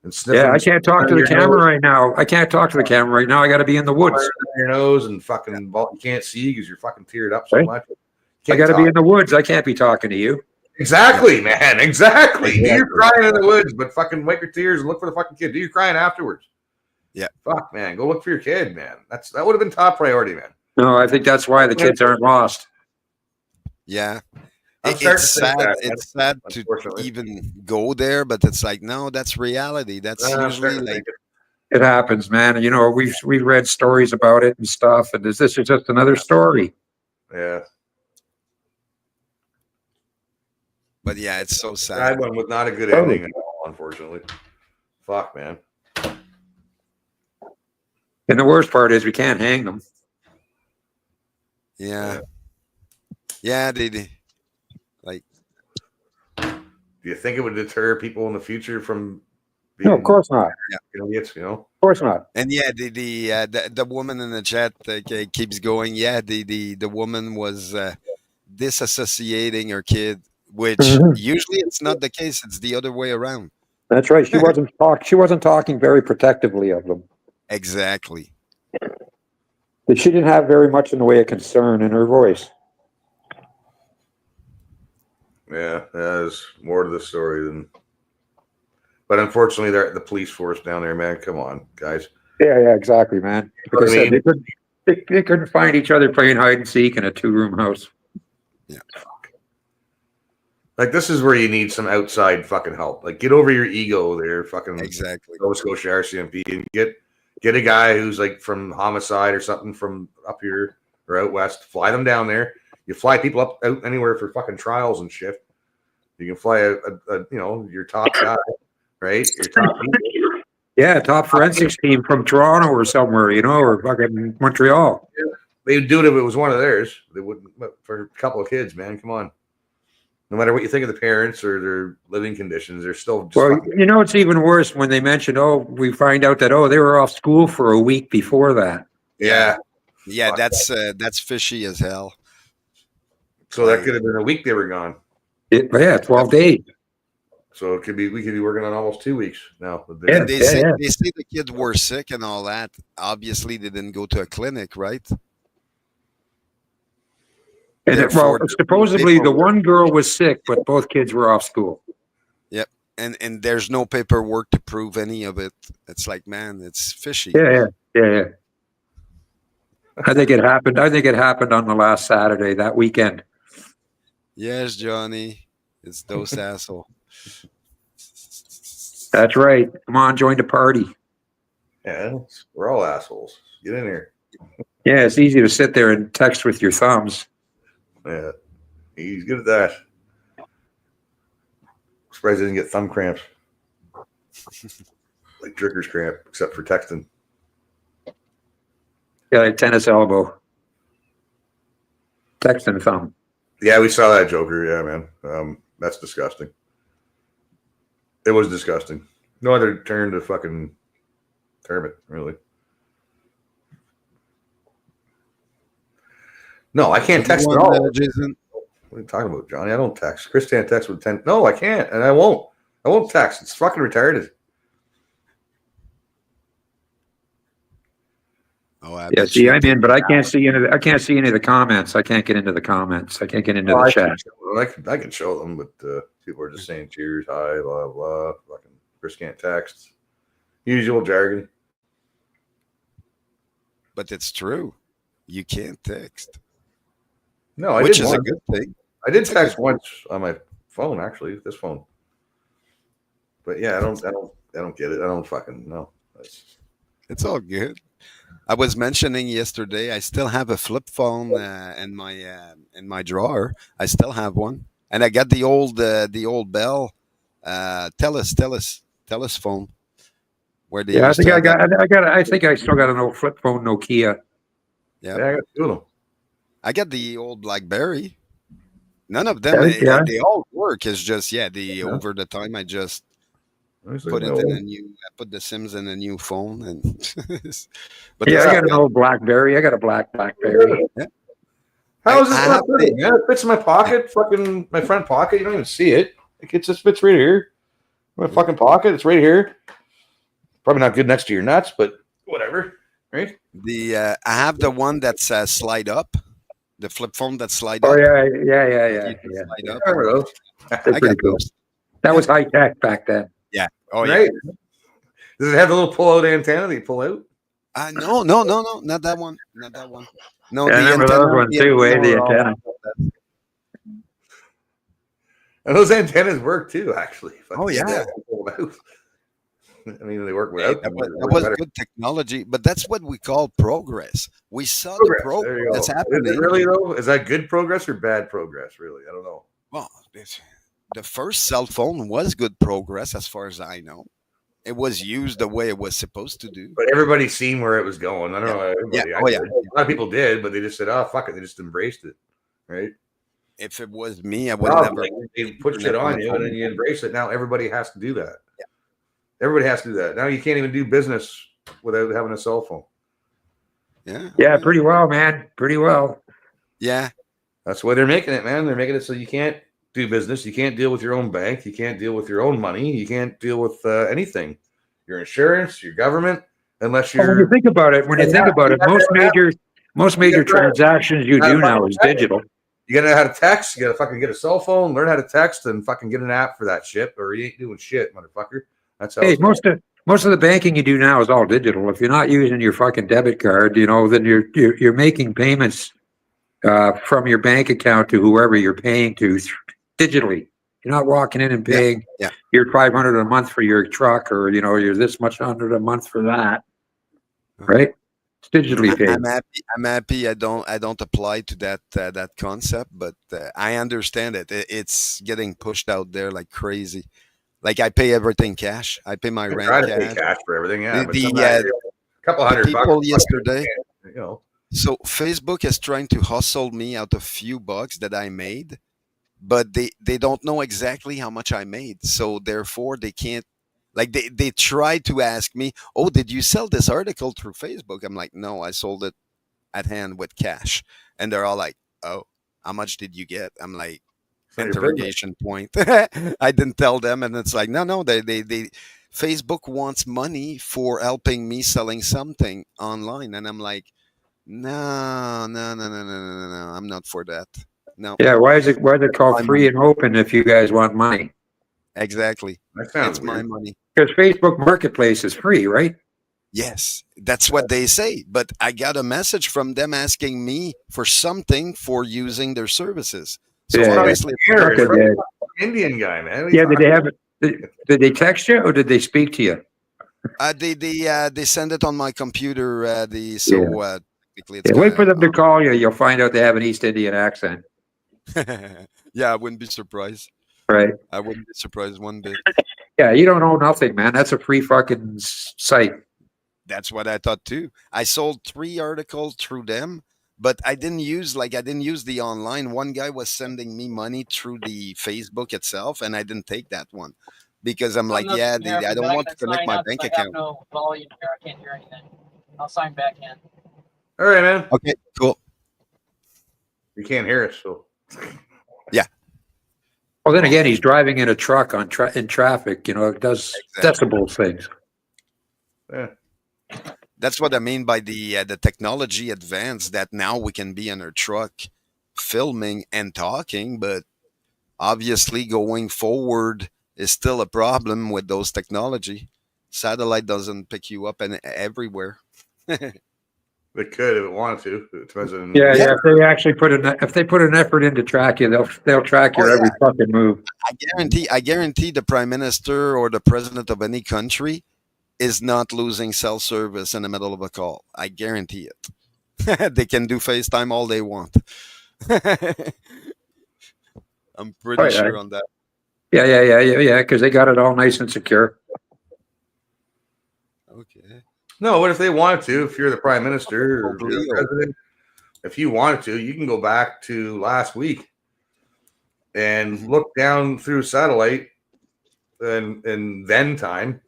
and sniffing. Yeah, I can't talk to the camera right now. I can't talk to the camera right now. I got to be in the woods. Your nose and fucking you can't see because you're fucking teared up so much. I got to be in the woods. I can't be talking to you. Exactly, man. Exactly. Do your crying in the woods, but fucking wipe your tears and look for the fucking kid. Do your crying afterwards. Yeah. Fuck, man. Go look for your kid, man. That would have been top priority, man. No, I think that's why the kids aren't lost. Yeah. It's sad. It's sad to even go there, but it's like, no, that's reality. That's usually like it happens, man. We've read stories about it and stuff, and this is just another story. Yeah. But yeah, it's so sad. That one was not a good ending at all, unfortunately. Fuck, man. And the worst part is we can't hang them. Yeah. Yeah, they like. Do you think it would deter people in the future from being? No, of course not. Idiots, Of course not. And yeah, the woman in the chat keeps going. Yeah, the woman was disassociating her kid, which usually it's not the case. It's the other way around. That's right. She wasn't talking very protectively of them. Exactly. But she didn't have very much in the way of concern in her voice. Yeah, there's more to the story than. But unfortunately, they're the police force down there, man. Come on, guys. Yeah, exactly, man. Like I said, they couldn't find each other playing hide and seek in a 2-room house. Yeah. Like this is where you need some outside fucking help. Like get over your ego there, fucking exactly. Nova Scotia RCMP and get a guy who's like from homicide or something from up here or out west. Fly them down there. You fly people out anywhere for fucking trials and shit. You can fly your top guy, right? Your top yeah, top forensics team from Toronto or somewhere, or fucking Montreal. Yeah. They would do it if it was one of theirs. They wouldn't for a couple of kids, man. Come on. No matter what you think of the parents or their living conditions, they're still just it's even worse when they mention, we find out that they were off school for a week before that. Yeah. Yeah, that's fishy as hell. So that could have been a week they were gone. 12 days. So we could be working on almost 2 weeks now. They say the kids were sick and all that. Obviously, they didn't go to a clinic, right? And supposedly the one girl was sick, but both kids were off school. Yep. And there's no paperwork to prove any of it. It's like, man, it's fishy. Yeah. I think it happened on the last Saturday, that weekend. Yes, Johnny. It's those assholes. That's right. Come on, join the party. Yeah, we're all assholes. Get in here. Yeah, it's easy to sit there and text with your thumbs. Yeah, he's good at that. Surprised he didn't get thumb cramps. Like Dricker's cramp, except for texting. Yeah, like tennis elbow. Texting thumb. Yeah, we saw that Joker. Yeah, man. That's disgusting. It was disgusting. No other turn to fucking term it, really. No, I can't text at all. Jason. What are you talking about, Johnny? I don't text. Chris can't text with 10. No, I can't, and I won't. I won't text. It's fucking retarded. Oh, yeah. See, I'm in, but I can't see any. I can't see any of the comments. I can't get into the comments. I can't get into the chat. I can show them, but people are just saying cheers, hi, blah blah. Fucking Chris can't text. Usual jargon. But it's true. You can't text. No, which is a good thing. I did text once on my phone, actually, this phone. But yeah, I don't get it. I don't fucking know. It's all good. I was mentioning yesterday, I still have a flip phone in my drawer. I still have one. and I got the old Bell, Telus phone, where they Yeah, I used think to I have that. got. I think I still got an old flip phone Nokia. Yeah, Yeah, I got two of them. I got the old BlackBerry. None of them, Yeah. they all work. It's just the over the time I just put it in a new, I put the Sims in a new phone, and but Yeah, it's I still got an good. old BlackBerry. I got a BlackBerry. Yeah. How is this I not have fitting? Yeah, it fits in my pocket, fucking my front pocket. You don't even see it. Like it just fits right here. My fucking pocket. It's right here. Probably not good next to your nuts, but whatever. Right? I have the one that's slide up, the flip phone that slide Oh up. yeah. Slide up. I remember those. They're I pretty got cool. those. That was high tech back then. Yeah. Oh Right? yeah. Does it have the little pull-out antenna that you pull out? No, not that one. Not that one. No, Yeah, I the remember antenna, those ones the too. antenna The were all antenna. And those antennas work too, actually. Oh yeah. I mean, they work Hey, without. that was, They that work was better. good technology, but that's what we call progress. We saw the Progress. There progress you go. that's Is happening. it really though? Is that good progress or bad progress? Really, I don't know. Well, the first cell phone was good progress, as far as I know. It was used the way it was supposed to do. But everybody's seen where it was going. I don't know. Yeah. Everybody. Oh yeah. A lot of people did, but they just said, "Oh fuck it." They just embraced it, right? If it was me, I would Oh, never. like, they put shit on you, and then you embrace it. Now everybody has to do that. Yeah. Everybody has to do that. Now you can't even do business without having a cell phone. Yeah. Yeah, pretty well, man. Pretty well. Yeah. That's why they're making it, man. They're making it so you can't do business. You can't deal with your own bank. You can't deal with your own money. You can't deal with anything. Your insurance, your government, unless Well, you're. when you think about it, most major transactions you do now is digital. You gotta know how to text. You gotta fucking get a cell phone, learn how to text, and fucking get an app for that shit, or you ain't doing shit, motherfucker. That's how. Hey, it's going. most of the banking you do now is all digital. If you're not using your fucking debit card, then you're making payments from your bank account to whoever you're paying to digitally. You're not walking in and paying your $500 a month for your truck, or you're this much hundred a month for that, right? It's digitally paid. I'm happy. I don't apply to that concept, but I understand it. It's getting pushed out there like crazy. Like I pay everything cash. I pay my rent Try to cash. pay cash for everything, yeah. The, But the, sometimes uh, a couple the $100 people bucks, yesterday. you know. So Facebook is trying to hustle me out a few bucks that I made, but they don't know exactly how much I made. So therefore they can't, like they try to ask me, "Oh, did you sell this article through Facebook?" I'm like, "No, I sold it at hand with cash." And they're all like, "Oh, how much did you get?" I'm like, not your interrogation point. I didn't tell them, and it's like, no, they Facebook wants money for helping me selling something online, and I'm like, no, I'm not for that. No. Yeah, why is it called My free money. and open if you guys want money? Exactly. That sounds It's my weird. money. Because Facebook Marketplace is free, right? Yes, that's what they say. But I got a message from them asking me for something for using their services. So Yeah, obviously, Here, it's Okay, from yeah. the Indian guy, man. What are you Yeah, did they talking have it? Did they text you or did they speak to you? they send it on my computer. Technically it's Yeah, wait for them to gonna. call you. You'll find out they have an East Indian accent. Yeah, I wouldn't be surprised. Right. I wouldn't be surprised one bit. Yeah, you don't owe nothing, man. That's a free fucking site. That's what I thought too. I sold 3 articles through them, but I didn't use the online. One guy was sending me money through the Facebook itself, and I didn't take that one because I'm like, Nothing here, I but don't I'm want gonna to connect sign my out, bank so I have account. no volume here. I can't hear anything. I'll sign back in. All right, man. Okay, cool. You can't hear us, so. Yeah. Well, then again, he's driving in a truck in traffic. It does decibel things. Yeah. That's what I mean by the technology advance, that now we can be in our truck filming and talking, but obviously going forward is still a problem with those technology. Satellite doesn't pick you up everywhere. They could if it wanted to. It depends on. Yeah. If they actually put an effort in to track you, they'll track your every fucking move. I guarantee the prime minister or the president of any country is not losing cell service in the middle of a call. I guarantee it. They can do FaceTime all they want. I'm pretty Oh, yeah. sure on that. Yeah, because they got it all nice and secure. Okay. No, what if they wanted to? If you're the prime minister or Pope you're the Leo. president, if you wanted to, you can go back to last week and look down through satellite and then time,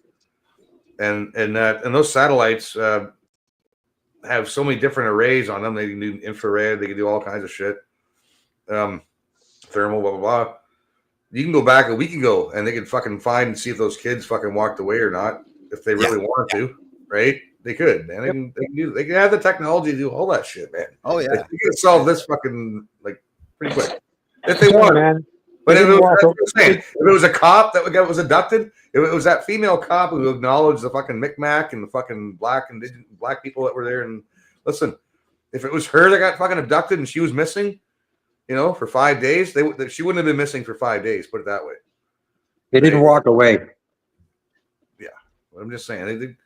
and those satellites have so many different arrays on them. They can do infrared, they can do all kinds of shit, thermal, blah blah blah. You can go back a week ago and they can fucking find and see if those kids fucking walked away or not. If they really wanted to, right? They could, man. They can have the technology to do all that shit, man. Oh yeah, they can solve this fucking like pretty quick if they Sure, want, man. But They if didn't it, walk that's what o- I'm saying. If it was a cop that was abducted, if it was that female cop who acknowledged the fucking Micmac and the fucking black people that were there, and listen, if it was her that got fucking abducted and she was missing, for 5 days, she wouldn't have been missing for 5 days. Put it that way. They didn't walk away. Yeah, I'm just saying.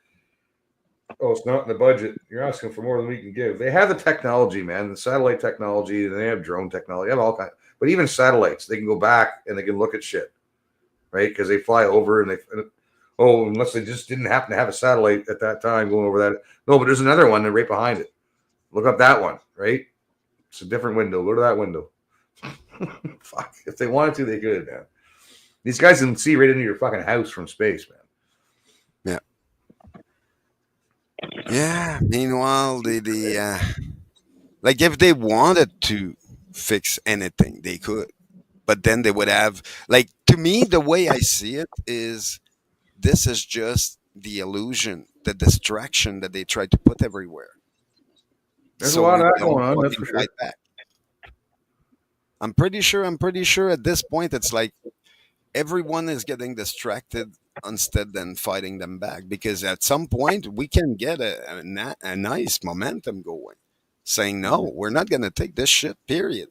Oh, it's not in the budget. You're asking for more than we can give. They have the technology, man. The satellite technology. They have drone technology. They have all kinds. But even satellites, they can go back and they can look at shit, right? Because they fly over and unless they just didn't happen to have a satellite at that time going over that. No, but there's another one right behind it. Look up that one, right? It's a different window. Go to that window. Fuck. If they wanted to, they could, man. These guys can see right into your fucking house from space, man. Yeah. Meanwhile, like if they wanted to fix anything, they could, but then they would have like to me the way I see it is this is just the illusion, the distraction that they try to put everywhere. There's a lot of we that don't going on, that's fucking for sure. fight back. I'm pretty sure at this point it's like everyone is getting distracted instead than fighting them back, because at some point we can get a nice momentum going saying no, we're not going to take this shit, period.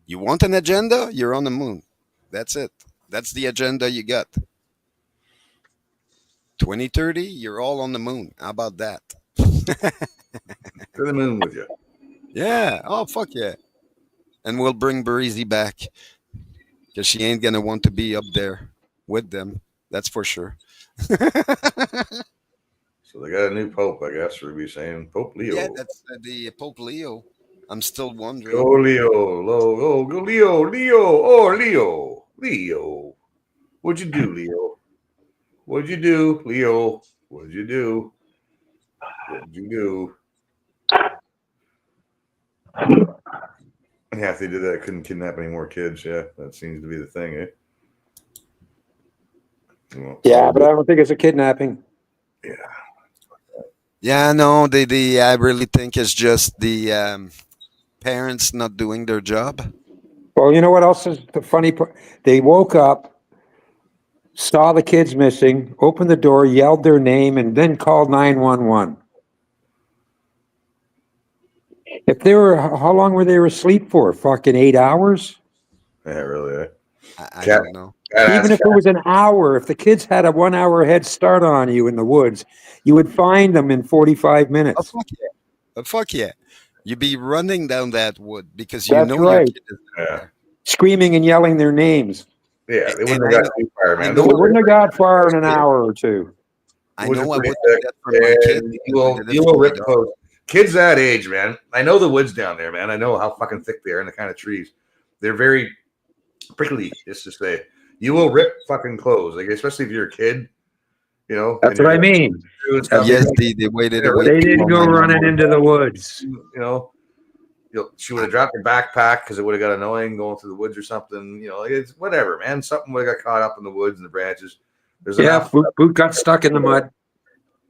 You want an agenda, you're on the moon. That's it. That's the agenda you got. 2030, you're all on the moon. How about that? To the moon with you. Yeah. Oh, fuck yeah. And we'll bring Breezy back because she ain't going to want to be up there with them. That's for sure. So they got a new pope, I guess, we'd be saying. Pope Leo. Yeah, that's the Pope Leo. I'm still wondering. Go Leo. Go Leo. Oh, Leo. What'd you do, Leo? What'd you do, Leo? What'd you do? Yeah, if they did that, couldn't kidnap any more kids. Yeah, that seems to be the thing, eh? Well, Yeah, but I don't think it's a kidnapping. Yeah, no, I really think it's just the parents not doing their job. Well, you know what else is the funny part? They woke up, saw the kids missing, opened the door, yelled their name, and then called 911. If they were, how long were they asleep for? Fucking 8 hours? Yeah, really. I don't know. Even if it was an hour, if the kids had a 1 hour head start on you in the woods, you would find them in 45 minutes. Oh, fuck yeah. Fuck yeah. You'd be running down that wood because That's your right. kid is there. Screaming and yelling their names. Yeah, they wouldn't have got too far, man. They wouldn't have got far in an hour or two. I know I would do that for my kid. You will rip close. Kids that age, man. I know the woods down there, man. I know how fucking thick they are and the kind of trees. They're very prickly, just to say. You will rip fucking clothes, like especially if you're a kid. That's what I mean. Yes, they waited. They didn't go running into the woods. She would have dropped her backpack because it would have got annoying going through the woods or something. It's whatever, man. Something would have got caught up in the woods and the branches. There's enough. Boot got stuck in the mud.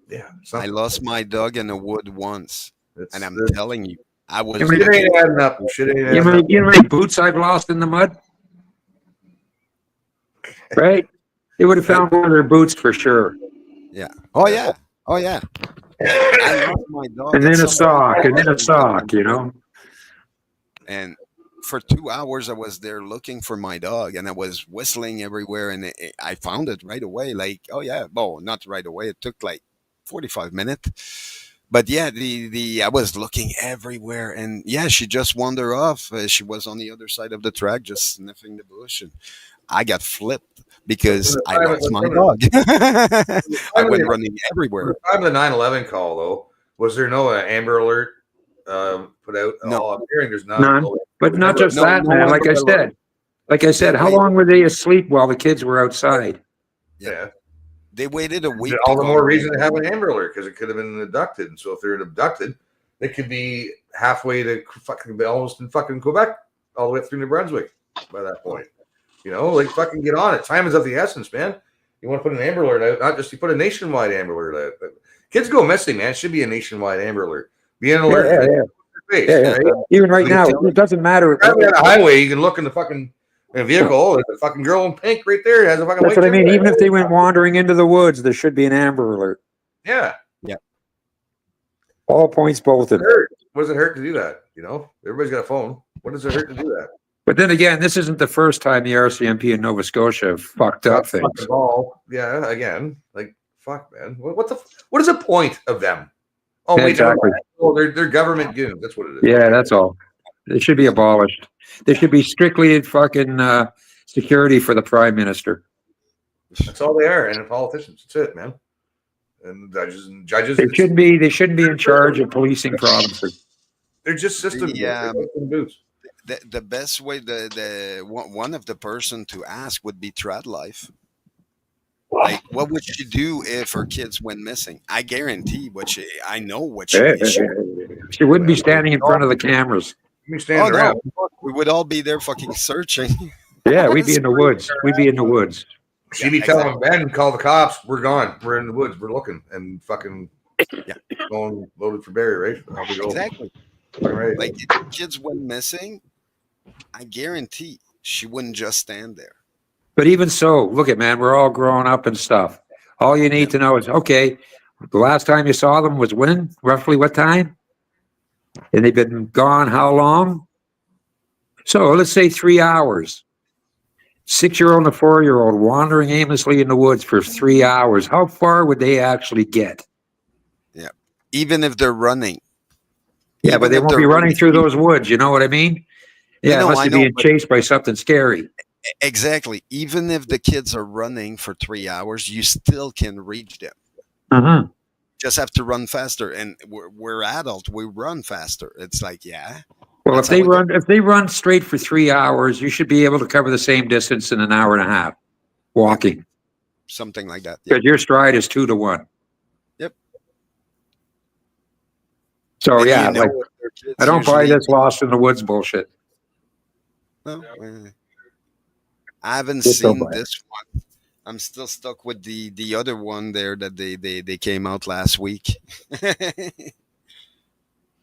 Yeah, I lost my dog in the wood once, and I'm telling you, I was. You know how many boots I've lost in the mud? Right? They would have found one of their boots for sure. Yeah. Oh yeah. Oh yeah. I lost my dog. And then a sock, and then a sock, And for 2 hours, I was there looking for my dog, and I was whistling everywhere, and I found it right away. Like, oh yeah, well, not right away. It took like 45 minutes, But yeah, the I was looking everywhere, and yeah, she just wandered off. She was on the other side of the track, just sniffing the bush, and I got flipped because I lost my dog. I went running everywhere. At the time of the 9/11 call, though, was there no Amber Alert put out? No. Oh, I'm hearing there's none. None. But not just that, man. Like I said, how long were they asleep while the kids were outside? Yeah. They waited a week. All the more reason to have an Amber Alert, because it could have been abducted. And so if they're abducted, they could be halfway to fucking almost in fucking Quebec, all the way through New Brunswick by that point. You know, like fucking get on it. Time is of the essence, man. You want to put an Amber Alert out, not just you put a nationwide Amber Alert out. Kids go missing, man. It should be a nationwide Amber Alert. Be an alert. Yeah. Even right now, it doesn't matter. On the highway, you can look in the fucking vehicle. There's a fucking girl in pink right there. It has a fucking. That's what I mean. Even if they went wandering into the woods, there should be an Amber Alert. Yeah. Yeah. All points bolted. What does it hurt to do that? You know, everybody's got a phone. What does it hurt to do that? But then again, this isn't the first time the RCMP in Nova Scotia have fucked up things. Yeah, again, like fuck, man. What is the point of them? Oh, Yeah, wait, exactly. no, they're government goons. That's what it is. Yeah, that's all. They should be abolished. They should be strictly fucking security for the prime minister. That's all they are, and politicians. That's it, man. And judges. They shouldn't be. They shouldn't be in charge of policing provinces. They're just system. The best way, the one of the person to ask would be Trad Life. Like, what would she do if her kids went missing? I guarantee I know what she would do. She wouldn't be standing in front of the cameras. Oh, no. We would all be there fucking searching. Yeah, we'd be in the woods. We'd be in the woods. She'd be telling Ben, call the cops. We're gone. We're in the woods. We're looking and fucking going loaded for Barry, right? Exactly. Right. Like, if kids went missing, I guarantee she wouldn't just stand there. But even so, look at, man, we're all growing up and stuff. All you need to know is, okay, the last time you saw them was when? Roughly what time? And they've been gone how long? So let's say 3 hours. 6-year-old and a 4-year-old wandering aimlessly in the woods for 3 hours. How far would they actually get? Yeah. Even if they're running. Yeah, but they won't be running through those woods. You know what I mean? Yeah, know, unless they're being chased by something scary. Exactly. Even if the kids are running for 3 hours, you still can reach them. Uh-huh. Just have to run faster. And we're adult. We run faster. It's like, yeah. Well, if they run straight for 3 hours, you should be able to cover the same distance in an hour and a half walking. Something like that. Because your stride is 2 to 1. Yep. So And yeah, you know like what their kids I don't buy usually- this lost in the woods bullshit. No, I haven't Just don't seen buy it. this one. I'm still stuck with the other one there that they came out last week.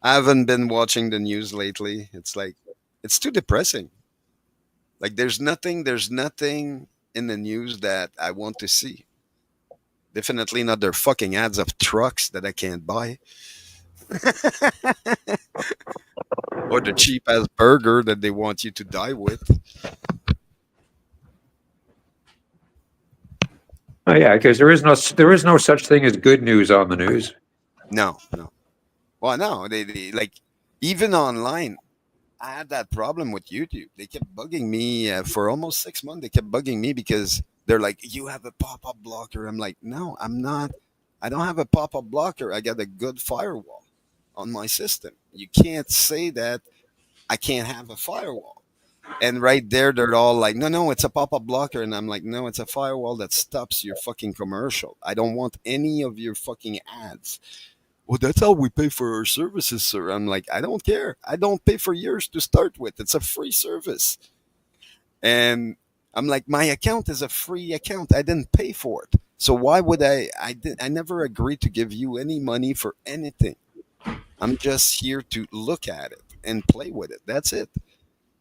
I haven't been watching the news lately. It's like, it's too depressing. Like, there's nothing in the news that I want to see. Definitely not their fucking ads of trucks that I can't buy. Or the cheap ass burger that they want you to die with. Oh yeah, because there is no such thing as good news on the news. No. Well, no, they like, even online. I had that problem with YouTube. They kept bugging me for almost 6 months. They kept bugging me because they're like, "You have a pop-up blocker." I'm like, "No, I'm not. I don't have a pop-up blocker. I got a good firewall on my system. You can't say that I can't have a firewall." And right there, they're all like, no, it's a pop-up blocker. And I'm like, no, it's a firewall that stops your fucking commercial. I don't want any of your fucking ads. Well, that's how we pay for our services, sir. I'm like, I don't care. I don't pay for yours to start with. It's a free service. And I'm like, my account is a free account. I didn't pay for it. So why would I never agreed to give you any money for anything. I'm just here to look at it and play with it. That's it.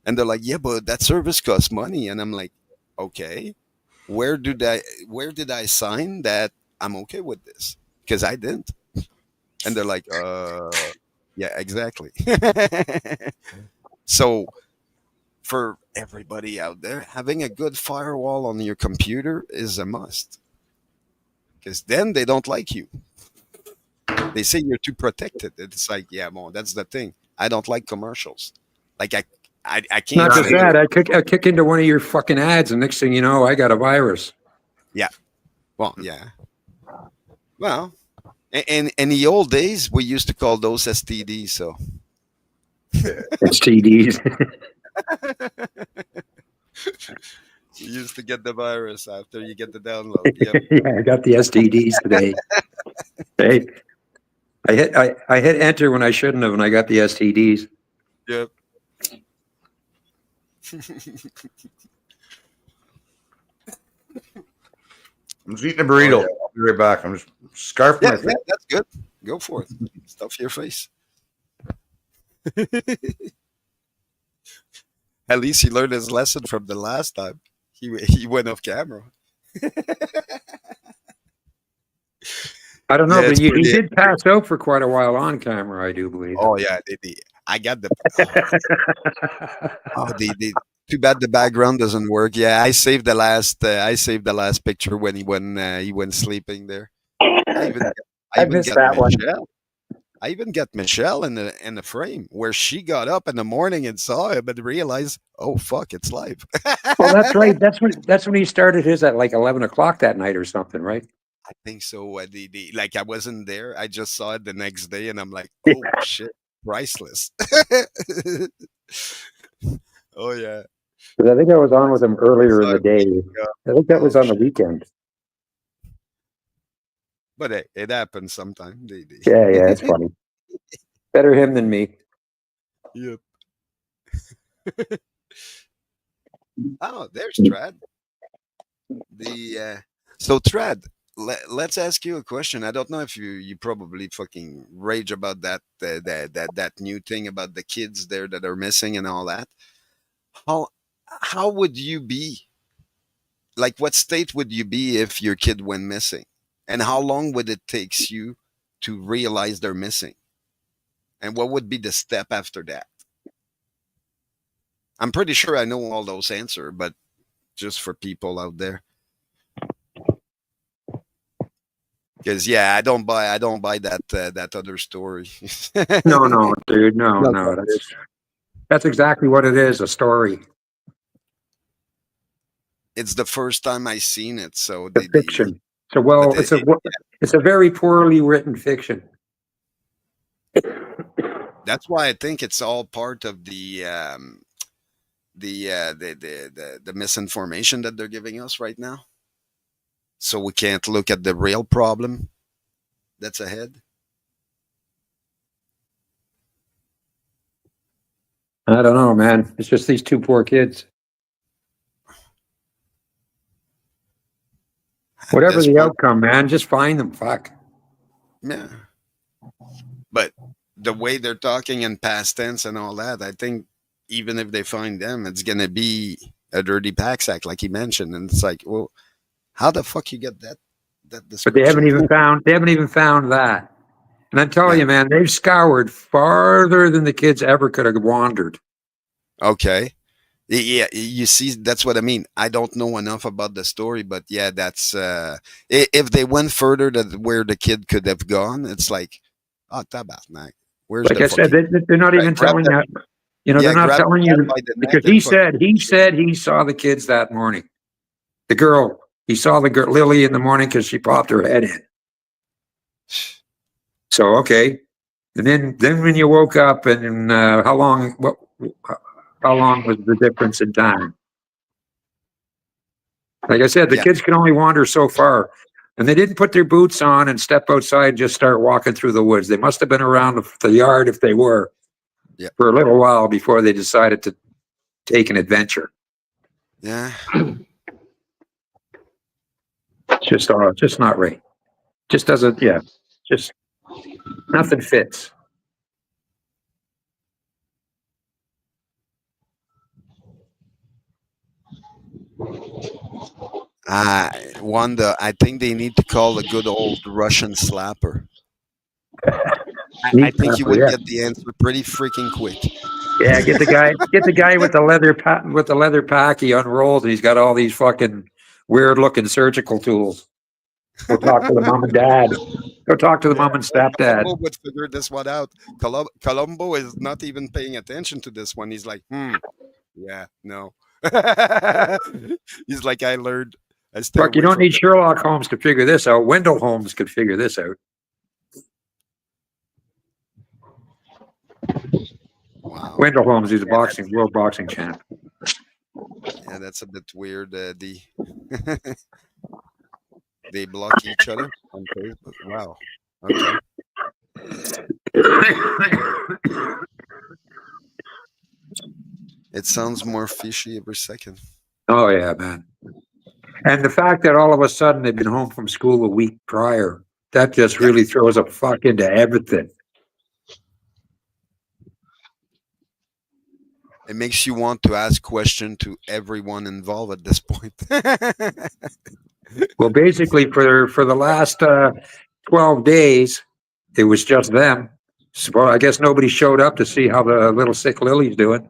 And they're like, yeah, but that service costs money. And I'm like, okay, where did I sign that I'm okay with this? Because I didn't. And they're like, yeah, exactly. So for everybody out there, having a good firewall on your computer is a must. Because then they don't like you. They say you're too protected. It's like, yeah, well, that's the thing. I don't like commercials. Like I can't. Not just say that. I kick into one of your fucking ads, and next thing you know, I got a virus. Yeah. Well, yeah. Well, in the old days, we used to call those STDs. So STDs. You used to get the virus after you get the download. Yep. Yeah, I got the STDs today. Hey, I hit enter when I shouldn't have, and I got the STDs. Yep. I'm just eating a burrito. Oh, yeah. I'll be right back. I'm just scarfing my face. Yeah, that's good. Go for it. Stuff your face. At least he learned his lesson from the last time. He went off camera. I don't know, Yeah, but it's he pretty- did pass out for quite a while on camera, I do believe. Oh yeah, I got the. Too bad the background doesn't work. Yeah, I saved the last picture when he went sleeping there. I even missed got that one. Michelle. I even got Michelle in the frame where she got up in the morning and saw him and realized, oh fuck, it's live. Well, that's right. That's when he started his at like 11 o'clock that night or something, right? I think so. Like I wasn't there. I just saw it the next day, and I'm like, oh shit, priceless. Oh yeah. 'Cause I think I was on with him earlier in the day. I think that was on the weekend. But hey, it happens sometimes. Yeah, it's funny. Better him than me. Yep. Oh, there's Trad. So Trad, let's ask you a question. I don't know if you probably fucking rage about that new thing about the kids there that are missing and all that. How would you be? Like, what state would you be if your kid went missing? And how long would it take you to realize they're missing? And what would be the step after that? I'm pretty sure I know all those answers, but just for people out there. Because yeah, I don't buy that other story. No, dude, no. That's exactly what it is, a story. It's the first time I seen it, so The fiction. It's a very poorly written fiction. That's why I think it's all part of the misinformation that they're giving us right now. So we can't look at the real problem that's ahead. I don't know, man. It's just these two poor kids. Whatever the outcome, man, just find them. Fuck. Yeah. But the way they're talking in past tense and all that, I think even if they find them, it's gonna be a dirty pack sack, like he mentioned. And it's like, well, how the fuck you get that But they haven't even found that. And I'm telling you, man, they've scoured farther than the kids ever could have wandered. Okay. Yeah, you see, that's what I mean. I don't know enough about the story, but yeah, that's if they went further than where the kid could have gone, it's like, oh, tabarnak. Where's Like the I said, fucking- they're not even Grab telling that- that. You know, Yeah, they're not grab telling the you cat by the neck because and he said he saw the kids that morning. The girl, he saw the girl Lily in the morning because she popped her head in. So okay, and then when you woke up and how long was the difference in time? Like I said, the kids can only wander so far, and they didn't put their boots on and step outside and just start walking through the woods. They must have been around the yard if they were for a little while before they decided to take an adventure. Yeah. It's just not right. Just doesn't. Yeah, just nothing fits. Wanda, I think they need to call a good old Russian slapper. I think you would get the answer pretty freaking quick. Yeah, get the guy with the leather pack he unrolls, and he's got all these fucking weird looking surgical tools. Go talk to the mom and dad. Go talk to the mom and stepdad. Columbo would figure this one out. Columbo is not even paying attention to this one. He's like, yeah, no. He's like, I learned. I stay Fuck, you away don't from need that. Sherlock Holmes to figure this out. Wendell Holmes could figure this out. Wow. Wendell Holmes, he's a world boxing champ. Yeah, that's a bit weird. They block each other on Facebook. Wow. Okay. It sounds more fishy every second. Oh yeah, man. And the fact that all of a sudden they've been home from school a week prior, that just really throws a fuck into everything. It makes you want to ask questions to everyone involved at this point. Well, basically for the last 12 days, it was just them. So I guess nobody showed up to see how the little sick Lily's doing.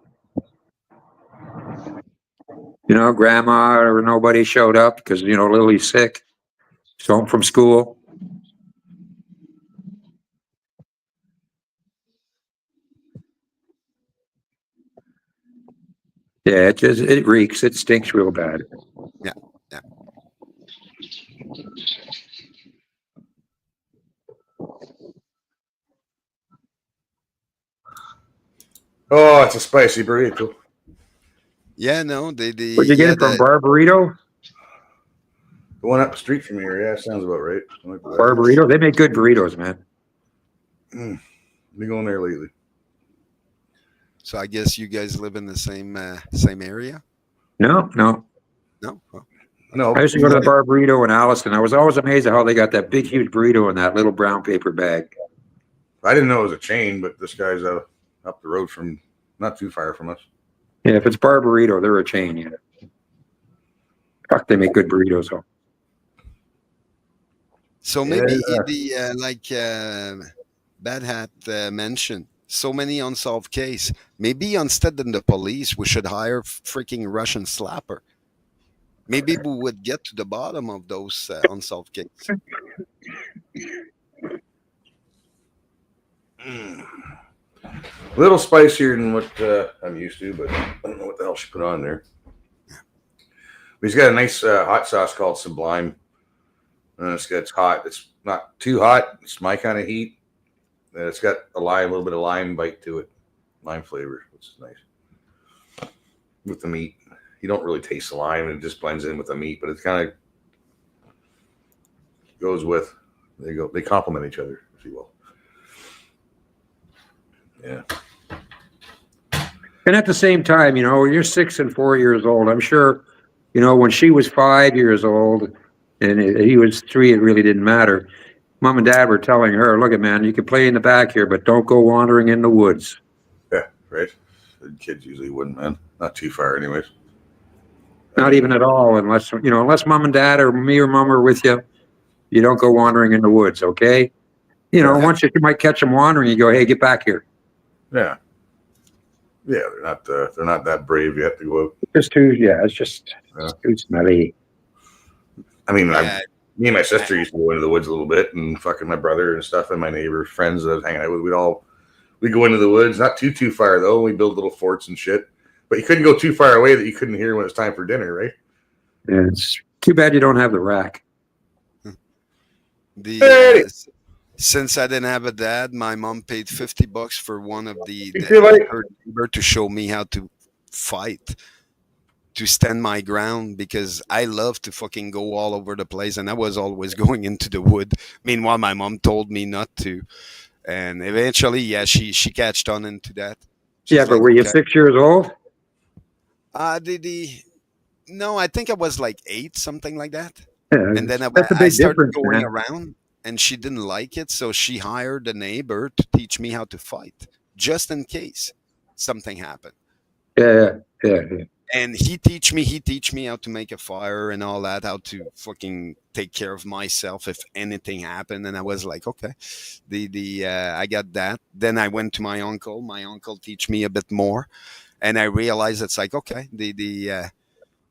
You know, grandma or nobody showed up because, you know, Lily's sick. She's home from school. Yeah, it reeks. It stinks real bad. Yeah, yeah. Oh, it's a spicy burrito. Yeah, no, Where'd you get it from, Barbarito? The one up the street from here. Yeah, sounds about right. Barbarito? They make good burritos, man. Been going there lately. So I guess you guys live in the same area? No. No? Oh. No. I used to go to the Barbarito in Alliston. I was always amazed at how they got that big, huge burrito in that little brown paper bag. I didn't know it was a chain, but this guy's up the road from, not too far from us. Yeah, if it's Barbarito, they're a chain, yeah. Fuck, they make good burritos, though. So maybe Bad Hat mentioned, so many unsolved case. Maybe instead than the police, we should hire freaking Russian slapper. Maybe we would get to the bottom of those unsolved cases. A little spicier than what I'm used to, but I don't know what the hell she put on there. But he's got a nice hot sauce called Sublime. And it's hot. It's not too hot. It's my kind of heat. And it's got a little bit of lime bite to it. Lime flavor, which is nice. With the meat. You don't really taste the lime. It just blends in with the meat, but it's kind of goes with, they complement each other, if you will. Yeah. And at the same time, you know, you're 6 and 4 years old. I'm sure, you know, when she was 5 years old and he was 3, it really didn't matter. Mom and Dad were telling her, look, man, you can play in the back here, but don't go wandering in the woods. Yeah, right. The kids usually wouldn't, man. Not too far anyways. Not even at all, unless Mom and Dad or me or Mom are with you. You don't go wandering in the woods, okay? You know, once you might catch them wandering, you go, hey, get back here. Yeah. Yeah, they're not that brave yet to go out. It's just too smelly. I mean, me and my sister used to go into the woods a little bit, and fucking my brother and stuff, and my neighbor friends that I was hanging out with, we'd go into the woods, not too far though. We build little forts and shit, but you couldn't go too far away that you couldn't hear when it's time for dinner, right? Yeah, it's too bad you don't have the rack. Since I didn't have a dad, my mom paid $50 for one of her neighbor to show me how to fight, to stand my ground, because I love to fucking go all over the place, and I was always going into the wood. Meanwhile, my mom told me not to, and eventually, yeah, she catched on into that. But were you 6 years old? No, I think I was like 8, something like that. Yeah, and then I started going around, and she didn't like it, so she hired a neighbor to teach me how to fight, just in case something happened. Yeah. And he teach me how to make a fire and all that, how to fucking take care of myself if anything happened. And I was like, okay, I got that. Then I went to my uncle. My uncle teach me a bit more, and I realized it's like, okay, the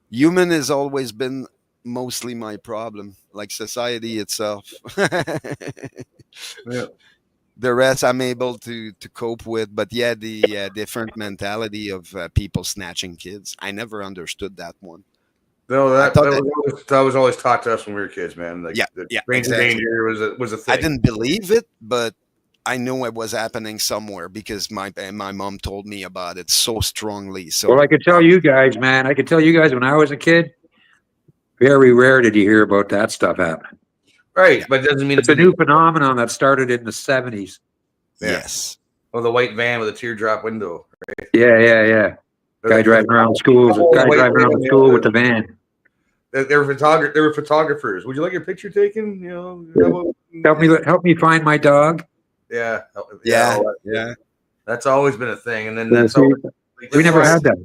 human has always been mostly my problem, like society itself. Yeah. The rest I'm able to cope with, but yeah, the different mentality of people snatching kids, I never understood that one. No, I that thought that was always taught to us when we were kids, man. Like yeah, the yeah, stranger exactly. danger was a I thing. didn't believe it, but I know it was happening somewhere because my mom told me about it so strongly. So Well, I could tell you guys, man. I could tell you guys when I was a kid, very rare did you hear about that stuff happening. Right, but it doesn't mean It's a new phenomenon that started in the 70s. yes. Oh, the white van with a teardrop window. Right? Yeah. Guy driving around schools. Guy driving around the school with the van. They were photographers. Would you like your picture taken? You know, Help me find my dog. yeah, Yeah, all that. yeah. That's always been a thing, and then Yeah, that's see, always, we never had that.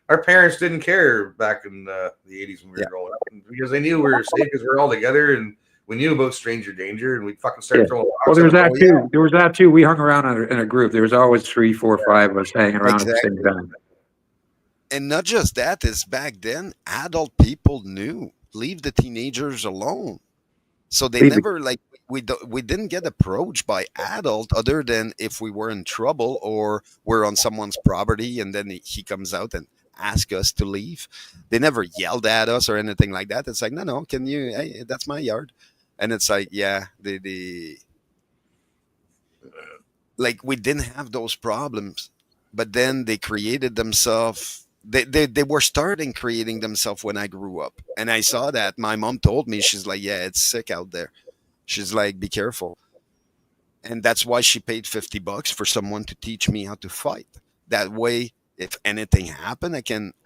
Our parents didn't care back in the 80s when we were growing up because they knew we were safe because we were all together and we knew about stranger danger and we fucking started throwing rocks. Well, there was at that them. too. There was that too. We hung around in a group. There was always 3, 4, 5 of us hanging around at the same time. And not just that, is back then adult people knew, leave the teenagers alone. So they never like we didn't get approached by adult other than if we were in trouble or we're on someone's property and then he comes out and ask us to leave. They never yelled at us or anything like that. It's like, no, can you? Hey, that's my yard. And it's like, yeah, like we didn't have those problems, but then they created themselves. They were starting creating themselves when I grew up, and I saw that. My mom told me, she's like, yeah, it's sick out there. She's like, be careful. And that's why she paid $50 for someone to teach me how to fight. That way, if anything happened, I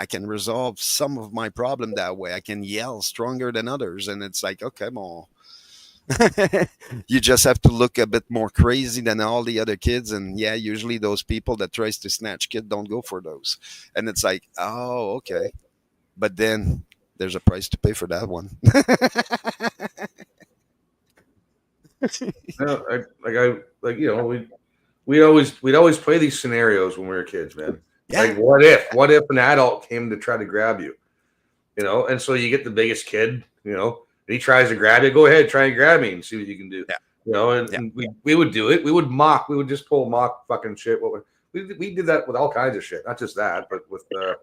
can resolve some of my problem that way. I can yell stronger than others. And it's like, okay, well, you just have to look a bit more crazy than all the other kids. And yeah, usually those people that tries to snatch kids don't go for those. And it's like, oh, okay. But then there's a price to pay for that one. We'd always play these scenarios when we were kids, man. Yeah. Like what if an adult came to try to grab you, and so you get the biggest kid, and he tries to grab you, go ahead, try and grab me and see what you can do. Yeah. And we would do it. We would just pull mock fucking shit. We did that with all kinds of shit, not just that, but with like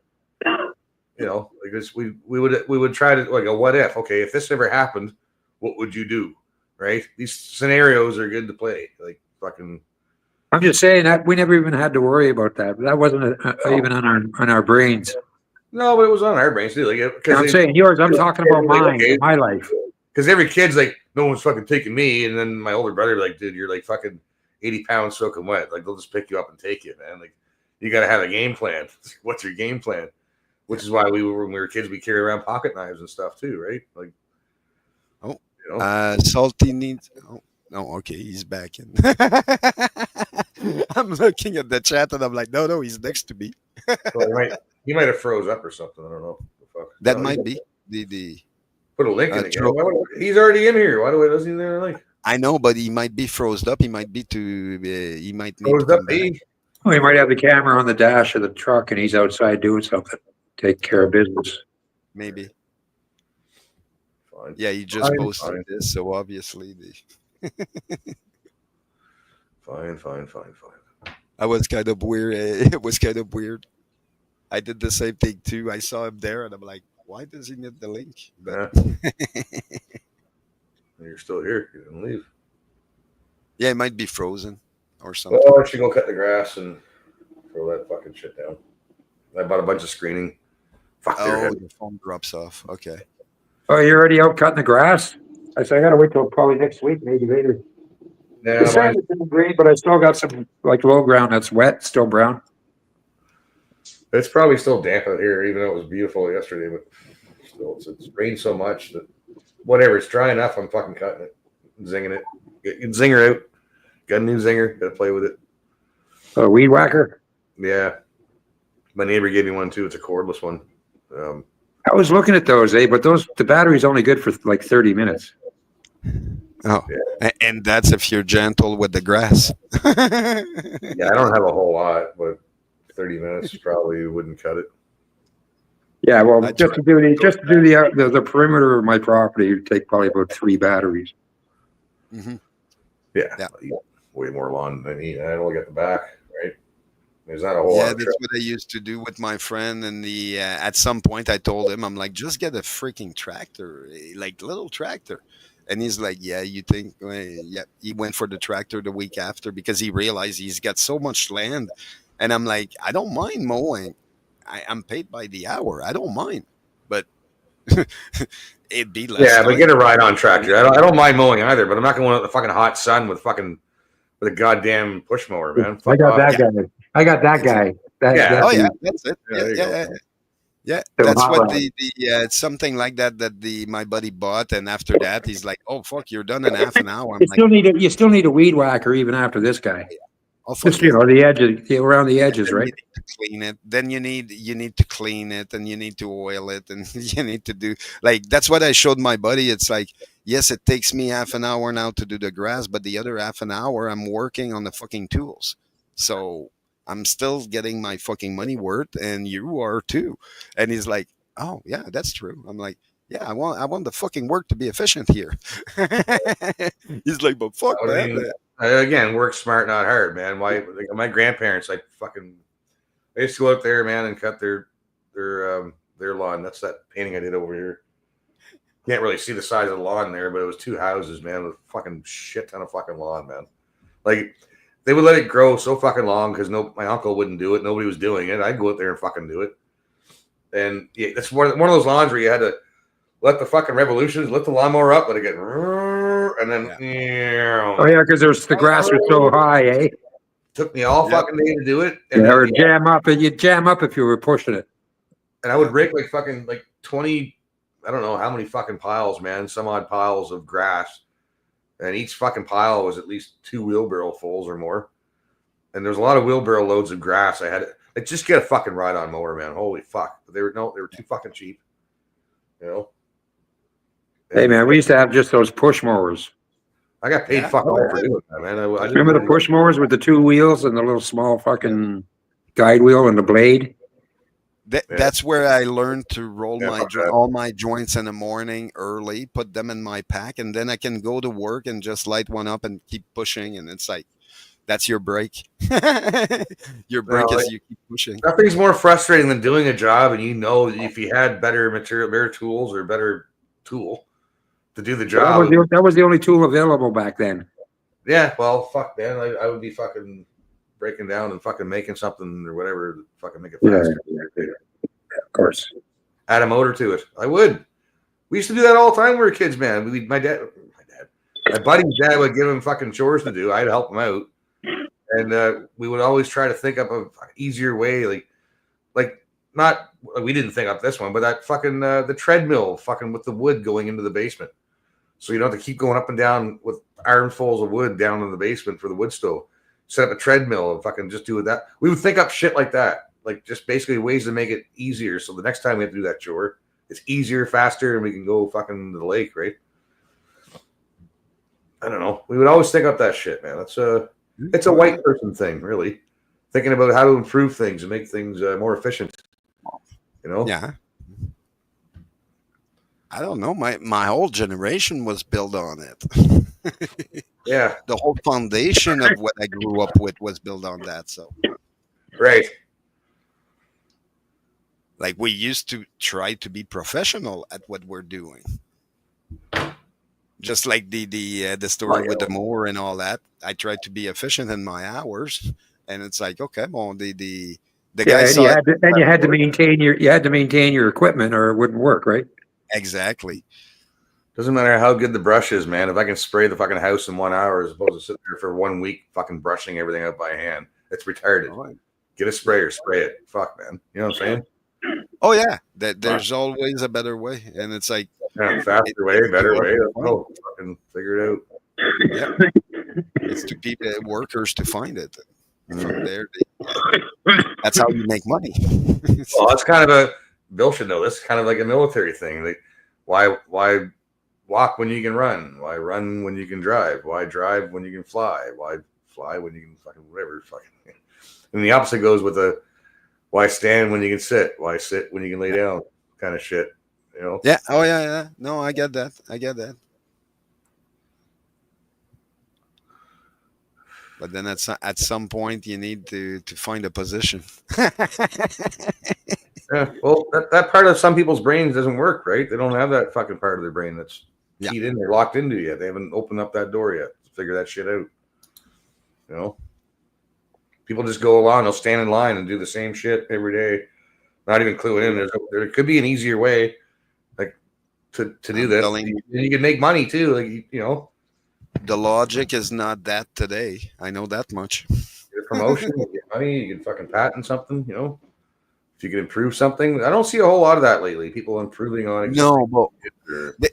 this, we would try to like a what if, okay, if this ever happened, what would you do? Right? These scenarios are good to play. Like fucking. I'm just saying that we never even had to worry about that. That wasn't even on our brains. No, but it was on our brains too. Like, I'm saying yours. I'm talking about mine, my life. Because every kid's like, no one's fucking taking me, and then my older brother like, dude, you're like fucking 80 pounds soaking wet. Like they'll just pick you up and take you, man. Like you got to have a game plan. What's your game plan? Which is why when we were kids, we carry around pocket knives and stuff too, right? Like, Salty needs. Oh, no, okay, he's back in. I'm looking at the chat and I'm like, no, he's next to me. Well, he might have froze up or something. I don't know. That might be the. Put a link in again. He's already in here. Why doesn't he there? Like I know, but he might be froze up. He might be he might need froze to up. Oh, he might have the camera on the dash of the truck and he's outside doing something. Take care of business. Maybe. Fine. Yeah, he just posted this, so obviously Fine. I was kind of weird. It was kind of weird. I did the same thing too. I saw him there, and I'm like, "Why does he need the link?" But you're still here. You didn't leave. Yeah, it might be frozen or something. Well, I should go cut the grass and throw that fucking shit down. I bought a bunch of screening. Fuck the phone drops off. Okay. Oh, you're already out cutting the grass? I said I gotta wait till probably next week, maybe later. Yeah, the sand is in green, but I still got some like low ground that's wet, still brown. It's probably still damp out here, even though it was beautiful yesterday. But still, it's rained so much that whatever, it's dry enough. I'm fucking cutting it, zinging it. Get zinger out. Got a new zinger. Got to play with it. A weed whacker. Yeah, my neighbor gave me one too. It's a cordless one. I was looking at those, but the battery's only good for like 30 minutes. Oh, yeah. And that's if you're gentle with the grass. Yeah, I don't have a whole lot, but 30 minutes probably wouldn't cut it. Yeah, well, just to do the perimeter of my property, it would take probably about 3 batteries. Mm-hmm. Yeah. Way more lawn than me. I only got the back, right? There's not a whole lot Yeah, of that's what I used to do with my friend. And at some point, I told him, I'm like, just get a freaking tractor, like little tractor. And he's like, yeah, you think? Yeah, he went for the tractor the week after because he realized he's got so much land. And I'm like, I don't mind mowing. I'm paid by the hour. I don't mind, but it'd be less. Yeah, but time. get a ride on tractor. I don't mind mowing either, but I'm not going out in the fucking hot sun with a goddamn push mower, man. I got that guy. I got that guy. Oh yeah, that's it. Yeah. Them That's hot what rods. it's something like that my buddy bought, and after that he's like, "Oh fuck, you're done in half an hour." I'm You like, still need a weed whacker even after this guy. "Oh Just fuck the edges, around the edges, Then right? you need to clean it. Then you need to clean it, and you need to oil it, and you need to do like that's what I showed my buddy. It's like, yes, it takes me half an hour now to do the grass, but the other half an hour I'm working on the fucking tools. So I'm still getting my fucking money worth, and you are too. And he's like, oh yeah, that's true. I'm like, yeah, I want the fucking work to be efficient here. He's like, but fuck I that. mean, again, work smart, not hard, man. Why? Like, my grandparents, I used to go out there, man, and cut their lawn. That's that painting I did over here. Can't really see the size of the lawn there, but it was 2 houses, man, with fucking shit ton of fucking lawn, man. Like, they would let it grow so fucking long because my uncle wouldn't do it. Nobody was doing it. I'd go out there and fucking do it. And yeah, that's one of those lawns where you had to let the fucking revolutions, lift the lawnmower up, let it get, and then. Oh yeah, because the grass was so high, eh? Took me all fucking day to do it. And Yeah, then, or jam up, and you'd jam up if you were pushing it. and I would rake like 20, I don't know how many fucking piles, man, some odd piles of grass. And each fucking pile was at least 2 wheelbarrow fulls or more. And there's a lot of wheelbarrow loads of grass. I had to just get a fucking ride-on mower, man. Holy fuck. They were too fucking cheap. You know? Hey man, we used to have just those push mowers. I got paid fuck all for doing that, man. I Remember the push mowers with the 2 wheels and the little small fucking guide wheel and the blade? That's where I learned to roll all my joints in the morning early, put them in my pack, and then I can go to work and just light one up and keep pushing. And it's like, that's your break. Your break is you keep pushing. Nothing's more frustrating than doing a job, and you know that if you had better material, better tools, or better tool to do the job. That was the only tool available back then. Yeah, well, fuck, man. I would be fucking breaking down and fucking making something or whatever to fucking make it faster. Yeah, of course. Add a motor to it. I would. We used to do that all the time when we were kids, man. My buddy's dad would give him fucking chores to do. I'd help him out. And we would always try to think up an easier way, we didn't think up this one, but that fucking the treadmill fucking with the wood going into the basement. So you don't have to keep going up and down with armfuls of wood down in the basement for the wood stove. Set up a treadmill and fucking just do that. We would think up shit like that. Like just basically ways to make it easier. So the next time we have to do that chore, it's easier, faster, and we can go fucking to the lake, right? I don't know. We would always think up that shit, man. It's a white person thing, really. Thinking about how to improve things and make things more efficient. You know? Yeah. I don't know. My whole generation was built on it. Yeah. The whole foundation of what I grew up with was built on that. So, right. Like we used to try to be professional at what we're doing. Just like the story with the mower and all that. I tried to be efficient in my hours, and it's like, okay, well, the guy and you had to maintain your equipment, or it wouldn't work, right? Exactly. Doesn't matter how good the brush is, man. If I can spray the fucking house in 1 hour as opposed to sit there for 1 week fucking brushing everything out by hand, it's retarded. Get a sprayer, spray it. Fuck, man. You know what I'm saying? Oh yeah, there's always a better way, and it's like faster way, better way. Oh, fucking figure it out. Yeah, it's to people, workers, to find it. From there, that's how you make money. Well, that's kind of Bill should know this. Kind of like a military thing. Like, why walk when you can run? Why run when you can drive? Why drive when you can fly? Why fly when you can fucking whatever? Fucking. And the opposite goes with why stand when you can sit? Why sit when you can lay down? kind of shit. You know? Yeah. Oh yeah, yeah. No, I get that. I get that. But then at some point you need to find a position. Yeah. Well, that part of some people's brains doesn't work, right? They don't have that fucking part of their brain that's keyed in. They're locked into yet. They haven't opened up that door yet to figure that shit out. You know, people just go along. They'll stand in line and do the same shit every day, not even cluing in. There could be an easier way, like to do this. And you can make money too. Like you know, the logic is not that today. I know that much. Get a promotion, you get money. You can fucking patent something. You know, if you can improve something. I don't see a whole lot of that lately. People improving on it. No, but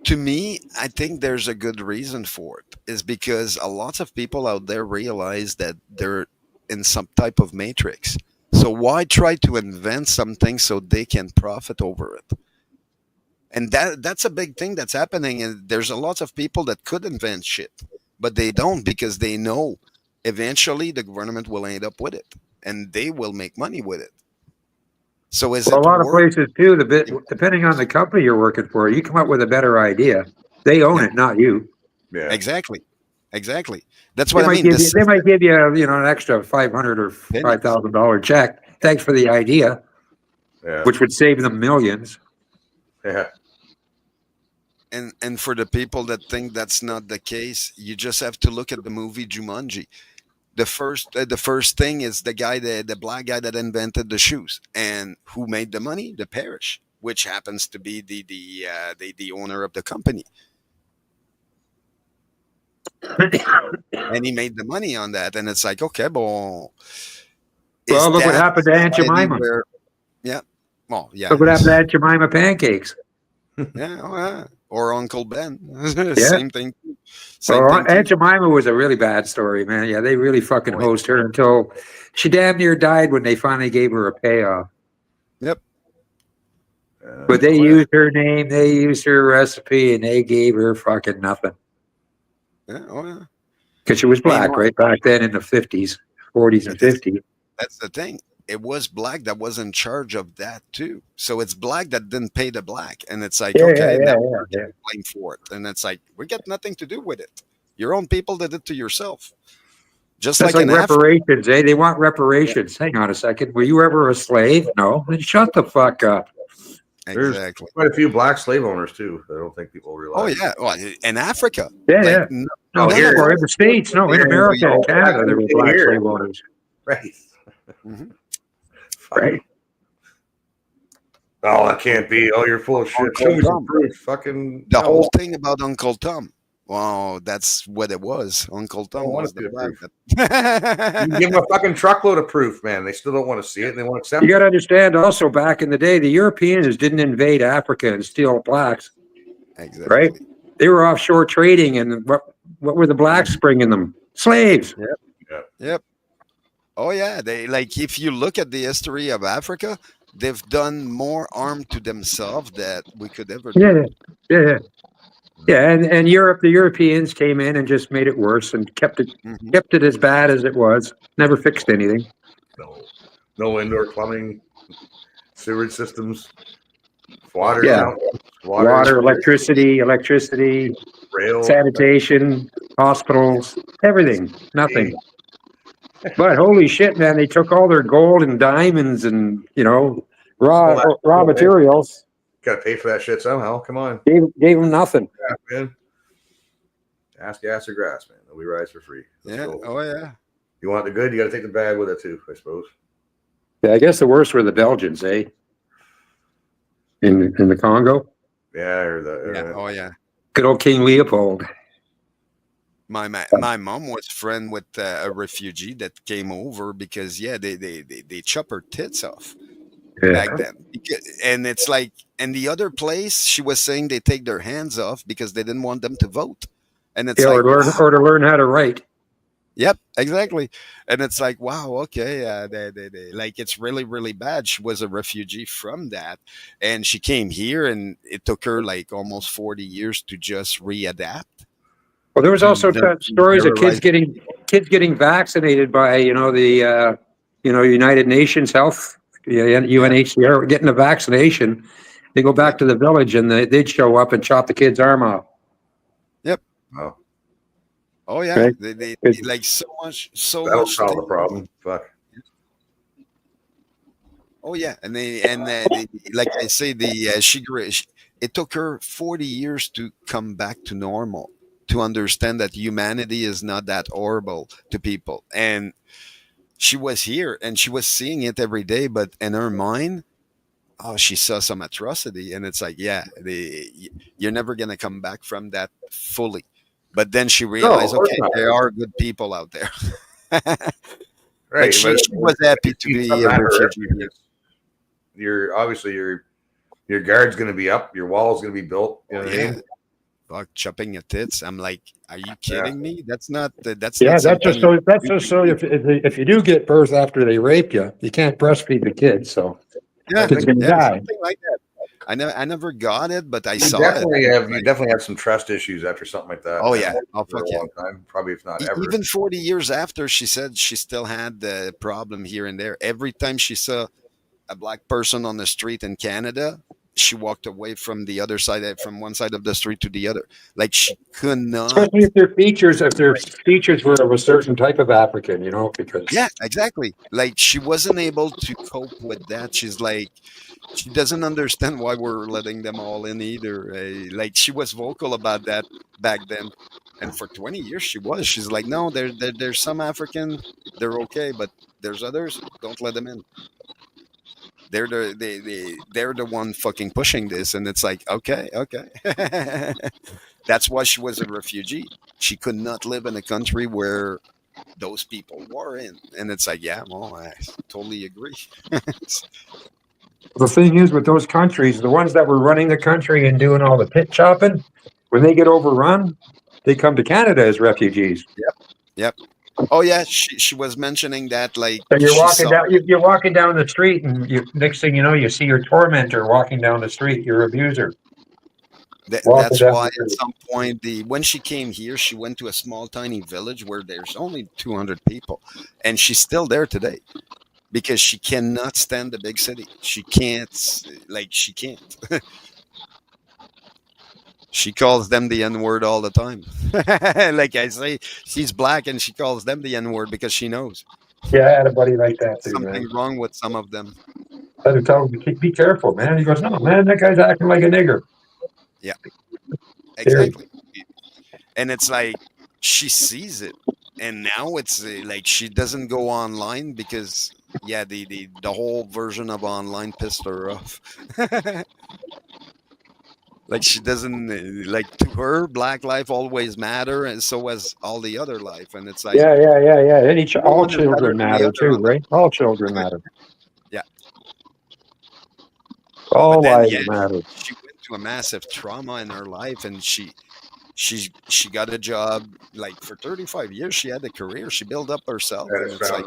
to me, I think there's a good reason for it. Is because a lot of people out there realize that they're in some type of matrix. So why try to invent something so they can profit over it? And that's a big thing that's happening. And there's a lot of people that could invent shit, but they don't because they know eventually the government will end up with it and they will make money with it. So is a lot of places too, depending on the company you're working for, you come up with a better idea. They own it, not you. Yeah, exactly. That's what I mean. They might give you, an extra $500 or $5,000 check. Thanks for the idea, which would save them millions. Yeah. And for the people that think that's not the case, you just have to look at the movie Jumanji. The first thing is the black guy that invented the shoes, and who made the money? The parish, which happens to be the owner of the company, and he made the money on that. And it's like, okay, well, look what happened to Aunt Jemima. Yeah, well, yeah. Look what happened to Aunt Jemima pancakes. Yeah, or Uncle Ben. Yeah. Same thing. Aunt Jemima was a really bad story, man. Yeah, they really fucking hosed her until she damn near died when they finally gave her a payoff. Yep. But they used her name, they used her recipe, and they gave her fucking nothing. Yeah, oh yeah. Because she was black, right? Back then in the 50s, 40s and 50s. That's the thing. It was black that was in charge of that too. So it's black that didn't pay the black. And it's like, we're getting blamed for it. And it's like, we got nothing to do with it. Your own people did it to yourself. Just That's like in reparations, eh? They want reparations. Hang on a second. Were you ever a slave? No. Then shut the fuck up. There's quite a few black slave owners too. I don't think people realize. Oh yeah, well, in Africa. Yeah, No, here in the States, no, in America and Canada, there were black slave owners. Right. Mm-hmm. Right. Oh, that can't be. Oh, you're full of shit. Show me some proof. Fucking the whole thing about Uncle Tom. Wow, that's what it was. Uncle Tom was the black. You give them a fucking truckload of proof, man. They still don't want to see it. And they won't accept it. You got to understand also, back in the day, the Europeans didn't invade Africa and steal blacks. Exactly. Right? They were offshore trading, and what were the blacks bringing them? Slaves. Yep. Oh yeah, they like if you look at the history of Africa, they've done more harm to themselves that we could ever do. Yeah, and Europe, the Europeans came in and just made it worse and kept it as bad as it was. Never fixed anything. No indoor plumbing, sewage systems, water, electricity, rail, sanitation, hospitals, everything, nothing. But holy shit, man, they took all their gold and diamonds and, raw materials. Got to pay for that shit somehow. Come on. Gave them nothing. Yeah, man. Ass, gas, or grass, man. We rise for free. Let's go. Oh, yeah. You want the good, you got to take the bad with it too, I suppose. Yeah, I guess the worst were the Belgians, eh? In the Congo? Yeah, oh, yeah. Good old King Leopold. My mom was friend with a refugee that came over because they chop her tits off back then, and it's like, and the other place she was saying they take their hands off because they didn't want them to vote, and it's or to learn how to write. Yep, exactly, and it's like, wow, okay, they like it's really really bad. She was a refugee from that, and she came here, and it took her like almost 40 years to just readapt. Well, there was also stories of kids getting vaccinated by the United Nations Health UNHCR were getting a vaccination. They go back to the village and they'd show up and chop the kid's arm off. Yep. Oh, Oh yeah. Right. They like so much. that'll Much solve the thing- problem. Fuck. Oh yeah, and like I say, it took her 40 years to come back to normal, to understand that humanity is not that horrible to people. And she was here and she was seeing it every day, but in her mind, oh, she saw some atrocity, and it's like, yeah, you're never gonna come back from that fully. But then she realized, course okay, not. there are good people out there. Right. Like she but was happy to it be doesn't a matter. refugee here. You're obviously your guard's going to be up. Your wall's going to be built. You know what I Yeah. mean? Fuck, chopping your tits. I'm like, are you kidding me? That's not. That's Yeah, not that's just something. so. That's just so. If you do get birth after they rape you, you can't breastfeed the kid, so Yeah, the kid's gonna die. something like that. I never got it, but I You saw definitely it. have. You definitely have some trust issues after something like that. Oh man, yeah. Oh for fuck a yeah. long time, probably if not ever. Even 40 years after, she said she still had the problem here and there. Every time she saw a black person on the street in Canada, she walked away from the other side, from one side of the street to the other. Like she could not. Especially if their features were of a certain type of African, because Yeah, exactly. Like she wasn't able to cope with that. She's like, she doesn't understand why we're letting them all in either. Like she was vocal about that back then, and for 20 years she was. She's like, no, there's some African, they're okay, but there's others, don't let them in. They're they're the one fucking pushing this, and it's like, okay. That's why she was a refugee. She could not live in a country where those people were in, and it's like, yeah, well, I totally agree. the thing is with those countries, the ones that were running the country and doing all the pit chopping, when they get overrun, they come to Canada as refugees. Yep. Oh yeah, she was mentioning that, like, So you're she walking saw- down. You're walking down the street, and next thing you know, you see your tormentor walking down the street, your abuser. Walking That's down why the at street. some point, when she came here, she went to a small tiny village where there's only 200 people, and she's still there today because she cannot stand the big city. She can't. She calls them the N-word all the time. Like I say, she's black and she calls them the N-word because she knows Yeah, I had a buddy like that too, something man. wrong with some of them. I had to tell him, be careful, man. He goes, no, man, that guy's acting like a nigger. Yeah, exactly. And it's like she sees it, and now it's like she doesn't go online because the whole version of online pissed her off. Like she doesn't like, to her, black life always matter, and so as all the other life. And it's like, Yeah. And no all one is better children than the matter other too, on that. right? All children matter. Yeah. All But then, lives yeah, matter. she went to a massive trauma in her life, and she got a job. Like for 35 years, she had a career. She built up herself, and it's like,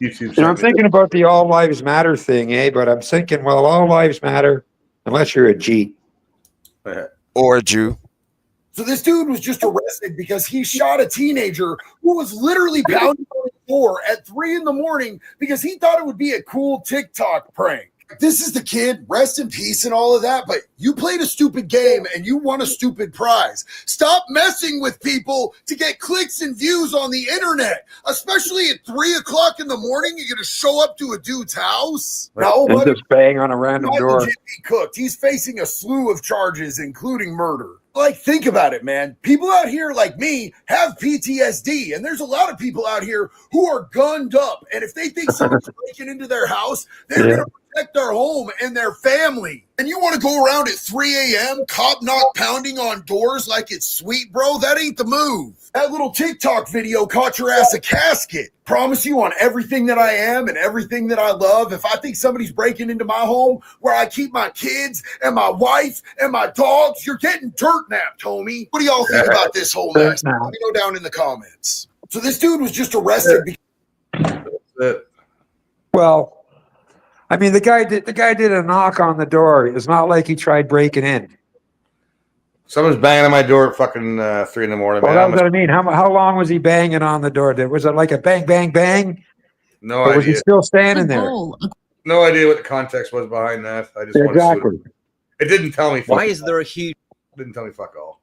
YouTube. I'm thinking about the all lives matter thing, but I'm thinking, well, all lives matter unless you're a G. Or a Jew. So this dude was just arrested because he shot a teenager who was literally pounding on his door at 3 a.m. because he thought it would be a cool TikTok prank. This is the kid, rest in peace and all of that, but you played a stupid game and you won a stupid prize. Stop messing with people to get clicks and views on the internet, especially at 3 o'clock in the morning. You're going to show up to a dude's house? No, And buddy. just bang on a random Might door. legit be cooked. He's facing a slew of charges, including murder. Like, think about it, man. People out here like me have PTSD, and there's a lot of people out here who are gunned up. And if they think someone's breaking into their house, they're Yeah. going to protect their home and their family. And you want to go around at 3 a.m., cop knock pounding on doors like it's sweet, bro? That ain't the move. That little TikTok video caught your ass a casket. Promise you on everything that I am and everything that I love, if I think somebody's breaking into my home where I keep my kids and my wife and my dogs, you're getting dirt napped, homie. What do y'all think about this whole mess? Let me know down in the comments. So this dude was just arrested because Well, I mean, the guy did a knock on the door. It's not like he tried breaking in. Someone's banging on my door at fucking 3 a.m. Well, man. that's what I mean. How long was he banging on the door? Was it like a bang, bang, bang? No Or was he idea. still standing there? No idea what the context was behind that. I just Yeah, want to sue exactly. it. It didn't tell me. Why is there a huge? Didn't tell me fuck all.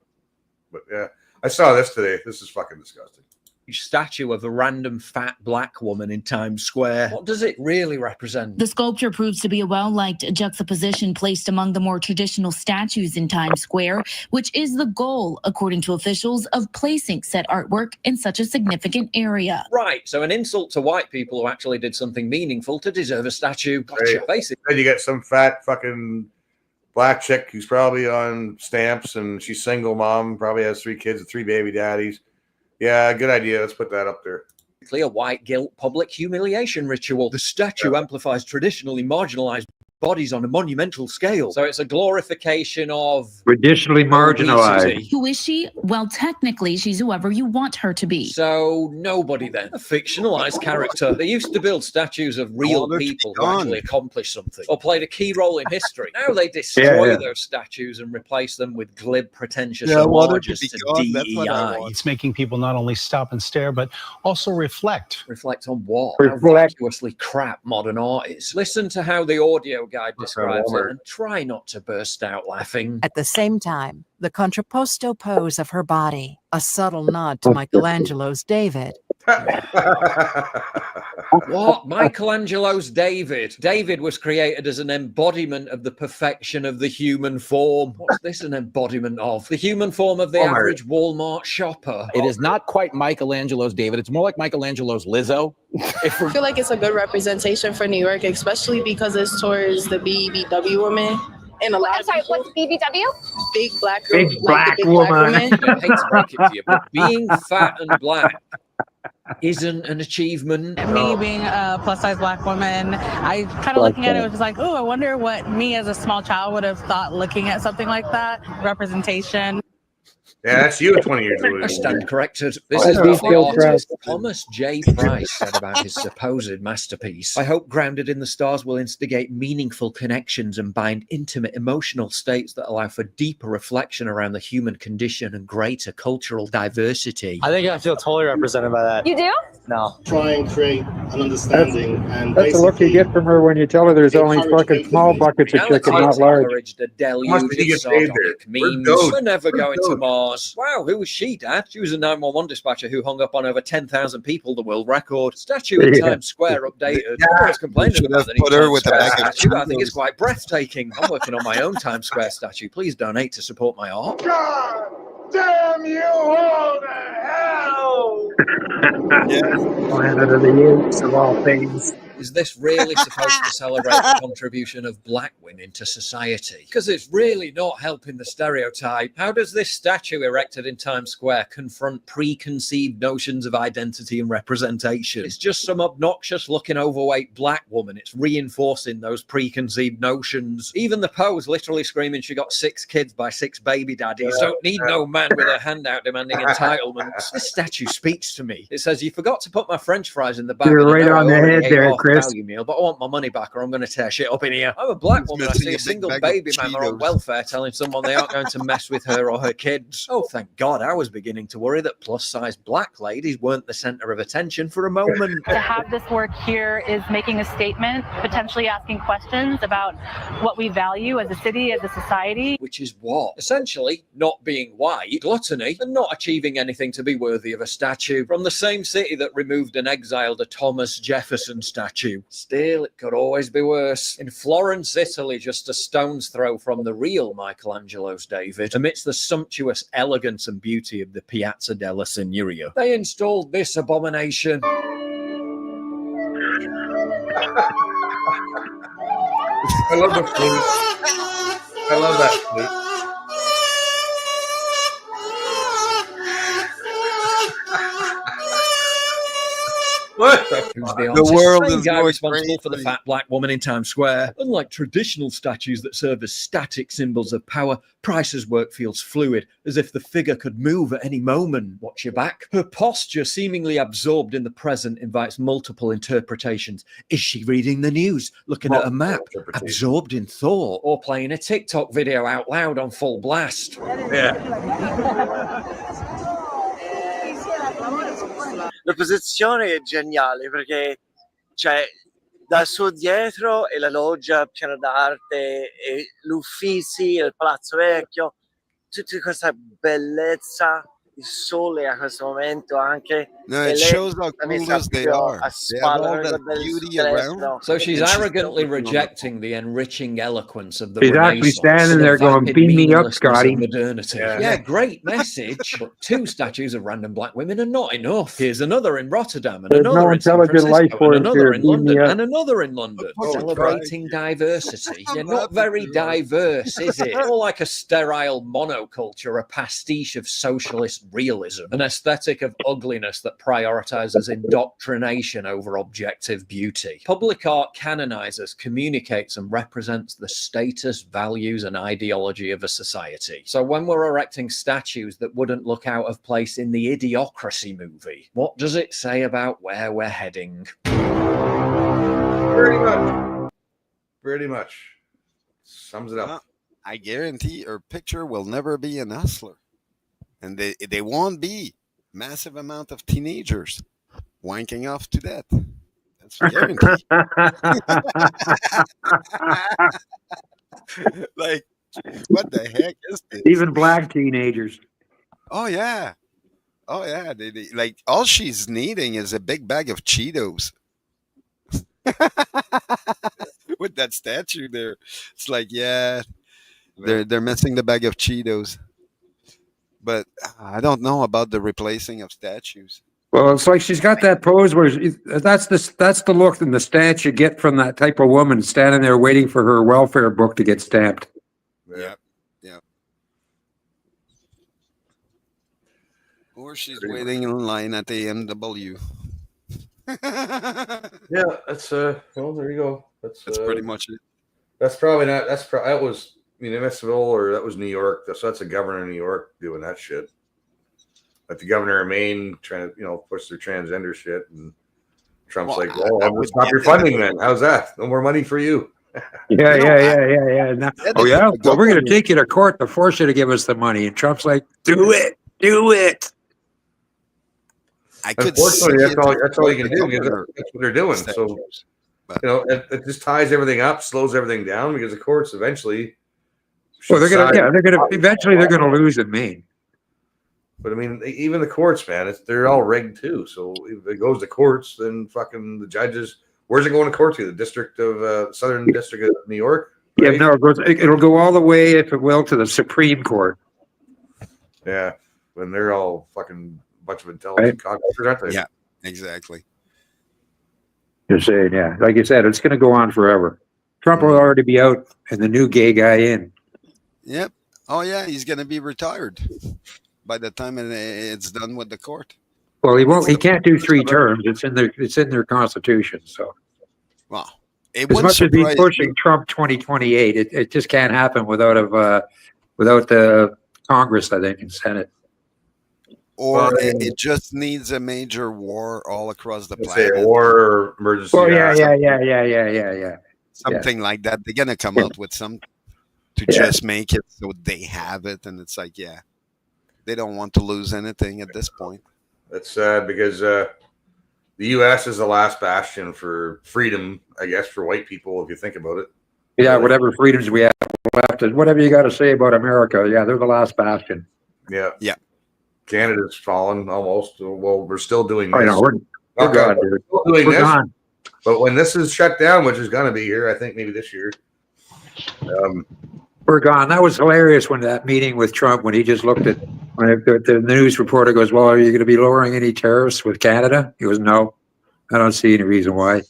But yeah, I saw this today. This is fucking disgusting. Statue of a random fat black woman in Times Square. What does it really represent? The sculpture proves to be a well-liked juxtaposition placed among the more traditional statues in Times Square, which is the goal, according to officials, of placing said artwork in such a significant area. Right, so an insult to white people who actually did something meaningful to deserve a statue. Gotcha, Right. basically. Then you get some fat fucking black chick who's probably on stamps and she's single mom, probably has 3 kids and 3 baby daddies. Yeah, good idea. Let's put that up there. A white guilt public humiliation ritual. The statue amplifies traditionally marginalized bodies on a monumental scale. So it's a glorification of Traditionally marginalized. obesity. Who is she? Well, technically, she's whoever you want her to be. So nobody then. A fictionalized character. They used to build statues of real people who actually accomplished something or played a key role in history. Now they destroy those statues and replace them with glib, pretentious homages to DEI. It's making people not only stop and stare, but also reflect. Reflect on what? How vacuously crap modern art is. Listen to how the audio guide describes it and try not to burst out laughing. At the same time, the contrapposto pose of her body, a subtle nod to Michelangelo's David. What? Michelangelo's David. David was created as an embodiment of the perfection of the human form. What's this an embodiment of? The human form of the average Walmart shopper. It is not quite Michelangelo's David. It's more like Michelangelo's Lizzo. I feel like it's a good representation for New York, especially because it's towards the BBW women. And a lot I'm sorry, what's BBW? Big black Big black woman. I hate to break it to you, but being fat and black isn't an achievement. Me being a plus size black woman, I kind of looking at it was like, oh, I wonder what me as a small child would have thought looking at something like that. Representation. Yeah, that's you at 20 years I old. stand corrected. This is what the artist Thomas J. Price said about his supposed masterpiece. I hope Grounded in the Stars will instigate meaningful connections and bind intimate emotional states that allow for deeper reflection around the human condition and greater cultural diversity. I think I feel totally represented by that. You do? No. Try and create an understanding and That's the look you get from her when you tell her there's only fucking small buckets of chicken, not large. Encouraged a deluge of sardonic memes. We're never going to Mars. Wow, who was she, Dad? She was a 911 dispatcher who hung up on over 10,000 people, the world record. Statue in Times Square updated. No one's complaining about the new Times Square statue. I think it's quite breathtaking. I'm working on my own Times Square statue. Please donate to support my art. God damn you all to hell! Planet of the Apes of all things. Is this really supposed to celebrate the contribution of black women to society? Because it's really not helping the stereotype. How does this statue erected in Times Square confront preconceived notions of identity and representation? It's just some obnoxious looking overweight black woman. It's reinforcing those preconceived notions. Even the pose literally screaming she got 6 kids by 6 baby daddies. Don't need no man with a handout demanding entitlements. This statue speaks to me. It says, you forgot to put my French fries in the back. You're of the right barrel. on the I already head ate there, half Chris. value meal, but I want my money back or I'm going to tear shit up in here. I'm a black woman. I see a single baby mama on welfare telling someone they aren't going to mess with her or her kids. Oh, thank God. I was beginning to worry that plus-size black ladies weren't the center of attention for a moment. To have this work here is making a statement, potentially asking questions about what we value as a city, as a society. Which is what? Essentially, not being white, gluttony, and not achieving anything to be worthy of a statue. From the same city that removed and exiled a Thomas Jefferson statue. Still, it could always be worse. In Florence, Italy, just a stone's throw from the real Michelangelo's David, amidst the sumptuous elegance and beauty of the Piazza della Signoria, they installed this abomination. I love the flute. I love that flute. What? Who's the world same is guy going responsible for the fat black woman in Times Square. Unlike traditional statues that serve as static symbols of power, Price's work feels fluid, as if the figure could move at any moment. Watch your back. Her posture, seemingly absorbed in the present, invites multiple interpretations. Is she reading the news, looking at a map, absorbed in thought, or playing a TikTok video out loud on full blast? Yeah. L'opposizione è geniale perché cioè da su dietro è la loggia, piano d'arte, e l'Uffisi, il Palazzo Vecchio, tutta questa bellezza, il sole a questo momento anche. No, E it lei shows how l'ha messa clueless they proprio are. a They have spalla all per that guardare il beauty around. telefono. So she's And she's arrogantly still looking on the rejecting the enriching eloquence of the She's actually Renaissance, standing the there going, vapid "Beam me up, meaninglessness Scotty." of modernity. Yeah. Yeah, great message, but 2 statues of random black women are not enough. Here's another in Rotterdam, and There's another no in San intelligent life Francisco, and forms another here. in Beam me London, up. and another in London, celebrating diversity. You're not very diverse, is it? More like a sterile monoculture, a pastiche of socialist realism, an aesthetic of ugliness that prioritizes indoctrination over objective beauty. Public art canonizes, communicates, and represents the status, values, and ideology of a society. So when we're erecting statues that wouldn't look out of place in the Idiocracy movie, what does it say about where we're heading? Pretty much. Pretty much. Sums it up. Well, I guarantee her picture will never be an hustler. And they won't be massive amount of teenagers wanking off to death. That's a guarantee. Like, what the heck is this? Even black teenagers. Oh yeah. Oh yeah. They like all she's needing is a big bag of Cheetos. With that statue there. It's like, yeah, they're missing the bag of Cheetos. But I don't know about the replacing of statues. Well, it's like she's got that pose where that's the look and the stance you get from that type of woman standing there waiting for her welfare book to get stamped. Yeah. Yeah. Or she's waiting in line at the MW. Yeah, that's well, there you go. That's pretty much it. That's probably not. That was municipal, or that was New York. That's a governor of New York doing that shit. Like the governor of Maine trying to push their transgender shit, and Trump's like, "Well, I would stop your funding then. How's that? No more money for you." Yeah. Now, oh yeah. Well, we're going to take you to court to force you to give us the money, and Trump's like, "Do it. Unfortunately, that's all you can do because that's what they're doing. So, it just ties everything up, slows everything down because the courts eventually. Well, they're gonna lose in Maine. But I mean, even the courts, man, they're all rigged too. So if it goes to courts, then fucking the judges. Where's it going to court to? The district of Southern District of New York. Right? Yeah, no, it'll go all the way, if it will, to the Supreme Court. Yeah, when they're all fucking bunch of intelligent cockroaches, aren't they? Yeah, exactly. You're saying, yeah, like you said, it's going to go on forever. Trump will already be out, and the new gay guy in. Yep. Oh yeah, he's going to be retired by the time it's done with the court. Well, he won't. He can't do 3 terms. It's in their constitution. So, well, as much as he's pushing Trump 2028, it just can't happen without the Congress, I think, and Senate. Or it just needs a major war all across the planet. War or emergency. Well, yeah. Something like that. They're gonna come out with some to just make it so they have it, and it's like, yeah, they don't want to lose anything at this point. That's sad because the U.S. is the last bastion for freedom, I guess, for white people, if you think about it. Yeah, whatever freedoms we have left, whatever you got to say about America, yeah, they're the last bastion. Yeah. Yeah. Canada's fallen almost. Well, we're still doing this. I know, we're gone, dude. Still doing We're this. gone. But when this is shut down, which is going to be here, I think maybe this year. We're gone. That was hilarious when that meeting with Trump, when he just looked at, when the news reporter goes, "Well, are you going to be lowering any tariffs with Canada?" He goes, "No, I don't see any reason why."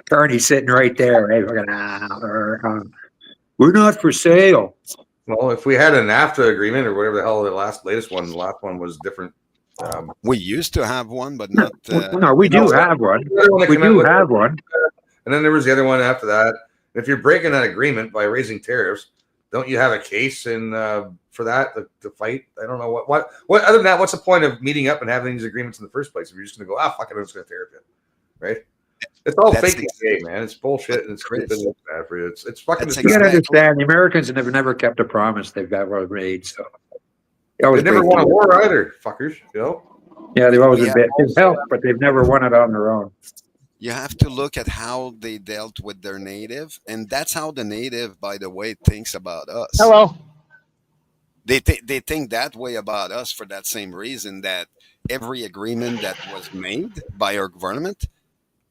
Carney's sitting right there. Right? We're not for sale. Well, if we had a NAFTA agreement or whatever the hell the last one was different. We used to have one, but not. No, we do have one. We do have one. And then there was the other one after that. If you're breaking that agreement by raising tariffs, don't you have a case for that to fight? I don't know what other than that. What's the point of meeting up and having these agreements in the first place if you're just going to go, fuck it, I'm just going to tariff it, right? It's all fake game, man. It's bullshit and it's stupid. It's bad for you. It's fucking. You gotta understand, the Americans have never kept a promise they've got made. So they never won a war either, fuckers. Yeah, they've always We have been also helped, but they've never won it on their own. you have to look at how they dealt with their native, and that's how the native, by the way, thinks about us. Hello. They think that way about us for that same reason that every agreement that was made by our government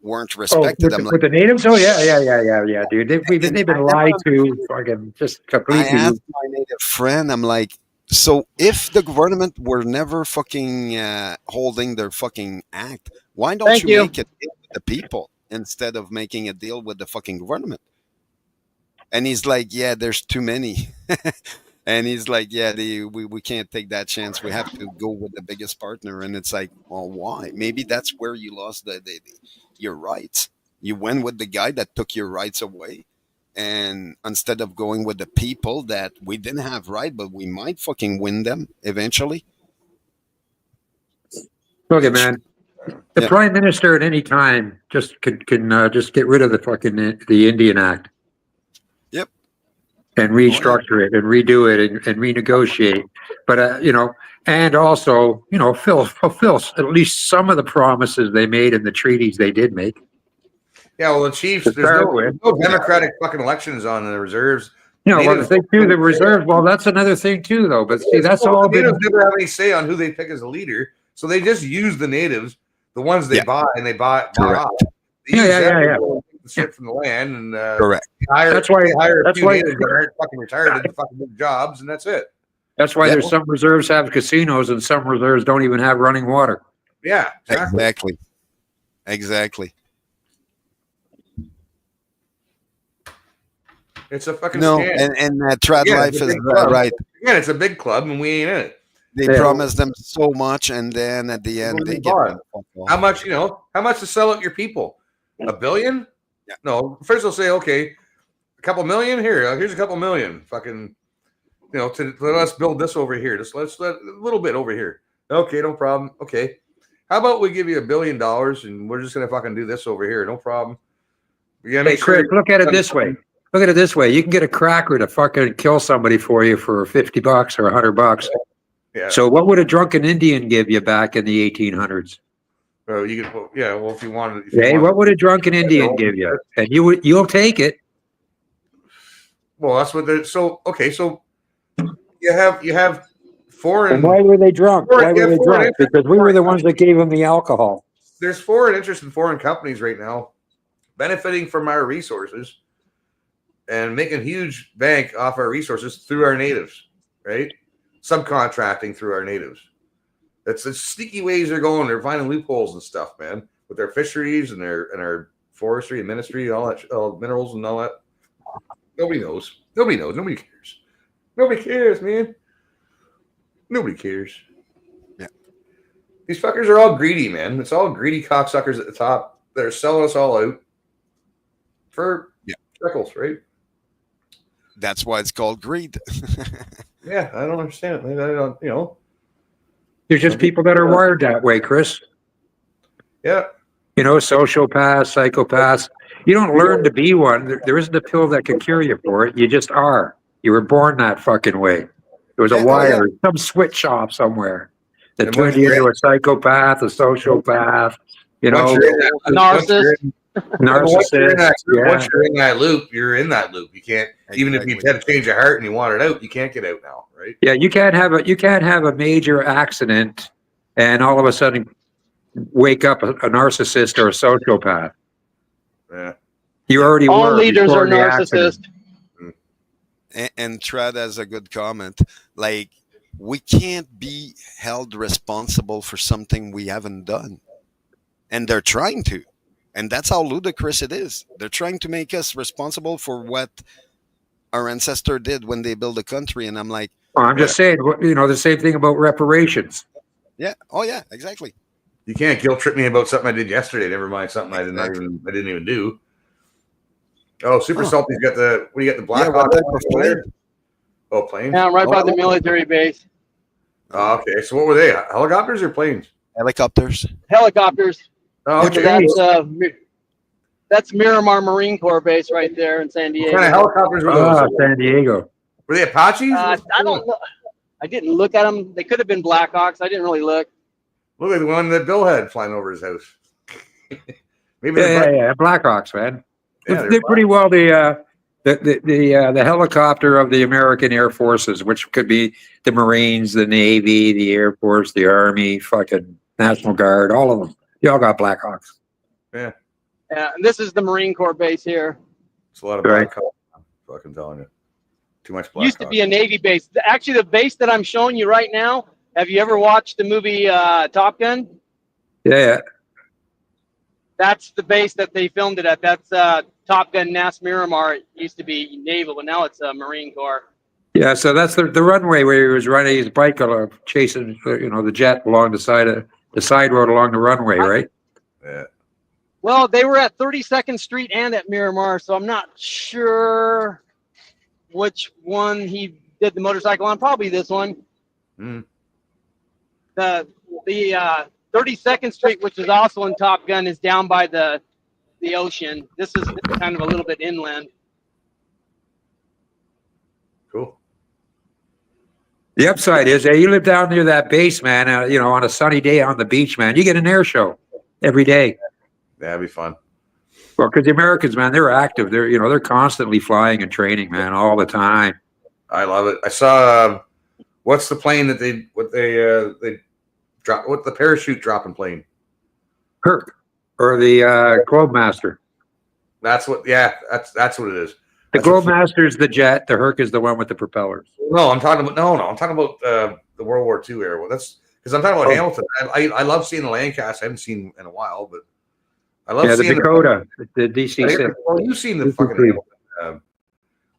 weren't Oh, respected. with the natives? Oh, yeah, dude. They've been lied to, fucking just I completely. asked my native friend, I'm like, so if the government were never fucking holding their fucking act, why don't Thank you you. make a deal with the people instead of making a deal with the fucking government? And he's like, yeah, there's too many. And he's like, yeah, we can't take that chance. We have to go with the biggest partner. And it's like, well, why? Maybe that's where you lost your rights. You went with the guy that took your rights away. And instead of going with the people that we didn't have right, but we might fucking win them eventually. Okay, man. The Yeah. prime minister at any time just can just get rid of the Indian Act. Yep. And restructure it and redo it and renegotiate. But and also, fulfill at least some of the promises they made in the treaties they did make. Yeah, well, the Chiefs, To there's start no with. Democratic fucking elections on the reserves. Well, the Natives- thing too, the reserves. Well, that's another thing too, though. But see, that's all been. Natives never have any say on who they pick as a leader, so they just use the natives, the ones they buy, and they buy Correct. off. They use Yeah. them to take the shit from the land, and Correct. That's why- they hire a that's few why- natives that aren't fucking retired to fucking do jobs, and that's it. That's why Yeah. there's some reserves have casinos and some reserves don't even have running water. Yeah, Exactly. It's a fucking No, scam. and trad Again, life it's a is big club. right. Again, it's a big club, and we ain't in it. They Yeah. promise them so much, and then at the end What do they you get buy? them fucked off. How much? How much to sell out your people? $1 billion? Yeah. No. First they'll say, okay, a couple million here. Here's a couple million. Fucking, to let us build this over here. Just let's let a little bit over here. Okay, no problem. Okay, how about we give you $1 billion and we're just gonna fucking do this over here? No problem. Yeah, Hey, Chris, look at it this way. Look at it this way. You can get a cracker to fucking kill somebody for you for $50 or $100. Yeah. So what would a drunken Indian give you back in the 1800s? Well, you could. Well, if you wanted. Hey, what would a drunken Indian give you? And you'll take it. Well, that's what they're. So okay, so you have foreign. And why were they drunk? Why were they foreign drunk? Because we were the ones that gave them the alcohol. There's foreign interest in foreign companies right now, benefiting from our resources, and making huge bank off our resources through our natives, right? Subcontracting through our natives. That's the sneaky ways they're going. They're finding loopholes and stuff, man, with their fisheries and our forestry and ministry, all that minerals and all that. Nobody knows. Nobody knows. Nobody cares. Nobody cares, man. Nobody cares. Yeah. These fuckers are all greedy, man. It's all greedy cocksuckers at the top that are selling us all out for shekels, right? That's why it's called greed. Yeah, I don't understand. I don't, There's just people that are wired that way, Chris. Yeah. Sociopaths, psychopaths. You don't learn to be one. There isn't a pill that can cure you for it. You just are. You were born that fucking way. There was a wire, some switch off somewhere that And turned once you you're into a psychopath, a sociopath, a narcissist. Once you're in that loop, you're in that loop. You can't, even if you had to change your heart and you want it out, you can't get out now, right? Yeah, you can't have a major accident and all of a sudden wake up a narcissist or a sociopath. Yeah. You already All were leaders before are the narcissists. accident. And Trad has a good comment. Like, we can't be held responsible for something we haven't done. And they're trying to. And that's how ludicrous it is. They're trying to make us responsible for what our ancestor did when they built a country. And I'm like, Well, I'm just saying, the same thing about reparations. yeah. Oh, yeah, exactly. You can't guilt trip me about something I did yesterday. Never mind something I didn't even do. Oh, Super Salty's got the. What do you got? The Black Hawk plane? Oh, planes. Yeah, right by the military base. Oh, okay. So what were they? Helicopters or planes? Helicopters. Helicopters. Oh, okay. That's Miramar Marine Corps base right there in San Diego. What kind of helicopters were those? San Diego. Were they Apaches? I don't know. I didn't look at them. They could have been Blackhawks. I didn't really look. Look at the one that Bill had flying over his house. Maybe they're Yeah. Blackhawks, man. Yeah, They're pretty well the helicopter of the American Air Forces, which could be the Marines, the Navy, the Air Force, the Army, fucking National Guard, all of them. They all got Blackhawks. Yeah. And this is the Marine Corps base here. It's a lot of Right. Blackhawks. I'm fucking telling you. Too much Blackhawks. Used to be a Navy base. Actually, the base that I'm showing you right now, have you ever watched the movie Top Gun? Yeah. That's the base that they filmed it at. That's Top Gun Nass Miramar. It used to be naval, but now it's Marine Corps. Yeah, so that's the runway where he was riding his bike, chasing the jet along the side road along the runway, right? Yeah. Well, they were at 32nd Street and at Miramar, so I'm not sure which one he did the motorcycle on. Probably this one. The 32nd Street, which is also in Top Gun, is down by the ocean. This is kind of a little bit inland. Cool. The upside is, you live down near that base, man. On a sunny day on the beach, man, you get an air show every day. That'd be fun. Well, because the Americans, man, they're active. They're constantly flying and training, man, all the time. I love it. I saw what's the plane that they dropped? What the parachute dropping plane? Herc or the Globemaster. That's what. Yeah, that's what it is. The Globemaster is the jet. The Herc is the one with the propellers. No, I'm talking about I'm talking about the World War II era. Well, that's because I'm talking about Hamilton. I love seeing the Lancaster. I haven't seen in a while, but I love seeing the Dakota, the DC-6. Well, you've seen the fucking Hamilton.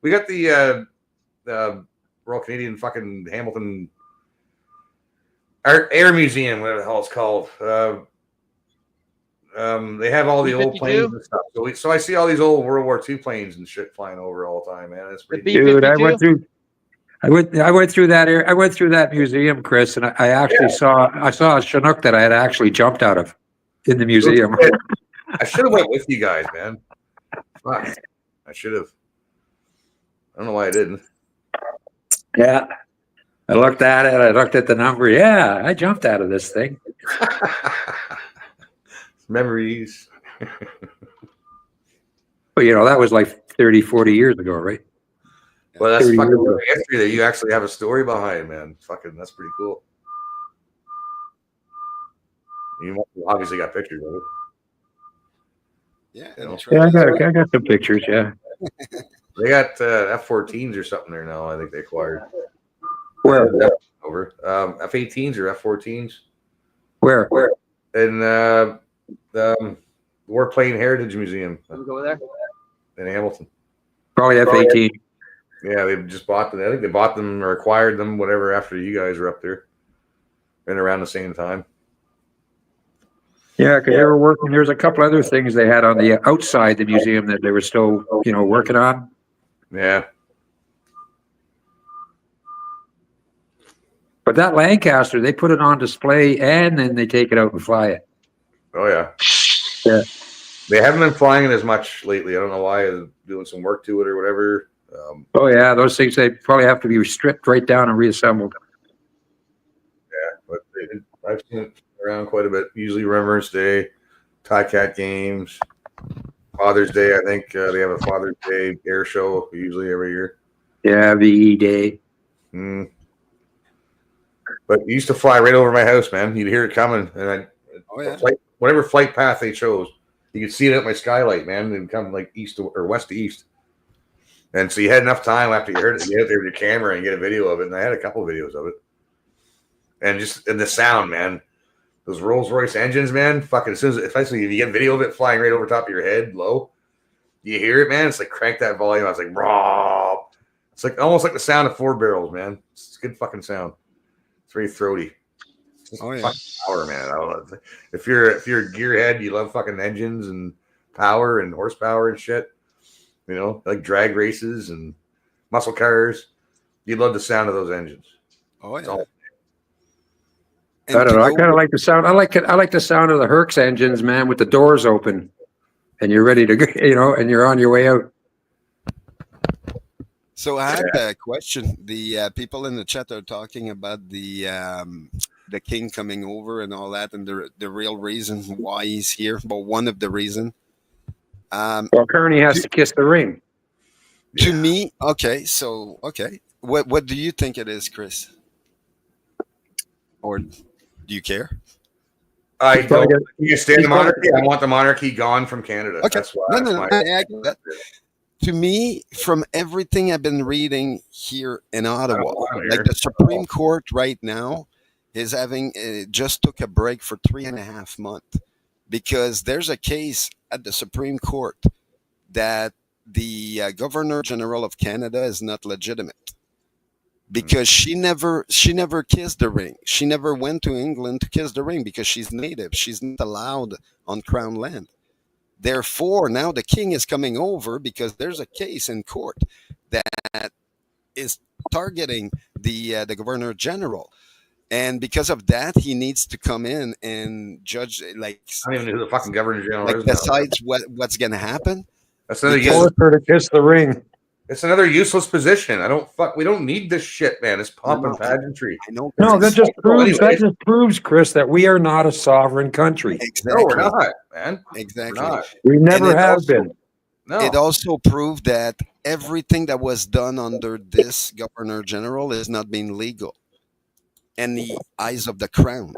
We got the Royal Canadian fucking Hamilton Air Museum, whatever the hell it's called. They have all the old planes and stuff. So I see all these old World War II planes and shit flying over all the time, man. It's pretty. Dude, I went through that museum, Chris, and I actually saw a Chinook that I had actually jumped out of in the museum. I should have went with you guys, man. Fuck. I should have. I don't know why I didn't. Yeah. I looked at it. I looked at the number. Yeah, I jumped out of this thing. Memories. Well, that was like 30, 40 years ago, right? Well, that's fucking history that you actually have a story behind, man. Fucking, that's pretty cool. You obviously got pictures of it. Yeah, I got some pictures. Yeah, they got F-14s or something there now. I think they acquired. Where? Over F-18s or F-14s. Where? In the Warplane Heritage Museum. Can we go there? In Hamilton. Probably F-18. Yeah, they just bought them. I think they bought them or acquired them, whatever, after you guys were up there. And around the same time. Yeah, because they were working. There's a couple other things they had on the outside the museum that they were still, working on. Yeah. But that Lancaster, they put it on display and then they take it out and fly it. Oh, yeah. Yeah. They haven't been flying it as much lately. I don't know why. Doing some work to it or whatever. Oh, yeah. Those things, they probably have to be stripped right down and reassembled. Yeah, but I've seen it around quite a bit. Usually Remembrance Day, Tie-Cat games, Father's Day. I think they have a Father's Day air show usually every year. Yeah, VE Day. But it used to fly right over my house, man. You'd hear it coming, and whatever flight path they chose, you could see it at my skylight, man, and come like east or west to east. And so you had enough time after you heard it to get out there with your camera and get a video of it. And I had a couple of videos of it. And the sound, man. Those Rolls Royce engines, man. Fucking as soon as, especially if you get video of it flying right over top of your head, low, you hear it, man. It's like crank that volume. I was like, raw. It's like almost like the sound of 4 barrels, man. It's a good fucking sound. It's very throaty. Oh yeah, power, man. I love it. If you're a gearhead, you love fucking engines and power and horsepower and shit. Like drag races and muscle cars. You love the sound of those engines. Oh yeah. I don't know. I kind of like the sound. I like the sound of the Herc's engines, man, with the doors open, and you're ready to go, and you're on your way out. So I had a question. The people in the chat are talking about the the king coming over and all that, and the real reason why he's here. But one of the reason. Well, Kearney has to kiss the ring. To me, okay. What do you think it is, Chris? Or do you care? I don't. You stay in the monarchy. I want the monarchy gone from Canada. Okay. That's why. No. To me, from everything I've been reading here in Ottawa, like the Supreme Court right now is having just took a break for 3.5 months because there's a case at the Supreme Court that the Governor General of Canada is not legitimate because she never kissed the ring. She never went to England to kiss the ring because she's native. She's not allowed on Crown land. Therefore, now the king is coming over because there's a case in court that is targeting the Governor General. And because of that, he needs to come in and judge. Like, I don't even know who the fucking Governor General is. Decides what's going to happen. That's another Force her to kiss the ring. It's another useless position. We don't need this shit, man. It's pomp and pageantry. I know. No, that just proves, Chris, that we are not a sovereign country. Exactly. No, we're not, man. Exactly. We're not. We never have been. No. It also proved that everything that was done under this Governor General is not being legal in the eyes of the Crown.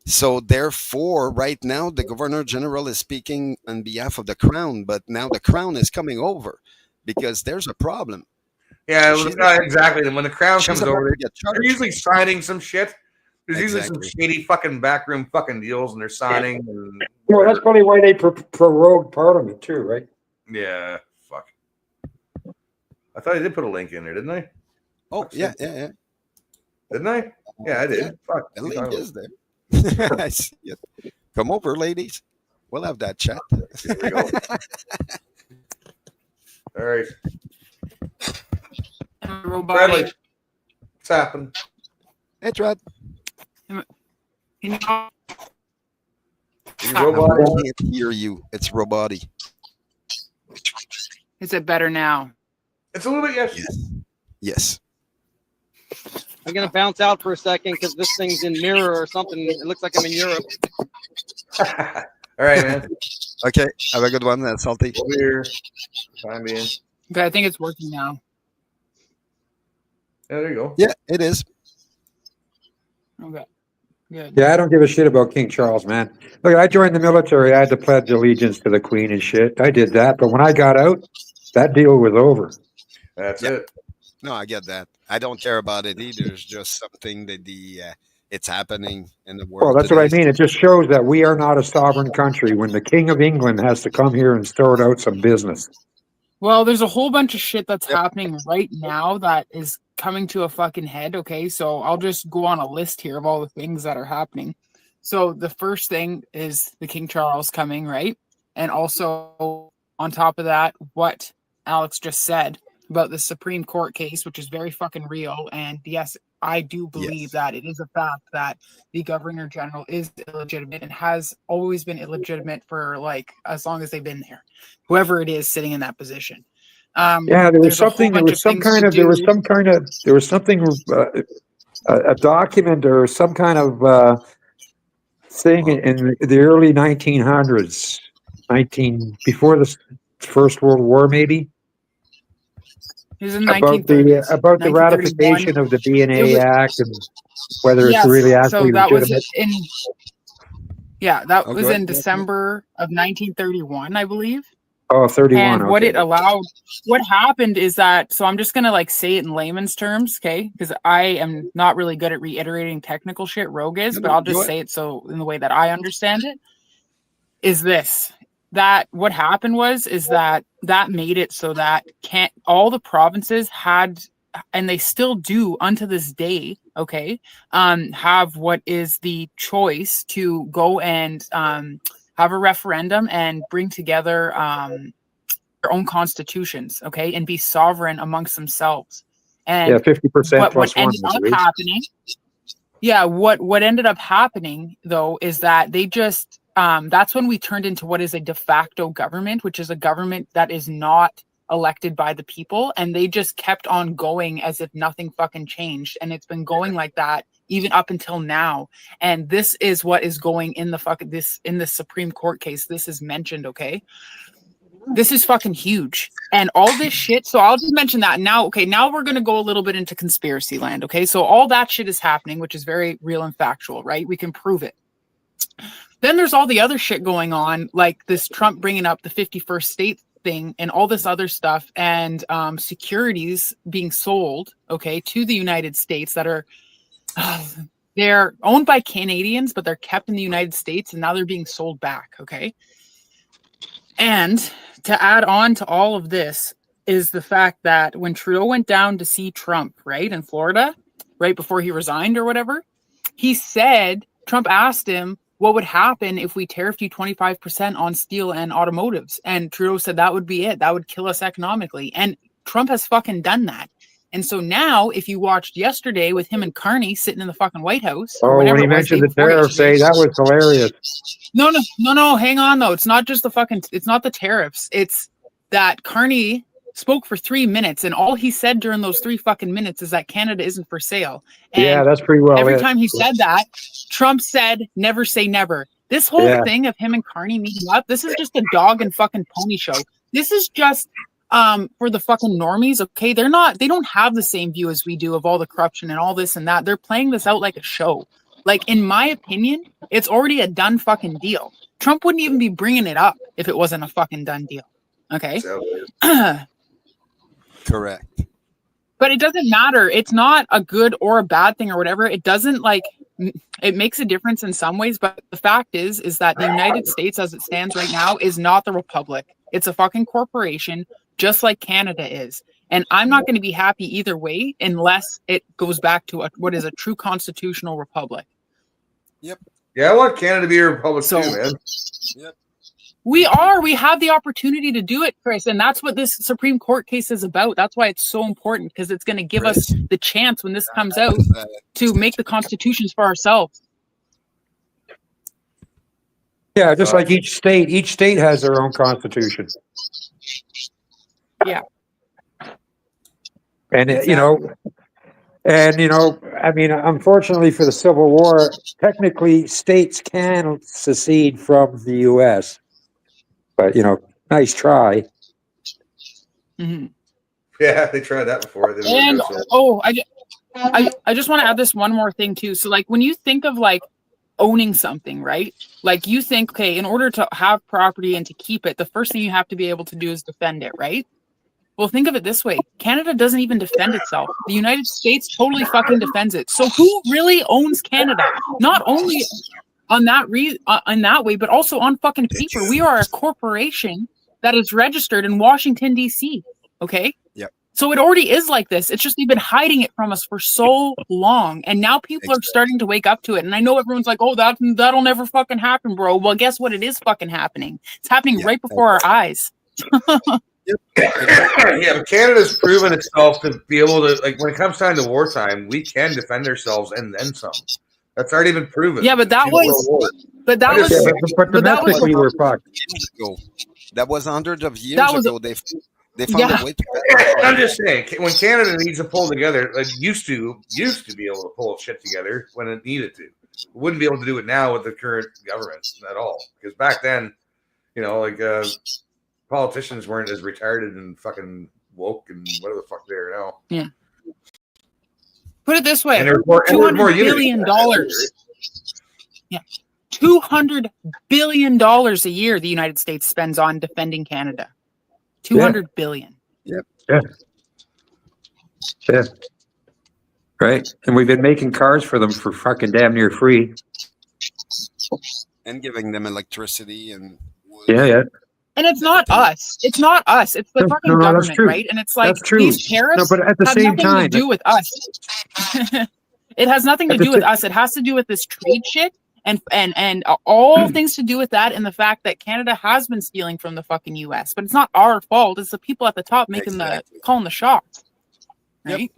So therefore, right now, the Governor General is speaking on behalf of the Crown, but now the Crown is coming over because there's a problem. Yeah, exactly. And when the Crown comes over, they're usually charged. signing some shit. There's usually some shady fucking backroom fucking deals, and they're signing. And well, that's probably why they prorogued Parliament too, right? Yeah, fuck. I thought I did put a link in there, didn't I? Oh, yeah. Didn't I? Yeah, I did. Yeah. Fuck. The link is there. I see it. Come over, ladies. We'll have that chat. Here we go. All right. Bradley, what's happened? Hey, Rod. Robot. I can't hear you. It's roboty. Is it better now? It's a little bit, yes. Yes. I'm going to bounce out for a second because this thing's in mirror or something. It looks like I'm in Europe. All right, man. Okay. Have a good one. That's salty. Over here. Time being. Okay, I think it's working now. Yeah, there you go. Yeah, it is. Okay. Good. Yeah, I don't give a shit about King Charles, man. Look, I joined the military. I had to pledge allegiance to the Queen and shit. I did that, but when I got out, that deal was over. That's it. No, I get that. I don't care about it either. It's just something that it's happening in the world. Well, that's what I mean. It just shows that we are not a sovereign country when the King of England has to come here and sort out some business. Well, there's a whole bunch of shit that's happening right now that is coming to a fucking head, okay? So I'll just go on a list here of all the things that are happening. So the first thing is the King Charles coming, right? And also on top of that, what Alex just said about the Supreme Court case, which is very fucking real. And yes, I do believe that it is a fact that the Governor General is illegitimate and has always been illegitimate for like as long as they've been there, whoever it is sitting in that position. Yeah, there was something. There was some kind of. A document or some kind of thing in the early 1900s, before the First World War, maybe. It was in about the ratification of the B&A Act and whether it's really actually legitimate. That was in December of 1931, I believe. Oh, 31. And what it allowed, what happened is that, so I'm just going to like say it in layman's terms, okay? Because I am not really good at reiterating technical shit, Rogue is, but I'll just say it so in the way that I understand it, is this. That what happened is that made it so that all the provinces had, and they still do unto this day, okay, have what is the choice to go and have a referendum and bring together their own constitutions, okay, and be sovereign amongst themselves. And 50% what ended up happening. Yeah, what ended up happening though is that they just that's when we turned into what is a de facto government, which is a government that is not elected by the people, and they just kept on going as if nothing fucking changed, and it's been going like that even up until now. And this is what is going in the Supreme Court case. This is mentioned, okay? This is fucking huge. And all this shit, so I'll just mention that now. Okay, now we're going to go a little bit into conspiracy land, okay? So all that shit is happening, which is very real and factual, right? We can prove it. Then there's all the other shit going on, like this Trump bringing up the 51st state thing and all this other stuff, and securities being sold, okay, to the United States that are, they're owned by Canadians, but they're kept in the United States, and now they're being sold back, okay? And to add on to all of this is the fact that when Trudeau went down to see Trump, right, in Florida, right before he resigned or whatever, he said, Trump asked him, what would happen if we tariffed you 25% on steel and automotives? And Trudeau said that would be it. That would kill us economically. And Trump has fucking done that. And so now, if you watched yesterday with him and Carney sitting in the fucking White House, when he mentioned the tariffs, that was hilarious. No, hang on though. It's not just it's not the tariffs. It's that Carney spoke for 3 minutes, and all he said during those 3 fucking minutes is that Canada isn't for sale. And yeah, that's pretty well. Every time he said that, Trump said, never say never. This whole thing of him and Carney meeting up, this is just a dog and fucking pony show. This is just for the fucking normies, okay? They don't have the same view as we do of all the corruption and all this and that. They're playing this out like a show. Like, in my opinion, it's already a done fucking deal. Trump wouldn't even be bringing it up if it wasn't a fucking done deal. Okay? Correct. But it doesn't matter. It's not a good or a bad thing or whatever. It doesn't, like, it makes a difference in some ways, but the fact is that the United States as it stands right now is not the republic. It's a fucking corporation, just like Canada is. And I'm not going to be happy either way unless it goes back to what is a true constitutional republic. Yep. Yeah, I want Canada to be a republic too, man. Yep. We have the opportunity to do it, Chris. And that's what this Supreme Court case is about. That's why it's so important, because it's going to give us the chance when this comes out to make the constitutions for ourselves. Yeah, just like each state has their own constitution. Yeah. And, I mean, unfortunately for the Civil War, technically states can secede from the U.S., but, nice try. Mm-hmm. Yeah, they tried that before. And, I just want to add this one more thing, too. So, like, when you think of, like, owning something, right? Like, you think, okay, in order to have property and to keep it, the first thing you have to be able to do is defend it, right? Well, think of it this way. Canada doesn't even defend itself. The United States totally fucking defends it. So who really owns Canada? Not only on that way, but also on fucking paper. We are a corporation that is registered in Washington, D.C., okay? Yep. So it already is like this. It's just they've been hiding it from us for so long. And now people are starting to wake up to it. And I know everyone's like, oh, that'll never fucking happen, bro. Well, guess what? It is fucking happening. It's happening right before our eyes. Yeah, but Canada's proven itself to be able to, like, when it comes time to wartime, we can defend ourselves and then some. That's already been proven. Yeah, but that domestically we're fucked. That was hundreds of years ago. They found a way to. I'm just saying, when Canada needs to pull together, like used to be able to pull shit together when it needed to. We wouldn't be able to do it now with the current government at all. Because back then, politicians weren't as retarded and fucking woke and whatever the fuck they are now. Yeah. Put it this way: $200 billion. Yeah, $200 billion a year the United States spends on defending Canada. $200 billion. Yep. Yeah. Right. And we've been making cars for them for fucking damn near free. And giving them electricity and wood. Yeah. And it's not us. It's not us. It's the fucking government, right? And it's like these tariffs but at the have same nothing time, to do with us. It has nothing to do with us. It has to do with this trade shit and all things to do with that, and the fact that Canada has been stealing from the fucking US. But it's not our fault. It's the people at the top making calling the shots. Right?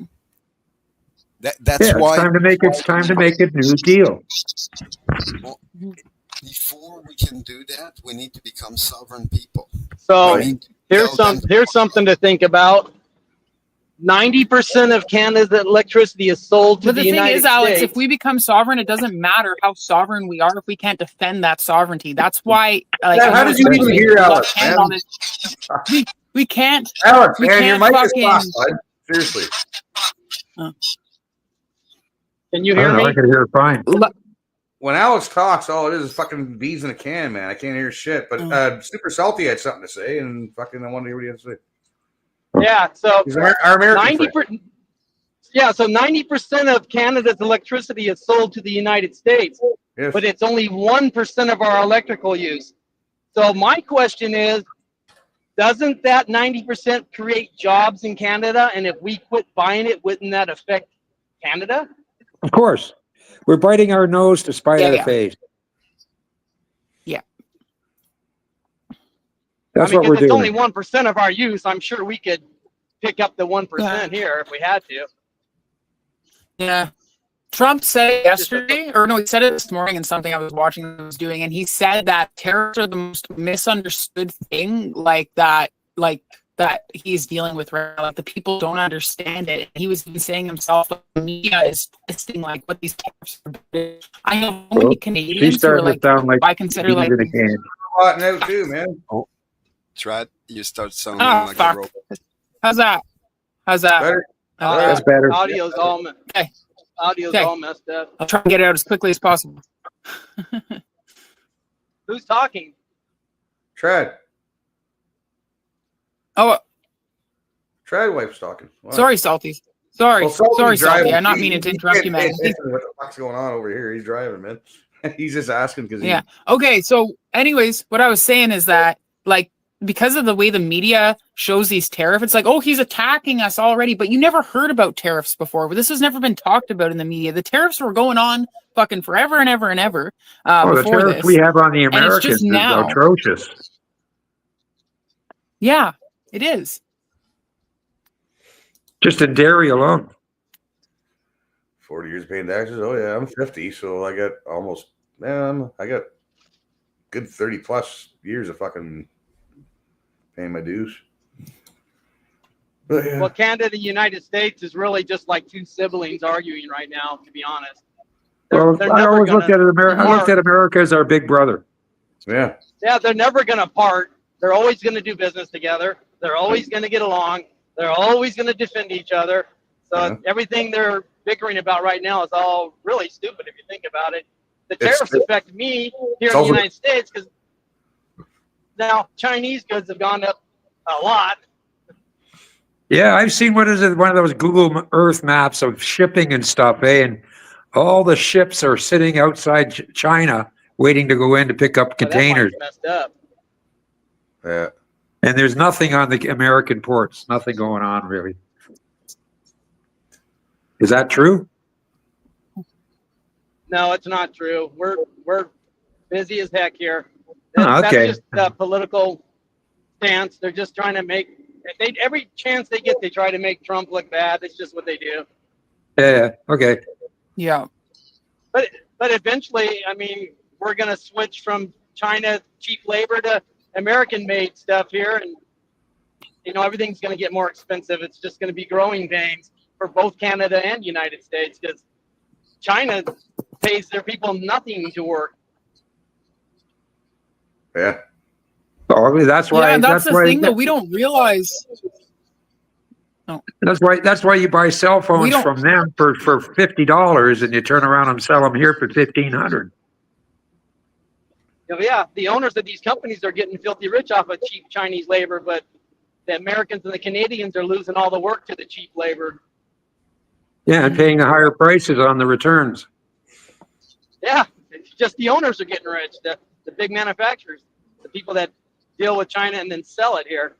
Yep. That's why it's time to make a new deal. Well, before we can do that, we need to become sovereign people. So Here's something to think about. 90% of Canada's electricity is sold to But the the thing United is, Alex, States. if we become sovereign, it doesn't matter how sovereign we are if we can't defend that sovereignty. That's why. Like, Yeah, how did you even hear Alex, man? We can't. Alex, we man, can't your mic fucking. is off, bud. Seriously. Can you I hear don't know, me? I can hear it fine. When Alex talks, all it is fucking bees in a can, man. I can't hear shit. But Super Salty had something to say, and fucking I wanted to hear what he had to say. Yeah, so He's our American friend. Yeah, so 90% of Canada's electricity is sold to the United States, Yes. but it's only 1% of our electrical use. So my question is, doesn't that 90% create jobs in Canada? And if we quit buying it, wouldn't that affect Canada? Of course. We're biting our nose to spite our face. Yeah. That's I mean, what we're it's doing. only 1% of our use. I'm sure we could pick up the 1% here if we had to. Yeah. Trump said yesterday, or no, he said it this morning in something I was watching he was doing, and he said that tariffs are the most misunderstood thing, like that he's dealing with right now. Like, the people don't understand it. He was even saying himself, like, the media is twisting like what these tariffs are. I know so many Canadians who are like, I consider like now too, man. Oh, Trad, you start sounding like fuck. a robot. How's that? Better. That's better. Audio's all okay. Audio's all messed up. I'll try and get it out as quickly as possible. Who's talking? Trad. Oh, Trad wife's talking. Wow. Sorry, Salty. Sorry, sorry, Salty. I'm not meaning to interrupt you, man. What the fuck's going on over here? He's driving, man. He's just asking because yeah. Okay. So, anyways, what I was saying is that, like, because of the way the media shows these tariffs, it's like, oh, he's attacking us already. But you never heard about tariffs before. But this has never been talked about in the media. The tariffs were going on fucking forever and ever and ever. The tariffs we have on the And it's Americans just is now. atrocious. Yeah, it is. Just in dairy alone. 40 years paying taxes. Oh yeah, I'm 50, so I got almost. I got good 30 plus years of fucking paying my dues. But, yeah. Well, Canada and the United States is really just like two siblings arguing right now, to be honest. Well, I always looked at America. I looked at America as our big brother. Yeah. Yeah, they're never going to part. They're always going to do business together. They're always going to get along. They're always going to defend each other. So everything they're bickering about right now is all really stupid if you think about it. The tariffs affect me here in the United States because now Chinese goods have gone up a lot. Yeah, I've seen one of those Google Earth maps of shipping and stuff, and all the ships are sitting outside China waiting to go in to pick up containers. That's messed up. Yeah. And there's nothing on the American ports. Nothing going on, really. Is that true? No, it's not true. We're busy as heck here. Okay. That's just a political stance. They're just trying to make every chance they get, they try to make Trump look bad. It's just what they do. Yeah. Okay. Yeah. But eventually, I mean, we're gonna switch from China cheap labor to American-made stuff here, and everything's gonna get more expensive. It's just gonna be growing pains for both Canada and United States because China pays their people nothing to work. Yeah. Oh, that's why. Yeah, that's the thing, though. We don't realize. No. That's why you buy cell phones from them for $50, and you turn around and sell them here for $1,500. Yeah, the owners of these companies are getting filthy rich off of cheap Chinese labor, but the Americans and the Canadians are losing all the work to the cheap labor. Yeah, and paying the higher prices on the returns. Yeah, it's just the owners are getting rich, the big manufacturers, the people that deal with China and then sell it here.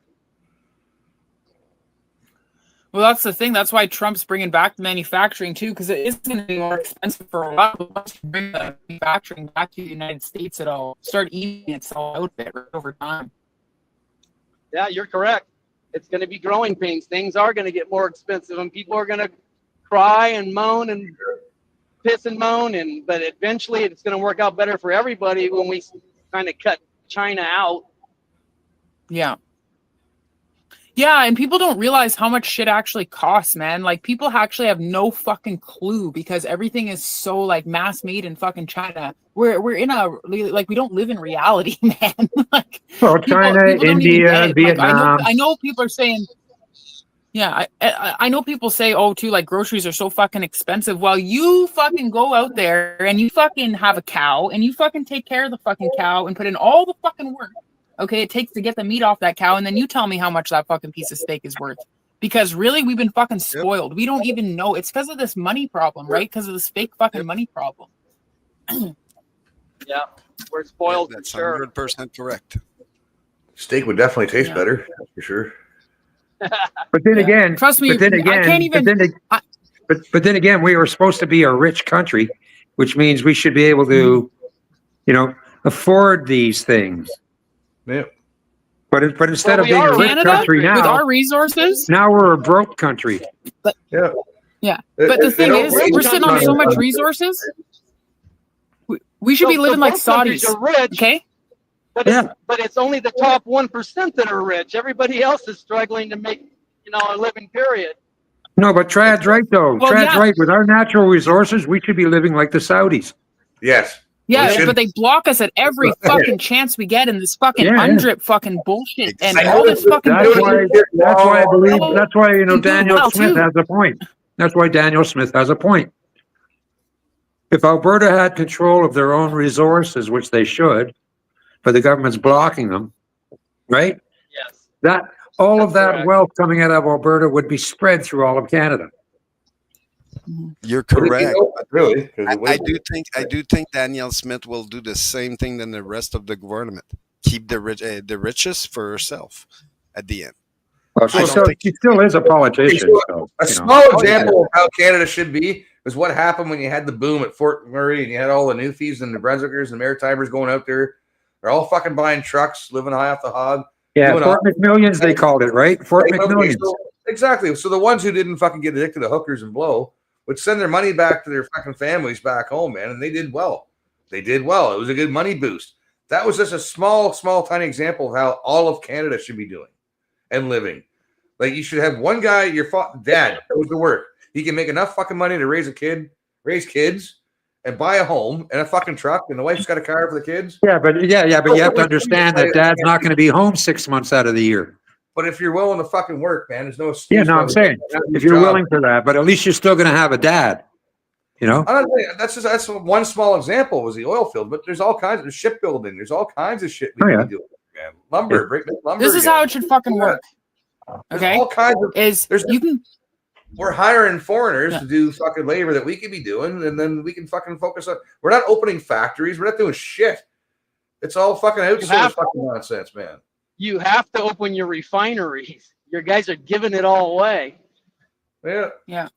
Well, that's the thing. That's why Trump's bringing back manufacturing too, because it is going to be more expensive for a while. But once you bring the manufacturing back to the United States, it'll start eating itself out a bit over time. Yeah, you're correct. It's going to be growing pains. Things are going to get more expensive, and people are going to cry and moan and piss and moan. But eventually, it's going to work out better for everybody when we kind of cut China out. Yeah. Yeah, and people don't realize how much shit actually costs, man. Like, people actually have no fucking clue because everything is so like mass made in fucking China. We're in a like we don't live in reality, man. Like, Well, China, people don't even get India, it. Like, Vietnam. I know people are saying, yeah, I know people say, oh, too, like groceries are so fucking expensive. Well, you fucking go out there and you fucking have a cow and you fucking take care of the fucking cow and put in all the fucking work. Okay, it takes to get the meat off that cow, and then you tell me how much that fucking piece of steak is worth. Because really, we've been fucking spoiled. We don't even know. It's because of this money problem, right? Because of this fake fucking money problem. Yeah, we're spoiled. That's for sure. 100% correct. Steak would definitely taste better, that's for sure. But then again, trust me, but then again, I can't even. But then again, we were supposed to be a rich country, which means we should be able to, afford these things. Yeah. But instead of being a rich country now, with our resources, now we're a broke country. Yeah. Yeah. But the thing is, we're sitting on so much resources. We should be living like Saudis. Are rich, okay. But it's only the top 1% that are rich. Everybody else is struggling to make, a living. Period. No, but Trad's right though. Well, Trad's right. With our natural resources, we should be living like the Saudis. Yes. Yeah, but they block us at every fucking chance we get in this fucking undrip fucking bullshit and all this fucking. That's why I believe. That's why Daniel Smith has a point. That's why Daniel Smith has a point. If Alberta had control of their own resources, which they should, but the government's blocking them, right? Yes. That all of that wealth coming out of Alberta would be spread through all of Canada. You're correct. Really? I do think Danielle Smith will do the same thing than the rest of the government. Keep the richest for herself at the end. Well, she still is a politician. So, a small example of how Canada should be is what happened when you had the boom at Fort McMurray and you had all the Newfies and the Brunswickers and Maritimers going out there. They're all fucking buying trucks, living high off the hog. Yeah, Fort McMillions, they called it, right? Fort McMillions. Exactly. So the ones who didn't fucking get addicted to hookers and blow would send their money back to their fucking families back home, man, and they did well. They did well. It was a good money boost. That was just a small, tiny example of how all of Canada should be doing and living. Like, you should have one guy, your dad, goes to work. He can make enough fucking money to raise kids, and buy a home and a fucking truck, and the wife's got a car for the kids. Yeah, but you have to understand that dad's not going to be home 6 months out of the year. But if you're willing to fucking work, man, there's no excuse. Yeah, no, I'm saying if you're willing for that, but at least you're still going to have a dad. That's one small example was the oil field, but there's all kinds of shipbuilding. There's all kinds of shit we can do. Man. Lumber, break lumber. This is how it should fucking work. Okay, all kinds of we're hiring foreigners to do fucking labor that we could be doing, and then we can fucking focus on. We're not opening factories. We're not doing shit. It's all fucking outsourced fucking nonsense, man. You have to open your refineries. Your guys are giving it all away. Yeah.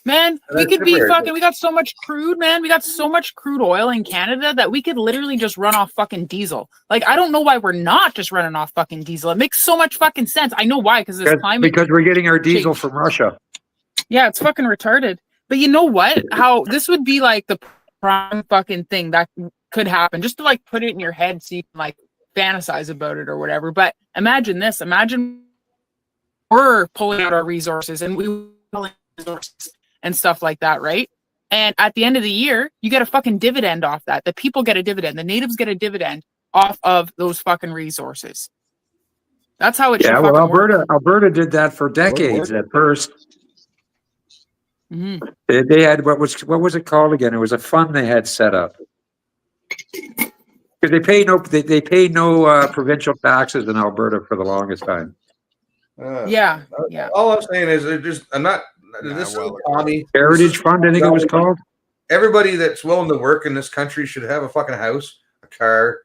Man, we could be fucking, we got so much crude, man. We got so much crude oil in Canada that we could literally just run off fucking diesel. Like, I don't know why we're not just running off fucking diesel. It makes so much fucking sense. I know why, because we're getting our diesel from Russia. Yeah, it's fucking retarded. But you know what? How this would be like the prime fucking thing that could happen. Just to like put it in your head so you can like fantasize about it or whatever. But imagine this. Imagine we're pulling out our resources and and stuff like that, right? And at the end of the year, you get a fucking dividend off that. The people get a dividend. The natives get a dividend off of those fucking resources. That's how it should well, work. Alberta did that for decades at first. Mm-hmm. They had what was it called again? It was a fund they had set up because they pay no provincial taxes in Alberta for the longest time. Yeah. All I'm saying is I'm not. This is Tommy Heritage Fund, I think it was called. Everybody that's willing to work in this country should have a fucking house, a car,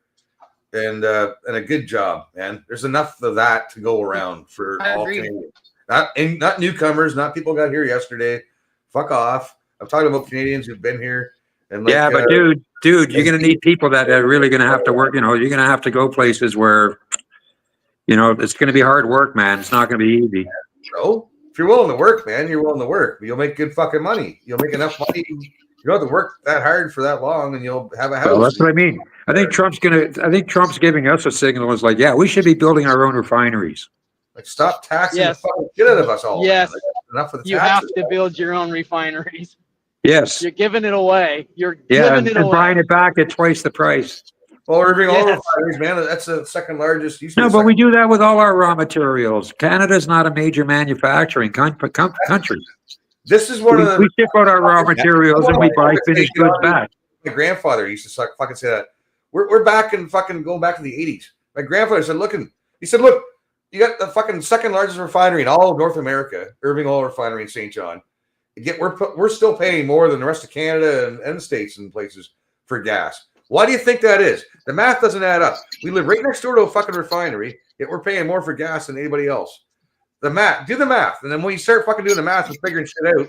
and a good job. Man, there's enough of that to go around for all Canadians. Not newcomers, not people got here yesterday. Fuck off. I'm talking about Canadians who've been here. And but dude, you're gonna need people that are really gonna have to work. You're gonna have to go places where, it's gonna be hard work, man. It's not gonna be easy. So if you're willing to work, man, you're willing to work. You'll make good fucking money. You'll make enough money. You don't have to work that hard for that long, and you'll have a house. Well, that's what I mean. I think Trump's giving us a signal. It's like, yeah, we should be building our own refineries. Like, stop taxing Yes. the fucking shit out of us all. Yes. Like, enough of the You have taxes. to build your own refineries. Yes. You're giving it away. You're Yeah, giving and, it and away. buying it back at twice the price. Well, Irving Oil Yes. Refineries, man, that's the second largest. Used to be No, the but second- we do that with all our raw materials. Canada's not a major manufacturing country. This is one of the. We ship out our raw materials and we buy finished goods back. My grandfather used to fucking say that. We're back and fucking going back to the 80s. My grandfather said, look, you got the fucking second largest refinery in all of North America, Irving Oil Refinery in St. John. Yet we're still paying more than the rest of Canada and the States and places for gas. Why do you think that is? The math doesn't add up. We live right next door to a fucking refinery, yet we're paying more for gas than anybody else. Do the math. And then when you start fucking doing the math and figuring shit out,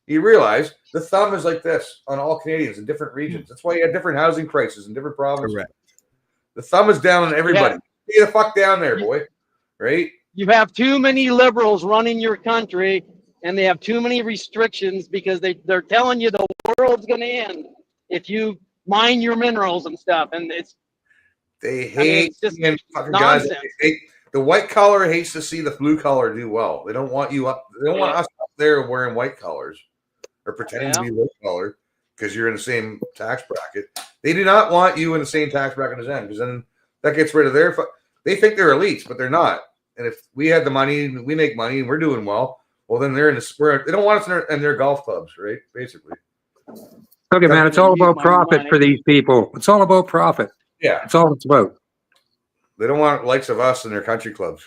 you realize the thumb is like this on all Canadians in different regions. That's why you have different housing prices in different provinces. Correct. The thumb is down on everybody. Yeah. Stay the fuck down there, boy. Right? You have too many liberals running your country, and they have too many restrictions because they're telling you the world's going to end if you mine your minerals and stuff. And They hate it's just fucking guys. nonsense. The white collar hates to see the blue collar do well. They don't want you up. They don't want us up there wearing white collars or pretending to be white collar because you're in the same tax bracket. They do not want you in the same tax bracket as them because then that gets rid of their. They think they're elites, but they're not. And if we had the money, we make money, and we're doing well. Well, then they're in the square. They don't want us in their golf clubs, right? Basically. Okay, man, it's all about profit for these people. It's all about profit. Yeah. That's all it's about. They don't want likes of us in their country clubs.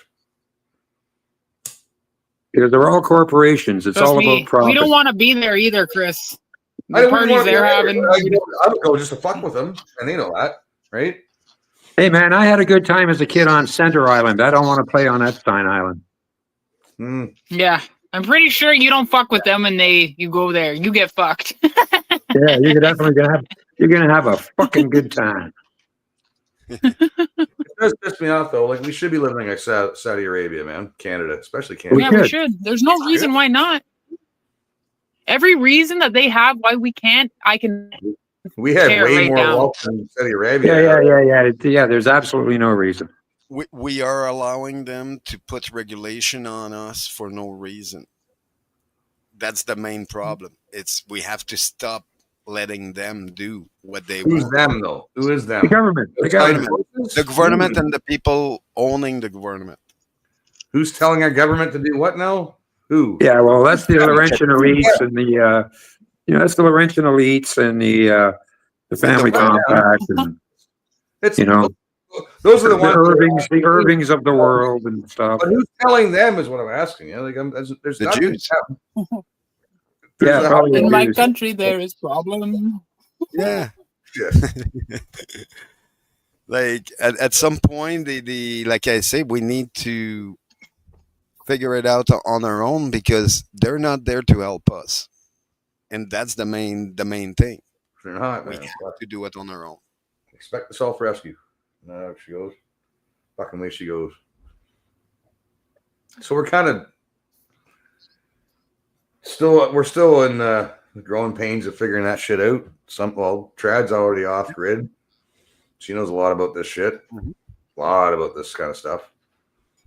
Because they're all corporations. It's Trust all me, about profit. we don't want to be there either, Chris. I The wouldn't parties wanna be they're there. having. I would go just to fuck with them, and they know that, right? Hey, man, I had a good time as a kid on Center Island. I don't want to play on Epstein Island. Yeah, I'm pretty sure you don't fuck with them, and you go there, you get fucked. Yeah, you're definitely gonna have a fucking good time. It does piss me off though. Like we should be living like Saudi Arabia, man. Canada, especially Canada. Yeah, we should. There's no reason why not. Every reason that they have why we can't, I can. We have tear way right more down. wealth than Saudi Arabia. Yeah. There's absolutely no reason. We are allowing them to put regulation on us for no reason. That's the main problem. We have to stop letting them do what they Who's want. them though? Who is them? The government. The government and the people owning the government. Who's telling our government to do what now? Who? Yeah, well, that's the Laurentian elites and the that's the Laurentian elites and the family compact and those are the ones. The Irvings of the world and stuff. But who's telling them is what I'm asking. You know, like there's The gotta be Jews. them. Yeah, probably In the my Jews. country, there is problem. Yeah. Yes. Like at some point, like I say, we need to figure it out on our own because they're not there to help us, and that's the main thing. They're not, We man. have to do it on our own. Expect the self-rescue. No, she goes. Fucking way she goes. So we're kind of we're still in the growing pains of figuring that shit out. Trad's already off grid. She knows a lot about this shit. A lot about this kind of stuff.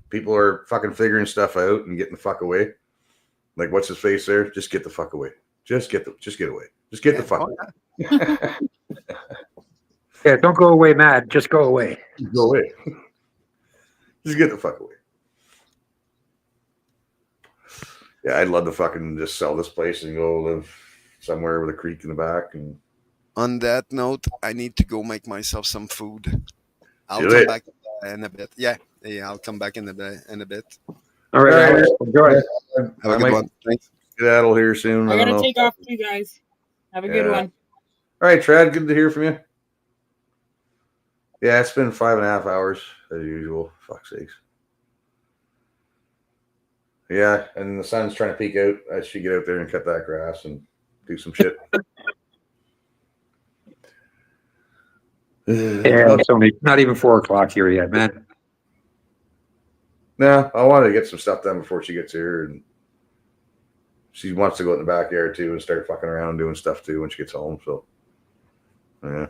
People are fucking figuring stuff out and getting the fuck away. Like what's his face there? Just get the fuck away. Just get away. Just get the fuck away. Yeah, don't go away mad. Just go away. Go away. Just get the fuck away. Yeah, I'd love to fucking just sell this place and go live somewhere with a creek in the back. And On that note, I need to go make myself some food. I'll Do come it. back in a bit. Yeah, I'll come back in a bit. All right, enjoy. Have a I good might one. Thanks. skedaddle here soon. I don't gotta know. take off too, guys. Have a good Yeah. one. All right, Trad, good to hear from you. Yeah, it's been 5.5 hours as usual. Fuck's sakes. Yeah, and the sun's trying to peek out. I should get out there and cut that grass and do some shit. Yeah, it's only not even 4:00 here yet, man. No, I wanted to get some stuff done before she gets here, and she wants to go in the backyard too and start fucking around and doing stuff too when she gets home. So, yeah,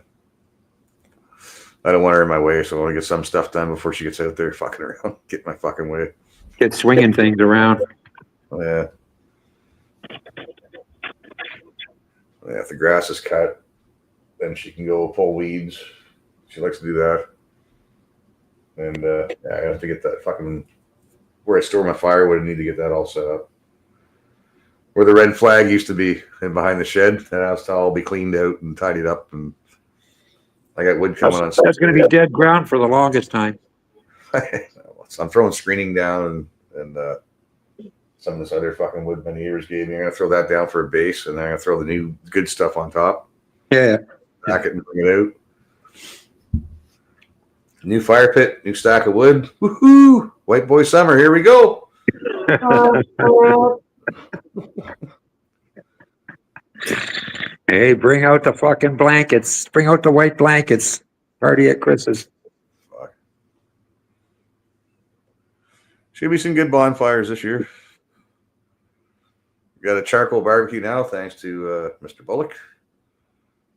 I don't want her in my way, so I want to get some stuff done before she gets out there fucking around, get in my fucking way. Get swinging things around. Oh, yeah. Yeah, if the grass is cut, then she can go pull weeds. She likes to do that. And yeah, I have to get that fucking where I store my firewood. I need to get that all set up. Where the red flag used to be, and behind the shed, that has to all be cleaned out and tidied up. And I got wood coming on. That's going to be dead ground for the longest time. I'm throwing screening down and some of this other fucking wood my neighbors gave me. I'm gonna throw that down for a base, and then I'm gonna throw the new good stuff on top. Yeah. Back it and bring it out. New fire pit, new stack of wood. Woohoo! White boy summer, here we go. Hey, bring out the fucking blankets. Bring out the white blankets. Party at Chris's. Fuck. Should be some good bonfires this year. We got a charcoal barbecue now, thanks to Mr. Bullock.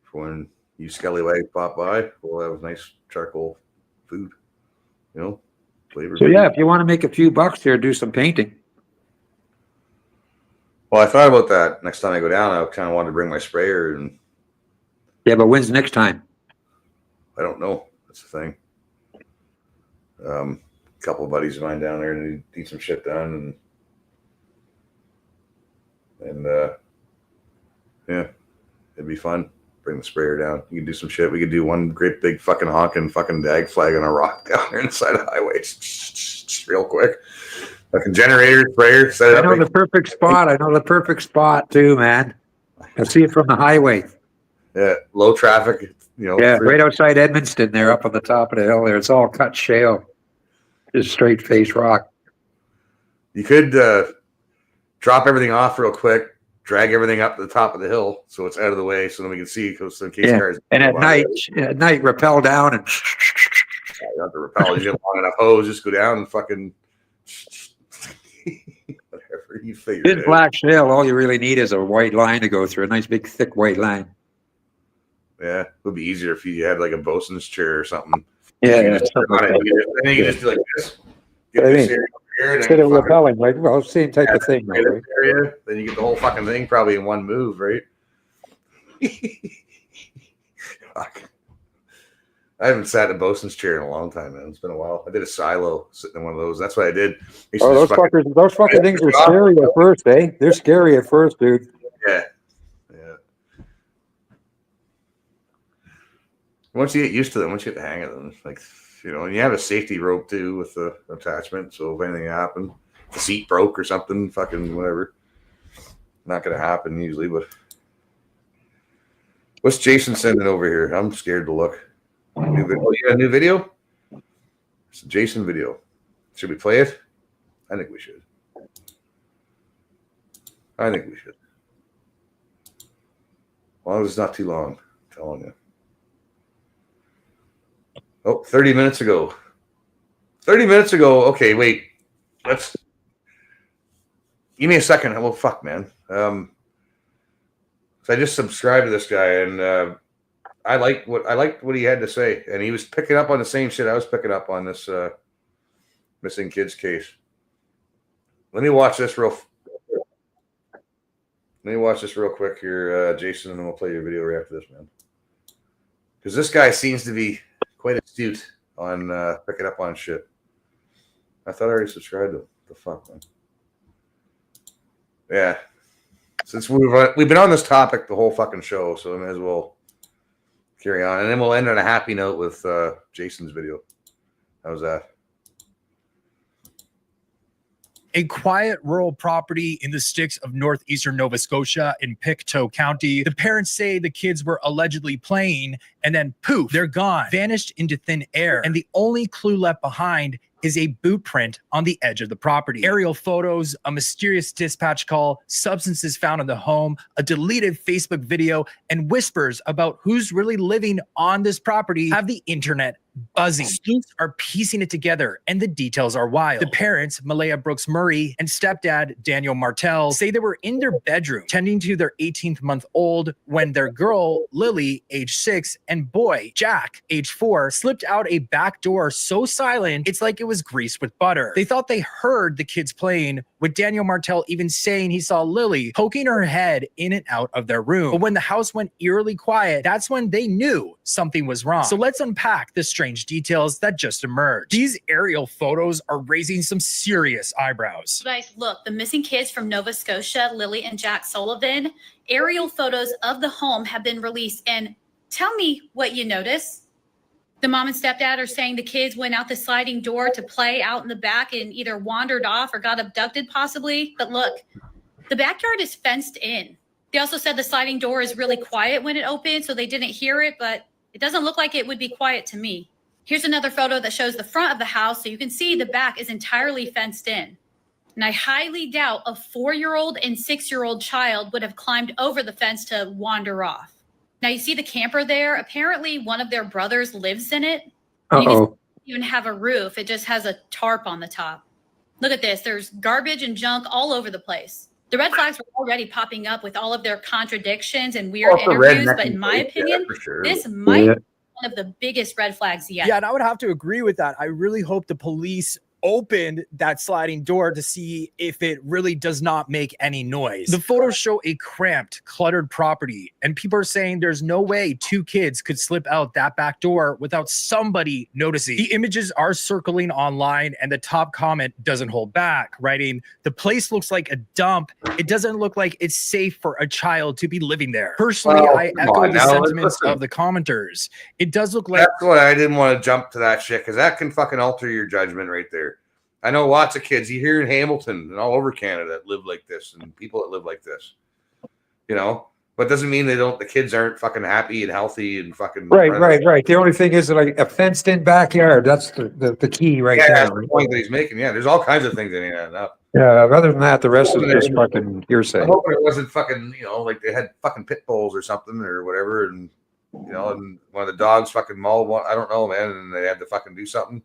For when you scallywags pop by, we'll have nice charcoal food. You know, flavor. So yeah, if you want to make a few bucks here, do some painting. Well, I thought about that. Next time I go down, I kind of wanted to bring my sprayer, and yeah, but when's next time? I don't know. That's the thing. A couple of buddies of mine down there need some shit done, and yeah, it'd be fun. Bring the sprayer down. You can do some shit. We could do one great big fucking honking fucking dag flag on a rock down there inside the highway, just real quick. Fucking generator, sprayer, set it up. I know the perfect spot. I know the perfect spot too, man. I see it from the highway. Yeah, low traffic. You know. Yeah, right outside Edmonton, there, up on the top of the hill. There, it's all cut shale, just straight face rock. You could drop everything off real quick, drag everything up to the top of the hill so it's out of the way, so then we can see. So in case cars. And at night, rappel down and. Yeah, you have to rappel. You get long enough hose, just go down and fucking. Whatever you figure. In black shale, all you really need is a white line to go through, a nice big thick white line. Yeah, it would be easier if you had like a bosun's chair or something. Yeah, you just do like this. Get I this mean, area over here, and instead then of rappelling, like, well, same type of thing, right right? area, then you get the whole fucking thing probably in one move, right? Fuck. I haven't sat in a bosun's chair in a long time, man. It's been a while. I did a silo sitting in one of those. That's what I did. Oh, those fucking things are scary at first, eh? They're scary at first, dude. Yeah. Yeah. Once you get used to them, once you get the hang of them, like, you know, and you have a safety rope too with the attachment. So if anything happened, if the seat broke or something, fucking whatever. Not going to happen usually, but what's Jason sending over here? I'm scared to look. New video. Oh, you got a new video? It's a Jason video. Should we play it? I think we should. I think we should. As long as it's not too long, I'm telling you. Oh, 30 minutes ago. 30 minutes ago. Okay, wait. Let's give me a second. Well, fuck, man. So I just subscribed to this guy, and I liked what he had to say, and he was picking up on the same shit I was picking up on this missing kids case. Let me watch this real quick here, Jason, and then we'll play your video right after this, man. Because this guy seems to be quite astute on picking up on shit. I thought I already subscribed to him. The fuck, man. Yeah. Since we've been on this topic the whole fucking show, so I may as well carry on, and then we'll end on a happy note with Jason's video. How's that? A quiet rural property in the sticks of northeastern Nova Scotia in Pictou County. The parents say the kids were allegedly playing, and then poof, they're gone, vanished into thin air. And the only clue left behind is a boot print on the edge of the property. Aerial photos, a mysterious dispatch call, substances found in the home, a deleted Facebook video, and whispers about who's really living on this property have the internet buzzing. Sleuths are piecing it together, and the details are wild. The parents, Malaya Brooks Murray and stepdad Daniel Martell, say they were in their bedroom tending to their 18-month-old when their girl, Lily, age 6, and boy, Jack, age 4, slipped out a back door so silent, it's like it was greased with butter. They thought they heard the kids playing, with Daniel Martell even saying he saw Lily poking her head in and out of their room. But when the house went eerily quiet, that's when they knew something was wrong. So let's unpack the strange details that just emerged. These aerial photos are raising some serious eyebrows. Guys, look, the missing kids from Nova Scotia, Lily and Jack Sullivan, aerial photos of the home have been released. And tell me what you notice. The mom and stepdad are saying the kids went out the sliding door to play out in the back and either wandered off or got abducted possibly. But look, the backyard is fenced in. They also said the sliding door is really quiet when it opened, so they didn't hear it, but it doesn't look like it would be quiet to me. Here's another photo that shows the front of the house, so you can see the back is entirely fenced in. And I highly doubt a 4-year-old and 6-year-old child would have climbed over the fence to wander off. Now you see the camper there. Apparently one of their brothers lives in it. And you can even have a roof. It just has a tarp on the top. Look at this. There's garbage and junk all over the place. The red flags were already popping up with all of their contradictions and weird interviews, but in my opinion, this might be one of the biggest red flags yet. Yeah, and I would have to agree with that. I really hope the police opened that sliding door to see if it really does not make any noise. The photos show a cramped, cluttered property, and people are saying there's no way 2 kids could slip out that back door without somebody noticing. The images are circling online, and the top comment doesn't hold back, writing, "The place looks like a dump. It doesn't look like it's safe for a child to be living there." Personally, I echo the sentiments of the commenters. It does look like— That's why I didn't want to jump to that shit, because that can fucking alter your judgment right there. I know lots of kids you hear in Hamilton and all over Canada that live like this, and people that live like this, you know, but doesn't mean the kids aren't fucking happy and healthy and fucking right. The only thing is like a fenced in backyard. That's the key right there. That's the point that he's making. Yeah, there's all kinds of things that ain't adding up. Yeah, other than that, the rest is just fucking hearsay. I hope it wasn't fucking, you know, like they had fucking pit bulls or something or whatever, and you know, and one of the dogs fucking mauled one. I don't know, man, and they had to fucking do something.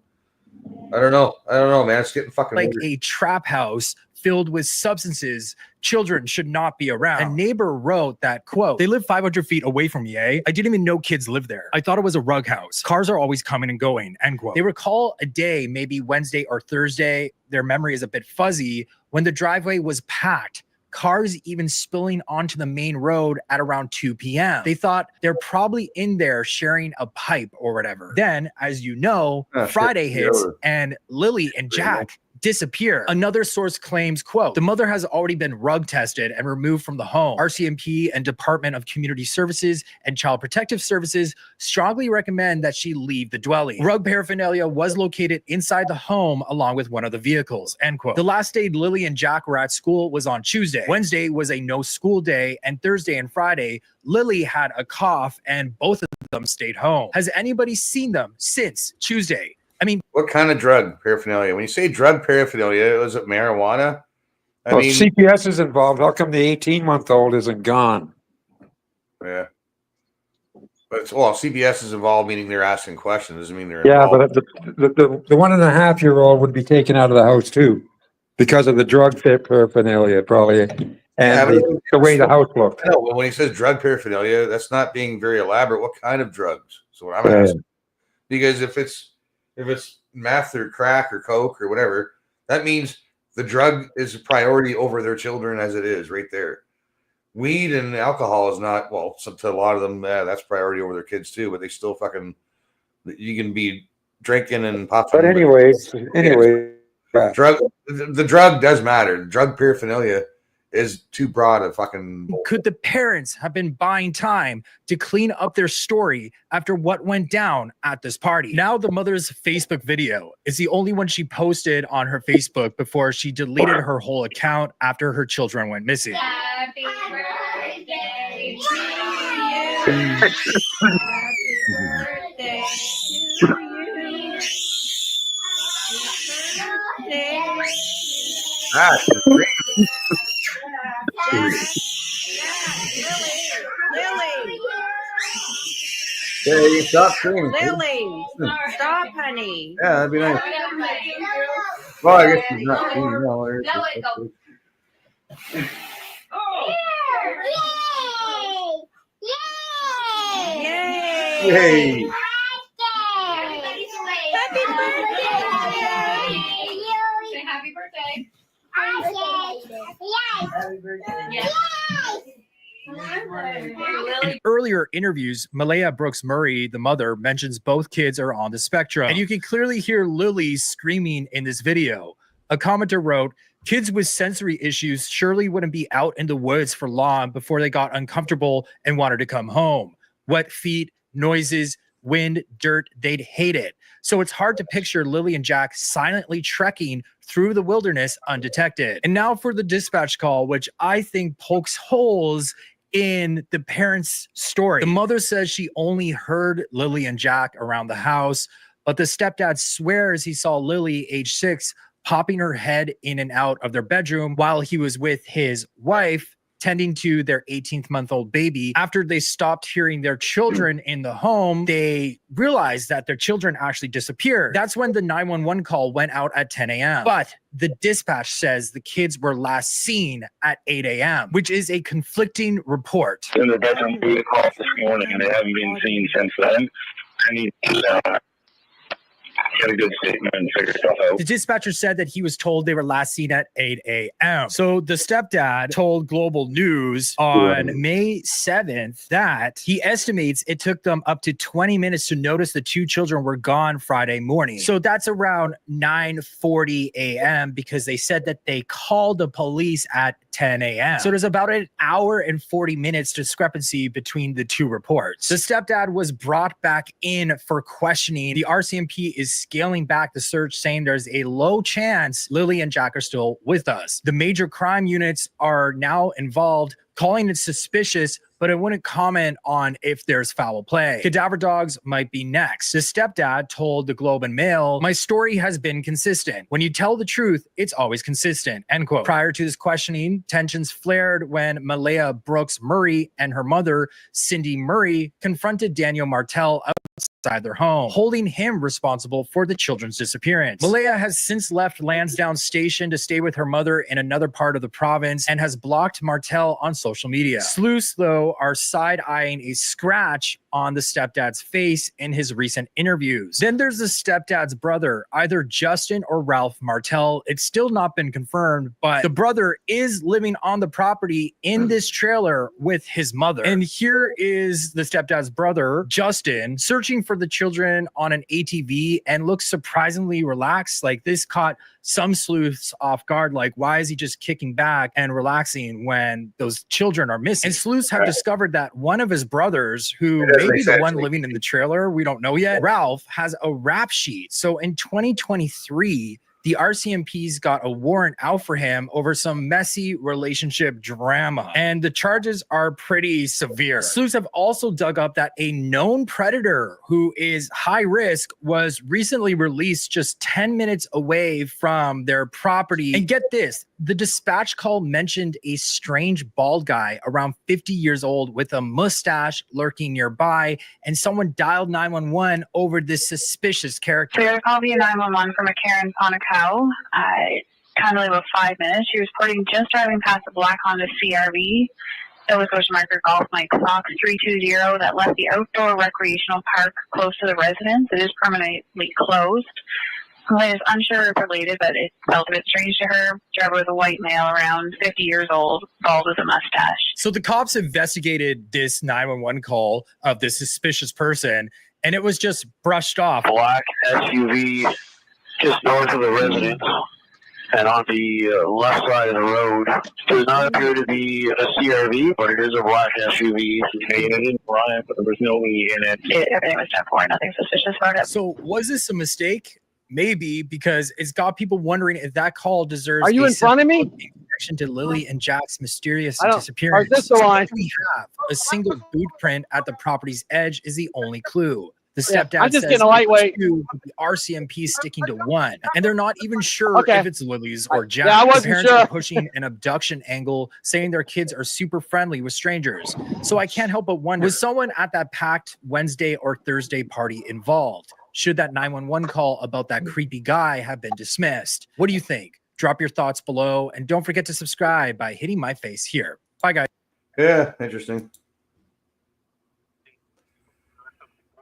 I don't know, man. It's getting fucking like weird. A trap house filled with substances children should not be around. A neighbor wrote that, quote, "They live 500 feet away from me, eh? I didn't even know kids lived there. I thought it was a rug house. Cars are always coming and going," end quote. They recall a day, maybe Wednesday or Thursday, their memory is a bit fuzzy, when the driveway was packed. Cars even spilling onto the main road at around 2 p.m. They thought they're probably in there sharing a pipe or whatever. Then, as you know, Friday hits and Lily and Jack disappear. Another source claims, quote, "The mother has already been rug tested and removed from the home. RCMP and Department of Community Services and Child Protective Services strongly recommend that she leave the dwelling. Rug paraphernalia was located inside the home along with one of the vehicles," end quote. The last day Lily and Jack were at school was on Tuesday. Wednesday was a no school day, and Thursday and Friday, Lily had a cough and both of them stayed home. Has anybody seen them since Tuesday? I mean, what kind of drug paraphernalia? When you say drug paraphernalia, was it marijuana? I mean, CPS is involved. How come the 18-month-old isn't gone? Yeah. But CPS is involved, meaning they're asking questions. Doesn't mean they're yeah, involved. but the 1.5-year-old would be taken out of the house too, because of the drug paraphernalia, probably, and the way the house looked. No, when he says drug paraphernalia, that's not being very elaborate. What kind of drugs? So what I'm asking, because if it's meth or crack or coke or whatever, that means the drug is a priority over their children as it is right there. Weed and alcohol is not, well, to a lot of them, that's priority over their kids too, but they still fucking, you can be drinking and popping. But anyway, the drug does matter. The drug paraphernalia is too broad a fucking. Could the parents have been buying time to clean up their story after what went down at this party? Now the mother's Facebook video is the only one she posted on her Facebook before she deleted her whole account after her children went missing. Happy birthday to you. Happy birthday to you. Happy birthday. Lily. Yeah, you can stop streaming. Lily, stop, honey. Yeah, that'd be nice. Well, I guess she's not streaming now. Yay! Yay! Happy birthday! Say happy birthday. In earlier interviews, Malaya Brooks Murray, the mother, mentions both kids are on the spectrum. And you can clearly hear Lily screaming in this video. A commenter wrote, "Kids with sensory issues surely wouldn't be out in the woods for long before they got uncomfortable and wanted to come home. Wet feet, noises, wind, dirt, they'd hate it. So it's hard to picture Lily and Jack silently trekking through the wilderness undetected." And now for the dispatch call, which I think pokes holes in the parents' story. The mother says she only heard Lily and Jack around the house, but the stepdad swears he saw Lily, age 6, popping her head in and out of their bedroom while he was with his wife, tending to their 18-month-old baby. After they stopped hearing their children in the home, they realized that their children actually disappeared. That's when the 911 call went out at 10 a.m. But the dispatch says the kids were last seen at 8 a.m., which is a conflicting report. In the bedroom, we called this morning, and they haven't been seen since then. I need to get a good statement and figure stuff out. The dispatcher said that he was told they were last seen at 8 a.m. So the stepdad told Global News on May 7th that he estimates it took them up to 20 minutes to notice the two children were gone Friday morning. So that's around 9:40 a.m. because they said that they called the police at 10 a.m. So there's about an hour and 40 minutes discrepancy between the two reports. The stepdad was brought back in for questioning. The RCMP is scaling back the search, saying there's a low chance Lily and Jack are still with us. The major crime units are now involved, calling it suspicious, but it wouldn't comment on if there's foul play. Cadaver dogs might be next. The stepdad told the Globe and Mail, "My story has been consistent. When you tell the truth, it's always consistent," end quote. Prior to this questioning, tensions flared when Malaya Brooks Murray and her mother, Cindy Murray, confronted Daniel Martel outside their home, holding him responsible for the children's disappearance. Malaya has since left Lansdowne Station to stay with her mother in another part of the province and has blocked Martel on social media. Sleuths, though, are side-eyeing a scratch on the stepdad's face in his recent interviews. Then there's the stepdad's brother, either Justin or Ralph Martel. It's still not been confirmed, but the brother is living on the property in this trailer with his mother. And here is the stepdad's brother, Justin, searching for the children on an ATV and looks surprisingly relaxed. Like, this caught some sleuths off guard. Like, why is he just kicking back and relaxing when those children are missing? And sleuths have discovered that one of his brothers, who may be the one living in the trailer, we don't know yet, Ralph, has a rap sheet. So in 2023, the RCMP's got a warrant out for him over some messy relationship drama, and the charges are pretty severe. Sleuths have also dug up that a known predator who is high risk was recently released just 10 minutes away from their property. And get this, the dispatch call mentioned a strange bald guy around 50 years old with a mustache lurking nearby, and someone dialed 911 over this suspicious character. So you're calling 911 from a Karen's on a cow. Kind of about 5 minutes. She was reporting just driving past a black Honda CRV. Nova Scotia marker Golf Mike Fox 320 that left the outdoor recreational park close to the residence. It is permanently closed. I is unsure if related, but it felt a bit strange to her. Driver was a white male around 50 years old, bald with a mustache. So the cops investigated this 911 call of this suspicious person, and it was just brushed off. Black SUV just north of the residence and on the left side of the road. Does not appear to be a CRV, but it is a black SUV. And it didn't drive, but there was nobody in it. Everything was done for, nothing suspicious about it. So was this a mistake? Maybe, because it's got people wondering if that call deserves. Are you in front of me? Connection to Lily and Jack's mysterious I don't- disappearance. Is this the line? We have a single boot print at the property's edge is the only clue. The Yeah, stepdad I'm just says getting a lightweight. it's 2, but the RCMP is sticking to 1, and they're not even sure Okay. if it's Lily's or Jack. Yeah, I The wasn't parents sure. are pushing an abduction angle, saying their kids are super friendly with strangers. So I can't help but wonder, was someone at that packed Wednesday or Thursday party involved? Should that 911 call about that creepy guy have been dismissed? What do you think? Drop your thoughts below, and don't forget to subscribe by hitting my face here. Bye, guys. Yeah, interesting.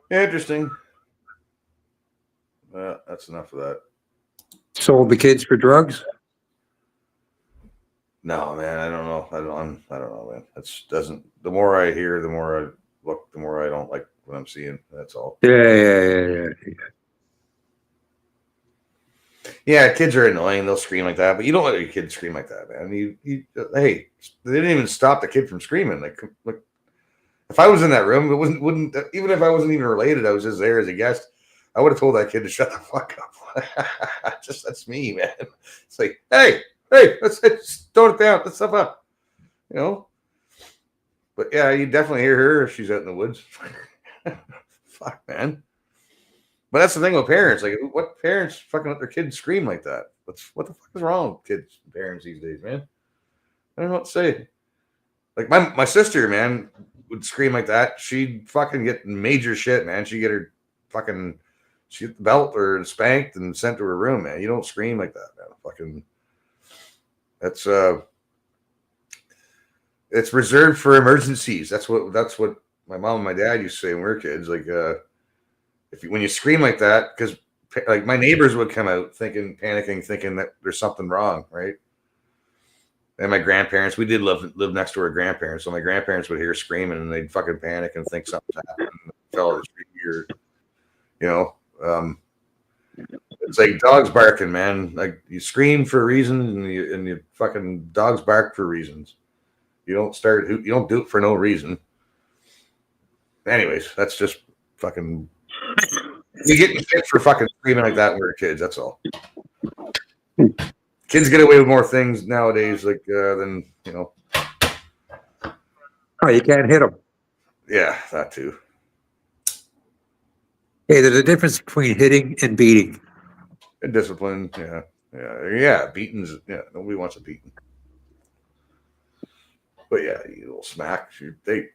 Interesting. That's enough of that. Sold the kids for drugs. No, man, I don't know. I don't know, man. That's doesn't. The more I hear, the more I look, the more I don't like what I'm seeing. That's all. Yeah. Yeah, kids are annoying. They'll scream like that, but you don't let your kid scream like that, man. Hey, they didn't even stop the kid from screaming. Like, if I was in that room, it wouldn't even if I wasn't even related, I was just there as a guest. I would have told that kid to shut the fuck up. That's me, man. It's like, hey, let's tone it down. Let's stuff up, you know. But yeah, you definitely hear her if she's out in the woods. Fuck, man. But that's the thing with parents. Like, what parents fucking let their kids scream like that? What the fuck is wrong with kids and parents these days, man? I don't know what to say. Like my sister, man, would scream like that. She'd fucking get major shit, man. She'd get her fucking she'd get the belt or spanked and sent to her room, man. You don't scream like that, man. Fucking that's it's reserved for emergencies. That's what my mom and my dad used to say when we were kids. Like when you scream like that, because like my neighbors would come out panicking, thinking that there's something wrong, right? And my grandparents, we did live next to our grandparents, so my grandparents would hear screaming and they'd fucking panic and think something's happened. Fell the street or, you know, it's like dogs barking, man. Like you scream for a reason, and you fucking dogs bark for reasons. You don't do it for no reason. Anyways, that's just fucking. You get kids for fucking screaming like that when we were kids. That's all. Kids get away with more things nowadays, like than you know. Oh, you can't hit them. Yeah, that too. Hey, there's a difference between hitting and beating. And discipline, yeah. Beatings, yeah. Nobody wants a beating. But yeah, you little smack. Hey,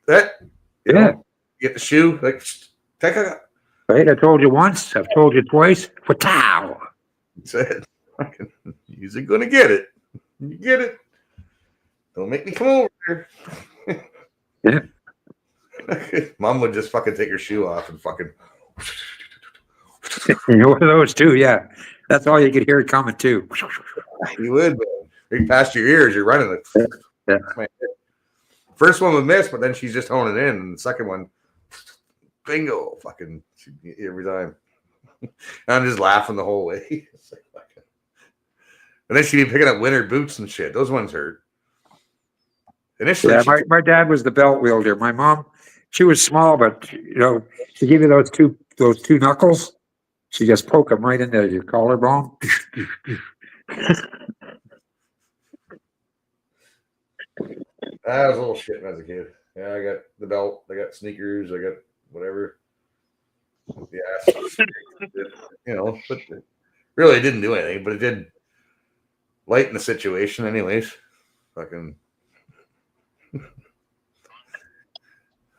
that. You know, get the shoe. Like, take a. Right, I told you once. I've told you twice. Watow. Said, you're gonna get it. You get it. Don't make me come over here. Yeah. Mom would just fucking take her shoe off and fucking. One of those too, yeah. That's all you could hear coming too. You would, man. Right past your ears, you're running it. Yeah. First one would miss, but then she's just honing in. And the second one, bingo, fucking every time. And I'm just laughing the whole way. And then she'd be picking up winter boots and shit. Those ones hurt. Initially, yeah, my dad was the belt wielder. My mom, she was small, but you know, she give you those two knuckles. She just poke them right into your collarbone. I was a little shit as a kid. Yeah, I got the belt. I got sneakers. I got whatever. Yeah, you know, but really, it didn't do anything. But it did lighten the situation, anyways. Fucking.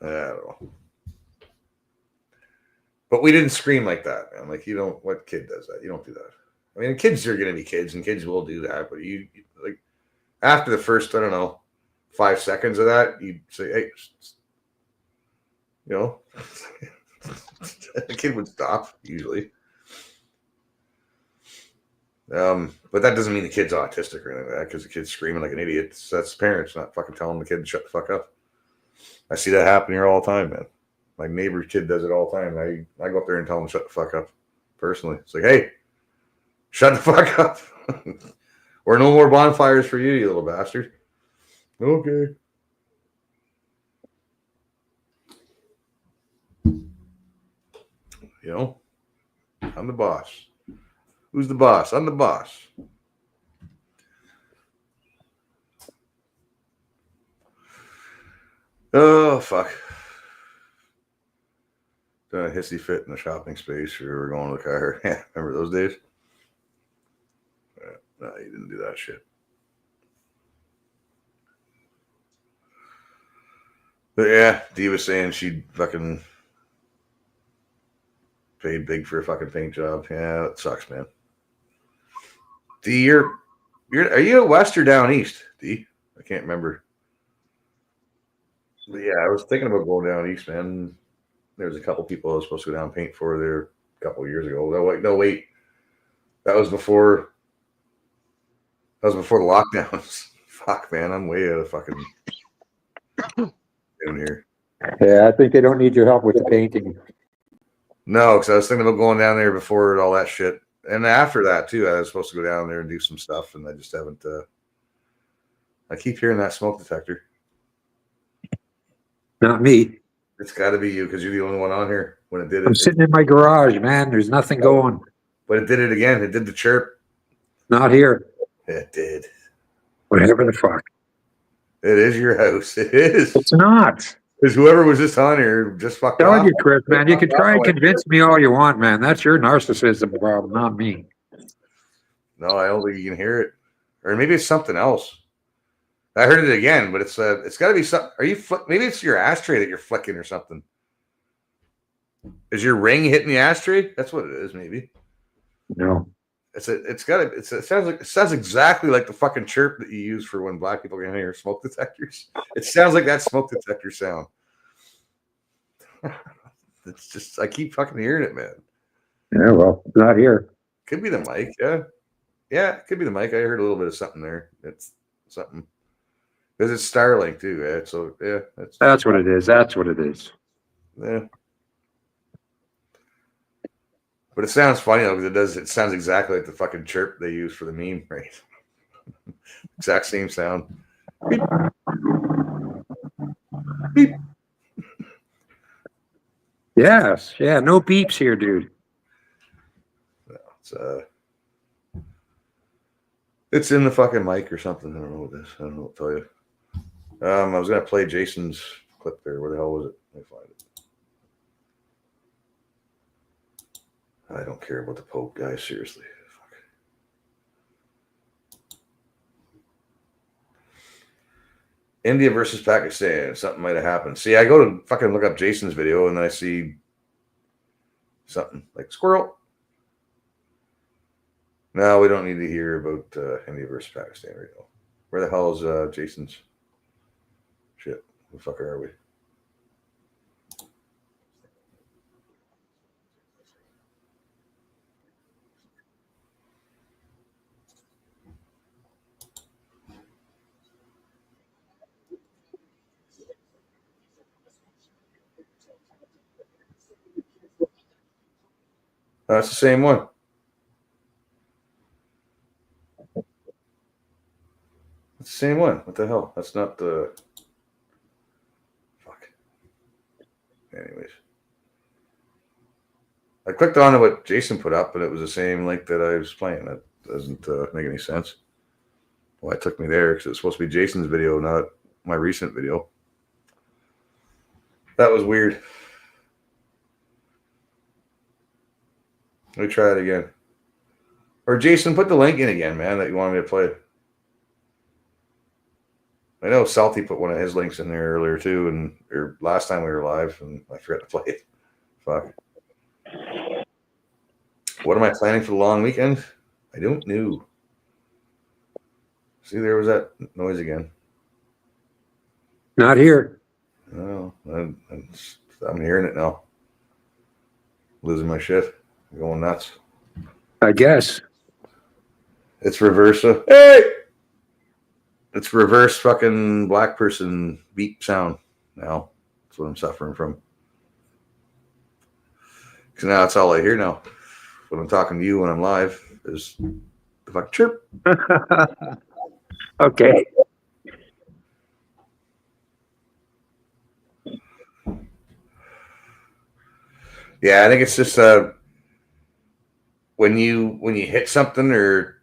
I don't know. But we didn't scream like that, man. Like, you don't, what kid does that? You don't do that. I mean, kids are going to be kids and kids will do that. But you like, after the first, I don't know, 5 seconds of that, you'd say, hey, you know, the kid would stop usually. But that doesn't mean the kid's autistic or anything like that because the kid's screaming like an idiot. That's the parents not fucking telling the kid to shut the fuck up. I see that happen here all the time, man. My neighbor's kid does it all the time. I go up there and tell him to shut the fuck up. Personally, it's like, hey, shut the fuck up. Or no more bonfires for you, you little bastard. Okay. You know, I'm the boss. Who's the boss? I'm the boss. Oh, fuck. Done a hissy fit in the shopping space, or we were going to the car. Yeah, remember those days? No, you didn't do that shit. But yeah, Dee was saying she fucking paid big for a fucking paint job. Yeah, that sucks, man. Dee, are you west or down east, Dee? I can't remember. But yeah, I was thinking about going down east, man. There was a couple people I was supposed to go down and paint for there a couple of years ago. No, wait. That was before the lockdowns. Fuck, man, I'm way out of fucking down here. Yeah, I think they don't need your help with the painting. No, because I was thinking about going down there before all that shit. And after that, too, I was supposed to go down there and do some stuff, and I just haven't. I keep hearing that smoke detector. Not me. It's got to be you, because you're the only one on here when it did it. I'm sitting in my garage, man. There's nothing going. But it did it again. It did the chirp. Not here. It did. Whatever the fuck. It is your house. It is. It's not. Because whoever was just on here just fucked off. Telling you, Chris, man, you can try and convince me all you want, man. That's your narcissism problem, not me. No, I don't think you can hear it. Or maybe it's something else. I heard it again, but it's got to be something. Are you? Maybe it's your ashtray that you're flicking or something. Is your ring hitting the ashtray? That's what it is, maybe. No. It sounds exactly like the fucking chirp that you use for when black people can hear smoke detectors. It sounds like that smoke detector sound. It's just, I keep fucking hearing it, man. Yeah, well, not here. Could be the mic, yeah. Yeah, it could be the mic. I heard a little bit of something there. It's something. Because it's Starlink too, yeah. So yeah. That's what it is. That's what it is. Yeah. But it sounds funny though, because it sounds exactly like the fucking chirp they use for the meme, right? Exact same sound. Beep. Beep. Yes. Yeah, no beeps here, dude. No, it's in the fucking mic or something. I don't know what this. I don't know what to tell you. I was gonna play Jason's clip there. Where the hell was it? Let me find it. I don't care about the Pope, guys. Seriously. Fuck. India versus Pakistan. Something might have happened. See, I go to fucking look up Jason's video and then I see something like squirrel. No, we don't need to hear about India versus Pakistan right now. Where the hell is Jason's shit? Who the fuck are we? That's the same one. It's the same one. What the hell? That's not the. Fuck. Anyways. I clicked on what Jason put up, and it was the same link that I was playing. That doesn't make any sense. Well, it took me there because it's supposed to be Jason's video, not my recent video. That was weird. Let me try it again. Or Jason, put the link in again, man, that you wanted me to play. I know Salty put one of his links in there earlier too, or last time we were live, and I forgot to play it. Fuck. What am I planning for the long weekend? I don't know. See, there was that noise again. Not here. No, I'm hearing it now. Losing my shit. Going nuts. I guess. It's reverse. Hey! It's reverse fucking black person beep sound now. That's what I'm suffering from. Because now that's all I hear now. When I'm talking to you when I'm live is the fucking chirp. Okay. Yeah, I think it's just when you hit something or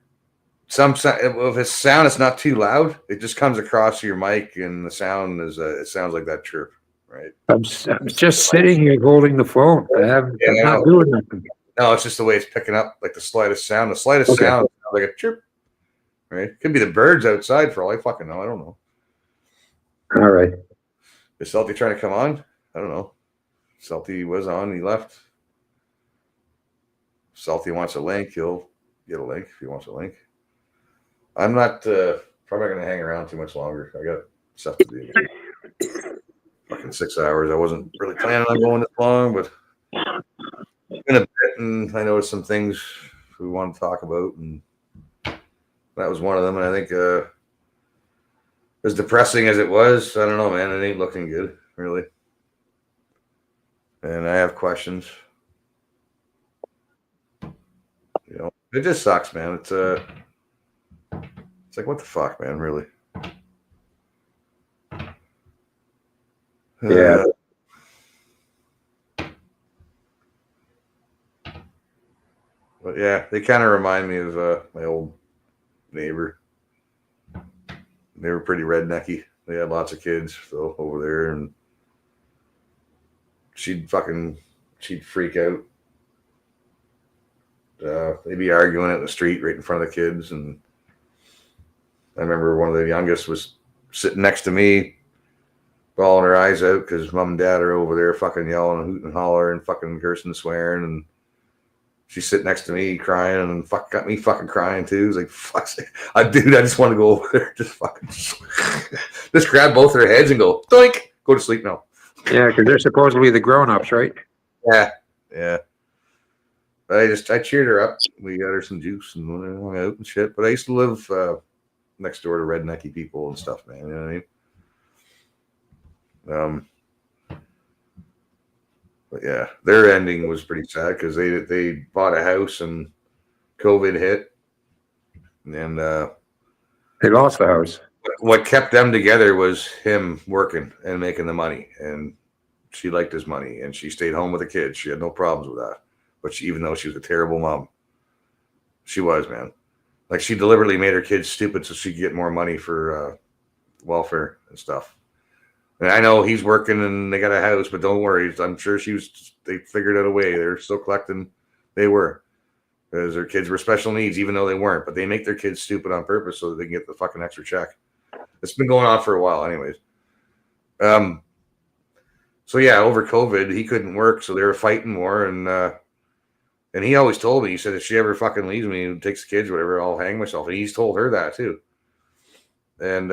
some sound, if it's sound, it's not too loud. It just comes across your mic, and the sound is it sounds like that chirp. right? I'm just sitting here holding the phone. I'm not doing nothing. No, it's just the way it's picking up, like the slightest sound. The slightest sound, like a chirp, right? Could be the birds outside for all I fucking know. I don't know. All right. Is Salty trying to come on? I don't know. Salty was on. He left. Salty wants a link. He'll get a link if he wants a link. I'm not probably not going to hang around too much longer. I got stuff to do. Fucking 6 hours. I wasn't really planning on going this long, but in a bit, and I noticed some things we want to talk about, and that was one of them. And I think as depressing as it was, I don't know, man. It ain't looking good, really. And I have questions. You know, it just sucks, man. It's like, what the fuck, man, really? Yeah. But yeah, they kind of remind me of my old neighbor. They were pretty rednecky. They had lots of kids so over there, and she'd freak out. They'd be arguing in the street right in front of the kids, and I remember one of the youngest was sitting next to me, bawling her eyes out because mom and dad are over there fucking yelling and hooting and hollering and fucking cursing and swearing, and she's sitting next to me crying, and got me fucking crying too. It was like, fuck's sake. Dude, I just want to go over there, just grab both their heads and go, doink, go to sleep now. Yeah, because they're supposedly the grown-ups, right? Yeah. But I cheered her up. We got her some juice and hung out and shit. But I used to live next door to rednecky people and stuff, man. You know what I mean? But yeah, their ending was pretty sad because they bought a house and COVID hit, and they lost the house. What kept them together was him working and making the money, and she liked his money, and she stayed home with the kids. She had no problems with that. But even though she was a terrible mom, she was, man. Like, she deliberately made her kids stupid so she could get more money for welfare and stuff. And I know he's working and they got a house, but don't worry. I'm sure they figured out a way. They're still collecting. They were. Because their kids were special needs, even though they weren't. But they make their kids stupid on purpose so that they can get the fucking extra check. It's been going on for a while anyways. So yeah, over COVID, he couldn't work. So they were fighting more. And he always told me, he said, if she ever fucking leaves me and takes the kids, whatever, I'll hang myself. And he's told her that too. And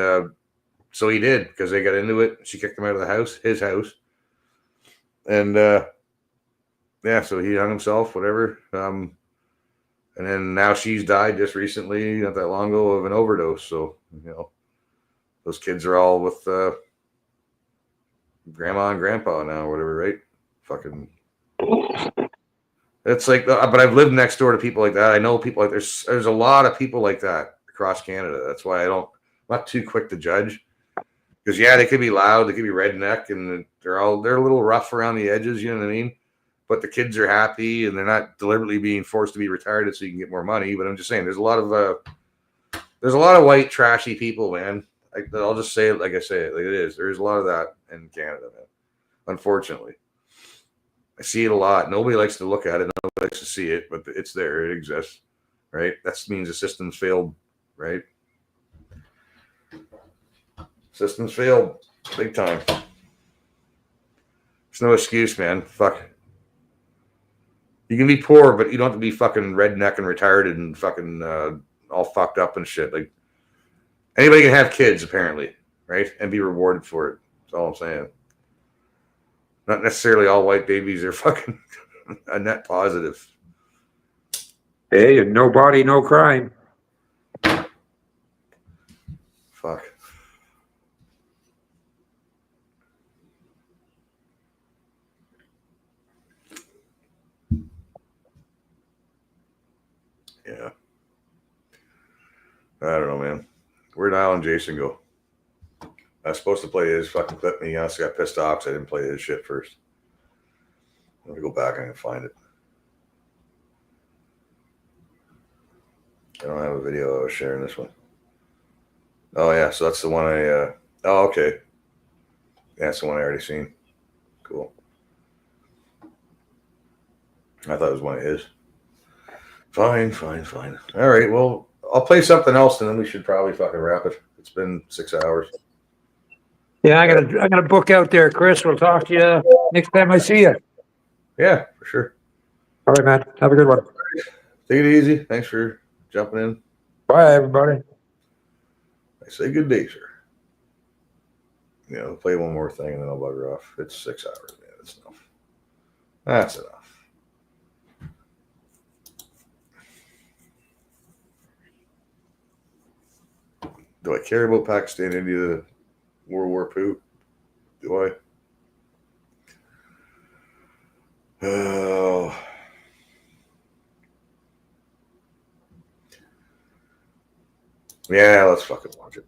so he did, because they got into it. She kicked him out of the house, his house. And yeah, so he hung himself, whatever. And then now she's died just recently, not that long ago, of an overdose. So, you know, those kids are all with grandma and grandpa now, or whatever, right? Fucking. It's like, but I've lived next door to people like that. I know people like there's a lot of people like that across Canada. That's why I'm not too quick to judge. Because yeah, they could be loud, they could be redneck, and they're a little rough around the edges. You know what I mean? But the kids are happy, and they're not deliberately being forced to be retarded so you can get more money. But I'm just saying, there's a lot of white trashy people, man. I'll just say it like I say it, like it is. There's a lot of that in Canada, man. Unfortunately, I see it a lot. Nobody likes to look at it. Nobody likes to see it, but it's there. It exists, right? That means the system's failed, right? Systems failed big time. There's no excuse, man. Fuck. You can be poor, but you don't have to be fucking redneck and retarded and fucking all fucked up and shit. Like, anybody can have kids, apparently, right? And be rewarded for it. That's all I'm saying. Not necessarily all white babies are fucking a net positive. Hey, no body, no crime. Fuck. Yeah. I don't know, man. Where'd Alan Jason go? I was supposed to play his fucking clip, and he honestly got pissed off because I didn't play his shit first. Let me go back and find it. I don't have a video. I was sharing this one. Oh, yeah. So that's the one oh, okay. Yeah, that's the one I already seen. Cool. I thought it was one of his. Fine. All right, well, I'll play something else, and then we should probably fucking wrap it. It's been 6 hours. Yeah, I gotta book out there, Chris. We'll talk to you next time I see you. Yeah, for sure. All right, man. Have a good one. Take it easy. Thanks for jumping in. Bye, everybody. I say good day, sir. Yeah, I'll play one more thing and then I'll bugger off. It's 6 hours, man. That's enough. That's enough. Do I care about Pakistan, India, World War II? Do I? Oh. Yeah, let's fucking watch it.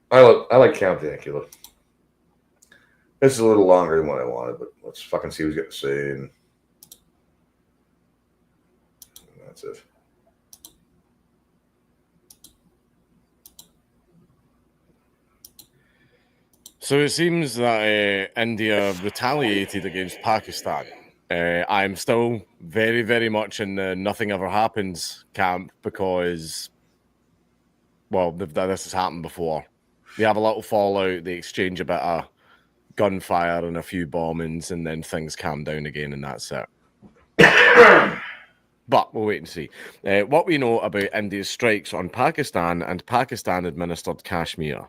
I like Count Dankula. This is a little longer than what I wanted, but let's fucking see what he's got to say, and that's it. So it seems that India retaliated against Pakistan. I'm still very, very much in the nothing ever happens camp because, well, this has happened before. They have a little fallout, they exchange a bit of gunfire and a few bombings, and then things calm down again, and that's it. But we'll wait and see. What we know about India's strikes on Pakistan and Pakistan-administered Kashmir.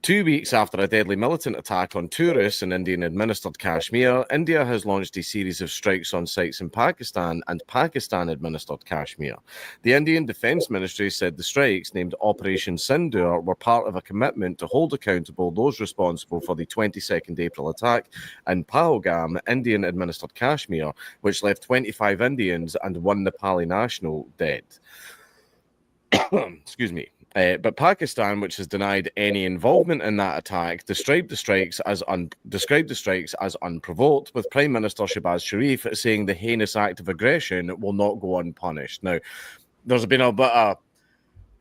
2 weeks after a deadly militant attack on tourists in Indian-administered Kashmir, India has launched a series of strikes on sites in Pakistan and Pakistan-administered Kashmir. The Indian Defence Ministry said the strikes, named Operation Sindoor, were part of a commitment to hold accountable those responsible for the 22nd April attack in Pahalgam, Indian-administered Kashmir, which left 25 Indians and 1 Nepali national dead. Excuse me. But Pakistan, which has denied any involvement in that attack, described the strikes as unprovoked, with Prime Minister Shehbaz Sharif saying the heinous act of aggression will not go unpunished. Now, there's been a bit of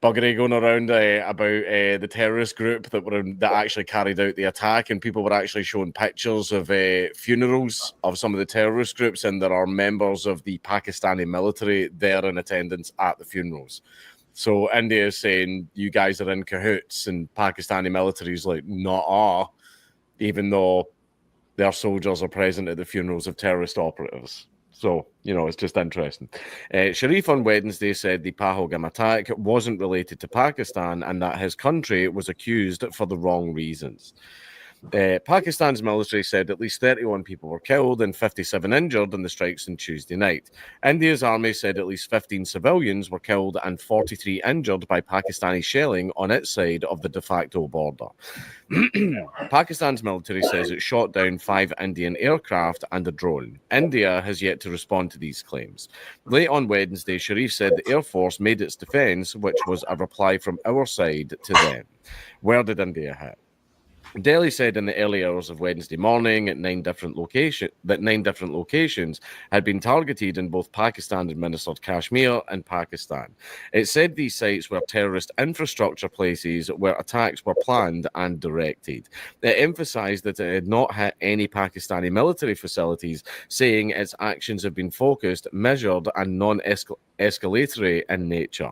buggery going around about the terrorist group that actually carried out the attack, and people were actually showing pictures of funerals of some of the terrorist groups, and there are members of the Pakistani military there in attendance at the funerals. So India is saying you guys are in cahoots, and Pakistani military is like, not even though their soldiers are present at the funerals of terrorist operatives. So, it's just interesting. Sharif on Wednesday said the Pahalgam attack wasn't related to Pakistan and that his country was accused for the wrong reasons. Pakistan's military said at least 31 people were killed and 57 injured in the strikes on Tuesday night. India's army said at least 15 civilians were killed and 43 injured by Pakistani shelling on its side of the de facto border. Pakistan's military says it shot down 5 Indian aircraft and a drone. India has yet to respond to these claims. Late on Wednesday, Sharif said the Air Force made its defense, which was a reply from our side to them. Where did India hit? Delhi said in the early hours of Wednesday morning at 9 different locations had been targeted in both Pakistan-administered Kashmir and Pakistan. It said these sites were terrorist infrastructure places where attacks were planned and directed. It emphasized that it had not hit any Pakistani military facilities, saying its actions have been focused, measured, and non-escalatory in nature.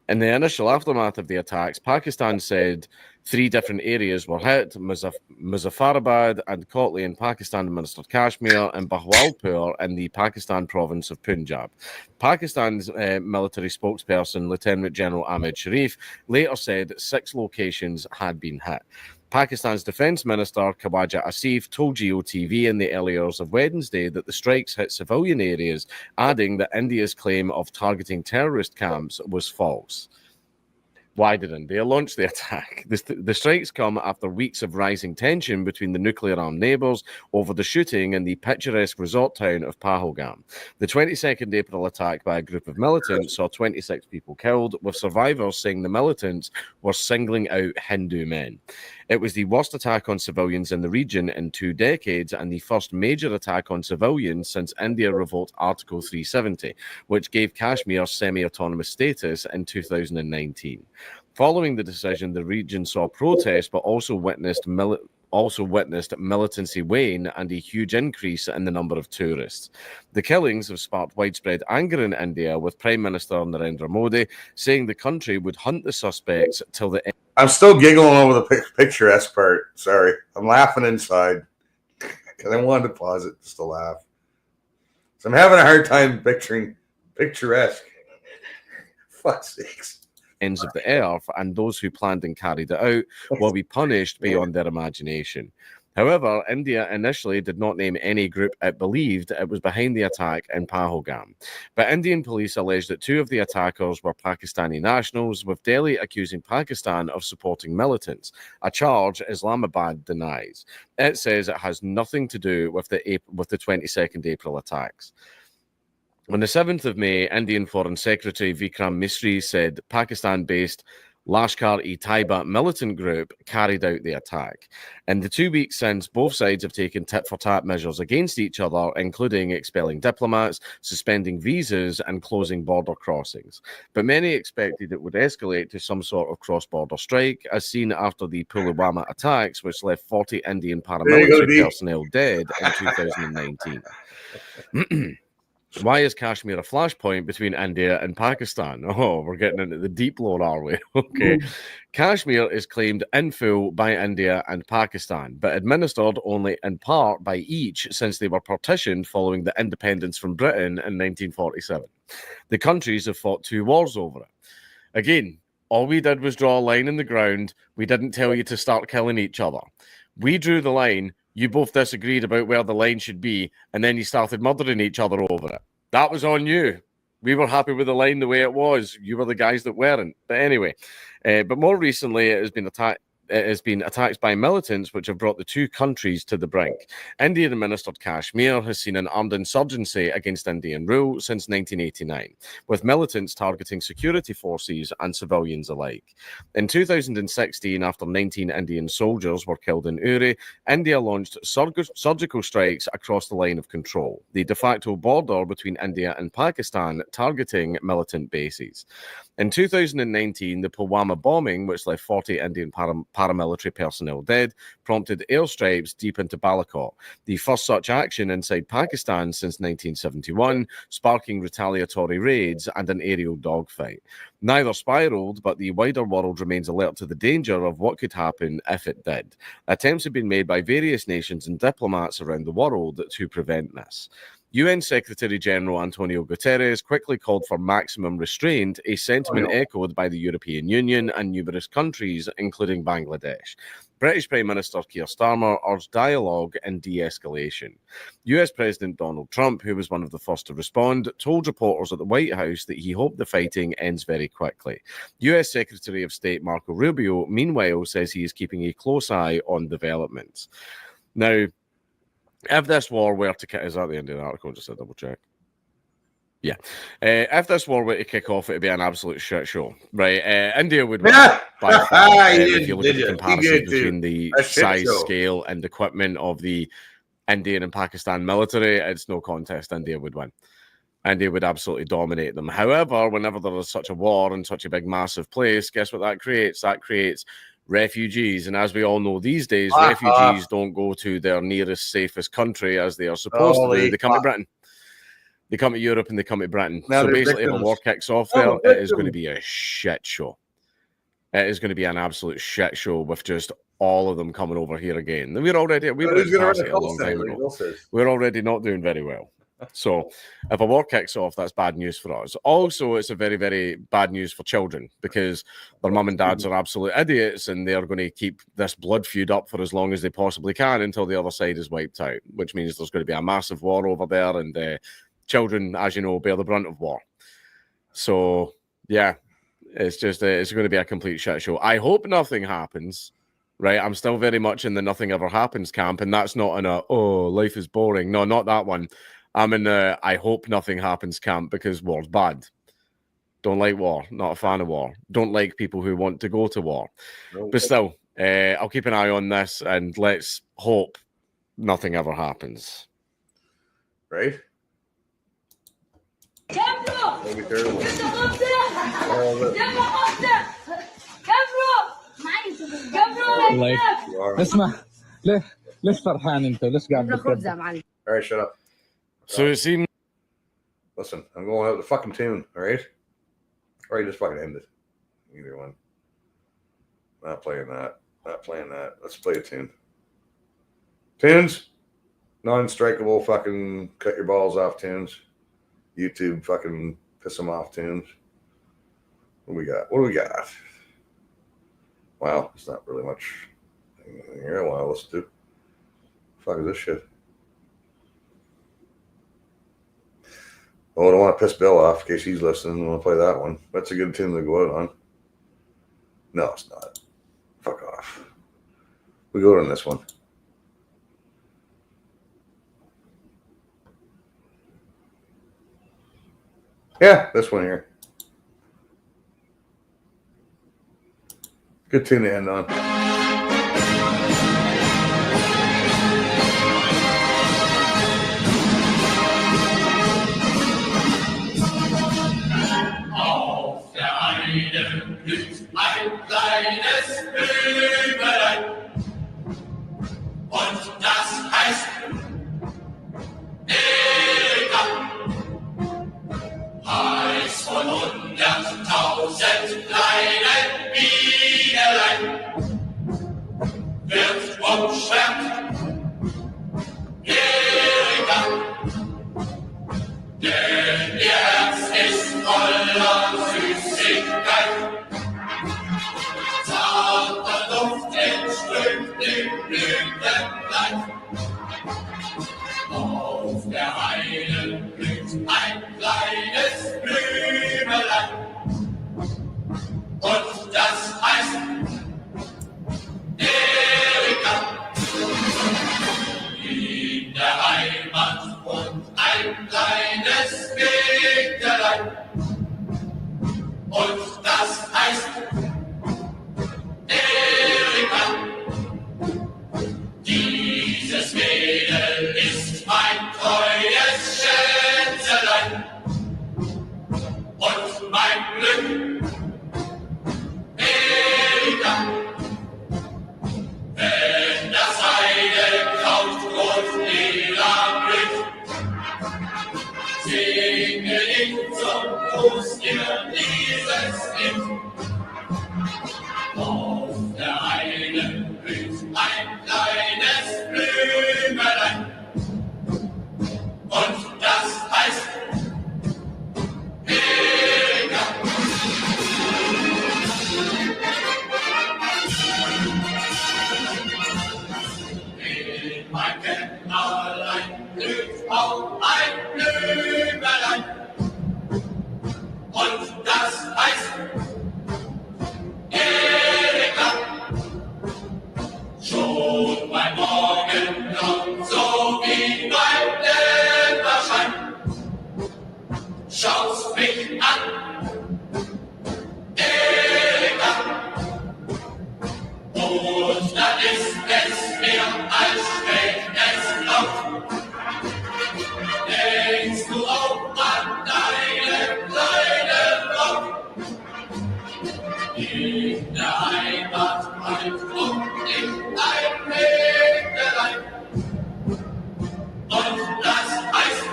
In the initial aftermath of the attacks, Pakistan said 3 different areas were hit: Muzaffarabad and Kotli in Pakistan-administered Kashmir, and Bahawalpur in the Pakistan province of Punjab. Pakistan's military spokesperson, Lieutenant General Ahmed Sharif, later said 6 locations had been hit. Pakistan's Defence Minister Khawaja Asif told GOTV in the early hours of Wednesday that the strikes hit civilian areas, adding that India's claim of targeting terrorist camps was false. Why did India launch the attack? The strikes come after weeks of rising tension between the nuclear-armed neighbours over the shooting in the picturesque resort town of Pahalgam. The 22nd April attack by a group of militants saw 26 people killed, with survivors saying the militants were singling out Hindu men. It was the worst attack on civilians in the region in 2 decades and the first major attack on civilians since India revoked Article 370, which gave Kashmir semi-autonomous status in 2019. Following the decision, the region saw protests but also witnessed also witnessed militancy wane and a huge increase in the number of tourists. The killings have sparked widespread anger in India, with Prime Minister Narendra Modi saying the country would hunt the suspects till the end. I'm still giggling over the picturesque part. Sorry. I'm laughing inside because I wanted to pause it just to laugh. So I'm having a hard time picturing picturesque. Fuck's sakes. Ends of the earth, and those who planned and carried it out will be punished beyond their imagination. However, India initially did not name any group it believed it was behind the attack in Pahalgam. But Indian police alleged that 2 of the attackers were Pakistani nationals, with Delhi accusing Pakistan of supporting militants, a charge Islamabad denies. It says it has nothing to do with the 22nd April attacks. On the 7th of May, Indian Foreign Secretary Vikram Misri said Pakistan-based Lashkar-e-Taiba militant group carried out the attack. In the 2 weeks since, both sides have taken tit-for-tat measures against each other, including expelling diplomats, suspending visas, and closing border crossings. But many expected it would escalate to some sort of cross-border strike, as seen after the Pulwama attacks, which left 40 Indian paramilitary personnel dead in 2019. Why is Kashmir a flashpoint between India and Pakistan? Oh, we're getting into the deep lore, are we? Okay. Kashmir is claimed in full by India and Pakistan, but administered only in part by each since they were partitioned following the independence from Britain in 1947. The countries have fought 2 wars over it. Again, all we did was draw a line in the ground. We didn't tell you to start killing each other. We drew the line. You both disagreed about where the line should be, and then you started murdering each other over it. That was on you. We were happy with the line the way it was. You were the guys that weren't. But anyway, but more recently, it has been attacks by militants, which have brought the 2 countries to the brink. Indian-administered Kashmir has seen an armed insurgency against Indian rule since 1989, with militants targeting security forces and civilians alike. In 2016, after 19 Indian soldiers were killed in Uri, India launched surgical strikes across the line of control, the de facto border between India and Pakistan, targeting militant bases. In 2019, the Pulwama bombing, which left 40 Indian paramilitary personnel dead, prompted airstrikes deep into Balakot, the first such action inside Pakistan since 1971, sparking retaliatory raids and an aerial dogfight. Neither spiraled, but the wider world remains alert to the danger of what could happen if it did. Attempts have been made by various nations and diplomats around the world to prevent this. UN Secretary-General Antonio Guterres quickly called for maximum restraint, a sentiment echoed by the European Union and numerous countries, including Bangladesh. British Prime Minister Keir Starmer urged dialogue and de-escalation. US President Donald Trump, who was one of the first to respond, told reporters at the White House that he hoped the fighting ends very quickly. US Secretary of State Marco Rubio, meanwhile, says he is keeping a close eye on developments. Now, if this war were to... Is that the end of the article? Just a double check. Yeah. If this war were to kick off, it'd be an absolute shit show, right? India would win by far. If you look at the comparison between the size, scale, and equipment of the Indian and Pakistan military, it's no contest. India would win. India would absolutely dominate them. However, whenever there is such a war in such a big, massive place, guess what that creates? That creates refugees. And as we all know these days, refugees don't go to their nearest, safest country as they are supposed to do. They come to Britain. They come to Europe and they come to Britain. Now so basically, victims. if a war kicks off there, it is going to be a shit show. It is going to be an absolute shit show with just all of them coming over here again. We were already a long time ago. We're already not doing very well. So if a war kicks off, that's bad news for us. Also, it's a very, very bad news for children because their mum and dads are absolute idiots and they're going to keep this blood feud up for as long as they possibly can until the other side is wiped out, which means there's going to be a massive war over there and children, as you know, bear the brunt of war. So, yeah, it's just it's going to be a complete shit show. I hope nothing happens, right? I'm still very much in the nothing ever happens camp, and that's not in a, oh, life is boring. No, not that one. I'm in the I hope nothing happens camp because war's bad. Don't like war. Not a fan of war. Don't like people who want to go to war. No. But still, I'll keep an eye on this and let's hope nothing ever happens. Right? Like, ليش فرحان انت؟ ليش قاعد بتكذب؟ All right, shut up. So it seems. Listen, I'm going out the fucking tune, all right? Or you just fucking end it. Either one. Not playing that. Not playing that. Let's play a tune. Tunes? Non-strikeable fucking cut your balls off tunes. YouTube fucking piss them off tunes. What do we got? What do we got? Wow, it's not really much. Yeah, well, let's do. Fuck is this shit? Oh, I don't want to piss Bill off in case he's listening. I want to play that one. That's a good tune to go out on. No, it's not. Fuck off. We go on this one. Yeah, this one here. Good tune to end on. Auf der einen blüht ein kleines Blümelein. Und das heißt Erika. Heiß von 100.000 kleinen Bienelein. Wird umschwärmt Erika. Denn ihr Herz ist voller Süßigkeit. Zarter Duft entströmt im Blütenland. Auf der einen blüht ein kleines Blümelein. Und das heißt Erika. In der Heimat wohnt ein kleines Mägdelein. Und das heißt Erika. Dieses Mädel ist mein treues Schätzelein. Und mein Glück, Erika. Wenn das Heidekraut rot-lila blüht, singe ich zum Gruß dir dieses Lied. Auf der einen blüht ein kleines Blümelein. Und das heißt Erika. In mein Kämmerlein blüht auch ein Blümelein. Und das heißt Erika. Schon beim Morgengrauen, so wie beim Dämmerschein, schaust mich an, Erika. Und dann ist es mehr als wenn es läuft. Denkst du auch an deine kleine Frau? In der Heimat bleibt und in ein Mägdelein. Und das heißt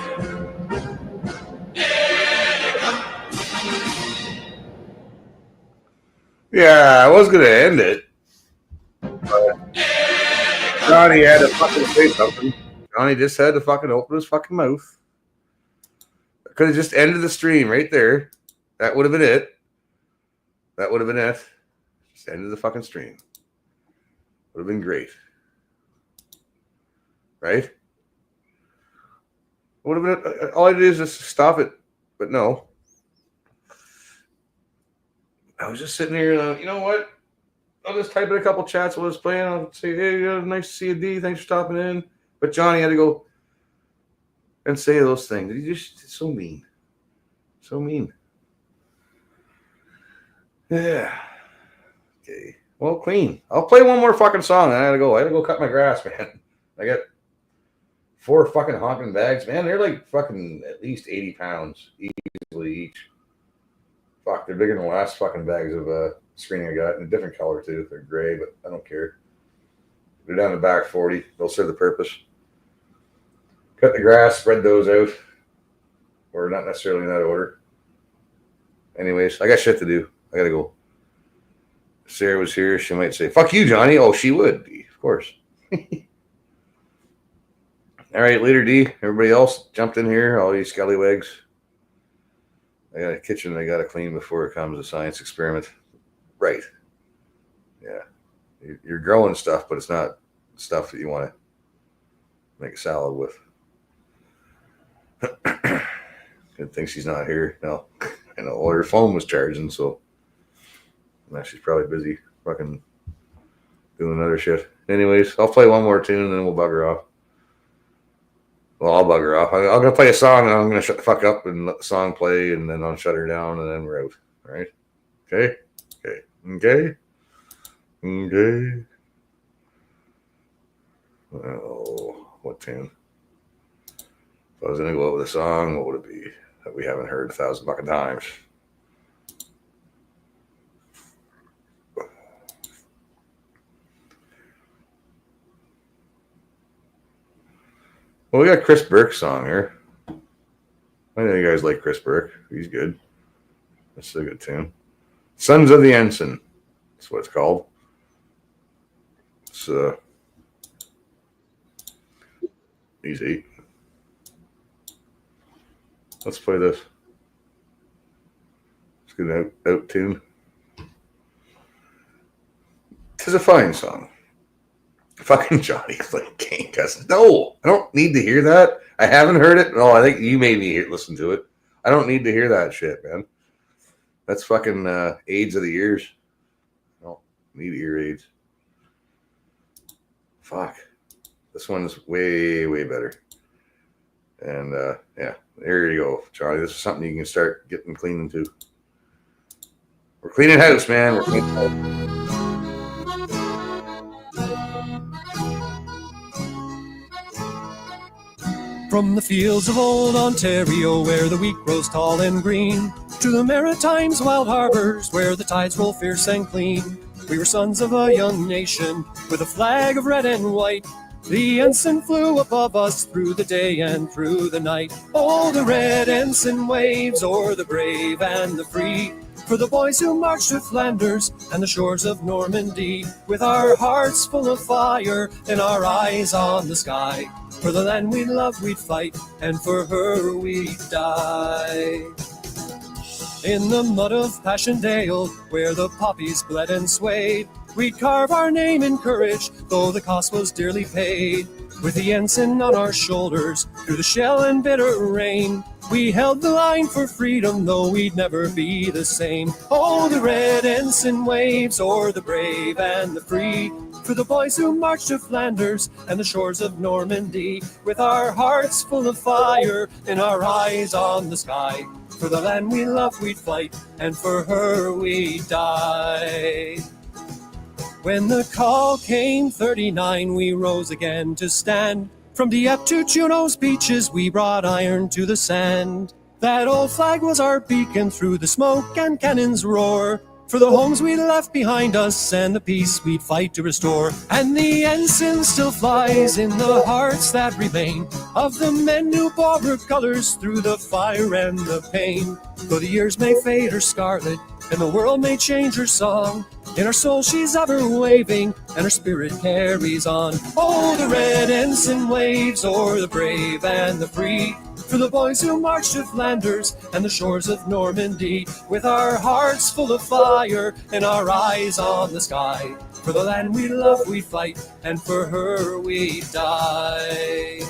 Erika. Yeah, I was going to end it. But Johnny had to fucking say something. Johnny just had to fucking open his fucking mouth. I could have just ended the stream right there. That would have been it. That would have been it. Just ended the fucking stream. Would have been great. Right? Would have been all I did is just stop it. But no. I was just sitting here, you know what? I'll just type in a couple chats while I was playing. I'll say, hey, nice to see you, D. Thanks for stopping in. But Johnny had to go and say those things. He just so mean. So mean. Yeah. Okay. Well, clean. I'll play one more fucking song. I gotta go. I gotta go cut my grass, man. I got 4 fucking honking bags, man. They're like fucking at least 80 pounds easily each. Fuck, they're bigger than the last fucking bags of screening I got in a different color too. They're gray, but I don't care. They're down the back 40. They'll serve the purpose. Cut the grass, spread those out. Or not necessarily in that order. Anyways, I got shit to do. I gotta go. If Sarah was here, she might say, fuck you, Johnny. Oh, she would be, of course. All right, later, D. Everybody else jumped in here, all you scallywags. I got a kitchen I got to clean before it comes a science experiment. Right. Yeah. You're growing stuff, but it's not stuff that you want to make a salad with. Good thing she's not here. No. I know. Well, her phone was charging, so now she's probably busy fucking doing other shit. Anyways, I'll play one more tune and then we'll bug her off. Well, I'll bug her off. I'm going to play a song and I'm going to shut the fuck up and let the song play and then I'll shut her down and then we're out. All right? Okay? Okay. Okay? Okay. Oh, what tune? If I was going to go out with a song, what would it be that we haven't heard 1,000 fucking times? Well, we got Chris Burke's song here. I know you guys like Chris Burke. He's good. That's a good tune. Sons of the Ensign. That's what it's called. It's easy. Let's play this. Let's get an out tune. It's a fine song. Fucking Johnny's like game cuss. No, I don't need to hear that. I haven't heard it. No, I think you made me listen to it. I don't need to hear that shit, man. That's fucking AIDS of the ears. I don't need ear AIDS. Fuck. This one's way, way better. And yeah, there you go, Johnny. This is something you can start getting clean into. We're cleaning house, man. We're cleaning house. From the fields of old Ontario, where the wheat grows tall and green, to the Maritime's wild harbors, where the tides roll fierce and clean, we were sons of a young nation, with a flag of red and white. The ensign flew above us through the day and through the night. Oh, the red ensign waves o'er the brave and the free, for the boys who marched to Flanders and the shores of Normandy, with our hearts full of fire and our eyes on the sky. For the land we love we'd fight, and for her we'd die. In the mud of Passchendaele, where the poppies bled and swayed, we'd carve our name in courage, though the cost was dearly paid. With the ensign on our shoulders, through the shell and bitter rain, we held the line for freedom, though we'd never be the same. Oh, the red ensign waves o'er the brave and the free, for the boys who marched to Flanders and the shores of Normandy, with our hearts full of fire and our eyes on the sky. For the land we love we'd fight, and for her we'd die. When the call came 39, we rose again to stand. From Dieppe to Juneau's beaches, we brought iron to the sand. That old flag was our beacon through the smoke and cannon's roar, for the homes we left behind us and the peace we'd fight to restore. And the ensign still flies in the hearts that remain of the men who bore her colors through the fire and the pain. Though the years may fade her scarlet and the world may change her song, in our soul she's ever waving and her spirit carries on. Oh, the red ensign waves o'er the brave and the free, for the boys who marched to Flanders and the shores of Normandy, with our hearts full of fire and our eyes on the sky. For the land we love we fight, and for her we die.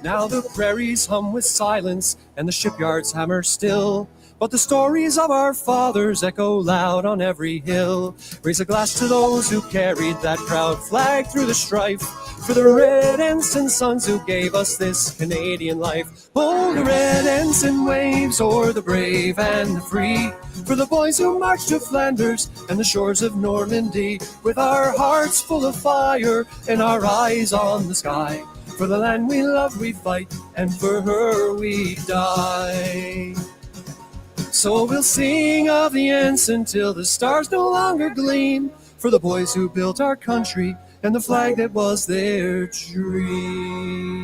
Now the prairies hum with silence and the shipyards hammer still, but the stories of our fathers echo loud on every hill. Raise a glass to those who carried that proud flag through the strife, for the red ensign sons who gave us this Canadian life. Oh, the red ensign waves o'er the brave and the free, for the boys who marched to Flanders and the shores of Normandy, with our hearts full of fire and our eyes on the sky. For the land we love we fight, and for her we die. So we'll sing of the ensign till the stars no longer gleam, for the boys who built our country and the flag that was their dream.